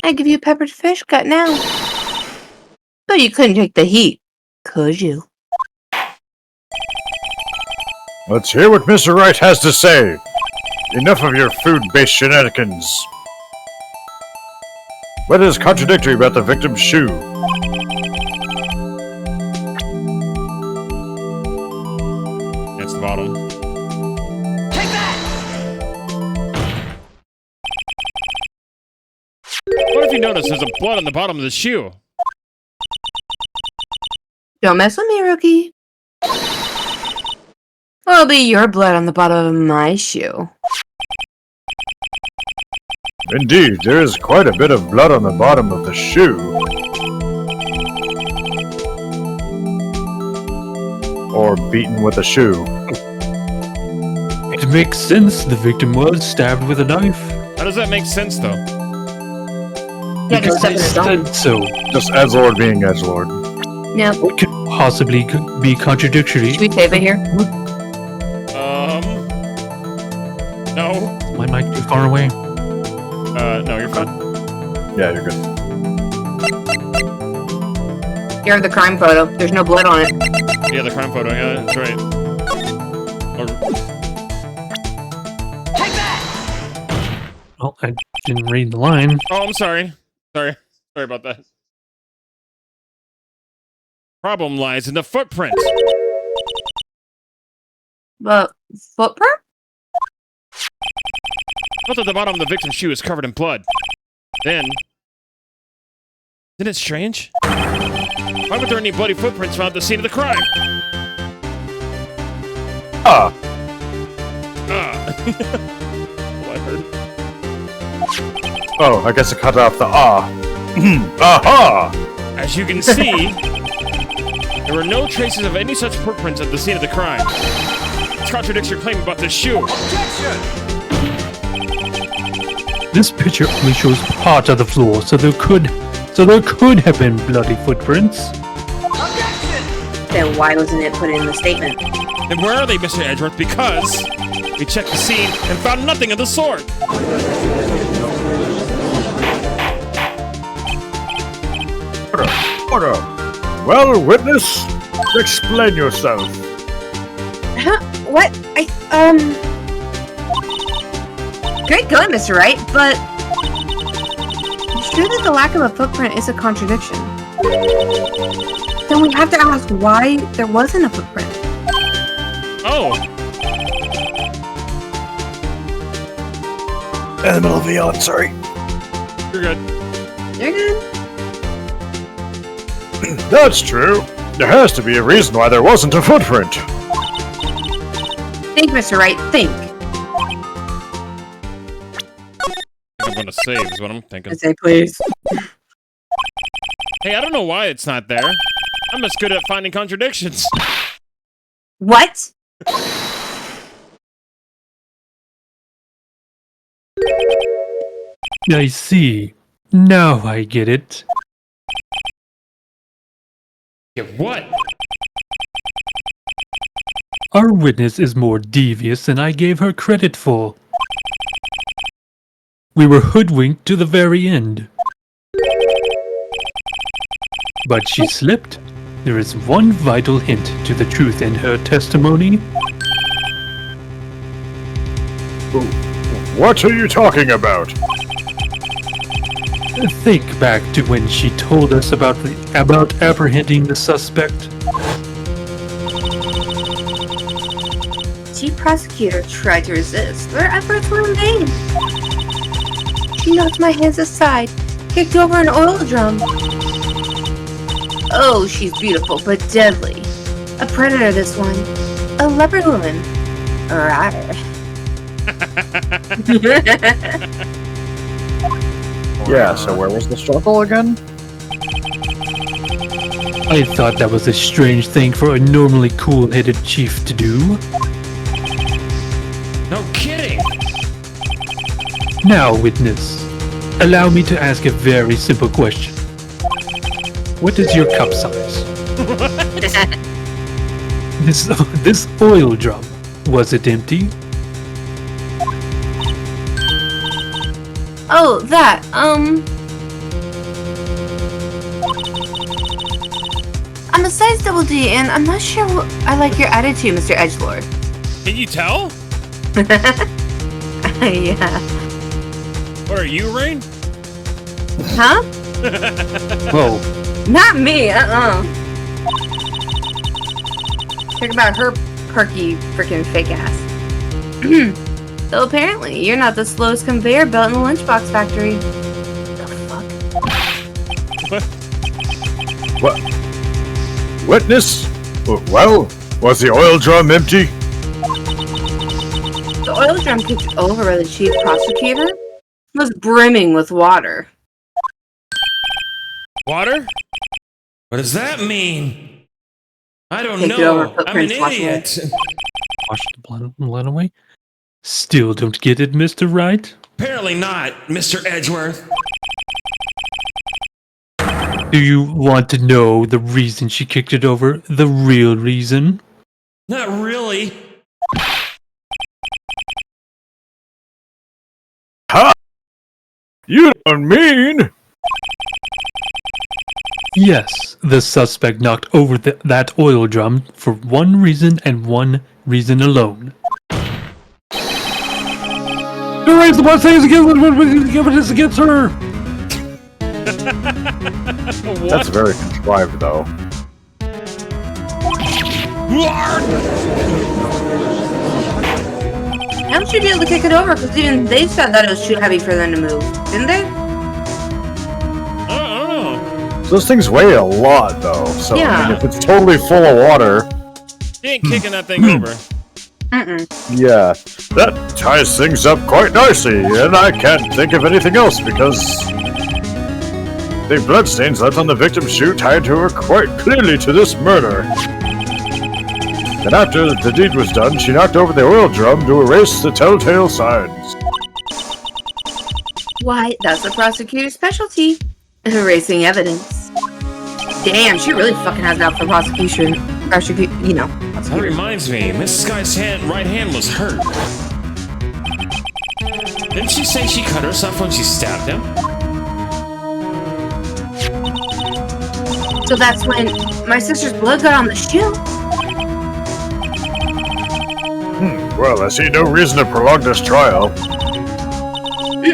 I give you a peppered fish gut now. But you couldn't take the heat, could you? Let's hear what Mr. Wright has to say. Enough of your food-based shenanigans. What is contradictory about the victim's shoe? That's the bottom. Take that! What if you notice there's a blood on the bottom of the shoe? Don't mess with me, Rookie. It'll be your blood on the bottom of my shoe. Indeed, there is quite a bit of blood on the bottom of the shoe. Or beaten with a shoe. It makes sense. The victim was stabbed with a knife. How does that make sense, though? Yeah, Because just they said so. Just Edgelord being Edgelord. No. What could possibly be contradictory? Should we save it here? No. Is my mic too far away? No, you're fine. Yeah, you're good. Here, the crime photo. There's no blood on it. Yeah, the crime photo. Yeah, that's right. Take that! Oh, I didn't read the line. Oh, I'm sorry. Sorry about that. Problem lies in the footprint. The footprint? Note that the bottom of the victim's shoe is covered in blood. Then... Isn't it strange? Why weren't there any bloody footprints found at the scene of the crime? Ah! Well, I heard. Oh, I guess I cut off the ah. Aha! As you can see, there were no traces of any such footprints at the scene of the crime. This contradicts your claim about this shoe. Objection! This picture only shows part of the floor, so there could have been bloody footprints. Objection! Then why wasn't it put in the statement? Then where are they, Mr. Edgeworth? Because we checked the scene and found nothing of the sort. Order. Well, witness, explain yourself. Huh? What? Great going, Mr. Wright, but I'm sure that the lack of a footprint is a contradiction. Then we have to ask why there wasn't a footprint. Oh. In the middle of VOD, sorry. You're good. You're good. That's true. There has to be a reason why there wasn't a footprint. Think, Mr. Wright, think. I'm gonna save is what I'm thinking. Say please. Hey, I don't know why it's not there. I'm as good at finding contradictions. What? I see. Now I get it. Yeah, what? Our witness is more devious than I gave her credit for. We were hoodwinked to the very end. But she slipped. There is one vital hint to the truth in her testimony. What are you talking about? Think back to when she told us about apprehending the suspect. Chief prosecutor tried to resist. Their efforts were in vain. She knocked my hands aside, kicked over an oil drum. Oh, she's beautiful, but deadly. A predator, this one. A leopard woman. Rawr. Yeah, so where was the struggle again? I thought that was a strange thing for a normally cool-headed chief to do. No kidding! Now, witness, allow me to ask a very simple question. What is your cup size? This oil drum, was it empty? Oh, that, I'm a size double D, and I'm not sure I like your attitude, Mr. Edgelord. Can you tell? Yeah. What are you, Rain? Huh? Whoa. Not me, Talk about her perky freaking fake ass. So apparently, you're not the slowest conveyor belt in the lunchbox factory. The fuck? What? Witness? Well, was the oil drum empty? The oil drum kicked over by the chief prosecutor was brimming with water. Water? What does that mean? I don't Take it know. over, I'm an footprints, wash away. idiot. Wash the blood away? Still don't get it, Mr. Wright? Apparently not, Mr. Edgeworth. Do you want to know the reason she kicked it over? The real reason? Not really. Huh? You don't mean? Yes, the suspect knocked over that oil drum for one reason and one reason alone. To raise the blood stains evidence against her! That's very contrived, though. How would you be able to kick it over? Because even they said that it was too heavy for them to move, didn't they? I don't know. Those things weigh a lot, though. So Yeah. I mean, if it's totally full of water, You ain't kicking that thing over. yeah. That ties things up quite nicely, and I can't think of anything else because the bloodstains left on the victim's shoe tied to her quite clearly to this murder. And after the deed was done, she knocked over the oil drum to erase the telltale signs. Why, that's the prosecutor's specialty. Erasing evidence. Damn, she really fucking has it out for prosecution. You know. That reminds me, Mrs. Guy's right hand was hurt. Didn't she say she cut herself when she stabbed him? So that's when my sister's blood got on the shoe. Well, I see no reason to prolong this trial.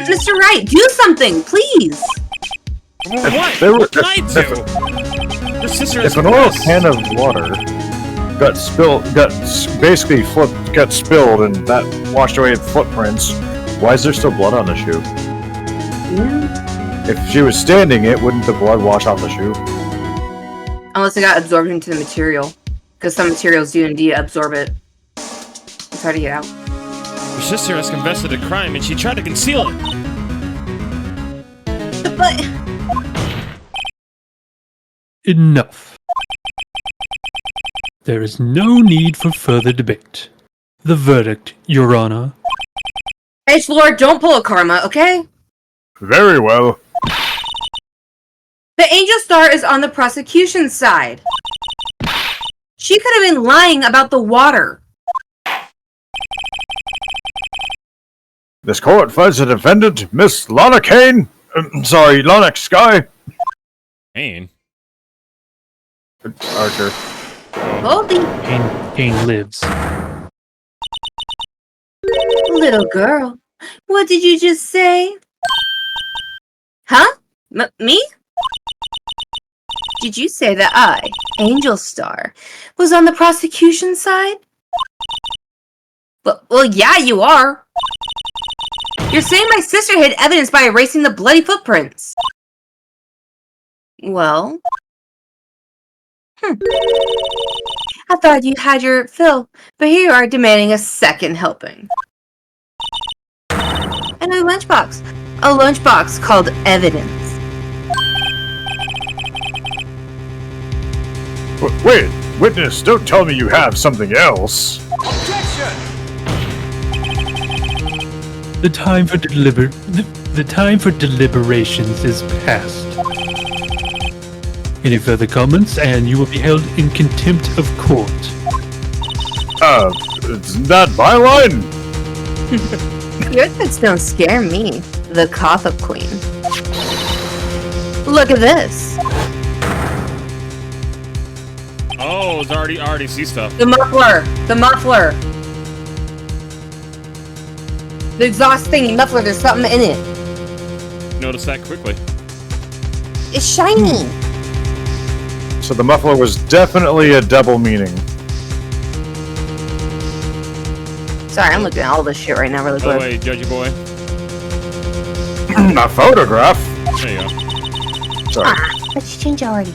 Mr. Wright, do something, please. What can I do? Your sister is If an oil can of water got spilled, got spilled, and that washed away the footprints, why is there still blood on the shoe? Yeah. If she was standing it, wouldn't the blood wash off the shoe? Unless it got absorbed into the material. Because some materials do indeed absorb it. It's hard to get out. Your sister has confessed to the crime and she tried to conceal it. But... Enough. There is no need for further debate. The verdict, Your Honor. Hey, Lord, don't pull a karma, okay? Very well. The Angel Star is on the prosecution's side. She could have been lying about the water. This court finds the defendant, Miss Lana Kane. Lonix Sky. Kane? Archer. Goldie. Kane lives. Little girl, what did you just say? Huh? Me? Did you say that I, Angel Star, was on the prosecution's side? Well, yeah, you are. You're saying my sister hid evidence by erasing the bloody footprints. Well... I thought you had your fill, but here you are demanding a second helping. A new lunchbox. A lunchbox called evidence. Wait, witness, don't tell me you have something else. The time for deliberations is past. Any further comments, and you will be held in contempt of court. Isn't that my line? Your things don't scare me, the Gotham Queen. Look at this. Oh, it's already see stuff. The muffler. The muffler. The exhaust thingy muffler, there's something in it. Notice that quickly. It's shiny. So the muffler was definitely a double meaning. Sorry, I'm looking at all this shit right now really quick. Oh wait, Judgy boy. A photograph? There you go. Sorry. Let's change already.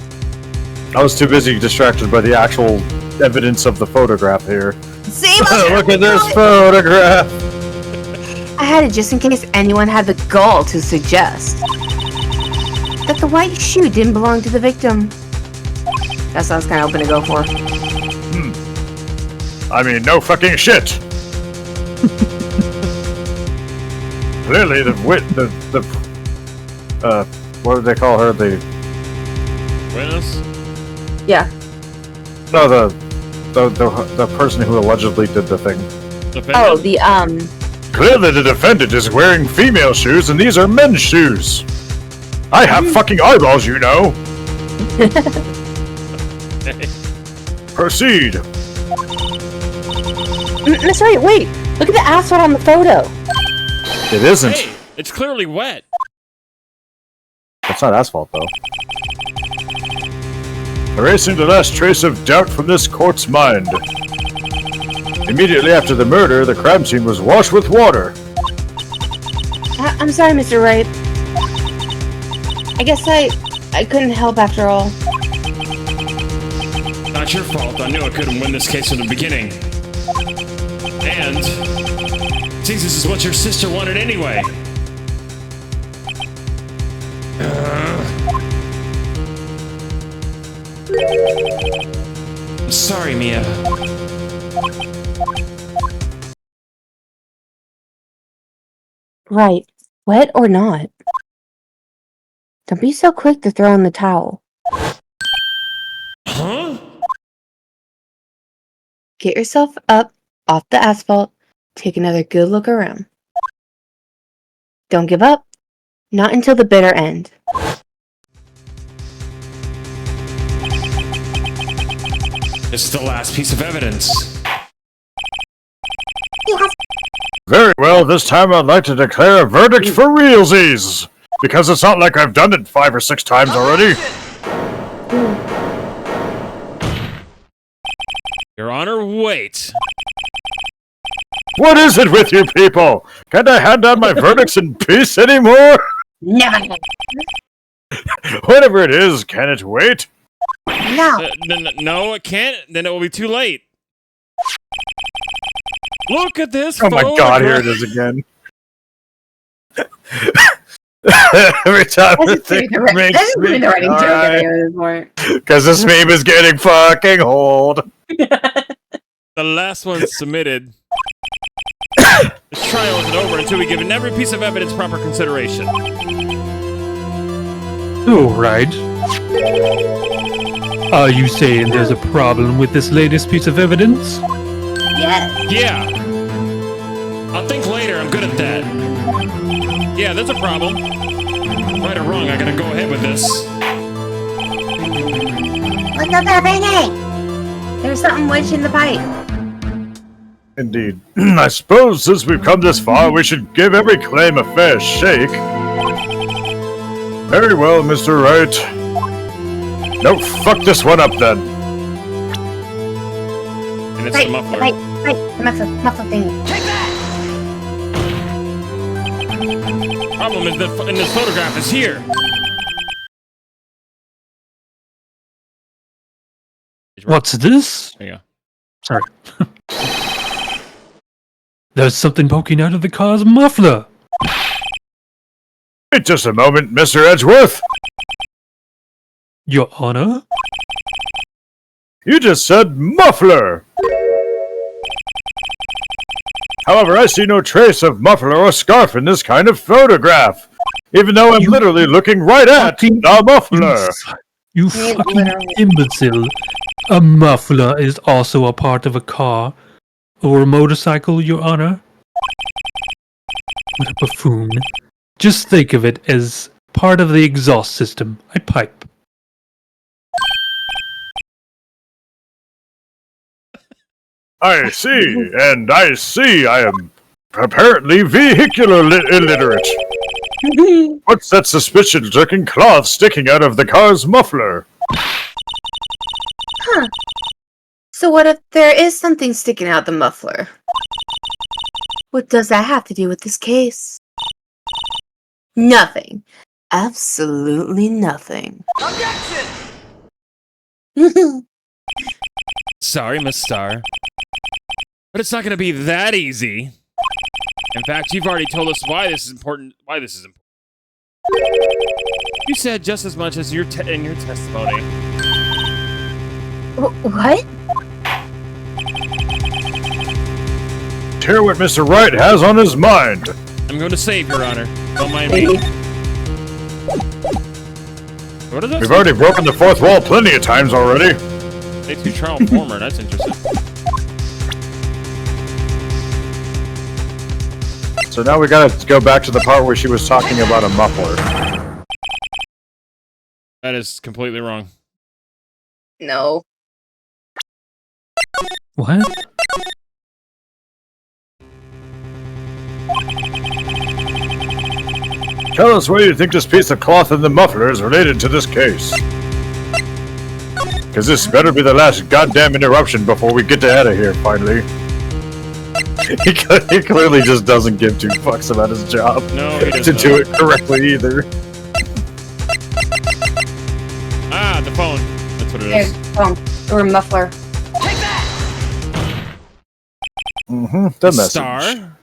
I was too busy distracted by the actual evidence of the photograph here. Same. Look at this photograph! I had it just in case anyone had the gall to suggest that the white shoe didn't belong to the victim. That sounds kind of open to go for. I mean, no fucking shit! Clearly, what did they call her? The Witness? Yeah. No, the person who allegedly did the thing. Oh, the Clearly, the defendant is wearing female shoes, and these are men's shoes. I have fucking eyeballs, you know. Proceed. Miss Wright, wait! Look at the asphalt on the photo. It isn't. Hey, it's clearly wet. That's not asphalt, though. Erasing the last trace of doubt from this court's mind. Immediately after the murder, the crime scene was washed with water. I'm sorry, Mr. Wright. I guess I couldn't help after all. Not your fault. I knew I couldn't win this case from the beginning. And seems this is what your sister wanted anyway. I'm sorry, Mia. Right. Wet or not. Don't be so quick to throw in the towel. Huh? Get yourself up off the asphalt. Take another good look around. Don't give up. Not until the bitter end. This is the last piece of evidence. Very well, this time I'd like to declare a verdict for realsies. Because it's not like I've done it 5 or 6 times already. Your Honor, wait. What is it with you people? Can't I hand down my verdicts in peace anymore? Never. Whatever it is, can it wait? No. No, it can't. Then it will be too late. Look at this. Oh my god, here it is again. Every time I think it makes me cry. Because this meme is getting fucking old. The last one submitted. This trial isn't over until we give every piece of evidence proper consideration. Oh, right. Are you saying there's a problem with this latest piece of evidence? Yes. Yeah. I'll think later. I'm good at that. Yeah, there's a problem. Right or wrong, I gotta go ahead with this. What's up, happening? There's something wedged in the pipe. Indeed. I suppose since we've come this far, we should give every claim a fair shake. Very well, Mr. Wright. No, fuck this one up then. And it's the muffler. Right, the muffler thing. Problem is that in this photograph is here. What's this? There you go. Sorry. There's something poking out of the car's muffler. Wait just a moment, Mr. Edgeworth. Your Honor? You just said muffler. However, I see no trace of muffler or scarf in this kind of photograph. Even though I'm literally looking right at the muffler. You fucking imbecile. A muffler is also a part of a car. Or a motorcycle, Your Honor? What a buffoon. Just think of it as part of the exhaust system. I pipe. I see, and I see I am apparently vehicular illiterate. What's that suspicious-looking cloth sticking out of the car's muffler? Huh. So what if there is something sticking out the muffler? What does that have to do with this case? Nothing. Absolutely nothing. Objection! Sorry, Miss Star. But it's not going to be that easy. In fact, you've already told us why this is important. You said just as much as in your testimony. What? Hear what Mr. Wright has on his mind. I'm going to save, Your Honor. Don't mind me. What is that? We've already broken the fourth wall plenty of times already. Day 2 trial former. That's interesting. So now we gotta go back to the part where she was talking about a muffler. That is completely wrong. No. What? Tell us where you think this piece of cloth in the muffler is related to this case. Because this better be the last goddamn interruption before we get out of here, finally. He clearly just doesn't give 2 fucks about his job. No, he doesn't. To do it correctly either. Ah, the phone. That's what it There's is. phone. Or muffler. Take that! Mm-hmm. The message. Star?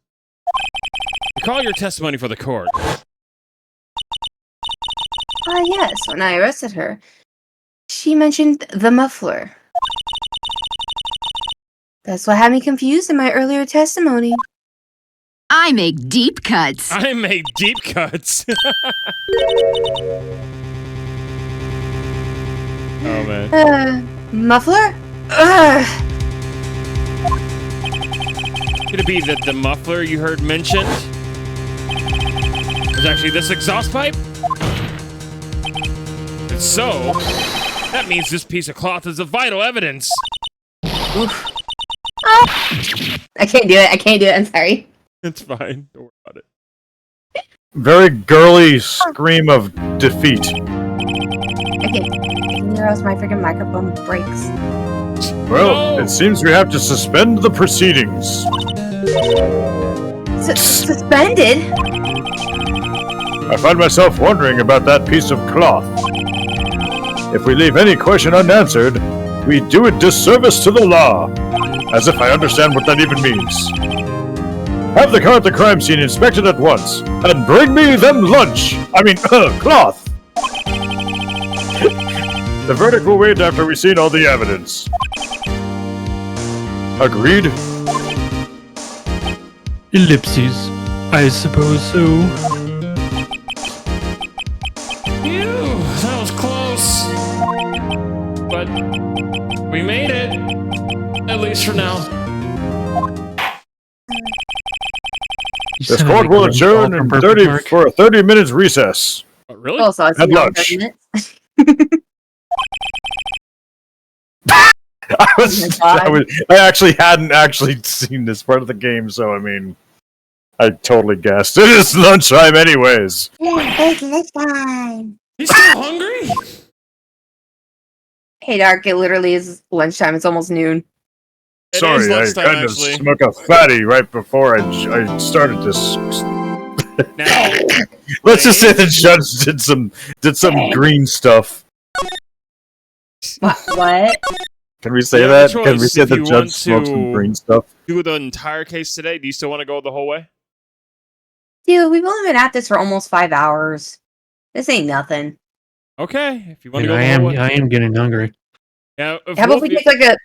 Recall your testimony for the court. Yes, when I arrested her, she mentioned the muffler. That's what had me confused in my earlier testimony. I make deep cuts. I make deep cuts. Oh, man. Muffler? Ugh. Could it be that the muffler you heard mentioned was actually this exhaust pipe? If so, that means this piece of cloth is of vital evidence. Oof. I can't do it. I'm sorry. It's fine. Don't worry about it. Very girly scream of defeat. I can hear as my freaking microphone breaks. Well, it seems we have to suspend the proceedings. Suspended? I find myself wondering about that piece of cloth. If we leave any question unanswered, we do a disservice to the law. As if I understand what that even means. Have the car at the crime scene inspected at once, and bring me them lunch! Cloth! The verdict will wait after we've seen all the evidence. Agreed? Ellipses. I suppose so. Phew, that was close. But we made it. At least for now. This court will adjourn in for a 30 minutes recess. Oh, really? Oh, so I see At now lunch. 30 minutes. I actually hadn't seen this part of the game, so I mean, I totally guessed. It is lunchtime anyways. Yeah, it's lunchtime. You still hungry? Hey, Dark, it literally is lunchtime. It's almost noon. Sorry, I kind of snuck a fatty right before I started this. Now, let's just say the judge did some green stuff. What? Can we say You have that? a choice Can we say if the you judge want smoked some to green stuff? do the entire case today? Do you still want to go the whole way? Dude, we've only been at this for almost 5 hours. This ain't nothing. Okay, if you want to And go the whole way. I am getting hungry. Yeah. How about we take like a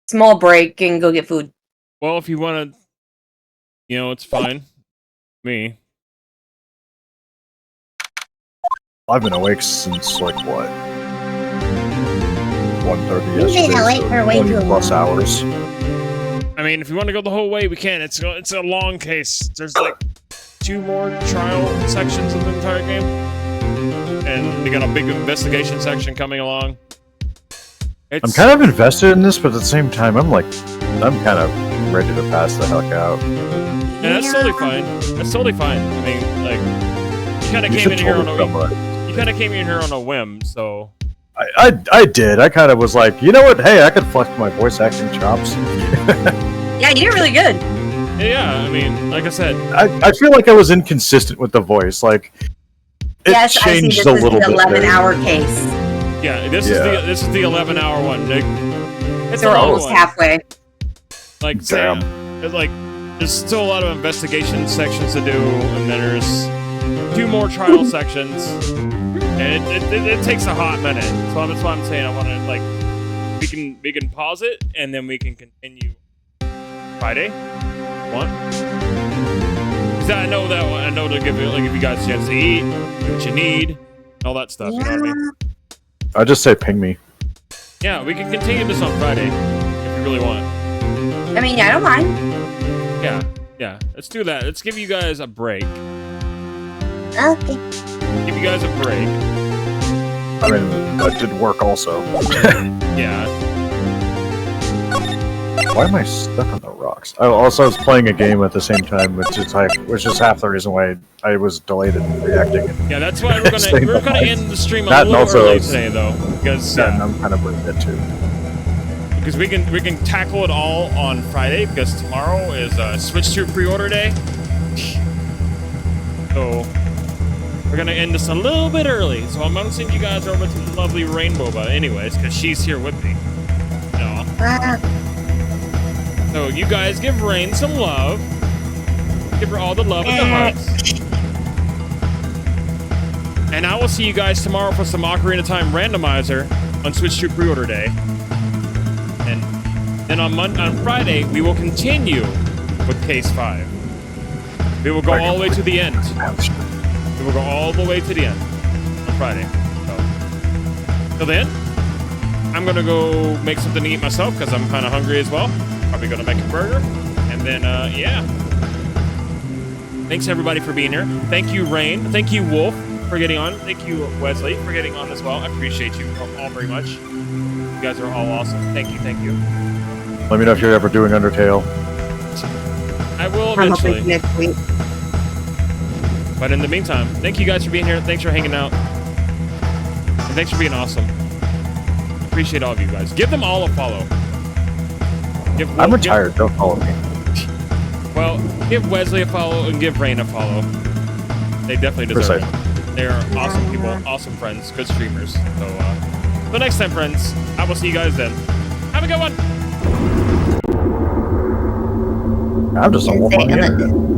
small break and go get food? Well, if you want to, it's fine. Me. I've been awake since like what? 1:30 You've been yesterday. awake So for way 20 too plus long. hours. I mean, if you want to go the whole way, we can. It's a long case. There's like 2 more trial sections of the entire game, and we got a big investigation section coming along. I'm kind of invested in this, but at the same time, I'm kind of ready to pass the heck out. And that's totally fine. That's totally fine. I mean, like, you kind of came in here on a whim, so. I did. I kind of was like, you know what? Hey, I could flex my voice acting chops. Yeah, you did really good. Yeah, I mean, like I said, I feel like I was inconsistent with the voice. Like, it Yes, I see. changed This a is little the bit. 11-hour case. yeah, this is the 11-hour one. It's So we're a long almost one. halfway. Like, Damn. it's like, there's still a lot of investigation sections to do, and then there's 2 more trial sections, and it takes a hot minute. So that's why I'm saying I want to, like, we can pause it, and then we can continue Friday. One. Because I know to give you guys a chance to eat, do what you need, all that stuff. You know what I mean? I just say ping me. Yeah, we can continue this on Friday if you really want. I mean, yeah, I don't mind. Yeah. Let's do that. Let's give you guys a break. Okay. Give you guys a break. I mean, that did work also. Yeah. Why am I stuck on the rocks? I was playing a game at the same time, which is half the reason why I was delayed in reacting. Yeah, that's why we're gonna end the stream a That and little also- early today, though, because And I'm kind of bringing it too. because we can tackle it all on Friday, because tomorrow is Switch to pre-order day. So we're gonna end this a little bit early. So I'm gonna send you guys over to the lovely Rainbow, but anyways, because she's here with me. No. So you guys give Rain some love. Give her all the love and the hearts. And I will see you guys tomorrow for some Ocarina of Time randomizer on Switch 2 pre-order day. And then on Friday, we will continue with Case 5. We will go all the way to the end. We will go all the way to the end on Friday. So, till then, I'm going to go make something to eat myself because I'm kind of hungry as well. Probably going to make a burger. And then, yeah. Thanks, everybody, for being here. Thank you, Rain. Thank you, Wolf, for getting on. Thank you, Wesley, for getting on as well. I appreciate you all very much. You guys are all awesome. Thank you. Let me know if you're ever doing Undertale. I will I'm hoping eventually. next week. But in the meantime, thank you guys for being here. Thanks for hanging out. And thanks for being awesome. Appreciate all of you guys. Give them all a follow. I'm retired. Don't follow me. Well, give Wesley a follow and give Rain a follow. They definitely deserve it. They're awesome people, awesome friends, good streamers. So, till next time, friends, I will see you guys then. Have a good one. I'm just on one on the internet.